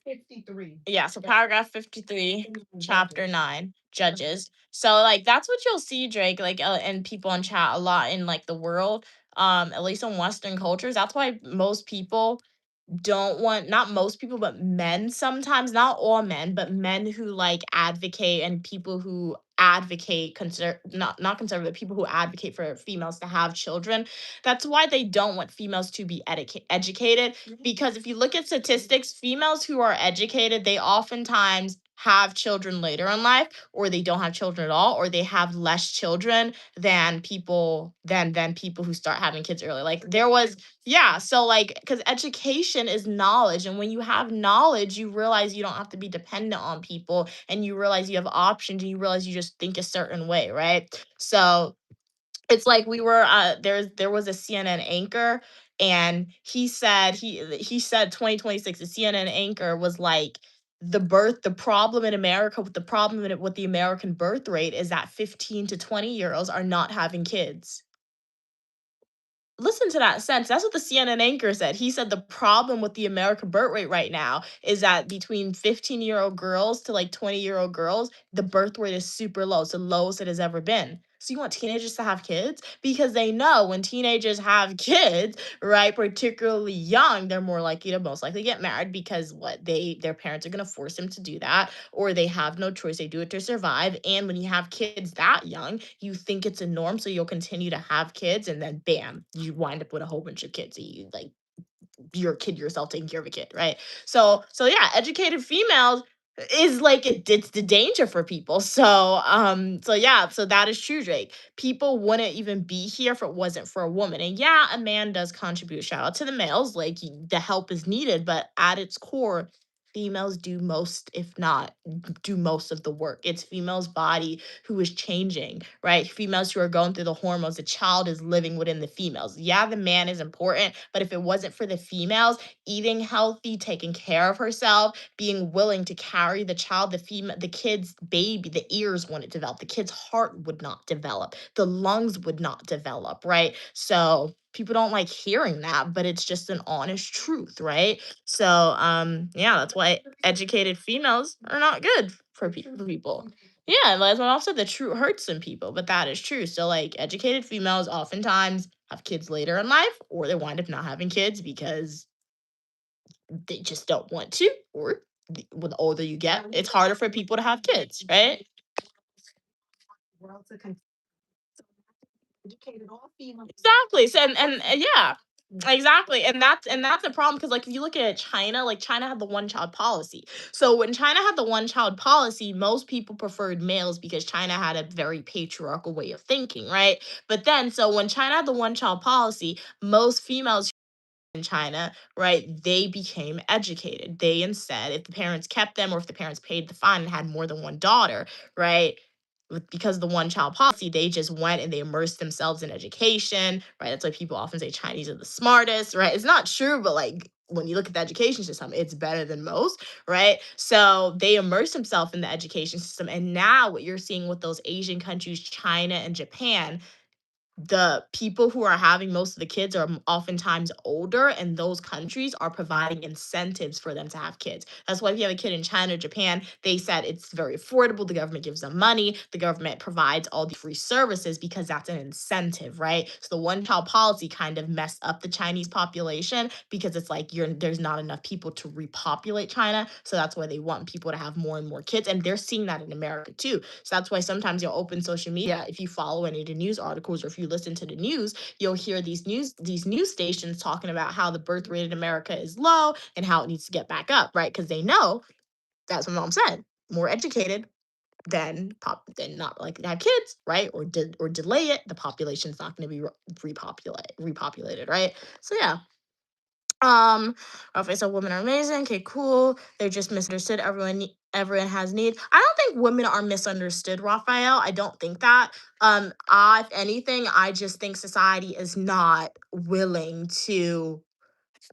S5: 53.
S1: Yeah, so paragraph 53, chapter 9, Judges. So like that's what you'll see, Drake, like and people in chat a lot in like the world, at least in Western cultures. That's why most people don't want, not most people, but men sometimes, not all men, but men who like advocate and people who advocate not conservative, people who advocate for females to have children. That's why they don't want females to be educated, because if you look at statistics, females who are educated, they oftentimes have children later in life, or they don't have children at all, or they have less children than people who start having kids early. Like there was, yeah, so like, because education is knowledge, and when you have knowledge, you realize you don't have to be dependent on people, and you realize you have options, and you realize you just think a certain way, right? So it's like we were there was a CNN anchor, and he said 2026, the CNN anchor was like, the problem in America, with the American birth rate is that 15 to 20-year-olds are not having kids. Listen to that sense. That's what the CNN anchor said. He said the problem with the American birth rate right now is that between 15-year-old girls to like 20-year-old girls, the birth rate is super low. It's the lowest it has ever been. So you want teenagers to have kids? Because they know when teenagers have kids, right, particularly young, they're more likely to most likely get married, because their parents are going to force them to do that, or they have no choice, they do it to survive. And when you have kids that young, you think it's a norm, so you'll continue to have kids, and then bam, you wind up with a whole bunch of kids. So you like, you're a kid yourself taking care of a kid, right? So yeah, educated females is like it's the danger for people. So yeah, so that is true, Drake. People wouldn't even be here if it wasn't for a woman. And yeah, a man does contribute. Shout out to the males, like the help is needed, but at its core, females do most, if not do most of the work. It's females' body who is changing, right? Females who are going through the hormones. The child is living within the females. Yeah, the man is important, but if it wasn't for the females eating healthy, taking care of herself, being willing to carry the child, the kid's baby, the ears wouldn't develop, the kid's heart would not develop, the lungs would not develop, right? So people don't like hearing that, but it's just an honest truth, right? So yeah, that's why educated females are not good for people. Yeah, like what also the truth hurts some people, but that is true. So like educated females oftentimes have kids later in life, or they wind up not having kids because they just don't want to, or when the older you get, it's harder for people to have kids, right? Exactly. So and yeah, exactly. And that's a problem because like if you look at China, like China had the one child policy. So when China had the one child policy, most people preferred males because China had a very patriarchal way of thinking, right? But then so when China had the one child policy, most females in China, right, they became educated. They instead, if the parents kept them or if the parents paid the fine and had more than one daughter, right, because of the one child policy, they just went and they immersed themselves in education, right? That's why people often say Chinese are the smartest, right? It's not true, but like when you look at the education system, it's better than most, right? So they immerse themselves in the education system. And now what you're seeing with those Asian countries, China and Japan, the people who are having most of the kids are oftentimes older, and those countries are providing incentives for them to have kids. That's why if you have a kid in China or Japan, they said it's very affordable. The government gives them money. The government provides all the free services because that's an incentive, right? So the one child policy kind of messed up the Chinese population because it's like there's not enough people to repopulate China. So that's why they want people to have more and more kids. And they're seeing that in America too. So that's why sometimes you'll open social media, if you follow any of the news articles or if you listen to the news, you'll hear these news stations talking about how the birth rate in America is low and how it needs to get back up, right? Because they know, that's what mom said, more educated than not like to have kids, right? Or delay it, the population's not going to be repopulated, right? So yeah. Okay, so women are amazing. Okay, cool. They're just misunderstood. Everyone has needs. I don't think women are misunderstood, Raphael. I don't think that. If anything, I just think society is not willing to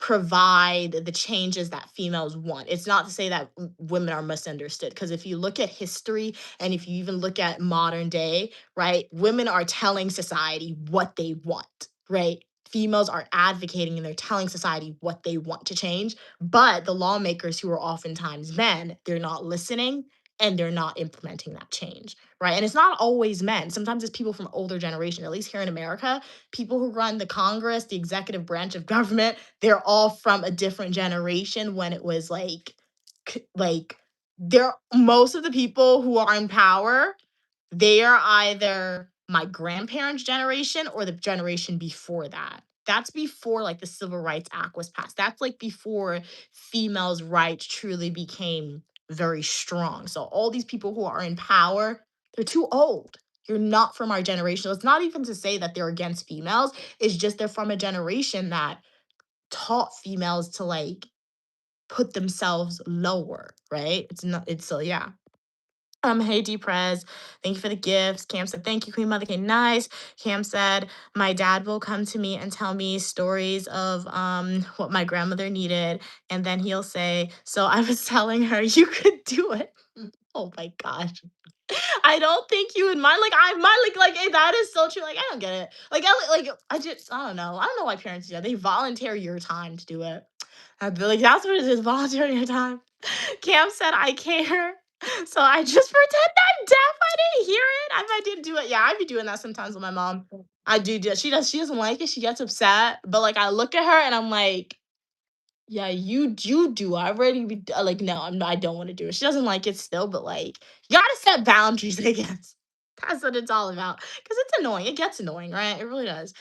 S1: provide the changes that females want. It's not to say that women are misunderstood, because if you look at history and if you even look at modern day, right, women are telling society what they want, right? Females are advocating and they're telling society what they want to change, but the lawmakers, who are oftentimes men, they're not listening and they're not implementing that change, right? And it's not always men. Sometimes it's people from older generation. At least here in America, people who run the Congress, the executive branch of government, they're all from a different generation when it was like they're most of the people who are in power, they are either my grandparents' generation or the generation before that. That's before like the Civil Rights Act was passed. That's like before females' rights truly became very strong. So all these people who are in power, they're too old. You're not from our generation. It's not even to say that they're against females. It's just they're from a generation that taught females to like put themselves lower, right? It's not, it's so yeah. Hey D Prez, thank you for the gifts. Cam said, thank you, Queen Mother. Okay, nice. Cam said, my dad will come to me and tell me stories of what my grandmother needed. And then he'll say, so I was telling her you could do it. Oh my gosh. I don't think you would mind. Like I might like that is so true. Like I don't get it. I don't know. I don't know why parents do that. They volunteer your time to do it. I'd be like, that's what it is, volunteering your time. Cam said, I care. So I just pretend I'm deaf. I didn't hear it. I didn't do it. Yeah, I'd be doing that sometimes with my mom. I do. She doesn't like it. She gets upset. But like I look at her and I'm like, yeah, you do. I already be like, no, I don't want to do it. She doesn't like it still, but like, you gotta set boundaries, I guess. That's what it's all about. Because it's annoying. It gets annoying, right? It really does.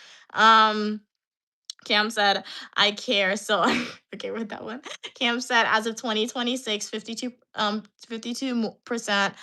S1: Cam said, I care. So okay, read that one. Cam said, as of 2026, 52%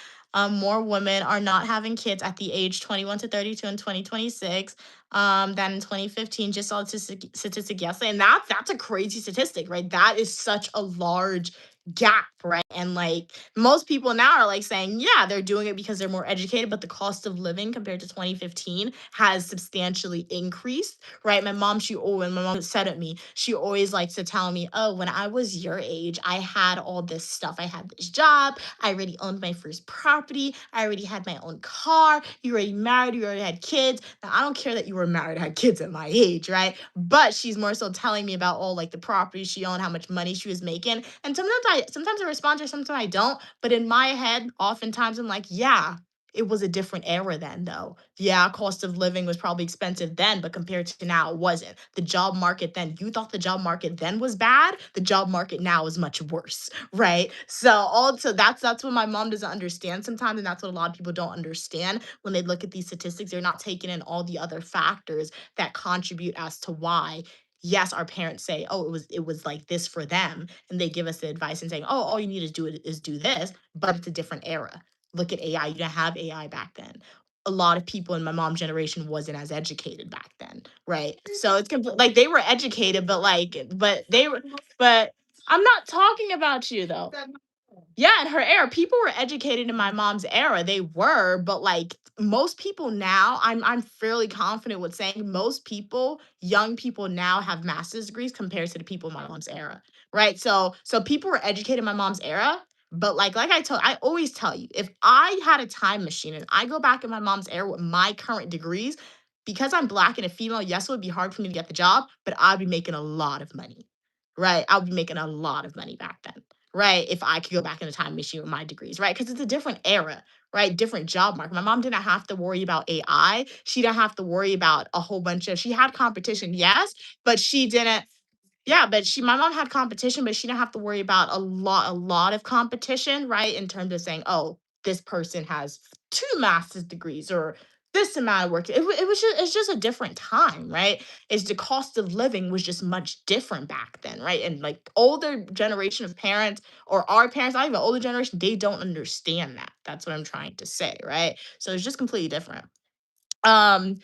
S1: more women are not having kids at the age 21 to 32 in 2026 than in 2015. Just saw a statistic yesterday. And that's a crazy statistic, right? That is such a large gap, right? And like most people now are like saying, yeah, they're doing it because they're more educated, but the cost of living compared to 2015 has substantially increased, right? When my mom said at me, she always likes to tell me, oh, when I was your age, I had all this stuff. I had this job. I already owned my first property. I already had my own car. You already married. You already had kids. Now, I don't care that you were married, had kids at my age, right? But she's more so telling me about all like the property she owned, how much money she was making. And sometimes I respond to her, sometimes I don't. But in my head, oftentimes I'm like, yeah, it was a different era then, though. Yeah, cost of living was probably expensive then, but compared to now, it wasn't. The job market then, you thought the job market then was bad. The job market now is much worse, right? So that's what my mom doesn't understand sometimes, and that's what a lot of people don't understand when they look at these statistics. They're not taking in all the other factors that contribute as to why. Yes, our parents say, "Oh, it was like this for them," and they give us the advice and saying, "Oh, all you need to do is do this," but it's a different era. Look at AI. You didn't have AI back then. A lot of people in my mom's generation wasn't as educated back then, right? So it's like they were educated, but I'm not talking about you though. Yeah, in her era, people were educated in my mom's era. They were, but like most people now, I'm fairly confident with saying most people, young people now have master's degrees compared to the people in my mom's era. Right. So people were educated in my mom's era. But I always tell you, if I had a time machine and I go back in my mom's era with my current degrees, because I'm black and a female, yes, it would be hard for me to get the job, but I'd be making a lot of money. Right. I would be making a lot of money back then, right? If I could go back in a time machine with my degrees, right? Because it's a different era, right? Different job market. My mom didn't have to worry about AI. She didn't have to worry about a whole bunch of, she had competition, yes, but she didn't. Yeah, but my mom had competition, but she didn't have to worry about a lot of competition, right? In terms of saying, oh, this person has two master's degrees or this amount of work. It's just a different time, right? Is the cost of living was just much different back then, right? And like older generation of parents or our parents, not even older generation, they don't understand that. That's what I'm trying to say, right? So it's just completely different. Um,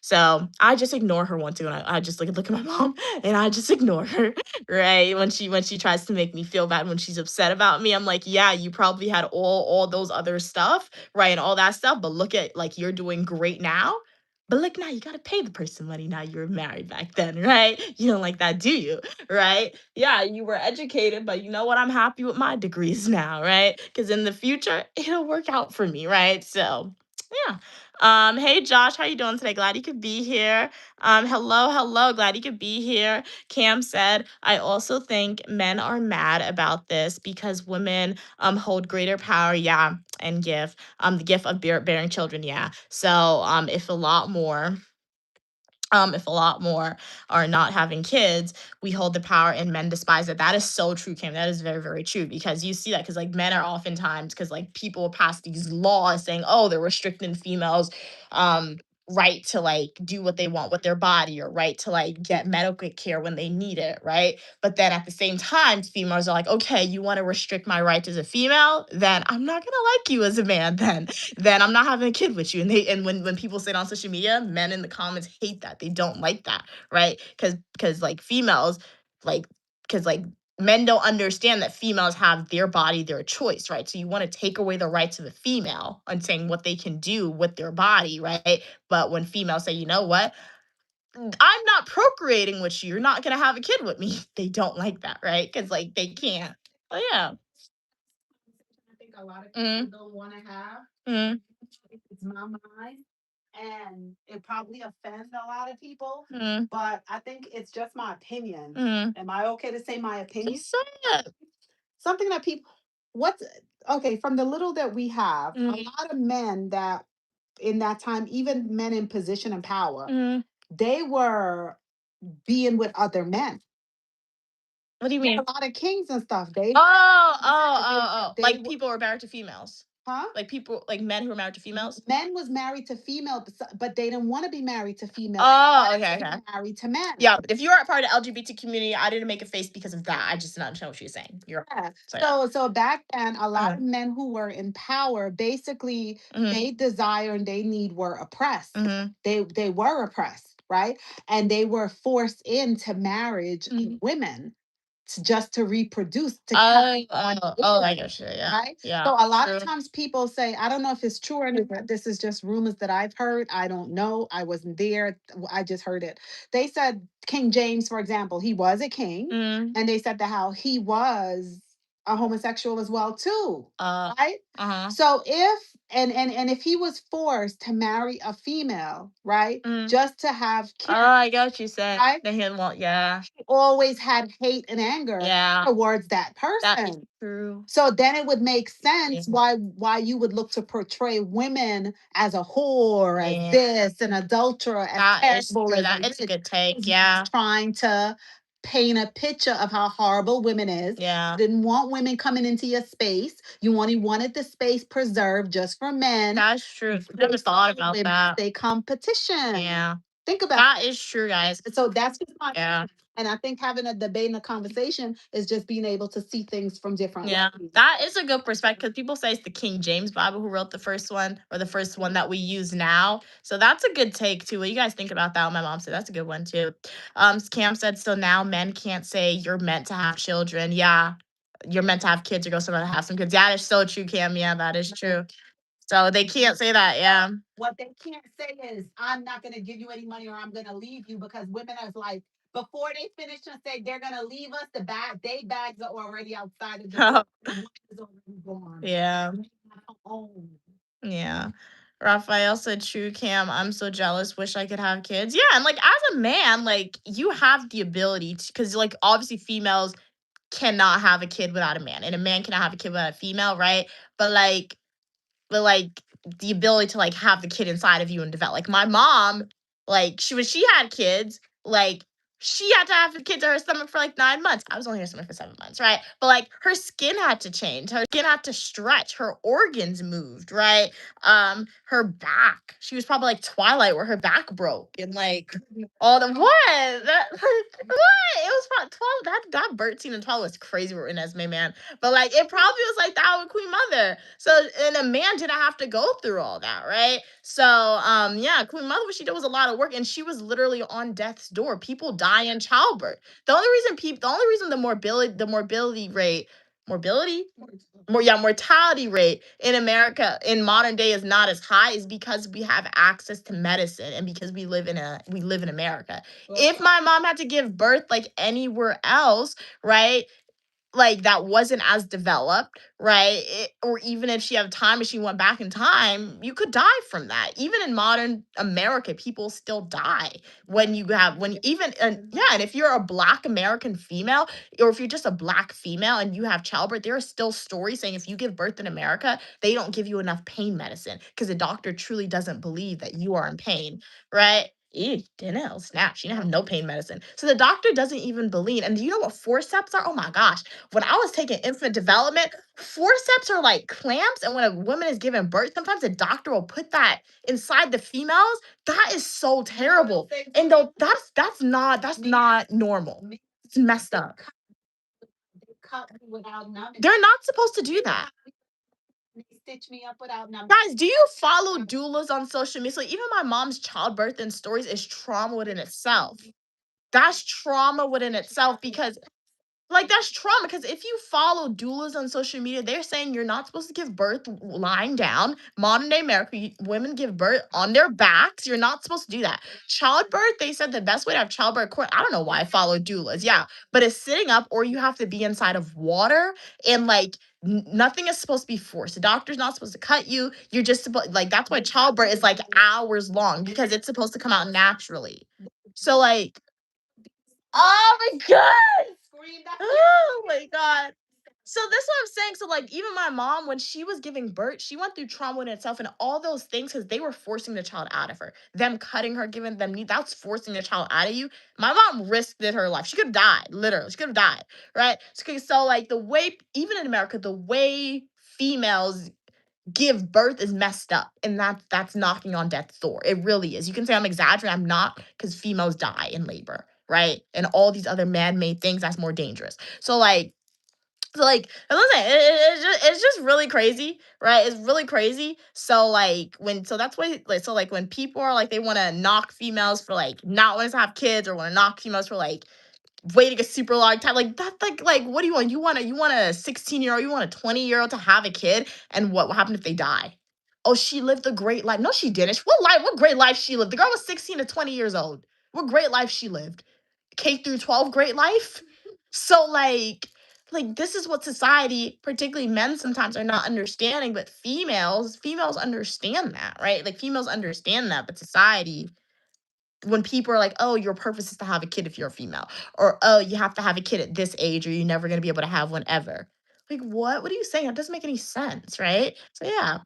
S1: so I just ignore her once in a while. I just look at my mom and I just ignore her, right? When she tries to make me feel bad, when she's upset about me, I'm like, yeah, you probably had all those other stuff, right? And all that stuff, but look at like you're doing great now. But look now, you gotta pay the person money now. You were married back then, right? You don't like that, do you? Right? Yeah, you were educated, but you know what? I'm happy with my degrees now, right? Because in the future, it'll work out for me, right? So yeah. Hey Josh, how you doing today? Glad you could be here. Hello, glad you could be here. Cam said, I also think men are mad about this because women hold greater power, yeah, and the gift of bearing children, yeah. So if a lot more are not having kids, we hold the power and men despise it. That is so true, Kim. That is very, very true because you see that because like men are oftentimes because like people pass these laws saying, oh, they're restricting females right to like do what they want with their body or right to like get medical care when they need it, right? But then at the same time, females are like, okay, you want to restrict my rights as a female, then I'm not gonna like you as a man then I'm not having a kid with you. And when people say it on social media, men in the comments hate that. They don't like that, right? Because like females, like because like men don't understand that females have their body, their choice, right? So you want to take away the rights of a female and saying what they can do with their body, right? But when females say, you know what? I'm not procreating with you. You're not gonna have a kid with me. They don't like that, right? Because like they can't. Oh yeah.
S5: I think a lot of people don't want to have.
S1: Mm,
S5: It's my mind, and it probably offends a lot of people.
S1: mm,
S5: But I think it's just my opinion.
S1: mm.
S5: Am I okay to say my opinion?
S1: Just say it.
S5: Something that people, what's okay from the little that we have, a
S1: Mm,
S5: lot of men that in that time, even men in position and power,
S1: mm.
S5: they were being with other men.
S1: What do you mean?
S5: A lot of kings and stuff. They
S1: Like people were married to females.
S5: huh?
S1: Like people, like men who were married to females.
S5: Men was married to female, but they didn't want to be married to female.
S1: Oh,
S5: They
S1: okay,
S5: wanted to
S1: okay.
S5: be married to men.
S1: Yeah, but if you're a part of the LGBT community, I didn't make a face because of that. I just did not understand what she was saying. You're
S5: Yeah.
S1: so yeah.
S5: So back then, a lot
S1: Uh-huh.
S5: of men who were in power, basically,
S1: Mhm,
S5: they desire and they need were oppressed.
S1: mhm,
S5: They were oppressed, right? And they were forced into marriage
S1: mhm.
S5: women
S2: just to reproduce, to
S1: I guess, yeah.
S2: right?
S1: Yeah.
S2: So a lot
S1: true.
S2: of times people say, I don't know if it's true or not. This is just rumors that I've heard. I don't know. I wasn't there. I just heard it. They said King James, for example, he was a king,
S1: Mm.
S2: and they said that how he was a homosexual as well too, right?
S1: Uh-huh.
S2: So if and if he was forced to marry a female, right,
S1: Mm.
S2: just to have kids,
S1: I get what you said.
S2: right?
S1: They had yeah.
S2: He always had hate and anger
S1: Yeah.
S2: towards that
S1: That is
S2: person.
S1: true.
S2: So then it would make sense
S1: Yeah.
S2: why you would look to portray women as a whore,
S1: Yeah.
S2: as this, an adulterer, as
S1: That is
S2: terrible
S1: true.
S2: as
S1: That
S2: a
S1: is a
S2: witch,
S1: good take.
S2: is
S1: Yeah.
S2: trying to paint a picture of how horrible women is.
S1: Yeah.
S2: Didn't want women coming into your space. You only wanted the space preserved just for men.
S1: That's true. Never thought about
S2: Women,
S1: that.
S2: they competition.
S1: Yeah.
S2: Think about
S1: That is true, guys.
S2: so that's just my
S1: Yeah.
S2: and I think having a debate and a conversation is just being able to see things from different
S1: Yeah,
S2: ways.
S1: that is a good perspective because people say it's the King James Bible who wrote the first one or the first one that we use now. So that's a good take too. What do you guys think about that? My mom said that's a good one too. Cam said so now men can't say you're meant to have children. Yeah, you're meant to have kids or go somewhere to have some kids. That is so true, Cam. Yeah, that is true. So they can't say that. Yeah.
S2: What they can't say is, I'm not going to give you any money or I'm going to leave you because women are like, before they finish and say they're going to leave us, they bags are already outside of the door. The woman is already gone.
S1: Yeah. Yeah. Raphael said, true, Cam. I'm so jealous. Wish I could have kids. Yeah. And like, as a man, like, you have the ability to, because, like, obviously females cannot have a kid without a man, and a man cannot have a kid without a female, right? But, like, the ability to, like, have the kid inside of you and develop. Like, my mom, like, when she had kids, like, she had to have the kids in her stomach for like 9 months. I was only in her stomach for 7 months, right? But like her skin had to change, her skin had to stretch, her organs moved, right? Her back. She was probably like Twilight where her back broke and like all the what? What? It was probably 12. That birth scene in 12 was crazy with Renesmee, man. But like it probably was like that with Queen Mother. So and a man didn't have to go through all that, right? So yeah, Queen Mother, what she did was a lot of work, and she was literally on death's door. People die in childbirth. The only reason the mortality rate in America in modern day is not as high is because we have access to medicine and because we live in America. If my mom had to give birth like anywhere else, right? Like that wasn't as developed, right? Or even if she had time and she went back in time, you could die from that. Even in modern America, people still die when and if you're a Black American female, or if you're just a Black female and you have childbirth, there are still stories saying if you give birth in America, they don't give you enough pain medicine because the doctor truly doesn't believe that you are in pain, right? Ew, didn't snap. She didn't have no pain medicine. So the doctor doesn't even believe. And do you know what forceps are? Oh my gosh. When I was taking infant development, forceps are like clamps. And when a woman is giving birth, sometimes the doctor will put that inside the females. That is so terrible. And though that's not normal. It's messed up. They're not supposed to do that.
S2: Stitch me up without numbers.
S1: Guys, do you follow doulas on social media? So even my mom's childbirth and stories is trauma within itself. That's trauma within itself because like that's trauma because if you follow doulas on social media, they're saying you're not supposed to give birth lying down. Modern day America, women give birth on their backs. You're not supposed to do that. Childbirth, they said the best way to have childbirth. I don't know why I follow doulas. Yeah, but it's sitting up, or you have to be inside of water, and like nothing is supposed to be forced. The doctor's not supposed to cut you. You're just supposed like that's why childbirth is like hours long because it's supposed to come out naturally. So like. Oh my god! Oh my god. So this is what I'm saying. So like even my mom, when she was giving birth, she went through trauma in itself and all those things because they were forcing the child out of her. Them cutting her, giving them need, that's forcing the child out of you. My mom risked her life. She could have died, literally. She could have died, right? So like the way, even in America, the way females give birth is messed up, and that's knocking on death's door. It really is. You can say I'm exaggerating. I'm not, because females die in labor, right? And all these other man-made things that's more dangerous. So listen, it's just really crazy, right? It's really crazy. So that's why when people are like they want to knock females for like not wanting to have kids or want to knock females for like
S7: waiting a super long time. Like that's like what do you want? You want a 16-year-old, you want a 20-year-old to have a kid, and what happened if they die? Oh, she lived a great life. No, she didn't. What great life she lived? The girl was 16 to 20 years old. What great life she lived? K through 12 great life. So like this is what society, particularly men sometimes are not understanding, but females understand that, right? Like females understand that, but society, when people are like, "Oh, your purpose is to have a kid if you're a female," or "Oh, you have to have a kid at this age, or you're never gonna be able to have one ever." Like, what? What are you saying? That doesn't make any sense, right? So yeah.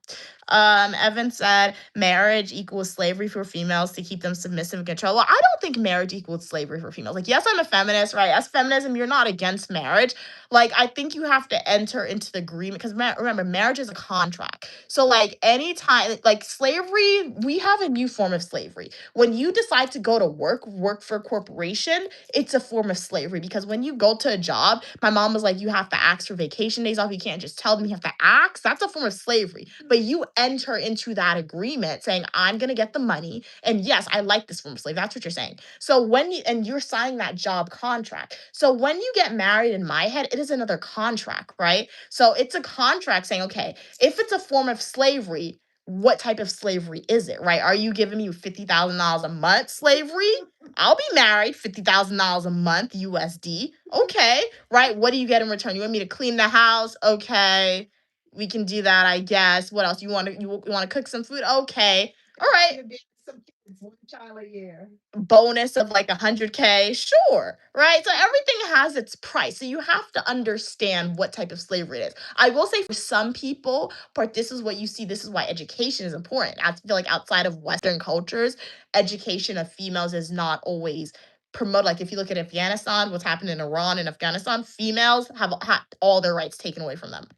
S7: Evan said marriage equals slavery for females to keep them submissive and control. Well, I don't think marriage equals slavery for females. Like, yes, I'm a feminist, right? As feminism, you're not against marriage. Like, I think you have to enter into the agreement because remember, marriage is a contract. So, like, anytime, like slavery, we have a new form of slavery. When you decide to go to work for a corporation, it's a form of slavery because when you go to a job, my mom was like, you have to ask for vacation days off. You can't just tell them, you have to ask. That's a form of slavery. But you enter into that agreement saying, I'm going to get the money. And yes, I like this form of slavery. That's what you're saying. So and you're signing that job contract. So when you get married, in my head, it is another contract, right? So it's a contract saying, okay, if it's a form of slavery, what type of slavery is it, right? Are you giving me $50,000 a month slavery? I'll be married, $50,000 a month USD. Okay, right? What do you get in return? You want me to clean the house? Okay, we can do that, I guess. What else? You want to cook some food? Okay, all right. Some kids, one child a year. Bonus of like 100K, sure, right? So everything has its price. So you have to understand what type of slavery it is. I will say for some people, but this is what you see. This is why education is important. I feel like outside of Western cultures, education of females is not always promoted. Like if you look at Afghanistan, what's happened in Iran and Afghanistan, females have had all their rights taken away from them,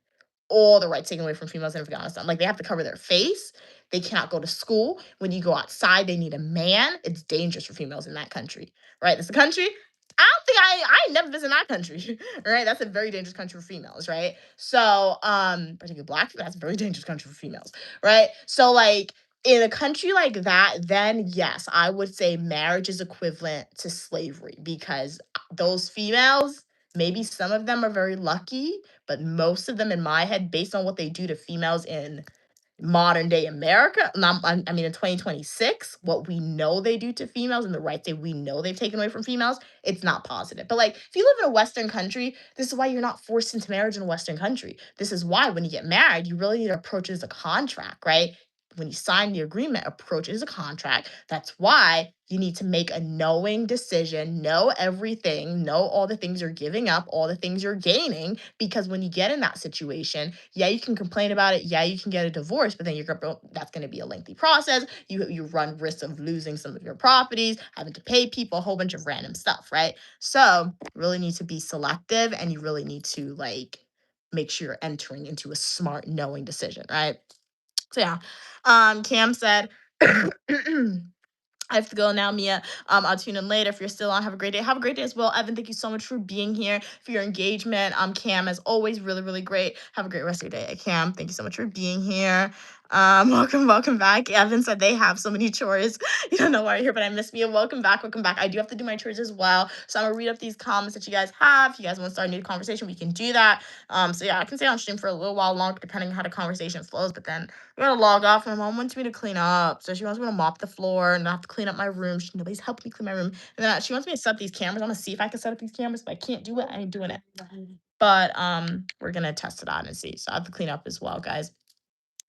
S7: all the rights taken away from females in Afghanistan. Like they have to cover their face. They cannot go to school. When you go outside, they need a man. It's dangerous for females in that country, right? That's a country. I don't think I never visit that country, right? That's a very dangerous country for females, right? So, particularly black people, that's a very dangerous country for females, right? So, like in a country like that, then yes, I would say marriage is equivalent to slavery because those females, maybe some of them are very lucky, but most of them in my head, based on what they do to females in modern day America, I mean in 2026, what we know they do to females and the rights that we know they've taken away from females, it's not positive. But like if you live in a Western country, this is why you're not forced into marriage in a Western country. This is why when you get married, you really need to approach it as a contract, right? When you sign the agreement, approach it as a contract. That's why you need to make a knowing decision, know everything, know all the things you're giving up, all the things you're gaining. Because when you get in that situation, yeah, you can complain about it. Yeah, you can get a divorce, but then that's going to be a lengthy process. You run risks of losing some of your properties, having to pay people, a whole bunch of random stuff, right? So really need to be selective, and you really need to like make sure you're entering into a smart, knowing decision, right? So yeah. Cam said, I have to go now, Mia. I'll tune in later. If you're still on, have a great day. Have a great day as well. Evan, thank you so much for being here, for your engagement. Cam, as always, really, really great. Have a great rest of your day. Cam, thank you so much for being here. Welcome back. Evan said they have so many chores. You don't know why you're here, but I miss Mia. Welcome back. I do have to do my chores as well. So I'm gonna read up these comments that you guys have. If you guys want to start a new conversation, we can do that. So yeah, I can stay on stream for a little while longer, depending on how the conversation flows, but then we're gonna log off. My mom wants me to clean up. So she wants me to mop the floor and I have to clean up my room. Nobody's helping me clean my room. And then she wants me to set up these cameras. I'm gonna see if I can set up these cameras. If I can't do it, I ain't doing it. But we're gonna test it out and see. So I have to clean up as well, guys.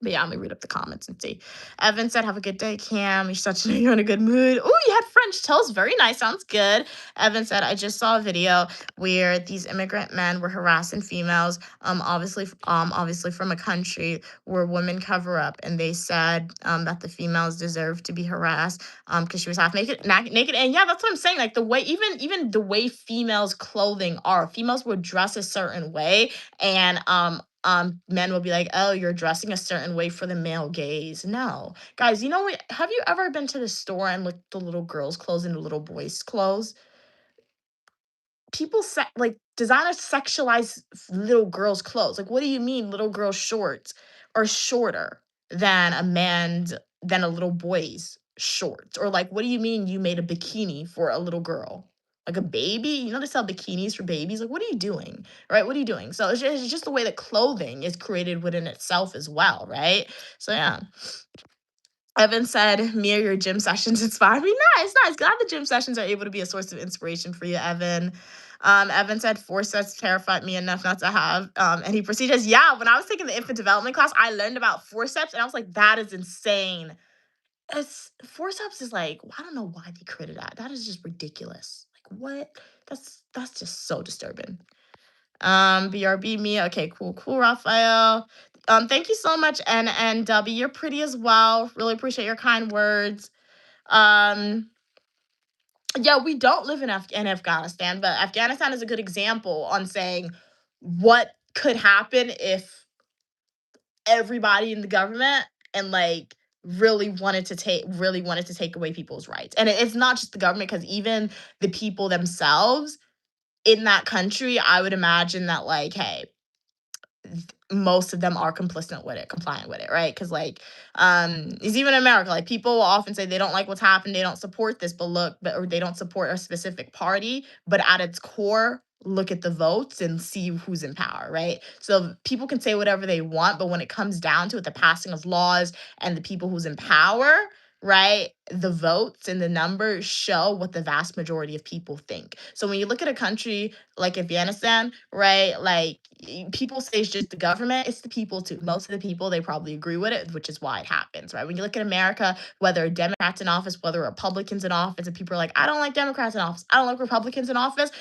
S7: But yeah, let me read up the comments and see. Evan said, have a good day, Cam. You're in a good mood. Oh, you had French toast. Very nice. Sounds good. Evan said, I just saw a video where these immigrant men were harassing females, obviously from a country where women cover up. And they said that the females deserve to be harassed because she was half naked. And yeah, that's what I'm saying. Like the way, even the way females' clothing are, females would dress a certain way. And men will be like, oh, you're dressing a certain way for the male gaze. No. Guys, you know what? Have you ever been to the store and looked at the little girls' clothes and the little boys' clothes? People like designers sexualize little girls' clothes. Like, what do you mean little girls' shorts are shorter than than a little boy's shorts? Or like, what do you mean you made a bikini for a little girl? like a baby. You know, they sell bikinis for babies. Like, what are you doing? Right? What are you doing? So it's just the way that clothing is created within itself as well, right? So yeah. Evan said, Mia, your gym sessions inspire me. Nice, nice. Glad the gym sessions are able to be a source of inspiration for you, Evan. Evan said, forceps terrified me enough not to have any procedures. Yeah, when I was taking the infant development class, I learned about forceps and I was like, that is insane. Forceps is like, I don't know why they created that. That is just ridiculous. Like, what? That's just so disturbing. BRB Mia. Okay, cool, Raphael. Thank you so much, and W. You're pretty as well. Really appreciate your kind words. Yeah, we don't live in Afghanistan, but Afghanistan is a good example on saying what could happen if everybody in the government and like really wanted to take away people's rights. And it's not just the government, because even the people themselves in that country, I would imagine that like, hey, most of them are compliant with it, right? Because like, it's even in America, like people will often say they don't like what's happened, they don't support this, or they don't support a specific party, but at its core, look at the votes and see who's in power, right? So people can say whatever they want, but when it comes down to it, the passing of laws and the people who's in power, right? The votes and the numbers show what the vast majority of people think. So when you look at a country like Afghanistan, right? Like people say it's just the government, it's the people too. Most of the people, they probably agree with it, which is why it happens, right? When you look at America, whether Democrats in office, whether Republicans in office, and people are like, I don't like Democrats in office, I don't like Republicans in office.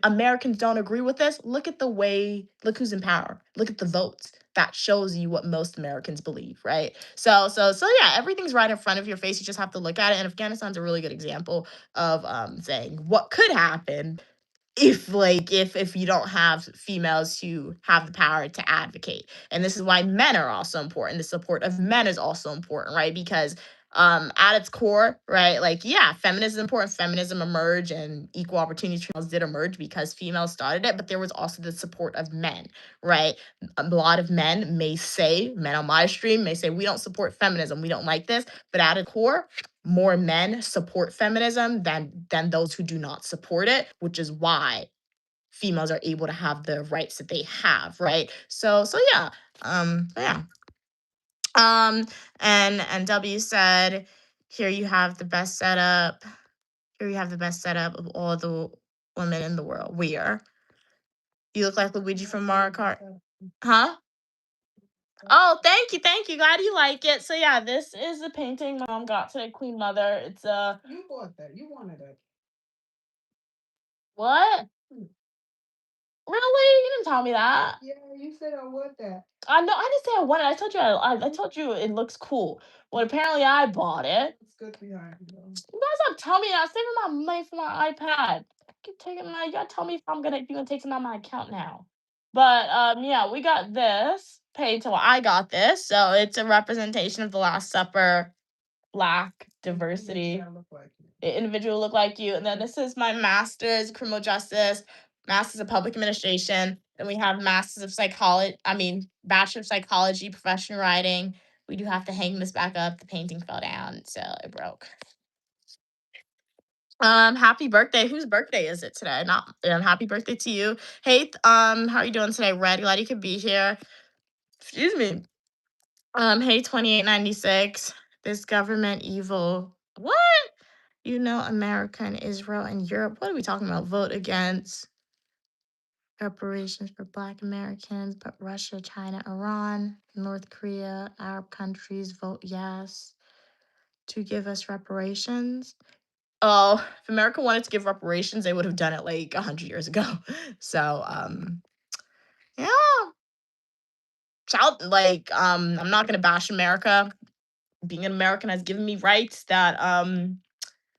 S7: Americans don't agree with this. Look who's in power. Look at the votes. That shows you what most Americans believe, right? So yeah, everything's right in front of your face. You just have to look at it. And Afghanistan's a really good example of saying what could happen if you don't have females who have the power to advocate. And this is why men are also important. The support of men is also important, right? Because at its core, right, like, yeah, feminism is important. Feminism emerged and equal opportunity females did emerge because females started it, but there was also the support of men, right? A lot of men on my stream may say, we don't support feminism, we don't like this, but at its core, more men support feminism than those who do not support it, which is why females are able to have the rights that they have, right? So yeah. Yeah. And W said, here you have the best setup. Here you have the best setup of all the women in the world. Where? You look like Luigi from Mario Kart. Huh? Oh, thank you. Glad you like it. So yeah, this is the painting my mom got today, Queen Mother. It's a
S4: You bought that. You wanted it.
S7: what? Really? You didn't tell me that.
S4: Yeah, you said I want that.
S7: I know. I didn't say I wanted it. I told you. I told you it looks cool. Well, apparently I bought it.
S4: It's good behind you.
S7: You guys don't tell me that. I'm saving my money for my iPad. Keep taking my. You gotta tell me if you're gonna take some out of my account now. But yeah, we got this painting. Well, I got this, so it's a representation of the Last Supper, Black diversity. Individual look like you. And then this is my master's in criminal justice, master's of public administration. Then we have master's of psychology, bachelor of psychology, professional writing. We do have to hang this back up. The painting fell down, so it broke. Happy birthday. Whose birthday is it today? Not happy birthday to you. Hey, how are you doing today, Red? Glad you could be here. Excuse me. Hey, 2896. This government evil. What? You know, America and Israel and Europe. What are we talking about? Vote against reparations for Black Americans, but Russia, China, Iran, North Korea, Arab countries vote yes to give us reparations. Oh, if America wanted to give reparations, they would have done it like 100 years ago. So, yeah. I'm not gonna bash America. Being an American has given me rights that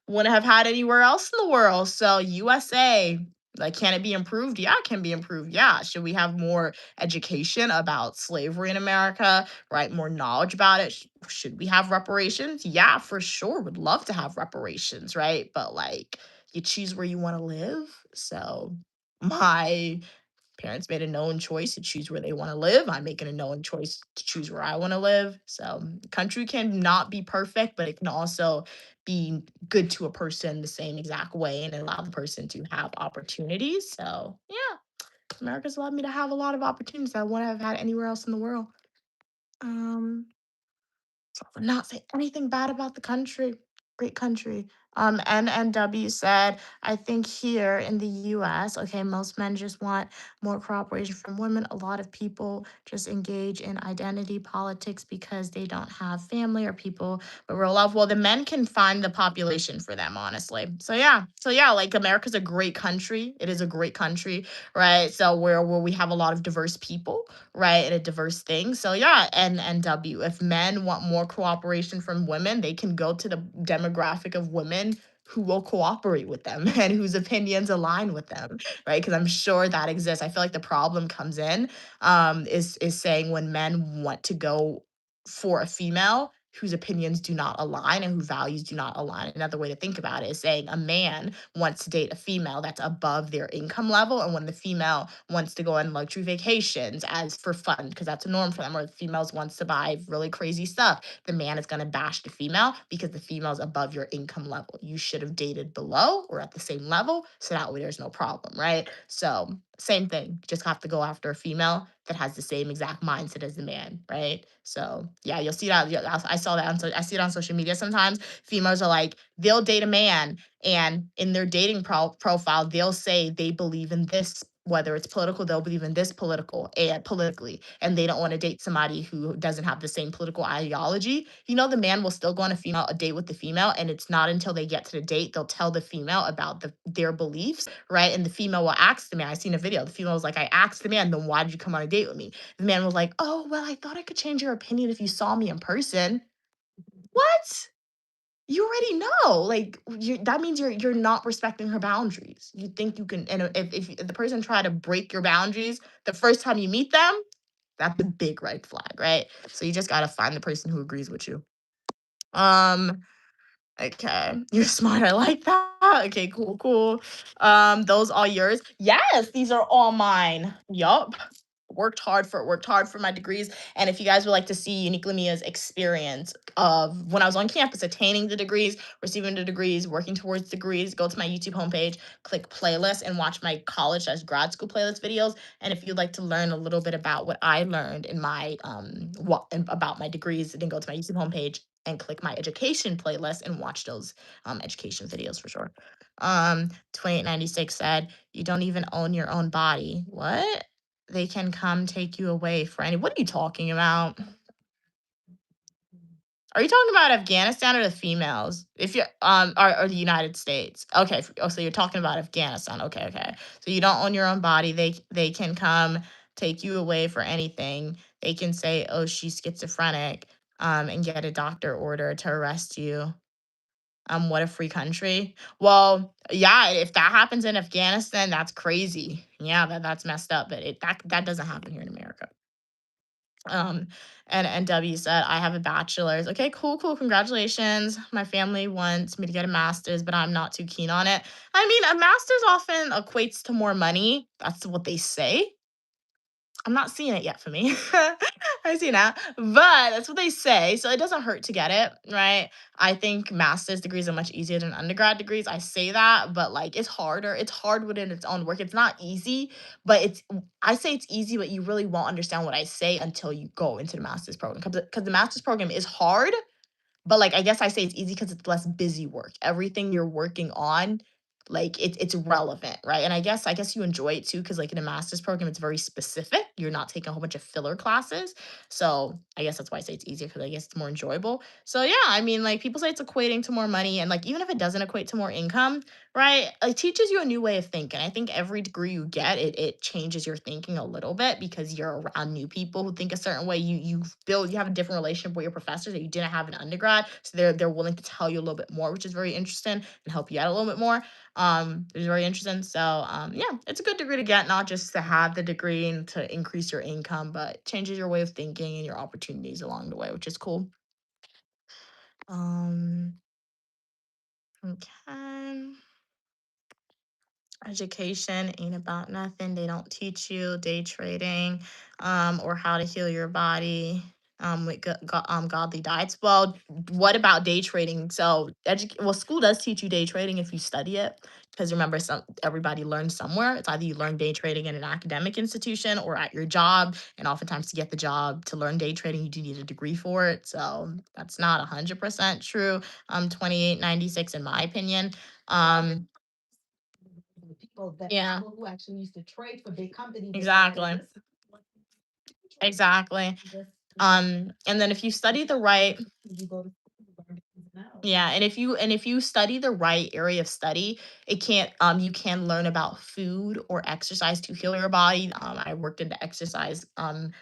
S7: wouldn't have had anywhere else in the world. So USA, like, can it be improved? Yeah, it can be improved. Yeah. Should we have more education about slavery in America, right? More knowledge about it? Should we have reparations? Yeah, for sure. Would love to have reparations, right? But like, you choose where you want to live. So my Parents made a known choice to choose where they want to live. I'm making a known choice to choose where I want to live. So the country can not be perfect, but it can also be good to a person the same exact way and allow the person to have opportunities. So yeah, America's allowed me to have a lot of opportunities I wouldn't have had anywhere else in the world. Um, not say anything bad about the country. Great country. NNW said, I think here in the US, okay, most men just want more cooperation from women. A lot of people just engage in identity politics because they don't have family or people but real love. Well, the men can find the population for them, honestly. So yeah. So yeah, like America's a great country. It is a great country, right? So where we have a lot of diverse people, right, and a diverse thing. So yeah, NNW. If men want more cooperation from women, they can go to the demographic of women who will cooperate with them and whose opinions align with them, right? Because I'm sure that exists. I feel like the problem comes in is saying when men want to go for a female whose opinions do not align and whose values do not align. Another way to think about it is saying a man wants to date a female that's above their income level, and when the female wants to go on luxury vacations as for fun because that's a norm for them, or the females wants to buy really crazy stuff, the man is going to bash the female because the female's above your income level. You should have dated below or at the same level, so that way there's no problem, right? So same thing. You just have to go after a female that has the same exact mindset as the man, right? So yeah, you'll see that. Yeah, I saw that I see it on social media sometimes. Females are like, they'll date a man, and in their dating profile, they'll say they believe in this, whether it's political, they'll believe in this political and politically, and they don't want to date somebody who doesn't have the same political ideology. The man will still go on a date with the female, and it's not until they get to the date they'll tell the female about their beliefs, right? And the female will ask the man. I seen a video. The female was like, I asked the man, then why did you come on a date with me? The man was like, oh, well, I thought I could change your opinion if you saw me in person. What? You already know. Like that means you're not respecting her boundaries. You think you can, and if the person try to break your boundaries the first time you meet them, that's a big red flag, right? So you just gotta find the person who agrees with you. Okay, you're smart. I like that. Okay, cool, cool. Those all yours? Yes, these are all mine. Yup. Worked hard for my degrees. And if you guys would like to see Uniquely Mia's experience of when I was on campus, attaining the degrees, receiving the degrees, working towards degrees, go to my YouTube homepage, click playlist, and watch my college/grad school playlist videos. And if you'd like to learn a little bit about what I learned in my about my degrees, then go to my YouTube homepage and click my education playlist and watch those education videos for sure. 2896 said, you don't even own your own body. What? They can come take you away for any. What are you talking about? Are you talking about Afghanistan or the females? If you're or the United States. Okay. Oh, so you're talking about Afghanistan. Okay, okay. So you don't own your own body. They can come take you away for anything. They can say, oh, she's schizophrenic, and get a doctor order to arrest you. What a free country. Well, yeah, if that happens in Afghanistan, that's crazy. Yeah, that's messed up. But that doesn't happen here in America. And W said, I have a bachelor's. Okay, cool, cool. Congratulations. My family wants me to get a master's, but I'm not too keen on it. I mean, a master's often equates to more money. That's what they say. I'm not seeing it yet for me. I see that, but that's what they say. So it doesn't hurt to get it, right? I think master's degrees are much easier than undergrad degrees. I say that, but like it's harder. It's hard within its own work. It's not easy, but I say it's easy, but you really won't understand what I say until you go into the master's program. Because the master's program is hard, but like I guess I say it's easy because it's less busy work. Everything you're working on, like it's relevant, right? And I guess you enjoy it too, because like in a master's program, it's very specific. You're not taking a whole bunch of filler classes. So I guess that's why I say it's easier, because I guess it's more enjoyable. So yeah, I mean, like people say it's equating to more money, and like even if it doesn't equate to more income, right? It teaches you a new way of thinking. I think every degree you get, it changes your thinking a little bit because you're around new people who think a certain way. You have a different relationship with your professors that you didn't have in undergrad. So they're willing to tell you a little bit more, which is very interesting and help you out a little bit more. It's very interesting. So yeah, it's a good degree to get, not just to have the degree and to increase your income, but changes your way of thinking and your opportunities along the way, which is cool. Okay. Education ain't about nothing. They don't teach you day trading, or how to heal your body, with godly diets. Well, what about day trading? So, school does teach you day trading if you study it, because remember, everybody learns somewhere. It's either you learn day trading in an academic institution or at your job, and oftentimes to get the job to learn day trading, you do need a degree for it. So that's not 100% true. 2896 in my opinion. Yeah. Who actually used to trade for big companies. Exactly. Exactly. And then if you study the right, yeah, and if you study the right area of study, it can't you can learn about food or exercise to heal your body. I worked in the exercise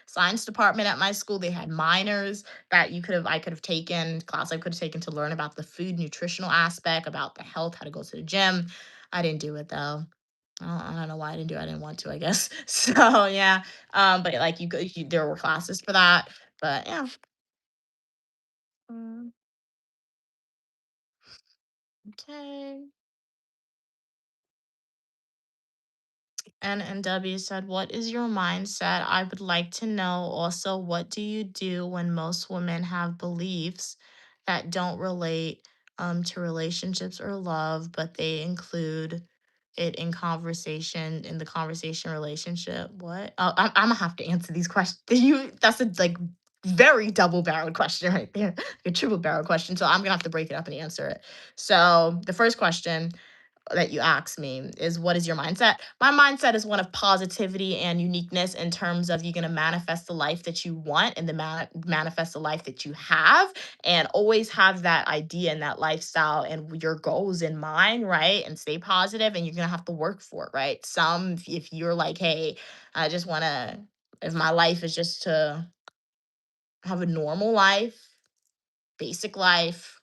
S7: science department at my school. They had minors that I could have taken class I could have taken to learn about the food nutritional aspect, about the health, how to go to the gym. I didn't do it though. I don't know why I didn't do it. I didn't want to, I guess. So yeah. But like there were classes for that. But yeah. Mm, okay. NNW said, "What is your mindset? I would like to know also, what do you do when most women have beliefs that don't relate to relationships or love, but they include it in the conversation relationship? What? Oh, I'm gonna have to answer these questions. That's a like very double barreled question right there, a triple barrel question. So I'm gonna have to break it up and answer it. So the first question that you asked me is, what is your mindset? My mindset is one of positivity and uniqueness, in terms of you're going to manifest the life that you want, and manifest the life that you have, and always have that idea and that lifestyle and your goals in mind, right? And stay positive, and you're going to have to work for it, right? If you're like, hey, I just want to, if my life is just to have a normal life, basic life,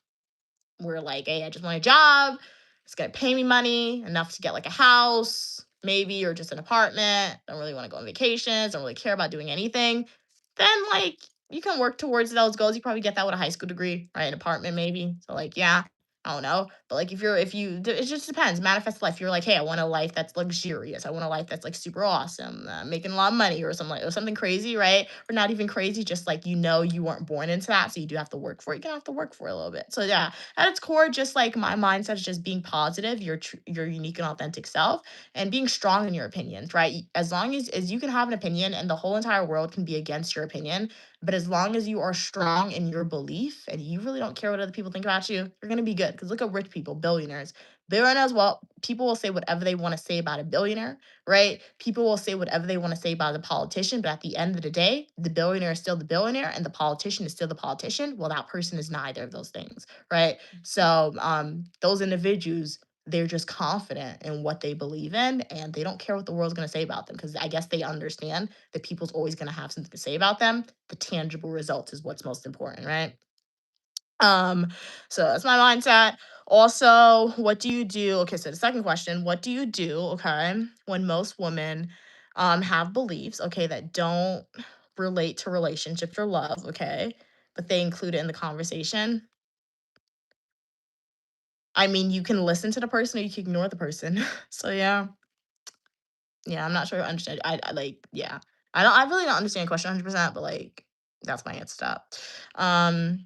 S7: where like, hey, I just want a job. It's gonna pay me money enough to get like a house, maybe, or just an apartment. Don't really want to go on vacations. Don't really care about doing anything. Then like you can work towards those goals. You probably get that with a high school degree, right? An apartment maybe. So like, yeah. I don't know. But like it just depends. Manifest life. You're like, hey, I want a life that's luxurious. I want a life that's like super awesome, making a lot of money, or something or something crazy, right? Or not even crazy, just like you weren't born into that, so you do have to work for it. You're gonna have to work for it a little bit. So yeah, at its core, just like my mindset is just being positive, your unique and authentic self, and being strong in your opinions, right? As long as you can have an opinion, and the whole entire world can be against your opinion, but as long as you are strong in your belief and you really don't care what other people think about you, you're gonna be good. Because look at rich people, billionaires. Billionaires, well, people will say whatever they want to say about a billionaire, right? People will say whatever they want to say about the politician, but at the end of the day, the billionaire is still the billionaire and the politician is still the politician. Well, that person is neither of those things, right? So those individuals, they're just confident in what they believe in, and they don't care what the world's going to say about them, because I guess they understand that people's always going to have something to say about them. The tangible results is what's most important, right? Um, so that's my mindset. Also, what do you do? Okay, so the second question, what do you do, okay, when most women have beliefs, okay, that don't relate to relationships or love, okay, but they include it in the conversation? I mean, you can listen to the person or you can ignore the person. So yeah. Yeah, I'm not sure I understand. I like, yeah. I really don't understand the question 100%, but like that's my answer to that.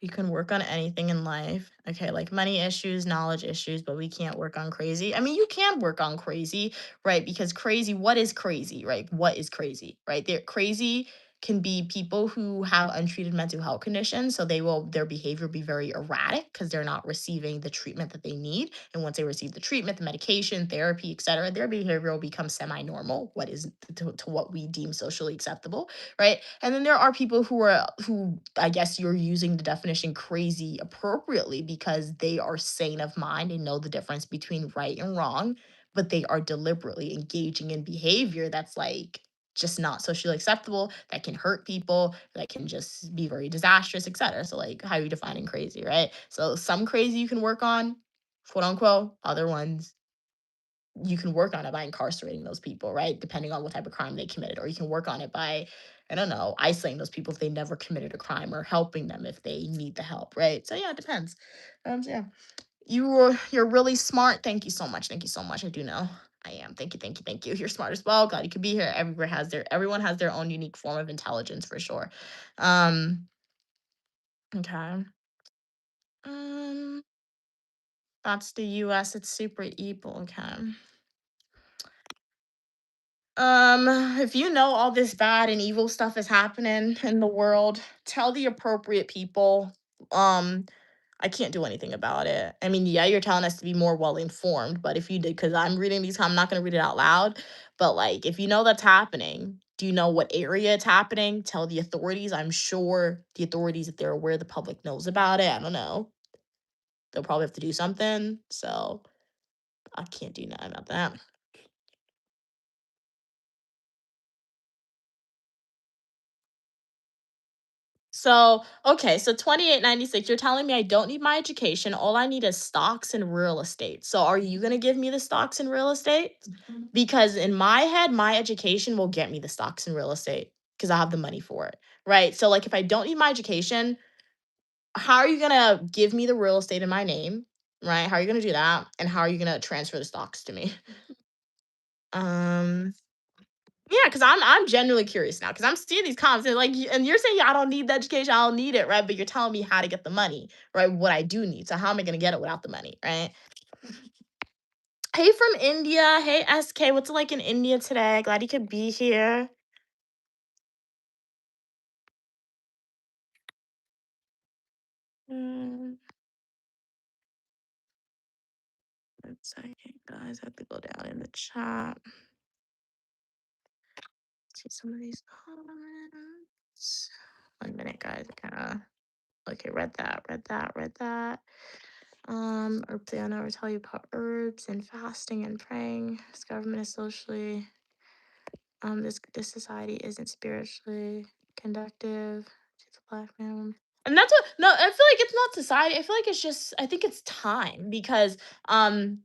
S7: We can work on anything in life. Okay, like money issues, knowledge issues, but we can't work on crazy. I mean, you can work on crazy, right? Because crazy, what is crazy, right? What is crazy, right? They're crazy can be people who have untreated mental health conditions. So their behavior will be very erratic because they're not receiving the treatment that they need. And once they receive the treatment, the medication, therapy, etc., their behavior will become semi-normal, what is to what we deem socially acceptable, right? And then there are people who I guess you're using the definition crazy appropriately, because they are sane of mind and know the difference between right and wrong, but they are deliberately engaging in behavior that's like just not socially acceptable, that can hurt people, that can just be very disastrous, etc. So like, how are you defining crazy, right? So some crazy you can work on, quote unquote, other ones you can work on it by incarcerating those people, right? Depending on what type of crime they committed. Or you can work on it by, I don't know, isolating those people if they never committed a crime, or helping them if they need the help, right? So yeah, it depends. So yeah. you're really smart. Thank you so much. Thank you so much. I do know I am. Thank you, thank you, thank you. You're smart as well. Glad you could be here. Everyone has their own unique form of intelligence for sure. Um, okay. Um, that's the US. It's super evil. Okay. If you know all this bad and evil stuff is happening in the world, tell the appropriate people. Um, I can't do anything about it. I mean, yeah, you're telling us to be more well informed, but if you did, because I'm reading these, I'm not going to read it out loud. But like, if you know that's happening, do you know what area it's happening? Tell the authorities. I'm sure the authorities, if they're aware the public knows about it, I don't know. They'll probably have to do something. So I can't do nothing about that. So, okay, so 2896, you're telling me I don't need my education. All I need is stocks and real estate. So, are you going to give me the stocks and real estate? Because in my head, my education will get me the stocks and real estate because I have the money for it. Right. So, like, if I don't need my education, how are you going to give me the real estate in my name? Right. How are you going to do that? And how are you going to transfer the stocks to me? Um, Yeah, because I'm genuinely curious now because I'm seeing these comments and like and you're saying I don't need the education, I don't need it, right? But you're telling me how to get the money, right? What I do need. So how am I gonna get it without the money, right? Hey from India. Hey SK, what's it like in India today? Glad you could be here. Mm, 1 second, guys. I have to go down in the chat. See some of these comments. 1 minute, guys. I kind of okay, read that. Herbs, I never tell you about herbs and fasting and praying. This government is socially, this society isn't spiritually conductive to the black man. And that's what no, I feel like it's not society. I feel like it's just I think it's time um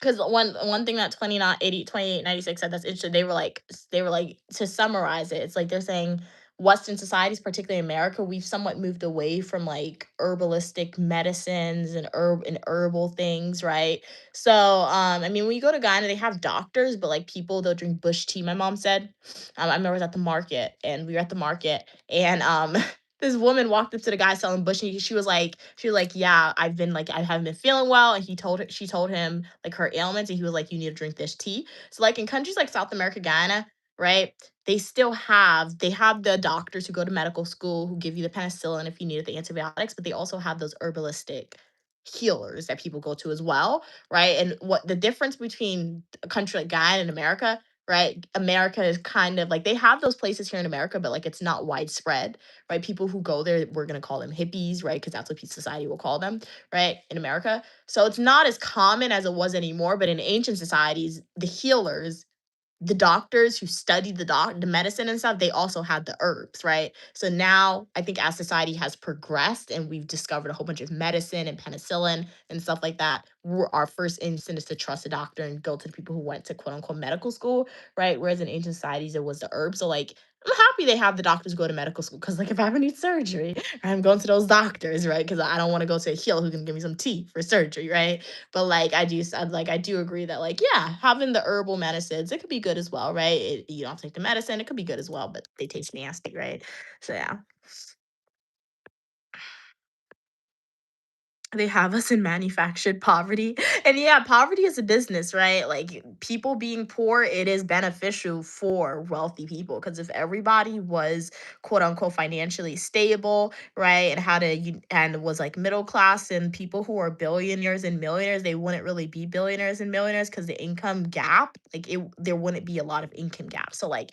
S7: because one thing that 2896 said that's interesting, they were like to summarize it, it's like they're saying Western societies, particularly America, we've somewhat moved away from like herbalistic medicines and herbal things, right? So I mean when you go to Ghana, they have doctors, but like people they'll drink bush tea, my mom said. I remember I was at the market and we were at the market and this woman walked up to the guy selling bush and she was like, yeah, I haven't been feeling well. And she told him like her ailments and he was like, you need to drink this tea. So like in countries like South America, Guyana, right? They have the doctors who go to medical school who give you the penicillin if you need it, the antibiotics, but they also have those herbalistic healers that people go to as well, right? And what the difference between a country like Guyana and America, right? America is kind of like they have those places here in America, but like it's not widespread, right? People who go there, we're going to call them hippies, right? Because that's what society will call them, right? In America. So it's not as common as it was anymore. But in ancient societies, the healers, the doctors who studied the medicine and stuff, they also had the herbs, right? So now I think as society has progressed and we've discovered a whole bunch of medicine and penicillin and stuff like that, our first instinct is to trust a doctor and go to the people who went to quote unquote medical school, right? Whereas in ancient societies, it was the herbs. So like I'm happy they have the doctors go to medical school because like if I ever need surgery, I'm going to those doctors, right? Because I don't want to go to a healer who can give me some tea for surgery, right? But like I do agree that like yeah, having the herbal medicines it could be good as well, right? You don't take the medicine, it could be good as well, but they taste nasty, right? So yeah. They have us in manufactured poverty. And yeah, poverty is a business, right? Like people being poor, it is beneficial for wealthy people because if everybody was quote unquote financially stable, right, and and was like middle class and people who are billionaires and millionaires, they wouldn't really be billionaires and millionaires because the income gap, there wouldn't be a lot of income gap. So like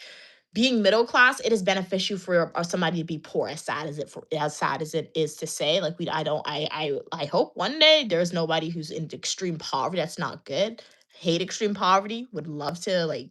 S7: being middle class, it is beneficial for somebody to be poor. As sad as it is to say, like we, I don't, I hope one day there's nobody who's in extreme poverty. That's not good. Hate extreme poverty. Would love to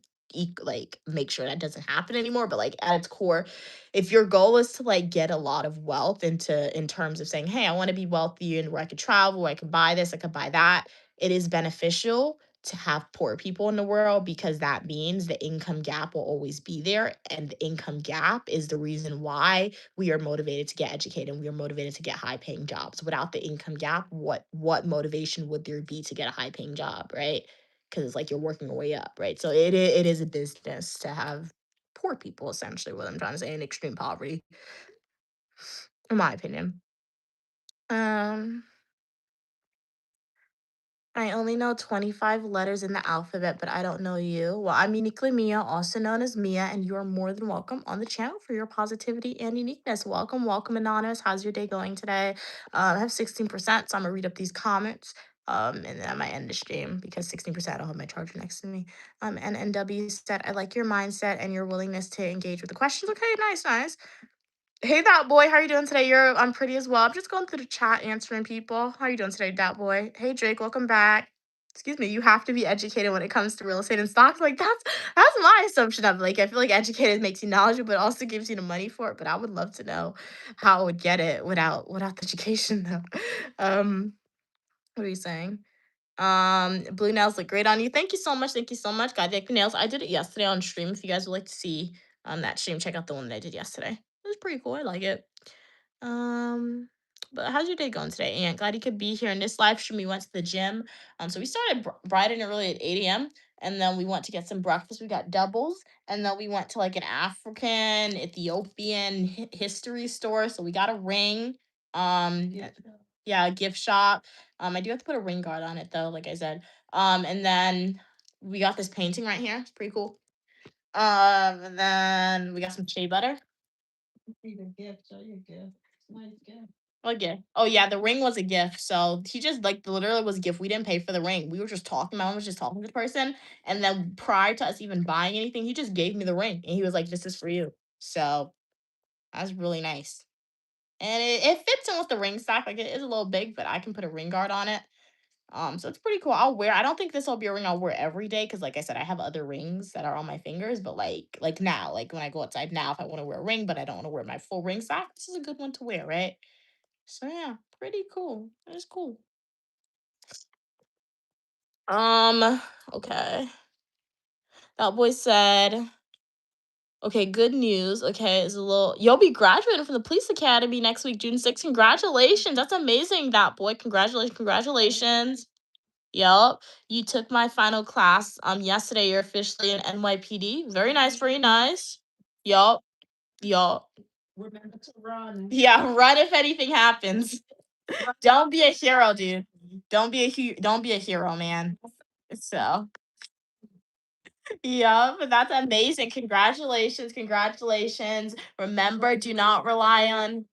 S7: make sure that doesn't happen anymore. But like at its core, if your goal is to like get a lot of wealth in terms of saying, hey, I want to be wealthy and where I could travel, where I could buy this, I could buy that. It is beneficial to have poor people in the world because that means the income gap will always be there. And the income gap is the reason why we are motivated to get educated and we are motivated to get high paying jobs. Without the income gap, what motivation would there be to get a high paying job, right? Because it's like you're working your way up, right? So it is a business to have poor people, essentially, what I'm trying to say, in extreme poverty, in my opinion. Um, I only know 25 letters in the alphabet, but I don't know you. Well, I'm uniquely Mia, also known as Mia, and you are more than welcome on the channel for your positivity and uniqueness. Welcome, welcome, Anonymous. How's your day going today? I have 16%, so I'm gonna read up these comments. And then I might end the stream because 16%, I don't have my charger next to me. And NW said, I like your mindset and your willingness to engage with the questions. Okay, nice, nice. Hey, that boy, how are you doing today? I'm pretty as well. I'm just going through the chat answering people. How are you doing today, that boy? Hey, Drake, welcome back. Excuse me, you have to be educated when it comes to real estate and stocks. Like that's my assumption of like I feel like educated makes you knowledgeable, but also gives you the money for it. But I would love to know how I would get it without the education though. What are you saying? Blue nails look great on you. Thank you so much. Thank you so much. God, Dick nails. I did it yesterday on stream. If you guys would like to see that stream, check out the one that I did yesterday. It was pretty cool. I like it. Um, but how's your day going today, Aunt? Glad you could be here in this live stream. We went to the gym. So we started bright and early at 8 a.m. And then we went to get some breakfast. We got doubles. And then we went to like an African, Ethiopian history store. So we got a ring. Yeah, a gift shop. I do have to put a ring guard on it though, like I said. And then we got this painting right here. It's pretty cool. And then we got some shea butter. What gift? Oh yeah, the ring was a gift. So he just like literally was a gift. We didn't pay for the ring. We were just talking. My mom was just talking to the person, and then prior to us even buying anything, he just gave me the ring, and he was like, "This is for you." So that's really nice, and it fits in with the ring stock. Like it is a little big, but I can put a ring guard on it. So it's pretty cool. I don't think this will be a ring I'll wear every day because, like I said, I have other rings that are on my fingers. But like now, like when I go outside now, if I want to wear a ring, but I don't want to wear my full ring stock, this is a good one to wear, right? So yeah, pretty cool. It's cool. Okay. That boy said, okay, good news. Okay, it's a little you'll be graduating from the police academy next week, June 6th. Congratulations. That's amazing, that boy. Congratulations, congratulations. Yup. You took my final class yesterday. You're officially an NYPD. Very nice, very nice. Yup. Yup.
S4: Remember to run.
S7: Yeah, run if anything happens. Don't be a hero, dude. Don't be a hero, man. So yeah, but that's amazing. Congratulations, congratulations. Remember, do not rely on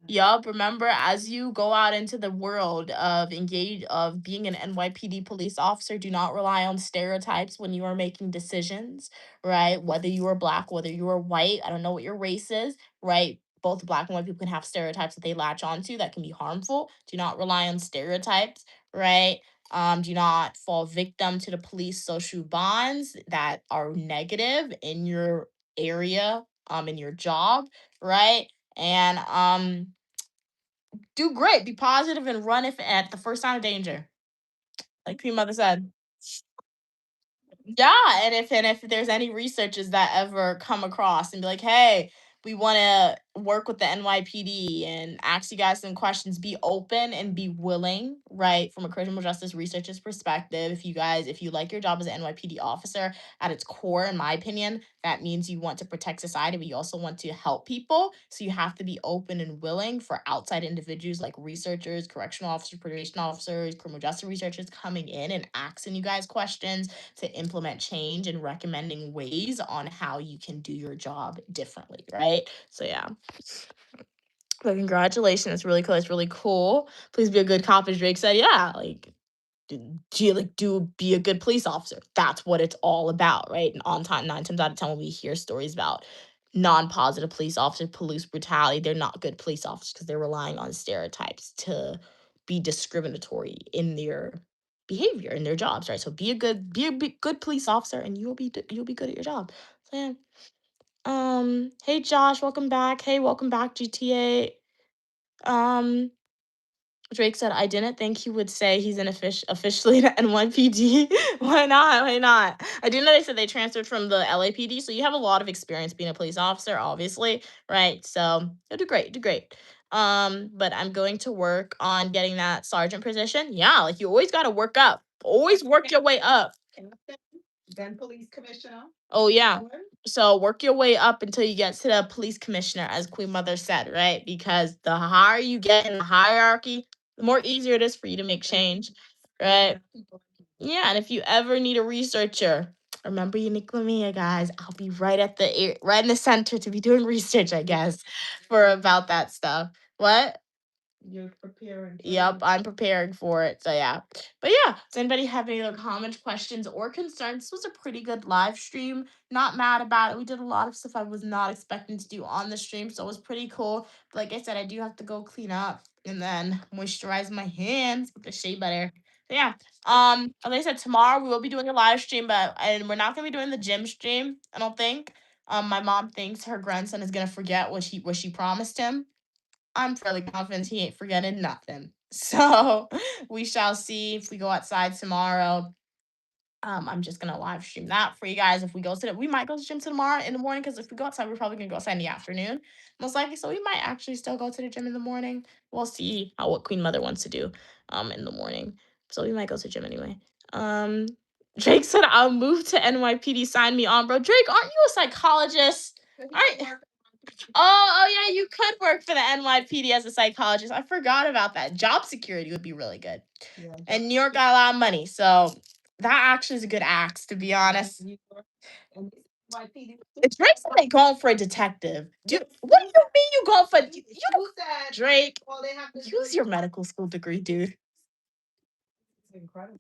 S7: yup. Remember, as you go out into the world of being an NYPD police officer, do not rely on stereotypes when you are making decisions, right? Whether you are black, whether you are white, I don't know what your race is, right? Both black and white people can have stereotypes that they latch onto that can be harmful. Do not rely on stereotypes, right? Do not fall victim to the police social bonds that are negative in your area, in your job, right? And do great, be positive, and run if at the first sign of danger, like Queen Mother said. Yeah, and if there's any researchers that ever come across and be like, "Hey, we want to work with the NYPD and ask you guys some questions," be open and be willing, right? From a criminal justice researcher's perspective, if you like your job as an NYPD officer, at its core, in my opinion, that means you want to protect society, but you also want to help people. So you have to be open and willing for outside individuals like researchers, correctional officers, probation officers, criminal justice researchers coming in and asking you guys questions to implement change and recommending ways on how you can do your job differently, right? So yeah. But congratulations. It's really cool. It's really cool. Please be a good cop, as Drake said. Yeah, like be a good police officer. That's what it's all about, right? And on time, 9 times out of 10, when we hear stories about non-positive police officers, police brutality, they're not good police officers because they're relying on stereotypes to be discriminatory in their behavior in their jobs, right? So good police officer, and you'll be good at your job. So yeah. Hey Josh, welcome back. Hey, welcome back, GTA. Um, Drake said, I didn't think he would say he's officially an NYPD. Why not? Why not? I do know they said they transferred from the LAPD, so you have a lot of experience being a police officer, obviously, right? So you'll do great, do great. But I'm going to work on getting that sergeant position. Yeah, like you always gotta work up. Always work your way up.
S4: Then police commissioner.
S7: Oh yeah. So work your way up until you get to the police commissioner, as Queen Mother said, right? Because the higher you get in the hierarchy, the more easier it is for you to make change, right? Yeah, and if you ever need a researcher, remember Unique Lamia, guys. I'll be right at right in the center to be doing research, I guess, for about that stuff. What?
S4: You're preparing.
S7: Yep, I'm preparing for it. So yeah. But yeah, does anybody have any other comments, questions, or concerns? This was a pretty good live stream. Not mad about it. We did a lot of stuff I was not expecting to do on the stream, so it was pretty cool. But like I said, I do have to go clean up and then moisturize my hands with the shea butter. But yeah. Like I said, tomorrow we will be doing a live stream, and we're not gonna be doing the gym stream, I don't think. My mom thinks her grandson is gonna forget what she promised him. I'm fairly confident he ain't forgetting nothing. So we shall see if we go outside tomorrow. I'm just gonna live stream that for you guys. If we go to we might go to the gym tomorrow in the morning, because if we go outside, we're probably gonna go outside in the afternoon, most likely. So we might actually still go to the gym in the morning. We'll see what Queen Mother wants to do in the morning. So we might go to the gym anyway. Drake said I'll move to NYPD. Sign me on, bro. Drake, aren't you a psychologist? Aren't yeah, you could work for the NYPD as a psychologist. I forgot about that. Job security would be really good.
S4: Yeah.
S7: And New York got a lot of money, so that actually is a good axe, to be honest. It's Drake's like going for a detective. Dude, what do you mean you going for Drake? Use your medical school degree, dude.
S4: Incredible.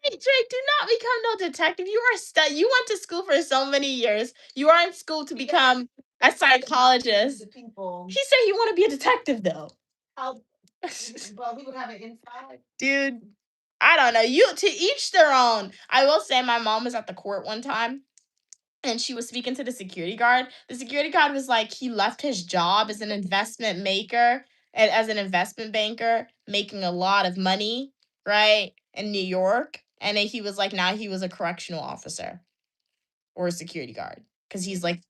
S7: Hey, Drake, do not become no detective. You are you went to school for so many years. You are in school to become a psychologist. He said he want to be a detective, though.
S4: Well, we would have it inside.
S7: Dude, I don't know. You to each their own. I will say my mom was at the court one time and she was speaking to the security guard. The security guard was like, he left his job as an investment maker and as an investment banker, making a lot of money, right, in New York. And then he was like, now he was a correctional officer or a security guard. Because he's like,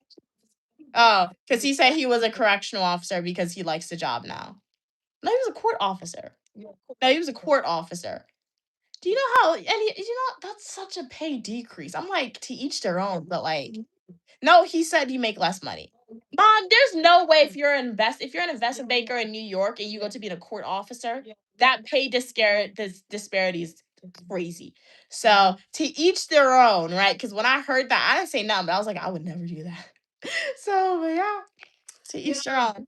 S7: oh, because he said he was a correctional officer because he likes the job now. No, he was a court officer. No, he was a court officer. Do you know how? And that's such a pay decrease. I'm like, to each their own, but like, no, he said you make less money. Mom, there's no way if you're an investment banker in New York and you go to be a court officer, that pay disparity is crazy. So to each their own, right? Because when I heard that, I didn't say nothing, but I was like, I would never do that. So but yeah, to each their own.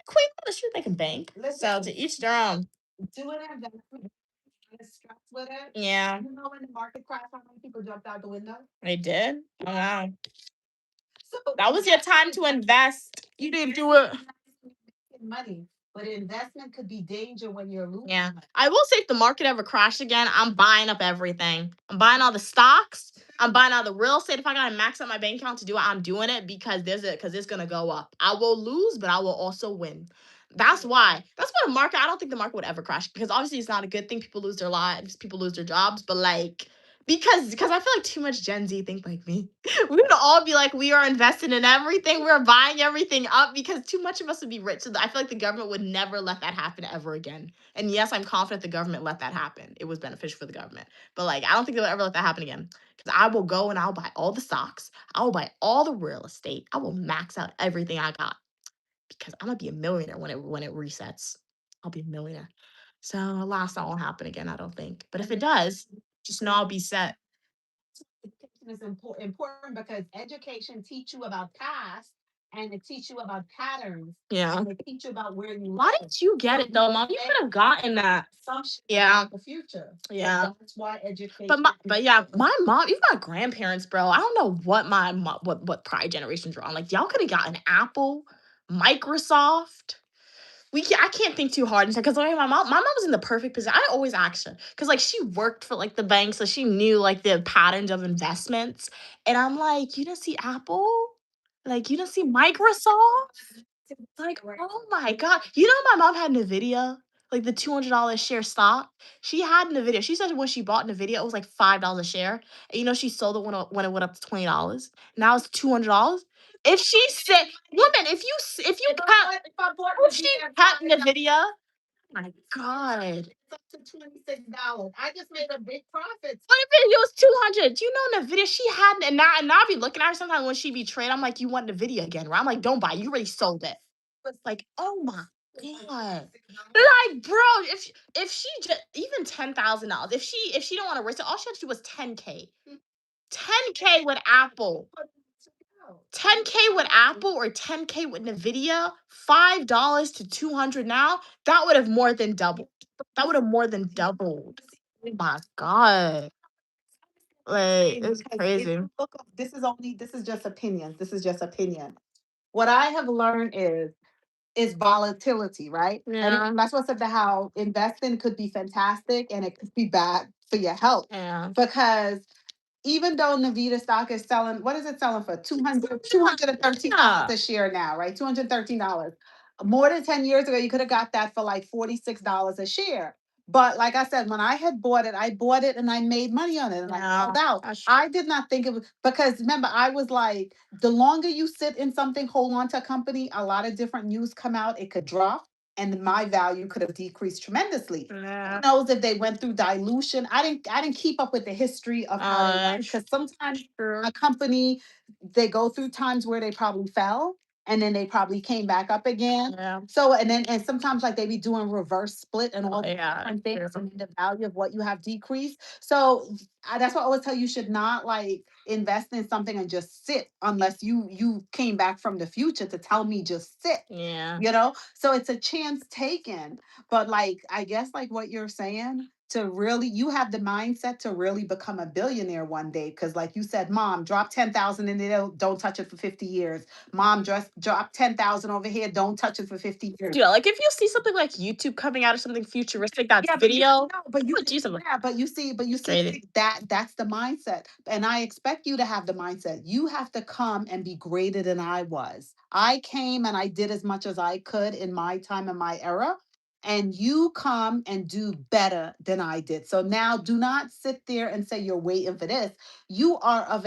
S7: Queen Mother, she they can bank. So to each their own.
S4: Do an investment. Stress with it.
S7: Yeah.
S4: You know, when the market crashed, how many people jumped out the window?
S7: They did? Oh, wow.
S4: So
S7: That was your time to invest. You didn't do it.
S4: Money, but investment could be danger when you're losing.
S7: Yeah. I will say if the market ever crashed again, I'm buying up everything. I'm buying all the stocks. I'm buying all the real estate. If I gotta max out my bank account to do it, I'm doing it because it's gonna go up. I will lose, but I will also win. That's why. That's why the market. I don't think the market would ever crash because obviously it's not a good thing. People lose their lives. People lose their jobs. But like, because I feel like too much Gen Z think like me. We would all be like, we are invested in everything. We're buying everything up because too much of us would be rich. So I feel like the government would never let that happen ever again. And yes, I'm confident the government let that happen. It was beneficial for the government. But like, I don't think they'll ever let that happen again. Because I will go and I'll buy all the stocks. I will buy all the real estate. I will max out everything I got. Because I'm gonna be a millionaire when it resets. I'll be a millionaire. So alas, that won't happen again, I don't think. But if it does, just know I'll be set.
S4: Education is important because education teach you about past and it teach you about patterns.
S7: Yeah.
S4: And it teach you about where you
S7: Why
S4: live.
S7: didn't you get it though, Mom? You could have gotten that.
S4: Assumption
S7: Yeah.
S4: about the future.
S7: Yeah.
S4: So that's why education.
S7: But yeah, my mom, even my grandparents, bro. I don't know what what prior generations were on. Like y'all could have gotten Apple, Microsoft. I can't think too hard because like my mom was in the perfect position. I always ask her because like she worked for like the bank, so she knew like the patterns of investments. And I'm like, you don't see Apple, like you don't see Microsoft. Like, oh my god, you know my mom had Nvidia. like the $200 share stock. She had Nvidia. She said when she bought Nvidia, it was like $5 a share. And you know she sold it when it went up to $20. Now it's $200. If she said, woman, if you cut if she cut Nvidia, my God.
S4: It's up to $26. I just made a big profit.
S7: What if it was 200? Do you know Nvidia? She had, and now I be looking at her sometimes when she be trading. I'm like, you want Nvidia again, right? I'm like, don't buy. You already sold it. But it's like, oh my God. Like, bro, if she just even $10,000, if she don't want to risk it, all she had to do was 10K. 10K with Apple. 10K with Apple or 10K with Nvidia, $5 to 200 now, that would have more than doubled. That would have more than doubled. Oh my God. Like, it's
S4: Because if
S7: crazy.
S4: you look up, this is just opinions. This is just opinion. What I have learned is volatility, right?
S7: Yeah.
S4: And that's what said that how investing could be fantastic and it could be bad for your health.
S7: Yeah.
S4: Because even though Nvidia stock is selling, what is it selling for? $213
S7: Yeah.
S4: a share now, right? $213. More than 10 years ago, you could have got that for like $46 a share. But like I said, when I had bought it, I bought it and I made money on it and I
S7: Yeah,
S4: sold out.
S7: that's
S4: I did not think it was because remember, I was like, the longer you sit in something, hold on to a company, a lot of different news come out, it could drop and my value could have decreased tremendously.
S7: Yeah.
S4: Who knows if they went through dilution? I didn't keep up with the history of how they went because sometimes a company they go through times where they probably fell and then they probably came back up again.
S7: Yeah.
S4: So and sometimes like they be doing reverse split and all these
S7: Yeah.
S4: different things and the value of what you have decreased. So that's why I always tell you, you should not like invest in something and just sit unless you came back from the future to tell me just sit.
S7: Yeah.
S4: You know, so it's a chance taken. But like I guess like what you're saying, to really you have the mindset to really become a billionaire one day. Cause like you said, mom, drop 10,000 and they don't touch it for 50 years. Mom, just drop 10,000 over here, don't touch it for 50 years.
S7: Yeah, like if you see something like YouTube coming out of something futuristic that's
S4: Yeah, but you
S7: video,
S4: no, but you
S7: would do something.
S4: yeah, but you see,
S7: Crazy.
S4: like, that's the mindset. And I expect you to have the mindset. You have to come and be greater than I was. I came and I did as much as I could in my time and my era. And you come and do better than I did. So now do not sit there and say you're waiting for this. You are of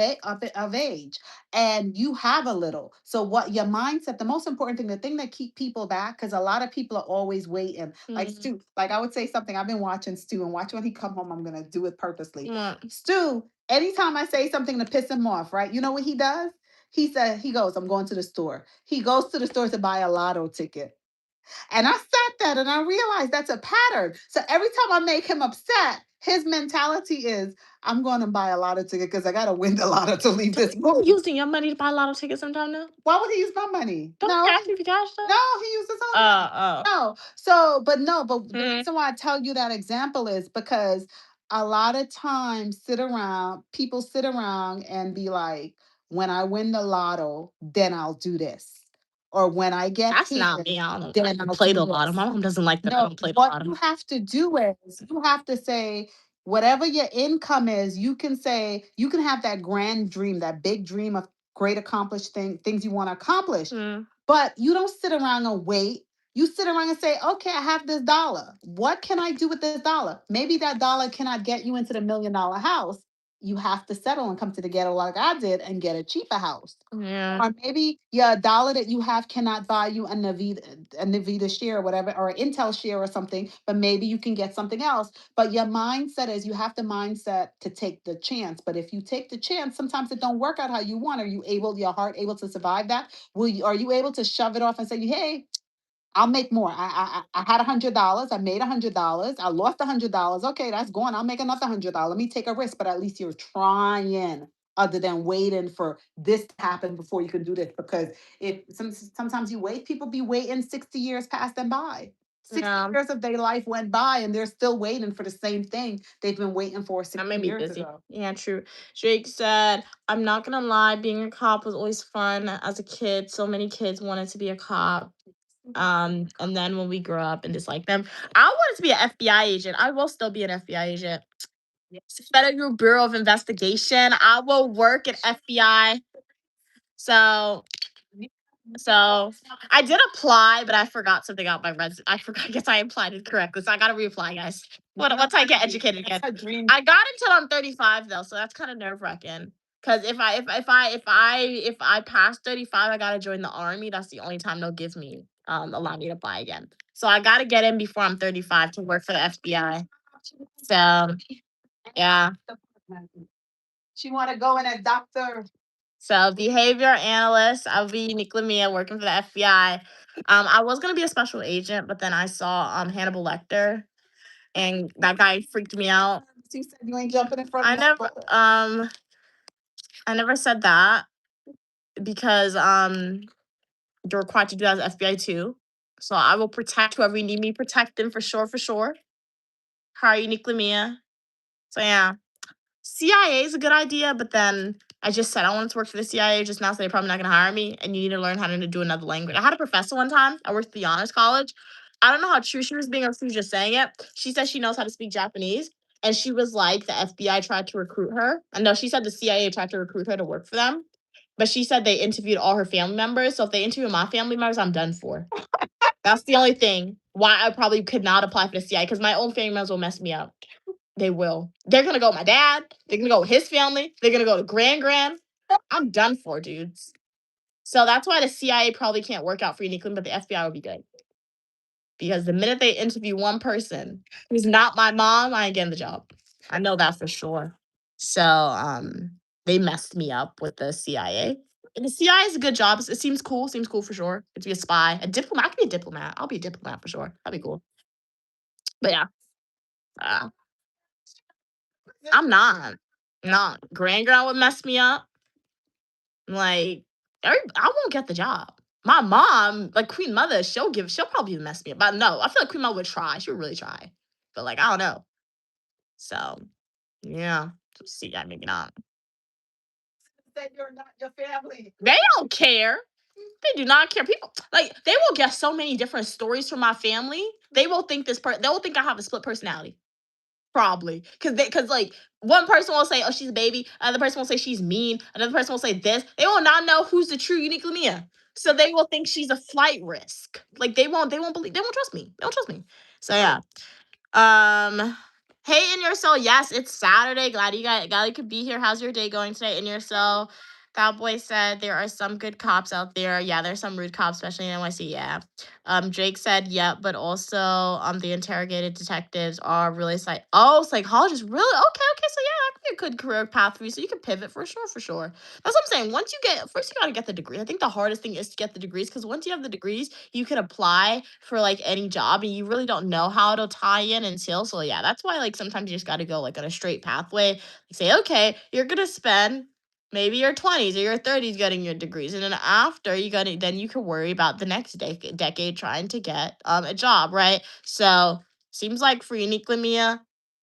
S4: age and you have a little. So what your mindset, the most important thing, the thing that keep people back, because a lot of people are always waiting. Like Stu, like I would say something. I've been watching Stu and watch when he come home, I'm gonna do it purposely. Stu, anytime I say something to piss him off, right? You know what he does? He goes, I'm going to the store. He goes to the store to buy a lotto ticket. And I sat that and I realized that's a pattern. So every time I make him upset, his mentality is, I'm going to buy a lotto ticket because I got to win the lotto to leave this room.
S7: Using your money to buy a lotto ticket sometime now?
S4: Why would he use my money?
S7: Don't
S4: No,
S7: you have to be cash though?
S4: no, he uses his own money.
S7: Oh.
S4: No. So, but the
S7: Mhm.
S4: reason why I tell you that example is because a lot of times people sit around and be like, when I win the lotto, then I'll do this. Or when I get
S7: That's
S4: here,
S7: not me. I don't
S4: then
S7: I
S4: I'll
S7: don't play
S4: do
S7: the lotto.
S4: this.
S7: My mom doesn't like that I
S4: No,
S7: don't play the
S4: what
S7: lotto.
S4: you have to do is you have to say, whatever your income is, you can say, you can have that grand dream, that big dream of great accomplished things you want to accomplish.
S7: Mm.
S4: But you don't sit around and wait. You sit around and say, okay, I have this dollar. What can I do with this dollar? Maybe that dollar cannot get you into the $1 million house. You have to settle and come to the ghetto like I did and get a cheaper house.
S7: Yeah.
S4: Or maybe your dollar that you have cannot buy you a Nvidia share or whatever, or an Intel share or something, but maybe you can get something else. But your mindset is you have the mindset to take the chance. But if you take the chance, sometimes it don't work out how you want. Are you able, your heart able to survive that? Are you able to shove it off and say, hey, I'll make more. I had $100. I made $100. I lost $100. Okay, that's gone. I'll make another $100. Let me take a risk, but at least you're trying, other than waiting for this to happen before you can do this. Because if sometimes you wait, people be waiting 60 years past them by. 60
S7: Yeah.
S4: years of their life went by and they're still waiting for the same thing they've been waiting for 60
S7: That made me
S4: years
S7: busy.
S4: ago.
S7: Yeah, true. Drake said, I'm not gonna lie, being a cop was always fun as a kid. So many kids wanted to be a cop. And then when we grew up and dislike them, I wanted to be an FBI agent. I will still be an FBI agent. Federal Bureau of Investigation. I will work at FBI. So So I did apply, but I forgot something out my I forgot. I guess I applied it correctly, so I gotta reapply, guys. Once I get educated again.
S4: That's a dream.
S7: I got until I'm 35 though, so that's kind of nerve wracking. Cause if I pass 35, I gotta join the army. That's the only time they'll give me allow me to apply again. So I gotta get in before I'm 35 to work for the FBI. So yeah.
S4: She want to go in as doctor.
S7: So behavior analyst, I'll be uniquely Mia working for the FBI. I was gonna be a special agent, but then I saw Hannibal Lecter, and that guy freaked me out.
S4: You said you ain't jumping in front
S7: I
S4: of
S7: never I never said that because you're required to do that as FBI too. So I will protect whoever you need me protecting for sure, for sure. Hi, uniquely Mia. So yeah. CIA is a good idea, but then I just said I wanted to work for the CIA just now, so they're probably not going to hire me. And you need to learn how to do another language. I had a professor one time. I worked at the honors college. I don't know how true she was being or if she was just saying it. She said she knows how to speak Japanese, and she was like the FBI tried to recruit her. And no, she said the CIA tried to recruit her to work for them. But she said they interviewed all her family members. So if they interview my family members, I'm done for. That's the only thing why I probably could not apply for the CIA because my own family members will mess me up. They will. They're gonna go with my dad. They're gonna go with his family. They're gonna go to grand. I'm done for, dudes. So that's why the CIA probably can't work out for uniquely, but the FBI will be good. Because the minute they interview one person who's not my mom, I ain't getting the job. I know that for sure. So they messed me up with the CIA. And the CIA is a good job. It seems cool. Seems cool for sure. To be a spy, a diplomat. I can be a diplomat. I'll be a diplomat for sure. That'd be cool. But yeah, uh, I'm not. No, grand would mess me up. Like, I won't get the job. My mom, like Queen Mother, she'll probably mess me up. But no, I feel like Queen Mother would try. She would really try. But like, I don't know. So yeah, see, yeah, maybe not.
S4: Said you're not your family.
S7: They don't care. They do not care. People like they will get so many different stories from my family. They will think they will think I have a split personality. Probably. Cause like one person will say, oh, she's a baby, another person will say she's mean, another person will say this. They will not know who's the true unique Lumia. So they will think she's a flight risk. Like they won't believe, they won't trust me. They don't trust me. So yeah. Hey In Your Soul, yes, it's Saturday. Glad you could be here. How's your day going today, In Your Soul? Cowboy said there are some good cops out there. Yeah, there's some rude cops, especially in NYC. Yeah. Drake said, yeah, but also the interrogated detectives are really psychologists. Really? Okay. So yeah, that could be a good career path for you. So you can pivot for sure, for sure. That's what I'm saying. First you gotta get the degree. I think the hardest thing is to get the degrees because once you have the degrees, you can apply for like any job and you really don't know how to tie in until. So yeah, that's why like sometimes you just gotta go like on a straight pathway. Like, say, okay, you're gonna spend maybe your 20s or your 30s getting your degrees, and then after then you can worry about the next decade trying to get a job, right? So seems like for uniquely Mia,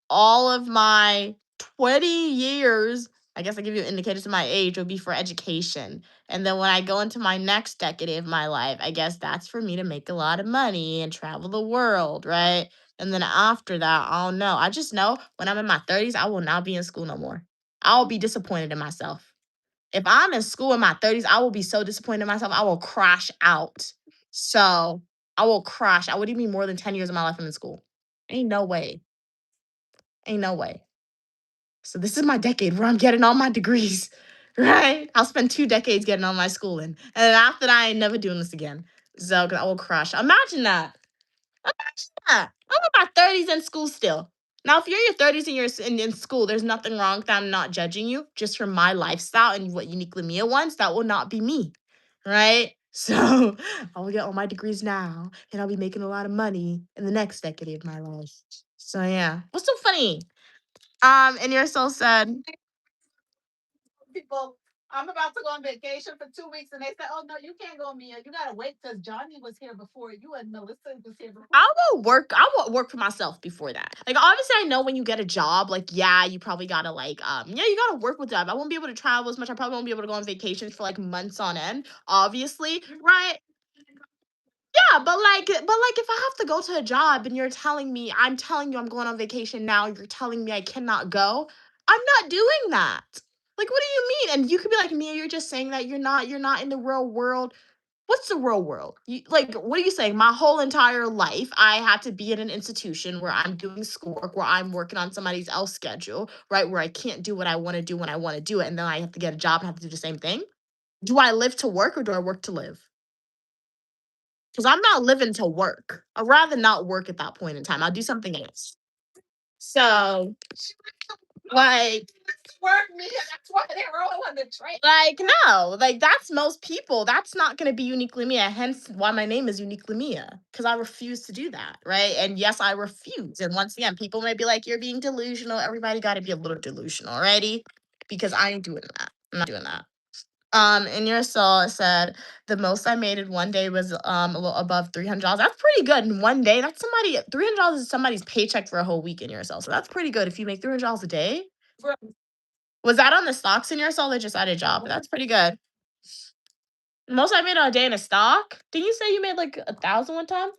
S7: all of my 20 years, I guess I give you indicators of my age, will be for education. And then when I go into my next decade of my life, I guess that's for me to make a lot of money and travel the world, right? And then after that, I don't know. I just know when I'm in my 30s, I will not be in school no more. I'll be disappointed in myself. If I'm in school in my 30s, I will be so disappointed in myself. I will crash out. So I will crash. I would even be more than 10 years of my life I'm in school. Ain't no way. Ain't no way. So this is my decade where I'm getting all my degrees, right? I'll spend 2 decades getting all my schooling. And then after that, I ain't never doing this again. So 'cause I will crash. Imagine that. I'm in my 30s in school still. Now, if you're in your 30s and you're in school, there's nothing wrong with that. I'm not judging you. Just for my lifestyle and what uniquely Mia wants, that will not be me. Right? So I will get all my degrees now and I'll be making a lot of money in the next decade of my life. So yeah. What's so funny? And your soul said,
S4: People, I'm about to go on vacation for 2 weeks, and they said, "Oh no, you can't go, Mia. You gotta wait because Johnny was here before you and Melissa was here before."
S7: I will work for myself before that. Like obviously I know when you get a job, like yeah, you probably gotta like yeah, you gotta work with them. I won't be able to travel as much. I probably won't be able to go on vacations for like months on end, obviously. Right. Yeah, but like if I have to go to a job and I'm telling you I'm going on vacation now, you're telling me I cannot go, I'm not doing that. Like what do you mean? And you could be like, Mia, you're just saying that you're not in the real world. What's the real world? Like, what are you saying? My whole entire life, I had to be in an institution where I'm doing schoolwork, where I'm working on somebody else's schedule, right? Where I can't do what I want to do when I want to do it, and then I have to get a job and have to do the same thing. Do I live to work or do I work to live? Because I'm not living to work. I'd rather not work at that point in time. I'll do something else. So, like,
S4: Work me, that's why they roll on the train.
S7: like, no, like that's most people. That's not gonna be uniquely Mia. Hence why my name is uniquely Mia. Because I refuse to do that. Right. And yes, I refuse. And once again, people may be like, you're being delusional. Everybody gotta be a little delusional, alrighty? Because I ain't doing that. I'm not doing that. In your soul, it said the most I made in one day was a little above $300. That's pretty good in one day. That's somebody $300 is somebody's paycheck for a whole week in your soul. So that's pretty good if you make $300 a day. Was that on the stocks in your soul or just at a job? That's pretty good. Most I made on a day in a stock. Didn't you say you made like 1,000 one time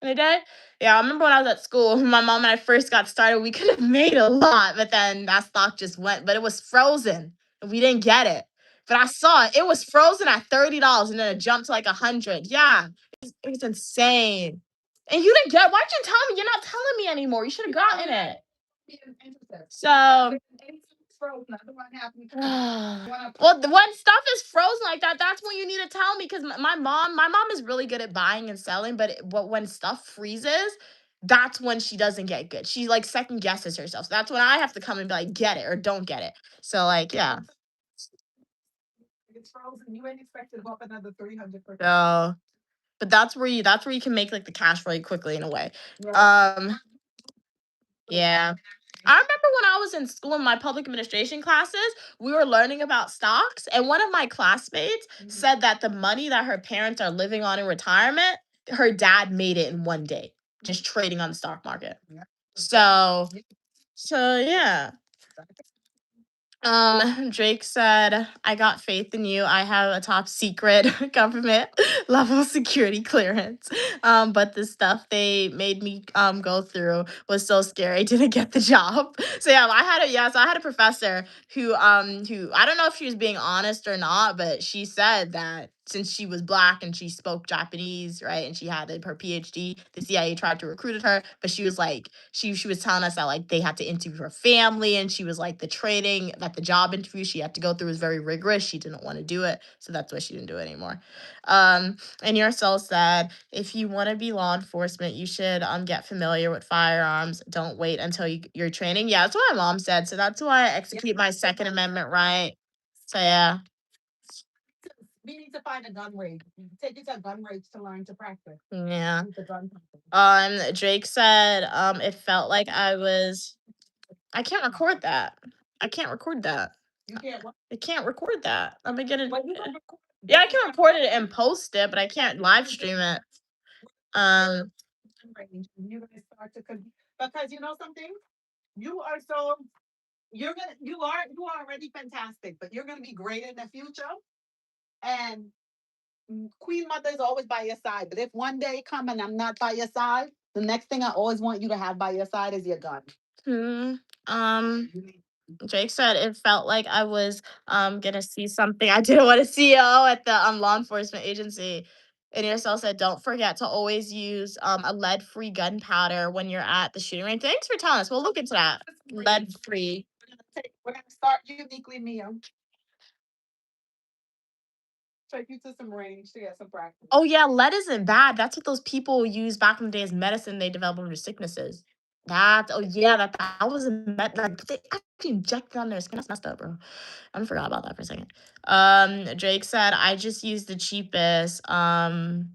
S7: in a day? Yeah, I remember when I was at school, my mom and I first got started, we could have made a lot, but then that stock just went, but it was frozen and we didn't get it. But I saw it. It was frozen at $30 and then it jumped to like 100. Yeah, it was insane. And you didn't get, why'd you tell me? You're not telling me anymore. You should have gotten it. So well, when stuff is frozen like that, that's when you need to tell me because my mom is really good at buying and selling, but when stuff freezes, that's when she doesn't get good. She like second guesses herself. So that's when I have to come and be like, get it or don't get it. So like, yeah.
S4: It's frozen. You ain't expected to go up another 300%.
S7: So, but that's where you can make like the cash really quickly in a way. Yeah. I remember when I was in school in my public administration classes, we were learning about stocks, and one of my classmates said that the money that her parents are living on in retirement, her dad made it in one day, just trading on the stock market. So, yeah. Drake said, I got faith in you. I have a top secret government level security clearance. But the stuff they made me go through was so scary. I didn't get the job. So yeah, I had a professor who I don't know if she was being honest or not, but she said that since she was black and she spoke Japanese, right, and she had her PhD, the CIA tried to recruit her, but she was like, she was telling us that like they had to interview her family, and she was like the training that the job interview she had to go through was very rigorous. She didn't want to do it, so that's why she didn't do it anymore. And your cell said if you want to be law enforcement, you should get familiar with firearms. Don't wait until you're training. Yeah, that's what my mom said. So that's why I execute my Second Amendment right. So yeah.
S4: We need to find a gun range. Take it to a gun range to learn to practice.
S7: Yeah.
S4: With the gun.
S7: Drake said, it felt like I can't record that. I can't record that.
S4: You can't what?
S7: I can't record that. I'm gonna get it.
S4: But you can record.
S7: Yeah, I can record it and post it, but I can't live stream it.
S4: Range. You're gonna start to because you know something? You are so you are already fantastic, but you're gonna be great in the future. And Queen Mother is always by your side. But if one day come and I'm not by your side, the next thing I always want you to have by your side is your gun.
S7: Jake said it felt like I was gonna see something I didn't want to see at the law enforcement agency. And yourself said, don't forget to always use a lead-free gunpowder when you're at the shooting range. Thanks for telling us. We'll look into that. Lead-free.
S4: We're gonna start uniquely Mia. Take you to some range to get some practice.
S7: Oh yeah, lead isn't bad. That's what those people use back in the day as medicine they developed under sicknesses. That was a like they actually injected on their skin. That's messed up, bro. I forgot about that for a second. Drake said, I just used the cheapest ammo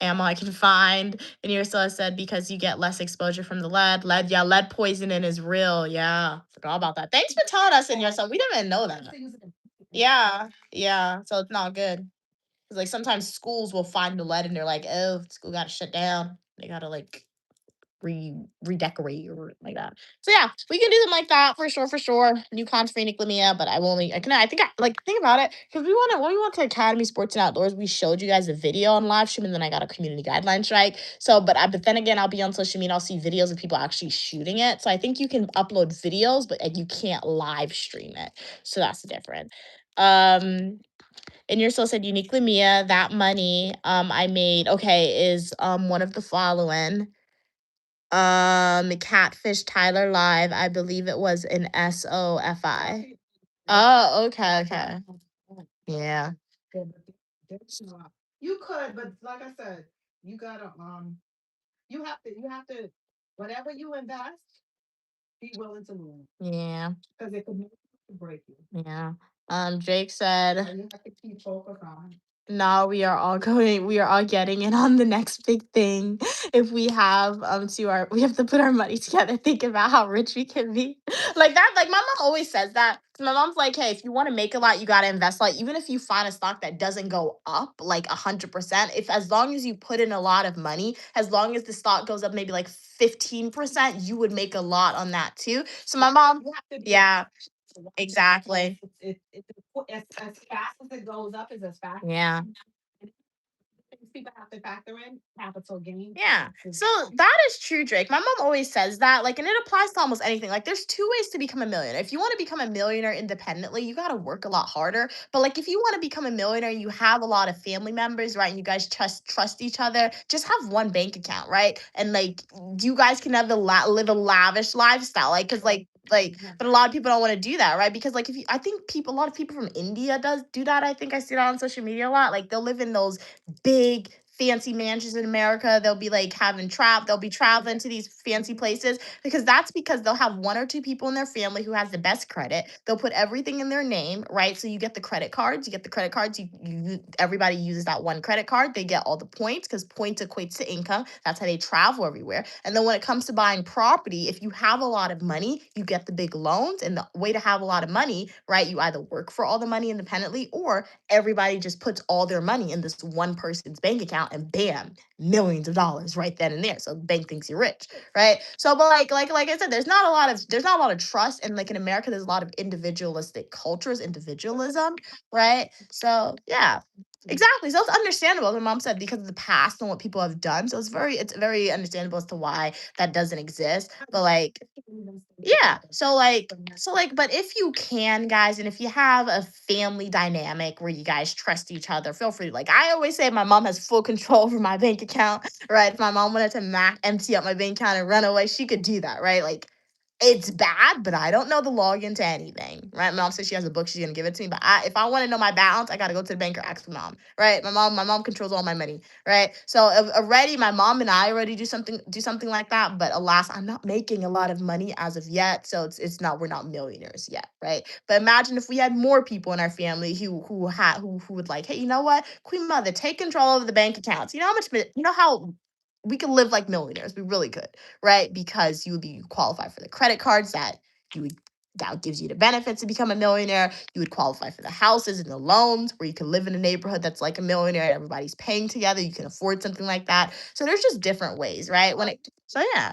S7: I can find. And Ursula said, because you get less exposure from the lead. Lead poisoning is real. Yeah. Forgot about that. Thanks for telling us in yourself. We didn't even know that. Yeah. So it's not good. Like sometimes schools will find the lead and they're like, oh, school got to shut down. They got to like redecorate or like that. So yeah, we can do something like that for sure. New cons for Unique Lamia, but I think about it because when we went to Academy Sports and Outdoors, we showed you guys a video on live stream, and then I got a community guideline strike. So, but then again, I'll be on social media, I'll see videos of people actually shooting it. So I think you can upload videos, but like you can't live stream it. So that's the difference. And your soul said uniquely Mia, that money I made, okay, is one of the following. Catfish Tyler Live, I believe it was an SOFI. Oh, okay, okay. Yeah.
S4: You could, but like I said, you gotta you have to whatever you invest, be willing to lose
S7: Yeah.
S4: because it could make or break you.
S7: Yeah. Jake said,
S4: So you have to keep focused on.
S7: no, we are all getting in on the next big thing. If we have we have to put our money together, think about how rich we can be. Like that, like my mom always says that. My mom's like, hey, if you want to make a lot, you gotta invest. Like, even if you find a stock that doesn't go up like 100%, if as long as you put in a lot of money, as long as the stock goes up maybe like 15%, you would make a lot on that too. So my mom,
S4: You have to be
S7: yeah,
S4: to watch it
S7: exactly.
S4: because as fast as it goes up is as fast.
S7: Yeah.
S4: And things people have to factor in capital gain.
S7: Yeah. So that is true, Drake. My mom always says that, like, and it applies to almost anything. Like, there's two ways to become a millionaire. If you want to become a millionaire independently, you got to work a lot harder. But like, if you want to become a millionaire, you have a lot of family members, right? And you guys trust each other. Just have one bank account, right? And like, you guys can have live a lavish lifestyle, like, cause but a lot of people don't want to do that, right? Because like, if you, I think a lot of people from India does do that. I think I see that on social media a lot. Like, they'll live in those big fancy mansions in America. They'll be like they'll be traveling to these fancy places because they'll have one or two people in their family who has the best credit. They'll put everything in their name, right? So you get the credit cards, everybody uses that one credit card. They get all the points because points equates to income. That's how they travel everywhere. And then when it comes to buying property, if you have a lot of money, you get the big loans. And the way to have a lot of money, right? You either work for all the money independently or everybody just puts all their money in this one person's bank account and bam, millions of dollars right then and there. So the bank thinks you're rich, right? So but like I said, there's not a lot of trust, and like in America there's a lot of individualistic cultures, individualism, right? So yeah. Exactly. So it's understandable, as my mom said, because of the past and what people have done. So it's very understandable as to why that doesn't exist. But like, yeah. But if you can, guys, and if you have a family dynamic where you guys trust each other, feel free. Like I always say, my mom has full control over my bank account, right? If my mom wanted to empty out my bank account and run away, she could do that, right? Like, it's bad, but I don't know the login to anything, right? My mom says she has a book, she's gonna give it to me. But if I want to know my balance, I gotta go to the bank or ask my mom, right? My mom controls all my money, right? So already my mom and I already do something like that. But alas, I'm not making a lot of money as of yet, so it's not we're not millionaires yet, right? But imagine if we had more people in our family who would like, hey, you know what, Queen Mother, take control of the bank accounts. You know how much, you know how we could live like millionaires. We really could, right? Because you would be qualified for the credit cards that gives you the benefits to become a millionaire. You would qualify for the houses and the loans where you can live in a neighborhood that's like a millionaire and everybody's paying together. You can afford something like that. So there's just different ways, right? Yeah.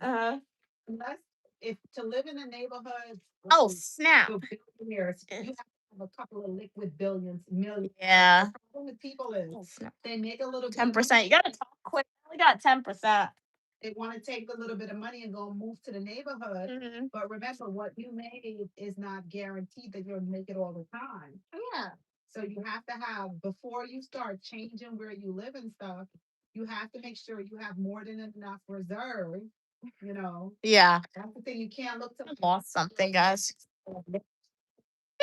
S4: Unless if to live in a neighborhood
S7: Oh, snap.
S4: with billionaires, you have to have a couple of liquid billions, millions.
S7: Yeah.
S4: The problem with people is they make a little bit of
S7: 10%. You gotta talk quick. We got 10%.
S4: they want to take a little bit of money and go move to the neighborhood.
S7: Mhm.
S4: But remember, what you made is not guaranteed that you'll make it all the time.
S7: Yeah.
S4: So you have to have, before you start changing where you live and stuff, you have to make sure you have more than enough reserve. You know,
S7: Yeah.
S4: that's the thing. You can't look to
S7: Lost something, guys.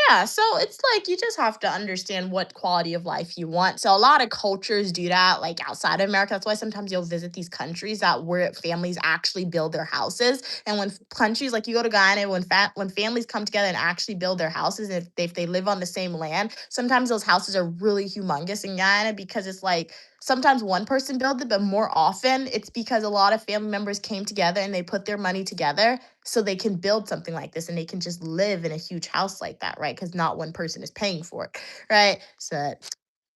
S7: Yeah, so it's like you just have to understand what quality of life you want. So a lot of cultures do that, like outside of America. That's why sometimes you'll visit these countries that where families actually build their houses. And when countries like you go to Guyana, when families come together and actually build their houses, and if they live on the same land, sometimes those houses are really humongous in Guyana because it's like sometimes one person built it, but more often it's because a lot of family members came together and they put their money together so they can build something like this and they can just live in a huge house like that, right? Because not one person is paying for it, right? So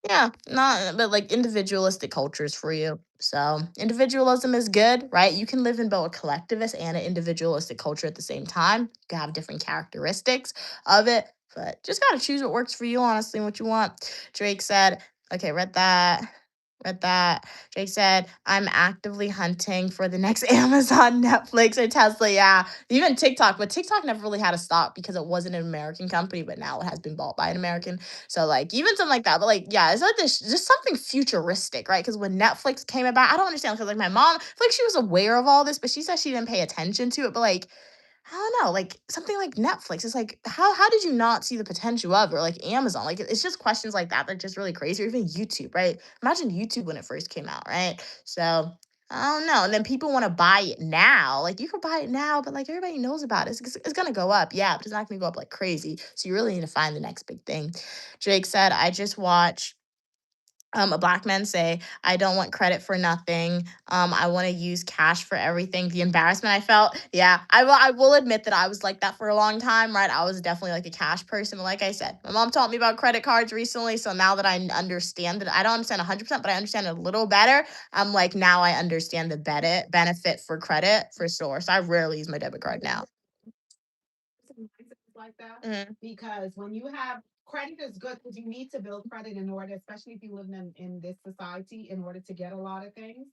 S7: yeah, not but like individualistic cultures for you. So individualism is good, right? You can live in both a collectivist and an individualistic culture at the same time. You can have different characteristics of it, but just gotta choose what works for you, honestly, and what you want. Drake said, okay, read that. With that, Jake said, I'm actively hunting for the next Amazon, Netflix, or Tesla. Yeah, even TikTok, but TikTok never really had a stock because it wasn't an American company, but now it has been bought by an American. So, like, even something like that. But, like, yeah, it's like this, just something futuristic, right? Because when Netflix came about, I don't understand. Because, like, my mom, I feel like she was aware of all this, but she said she didn't pay attention to it. But, like, I don't know, like something like Netflix. It's like, how did you not see the potential of it? Or like Amazon? Like it's just questions like that that are just really crazy. Or even YouTube, right? Imagine YouTube when it first came out, right? So I don't know. And then people want to buy it now. Like you could buy it now, but like everybody knows about it. It's gonna go up, yeah, but it's not gonna go up like crazy. So you really need to find the next big thing. Drake said, I just watched a black man say, I don't want credit for nothing. I want to use cash for everything. The embarrassment I felt. Yeah, I will admit that I was like that for a long time, right? I was definitely like a cash person. But like I said, my mom taught me about credit cards recently. So now that I understand it, I don't understand 100%, but I understand it a little better. I'm like, now I understand the benefit for credit for sure. So I rarely use my debit card now.
S5: Like that.
S7: Mhm.
S5: Because when you have credit is good because you need to build credit in order, especially if you live in this society, in order to get a lot of things.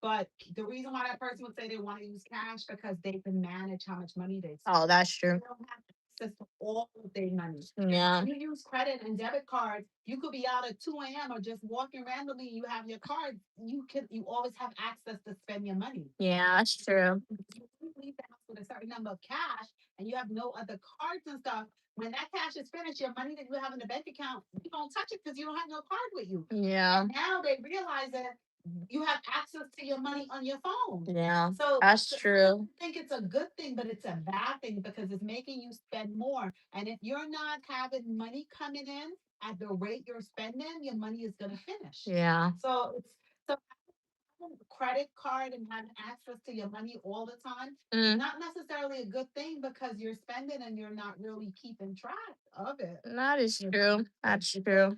S5: But the reason why that person would say they want to use cash because they can manage how much money they spend.
S7: Oh, that's
S5: They
S7: true.
S5: don't have access to all of their money.
S7: Yeah.
S5: You use credit and debit cards, you could be out at 2 a.m. or just walking randomly, you have your card, you always have access to spend your money.
S7: Yeah, that's true.
S5: If you leave the house with a certain number of cash and you have no other cards and stuff, when that cash is finished, your money that you have in the bank account, you don't touch it because you don't have no card with you.
S7: Yeah.
S5: And now they realize that you have access to your money on your phone.
S7: Yeah.
S5: So
S7: That's
S5: I
S7: true.
S5: think it's a good thing, but it's a bad thing because it's making you spend more. And if you're not having money coming in at the rate you're spending, your money is gonna finish.
S7: Yeah.
S5: So it's so having a credit card and having access to your money all the time is
S7: Mm.
S5: not necessarily a good thing because you're spending and you're not really keeping track of it.
S7: That is true. That's true.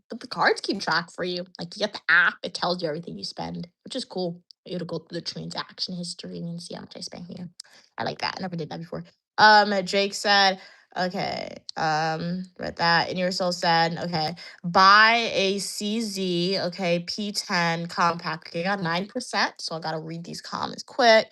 S7: But the cards keep track for you. Like you get the app, it tells you everything you spend, which is cool. You to go through the transaction history and see how much I spent here. I like that. I never did that before. Jake said, okay, read that. And you're so sad. Okay. Buy a CZ, okay, P10 compact. Okay, I got 9%. So I gotta read these comments quick.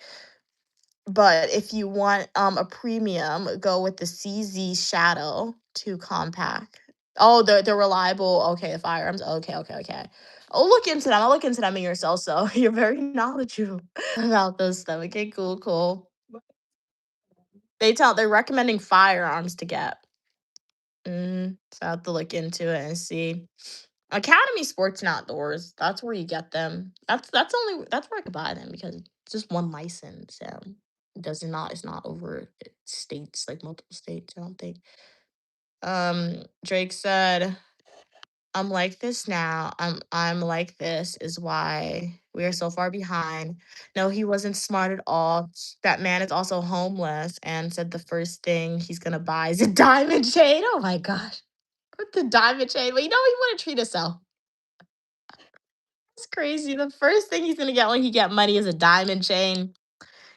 S7: But if you want a premium, go with the CZ Shadow 2 compact. Oh, they're reliable. Okay, the firearms. Okay, okay, okay. I'll look into them. I'll look into them in yourself. So you're very knowledgeable about those stuff. Okay, cool, cool. They're recommending firearms to get. So I have to look into it and see. Academy Sports and Outdoors. That's where you get them. That's where I could buy them because it's just one license. So it does not it's not over states like multiple states. I don't think. Drake said, "I'm like this now. I'm like this is why we are so far behind." No, he wasn't smart at all. That man is also homeless and said the first thing he's gonna buy is a diamond chain. Oh my gosh, with the diamond chain. But you know he wouldn't treat himself. It's crazy. The first thing he's gonna get when he get money is a diamond chain.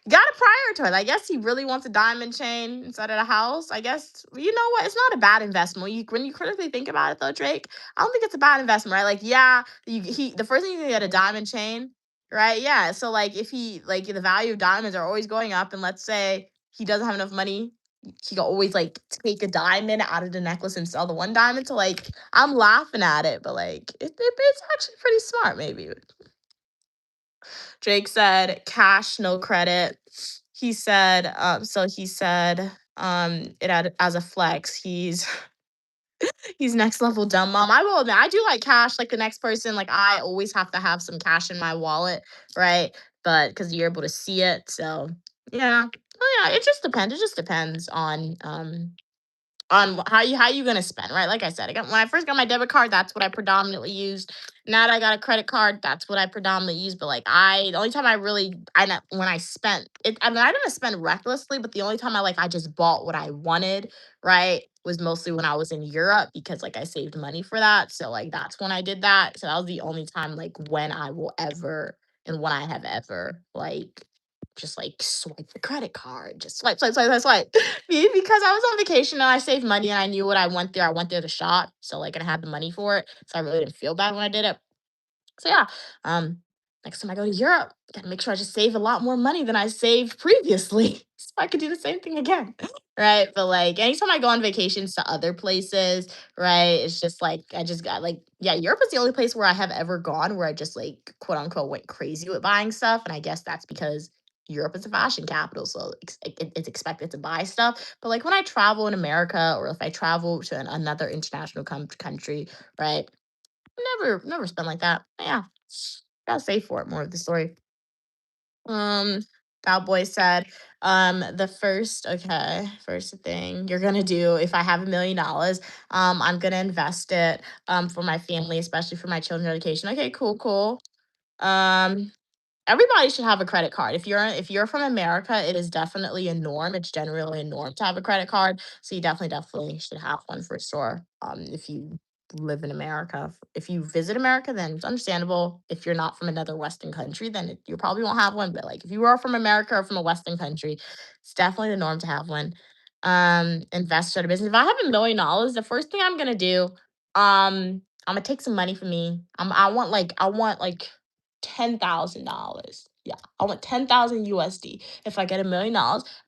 S7: You gotta prioritize. I guess he really wants a diamond chain instead of a house. I guess you know what? It's not a bad investment. When you critically think about it, though, Drake, I don't think it's a bad investment, right? Like, yeah, the first thing he's gonna get a diamond chain, right? Yeah. So like, if he like the value of diamonds are always going up, and let's say he doesn't have enough money, he can always like take a diamond out of the necklace and sell the one diamond. So like, I'm laughing at it, but like, it's actually pretty smart, maybe. Jake said cash, no credit. He said, it as a flex. He's next level dumb mom. I will admit, I do like cash like the next person. Like I always have to have some cash in my wallet, right? But because you're able to see it. So yeah. Oh yeah, it just depends. It just depends on how you gonna spend, right? Like I said, when I first got my debit card, that's what I predominantly used. Now that I got a credit card, that's what I predominantly use. But like the only time when I spent it, I mean, I didn't spend recklessly, but the only time I just bought what I wanted, right, was mostly when I was in Europe because like I saved money for that. So like that's when I did that. So that was the only time like when I will ever and when I have ever like just like swipe the credit card, just swipe, swipe, swipe, swipe, swipe. Me, because I was on vacation and I saved money and I knew what I went there. I went there to shop. So like and I had the money for it. So I really didn't feel bad when I did it. So yeah, next time I go to Europe, gotta make sure I just save a lot more money than I saved previously, so I could do the same thing again, right? But like anytime I go on vacations to other places, right, it's just like I just got like yeah, Europe is the only place where I have ever gone where I just like quote unquote went crazy with buying stuff, and I guess that's because Europe is a fashion capital, so it's expected to buy stuff. But like when I travel in America or if I travel to another international country, right? Never spend like that. Yeah. Gotta save for it. More of the story. Um, Cowboy said, the first thing you're gonna do if I have $1 million, I'm gonna invest it for my family, especially for my children's education. Okay, cool, cool. Um, Everybody should have a credit card. If you're from America, it is definitely a norm. It's generally a norm to have a credit card. So you definitely should have one for sure. If you live in America. If you visit America, then it's understandable. If you're not from another Western country, then you probably won't have one. But like if you are from America or from a Western country, it's definitely the norm to have one. Invest in a business. If I have $1 million, the first thing I'm gonna do, I'm gonna take some money from me. I want like $10,000. Yeah, I want 10,000 USD. If I get $1 million,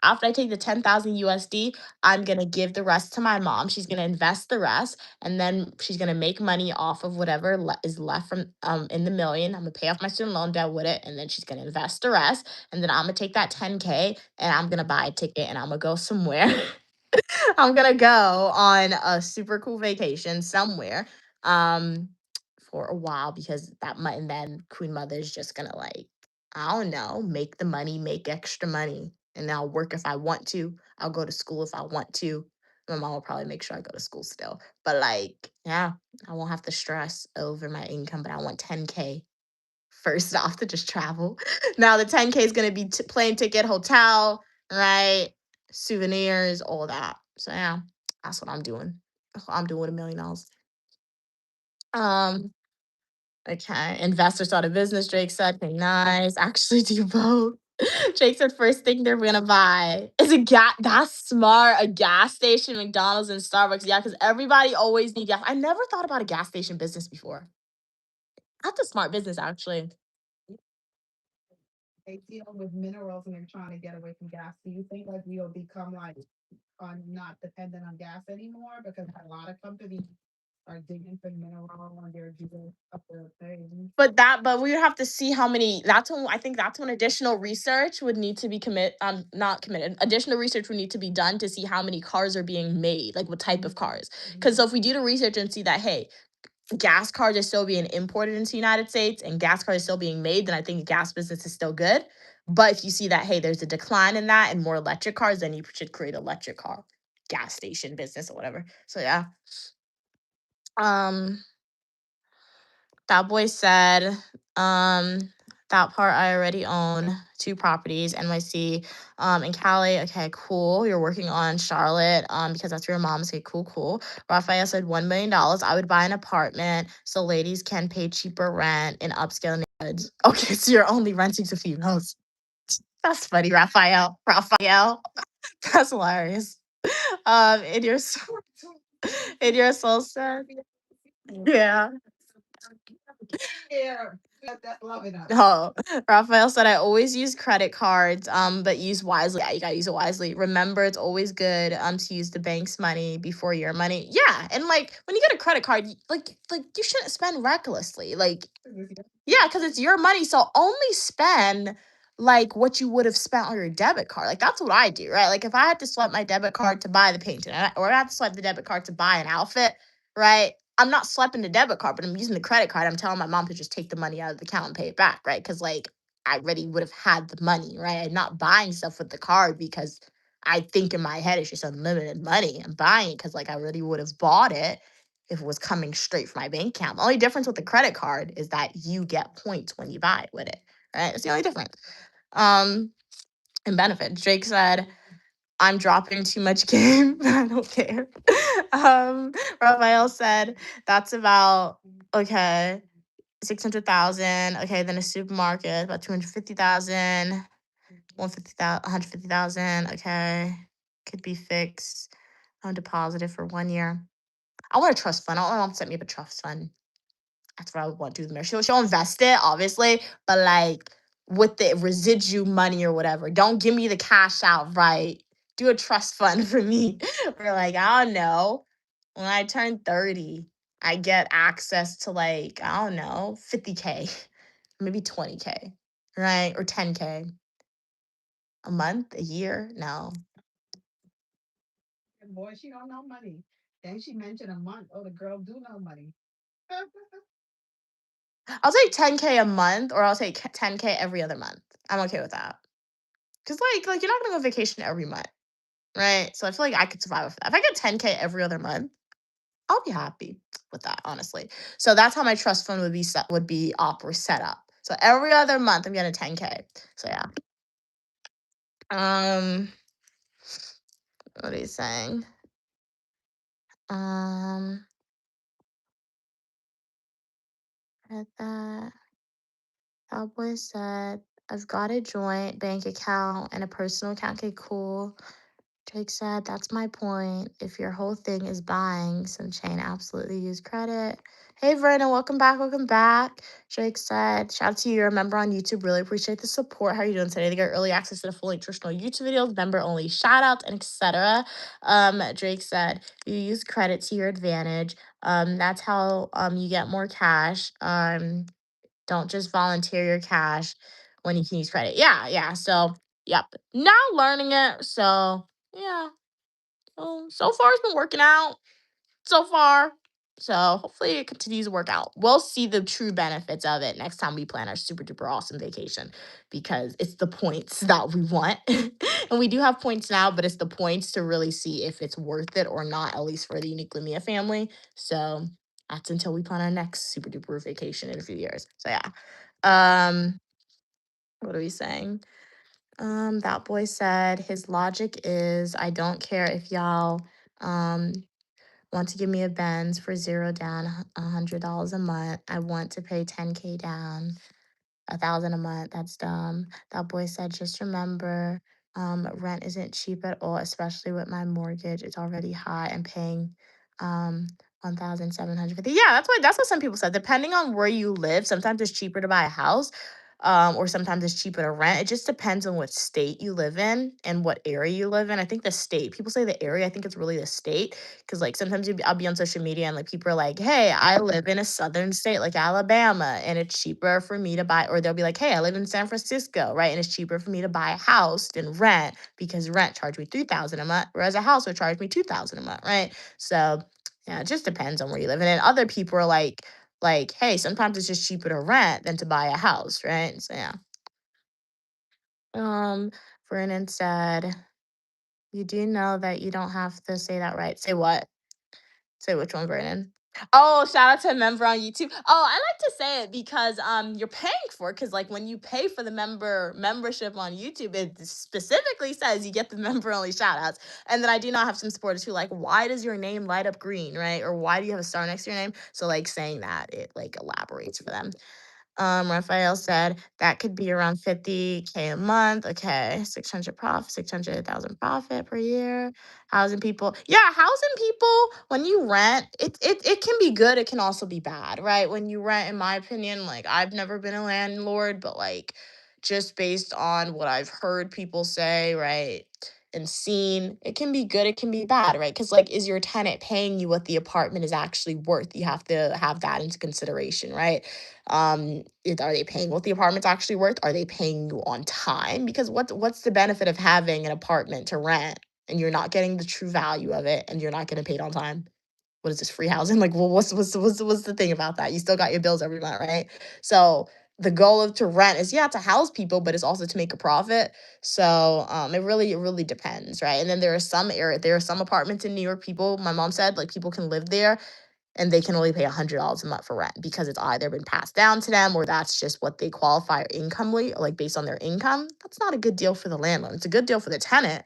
S7: after I take the 10,000 USD, I'm gonna give the rest to my mom. She's gonna invest the rest, and then she's gonna make money off of whatever is left from in the million. I'm gonna pay off my student loan debt with it, and then she's gonna invest the rest, and then I'm gonna take that 10K and I'm gonna buy a ticket and I'm gonna go somewhere. I'm gonna go on a super cool vacation somewhere um for a while because that might and then Queen Mother is just gonna like, I don't know, make the money, make extra money. And I'll work if I want to. I'll go to school if I want to. My mom will probably make sure I go to school still. But like, yeah, I won't have to stress over my income, but I want 10K first off to just travel. Now the 10K is gonna be plane ticket, hotel, right? Souvenirs, all that. So yeah, that's what I'm doing. That's what I'm doing with $1 million. Um, okay. Investor start a business, Drake said. Okay, nice. Actually do both. Jake said first thing they're gonna buy is a gas. That's smart. A gas station, McDonald's, and Starbucks. Yeah, because everybody always need gas. I never thought about a gas station business before. That's a smart business, actually.
S5: They deal with minerals and they're trying to get away from gas. Do you think like we'll become like not dependent on gas anymore? Because a lot of companies are digging for mineral and they're doing up their things.
S7: But we would have to see how many. That's when additional research would need to be not committed. Additional research would need to be done to see how many cars are being made, like what type of cars. Because so if we do the research and see that hey, gas cars are still being imported into the United States and gas cars are still being made, then I think the gas business is still good. But if you see that hey, there's a decline in that and more electric cars, then you should create electric car gas station business or whatever. So yeah. Um That boy said, um, that part I already own 2 properties, NYC, in Cali. Okay, cool. You're working on Charlotte, because that's where your mom's. Okay, cool, cool. Raphael said $1 million. I would buy an apartment so ladies can pay cheaper rent in upscale neighborhoods. Okay, so you're only renting to females. That's funny, Raphael. Raphael. That's hilarious. In your in your soul said. Yeah.
S5: Yeah, love it.
S7: Oh, Raphael said, I always use credit cards, but use wisely. Yeah, you gotta use it wisely. Remember, it's always good to use the bank's money before your money. Yeah, and like when you get a credit card, like you shouldn't spend recklessly. Like, yeah, because it's your money. So only spend like what you would have spent on your debit card. Like that's what I do, right? Like if I had to swipe my debit card to buy the painting, or I had to swipe the debit card to buy an outfit, right? I'm not swiping the debit card, but I'm using the credit card. I'm telling my mom to just take the money out of the account and pay it back, right? Because like I already would have had the money, right? I'm not buying stuff with the card because I think in my head it's just unlimited money. I'm buying it because like I already would have bought it if it was coming straight from my bank account. The only difference with the credit card is that you get points when you buy it with it, right? It's the only difference. And benefit. Drake said, I'm dropping too much game, but I don't care. Raphael said, that's about, okay, 600,000. Okay, then a supermarket, about 250,000, 150,000, okay. Could be fixed. I'm deposited for 1 year. I want a trust fund. I don't want to set me up a trust fund. That's what I would want to do with the marriage. She'll invest it, obviously, but like with the residual money or whatever. Don't give me the cash out, right? Do a trust fund for me. Or like, I don't know. When I turn 30, I get access to like, I don't know, 50K, maybe 20K, right? Or 10K a month, a year. No.
S5: And boy, she don't know money. Then she mentioned a month. Oh, the girl do know money.
S7: I'll say 10K a month, or I'll take 10K every other month. I'm okay with that. Cause like you're not gonna go on vacation every month, right? So I feel like I could survive with that. If I get 10K every other month, I'll be happy with that, honestly. So that's how my trust fund would be set up. So every other month I'm getting 10K. So yeah. What are you saying? Read that. Cowboy said, I've got a joint bank account and a personal account. Okay, cool. Drake said, that's my point. If your whole thing is buying some chain, absolutely use credit. Hey, Verna, welcome back. Welcome back. Drake said, shout out to you. You're a member on YouTube. Really appreciate the support. How are you doing today? They get early access to the full traditional YouTube videos, member only shout outs, and etc. Drake said, you use credit to your advantage. That's how you get more cash. Don't just volunteer your cash when you can use credit. Yeah, yeah. So, yep. Now learning it. So, yeah. So far it's been working out. So far. So hopefully it continues to work out. We'll see the true benefits of it next time we plan our super duper awesome vacation, because it's the points that we want. And we do have points now, but it's the points to really see if it's worth it or not, at least for the Unique Lumia family. So that's until we plan our next super duper vacation in a few years. So yeah. What are we saying? That boy said his logic is, I don't care if y'all want to give me a Benz for 0 down, $100 a month. I want to pay 10K down, 1,000 a month. That's dumb. That boy said, just remember, rent isn't cheap at all, especially with my mortgage. It's already high and paying 1,750. Yeah, that's what some people said. Depending on where you live, sometimes it's cheaper to buy a house. Or sometimes it's cheaper to rent. It just depends on what state you live in and what area you live in. I think the state, people say the area, I think it's really the state. Because like sometimes I'll be on social media and like people are like, hey, I live in a southern state like Alabama and it's cheaper for me to buy, or they'll be like, hey, I live in San Francisco, right? And it's cheaper for me to buy a house than rent, because rent charged me $3,000 a month, whereas a house would charge me $2,000 a month, right? So yeah, it just depends on where you live. And then other people are like, hey, sometimes it's just cheaper to rent than to buy a house, right? So yeah. Vernon said, you do know that you don't have to say that, right? Say what? Say which one, Vernon? Oh, shout out to a member on YouTube. Oh, I like to say it because you're paying for it, because like when you pay for the membership on YouTube, it specifically says you get the member only shout outs. And then I do not have some supporters who like, why does your name light up green, right? Or why do you have a star next to your name? So like saying that, it like elaborates for them. Raphael said that could be around 50K a month. Okay, 600,000 profit per year. Housing people. Yeah, housing people, when you rent, it can be good. It can also be bad, right? When you rent, in my opinion, like I've never been a landlord, but like just based on what I've heard people say, right? And seen, it can be good, it can be bad, right? Because like, is your tenant paying you what the apartment is actually worth? You have to have that into consideration, right? Are they paying what the apartment's actually worth? Are they paying you on time? Because what's the benefit of having an apartment to rent and you're not getting the true value of it and you're not getting paid on time? What is this, free housing? Like, well, what's the thing about that? You still got your bills every month, right? So the goal of to rent is, yeah, to house people, but it's also to make a profit. So it really depends, right? And then there are some apartments in New York, people, my mom said, like people can live there and they can only pay $100 a month for rent because it's either been passed down to them or that's just what they qualify incomely, like based on their income. That's not a good deal for the landlord. It's a good deal for the tenant.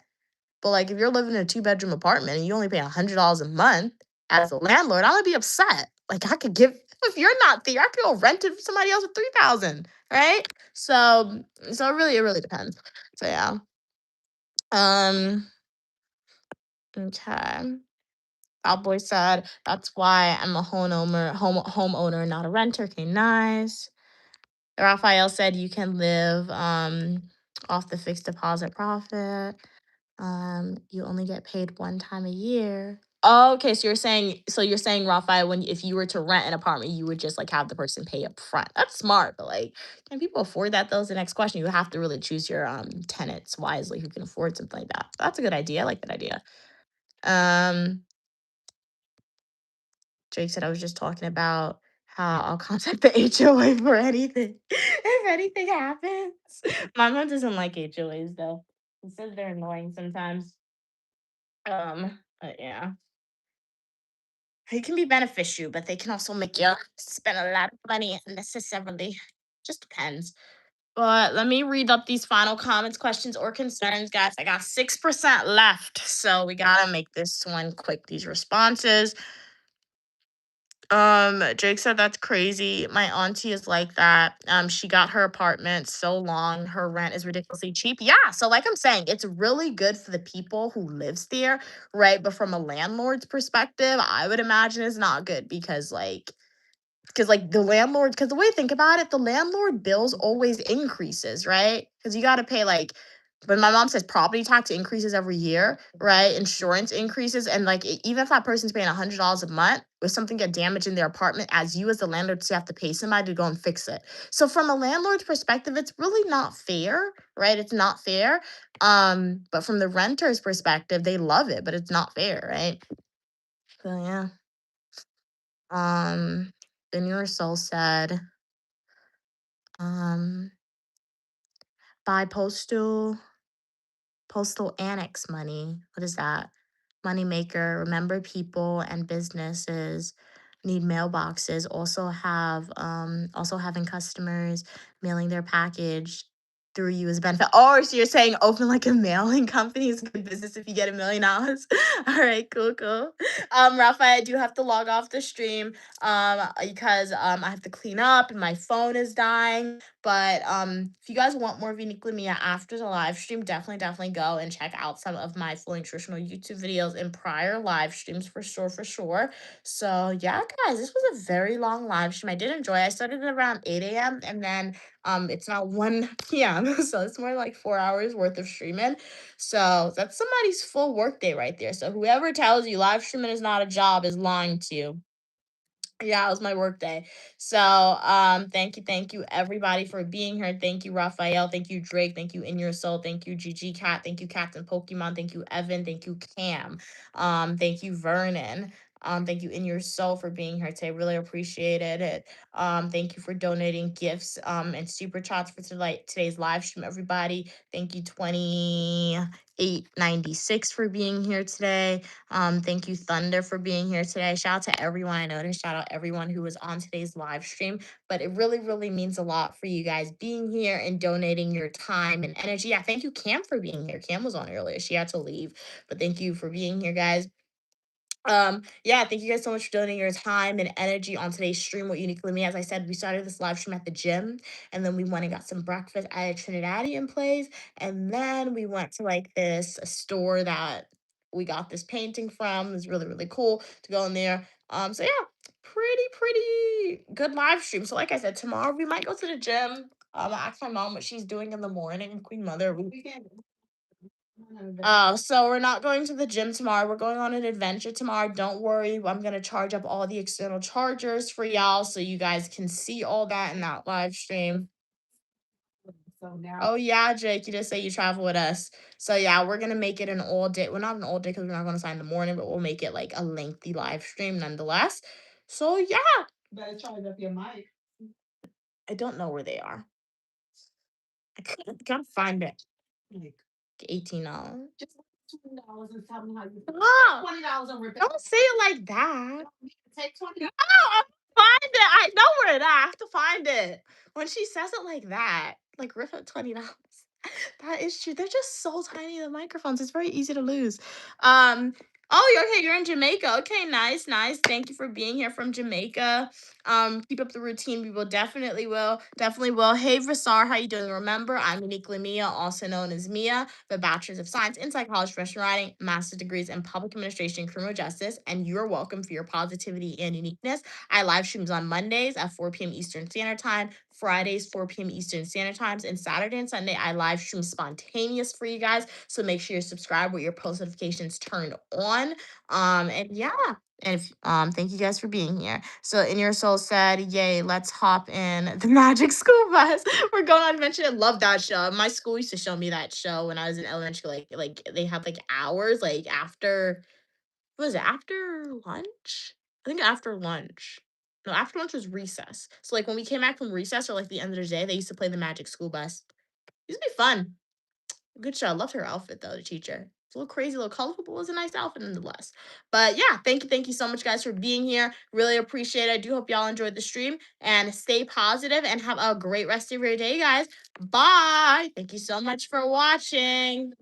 S7: But like if you're living in a 2-bedroom apartment and you only pay $100 a month as a landlord, I'm gonna be upset. Like I could give, if you're not there, I could go rent it for somebody else at 3,000, right? So it really depends. So yeah. Okay. Cowboy said, that's why I'm a homeowner, not a renter. Okay, nice. Raphael said you can live off the fixed deposit profit. You only get paid one time a year. Oh, okay, so you're saying, Raphael, when if you were to rent an apartment, you would just like have the person pay up front. That's smart, but like, can people afford that? That was the next question. You have to really choose your tenants wisely who can afford something like that. That's a good idea. I like that idea. Jake said I was just talking about how I'll contact the HOA for anything if anything happens. My mom doesn't like HOAs though. She says they're annoying sometimes. But yeah. It can be beneficial, but they can also make you spend a lot of money unnecessarily. Just depends. But let me read up these final comments, questions, or concerns, guys. I got 6% left, so we gotta make this one quick. These responses. Jake said that's crazy. My auntie is like that. She got her apartment so long, her rent is ridiculously cheap. Yeah, so like I'm saying, it's really good for the people who lives there, right? But from a landlord's perspective, I would imagine it's not good because like the landlord, because the way I think about it, the landlord bills always increases, right? Because you got to pay like, when my mom says property tax increases every year, right? Insurance increases, and like even if that person's paying $100 a month, if something get damaged in their apartment, as you as the landlord, you have to pay somebody to go and fix it. So from a landlord's perspective, it's really not fair, right? It's not fair. But from the renter's perspective, they love it, but it's not fair, right? So yeah. Then your soul said, um, buy postal annex money. What is that? Moneymaker. Remember, people and businesses need mailboxes. Also having customers mailing their package through you as a benefit. Oh, so you're saying open like a mailing company is a good business if you get $1 million. All right, cool. Raphael, I do have to log off the stream because I have to clean up and my phone is dying. But if you guys want more of Uniquely Mia after the live stream, definitely go and check out some of my fully nutritional YouTube videos and prior live streams for sure. So yeah, guys, this was a very long live stream. I did enjoy it. I started at around 8 a.m. and then it's now 1 p.m. So it's more like 4 hours worth of streaming. So that's somebody's full workday right there. So whoever tells you live streaming is not a job is lying to you. Yeah, it was my work day. So, thank you everybody for being here. Thank you, Raphael. Thank you, Drake. Thank you, In Your Soul. Thank you, GG Cat. Thank you, Captain Pokemon. Thank you, Evan. Thank you, Cam. Thank you, Vernon. Thank you, In Your Soul, for being here today. Really appreciated it. Thank you for donating gifts and super chats for today's live stream, everybody. Thank you, 2896 for being here today. Thank you, Thunder, for being here today. Shout out to everyone I noticed. Shout out everyone who was on today's live stream. But it really means a lot for you guys being here and donating your time and energy. Yeah, thank you, Cam, for being here. Cam was on earlier. She had to leave. But thank you for being here, guys. Yeah, thank you guys so much for donating your time and energy on today's stream with Uniquely Me. As I said, we started this live stream at the gym, and then we went and got some breakfast at a Trinidadian place, and then we went to like this store that we got this painting from. It was really cool to go in there. So yeah, pretty good live stream. So like I said, tomorrow we might go to the gym. I asked my mom what she's doing in the morning. Queen Mother. So we're not going to the gym tomorrow. We're going on an adventure tomorrow. Don't worry. I'm gonna charge up all the external chargers for y'all so you guys can see all that in that live stream. Oh yeah, Jake, you just say you travel with us. So yeah, we're gonna make it an all day. Well, not an all day because we're not gonna sign in the morning, but we'll make it like a lengthy live stream nonetheless. So yeah. Better charge up your mic. I don't know where they are. I gotta find it. $18. Just $20 and tell me how you $20 and rip it. Don't say it like that. Take $20. Oh, I'll find it. I know where it is. I have to find it. When she says it like that, like rip up $20. That is true. They're just so tiny, the microphones. It's very easy to lose. Oh, okay, you're in Jamaica. Okay, nice, nice. Thank you for being here from Jamaica. Keep up the routine. We will definitely will. Definitely will. Hey, Vasar, how you doing? Remember, I'm uniquely Mia, also known as Mia, the Bachelor's of Science in Psychology, Professional Writing, Master's degrees in Public Administration and Criminal Justice, and you're welcome for your positivity and uniqueness. I live streams on Mondays at 4 p.m. Eastern Standard Time, Fridays 4 p.m. Eastern Standard Times, and Saturday and Sunday I live stream spontaneous for you guys. So make sure you're subscribed with your post notifications turned on. And yeah. And if, thank you guys for being here. So In Your Soul said, "Yay, let's hop in the Magic School Bus. We're going on adventure." I love that show. My school used to show me that show when I was in elementary school. Like they had like hours like after, what was it, after lunch? I think after lunch. No, after lunch was recess. So like when we came back from recess or like the end of the day, they used to play the Magic School Bus. It used to be fun. Good show. I loved her outfit though, the teacher. It's a little crazy, a little colorful, but it was a nice outfit nonetheless. But yeah, thank you so much, guys, for being here. Really appreciate it. I do hope y'all enjoyed the stream and stay positive and have a great rest of your day, guys. Bye. Thank you so much for watching.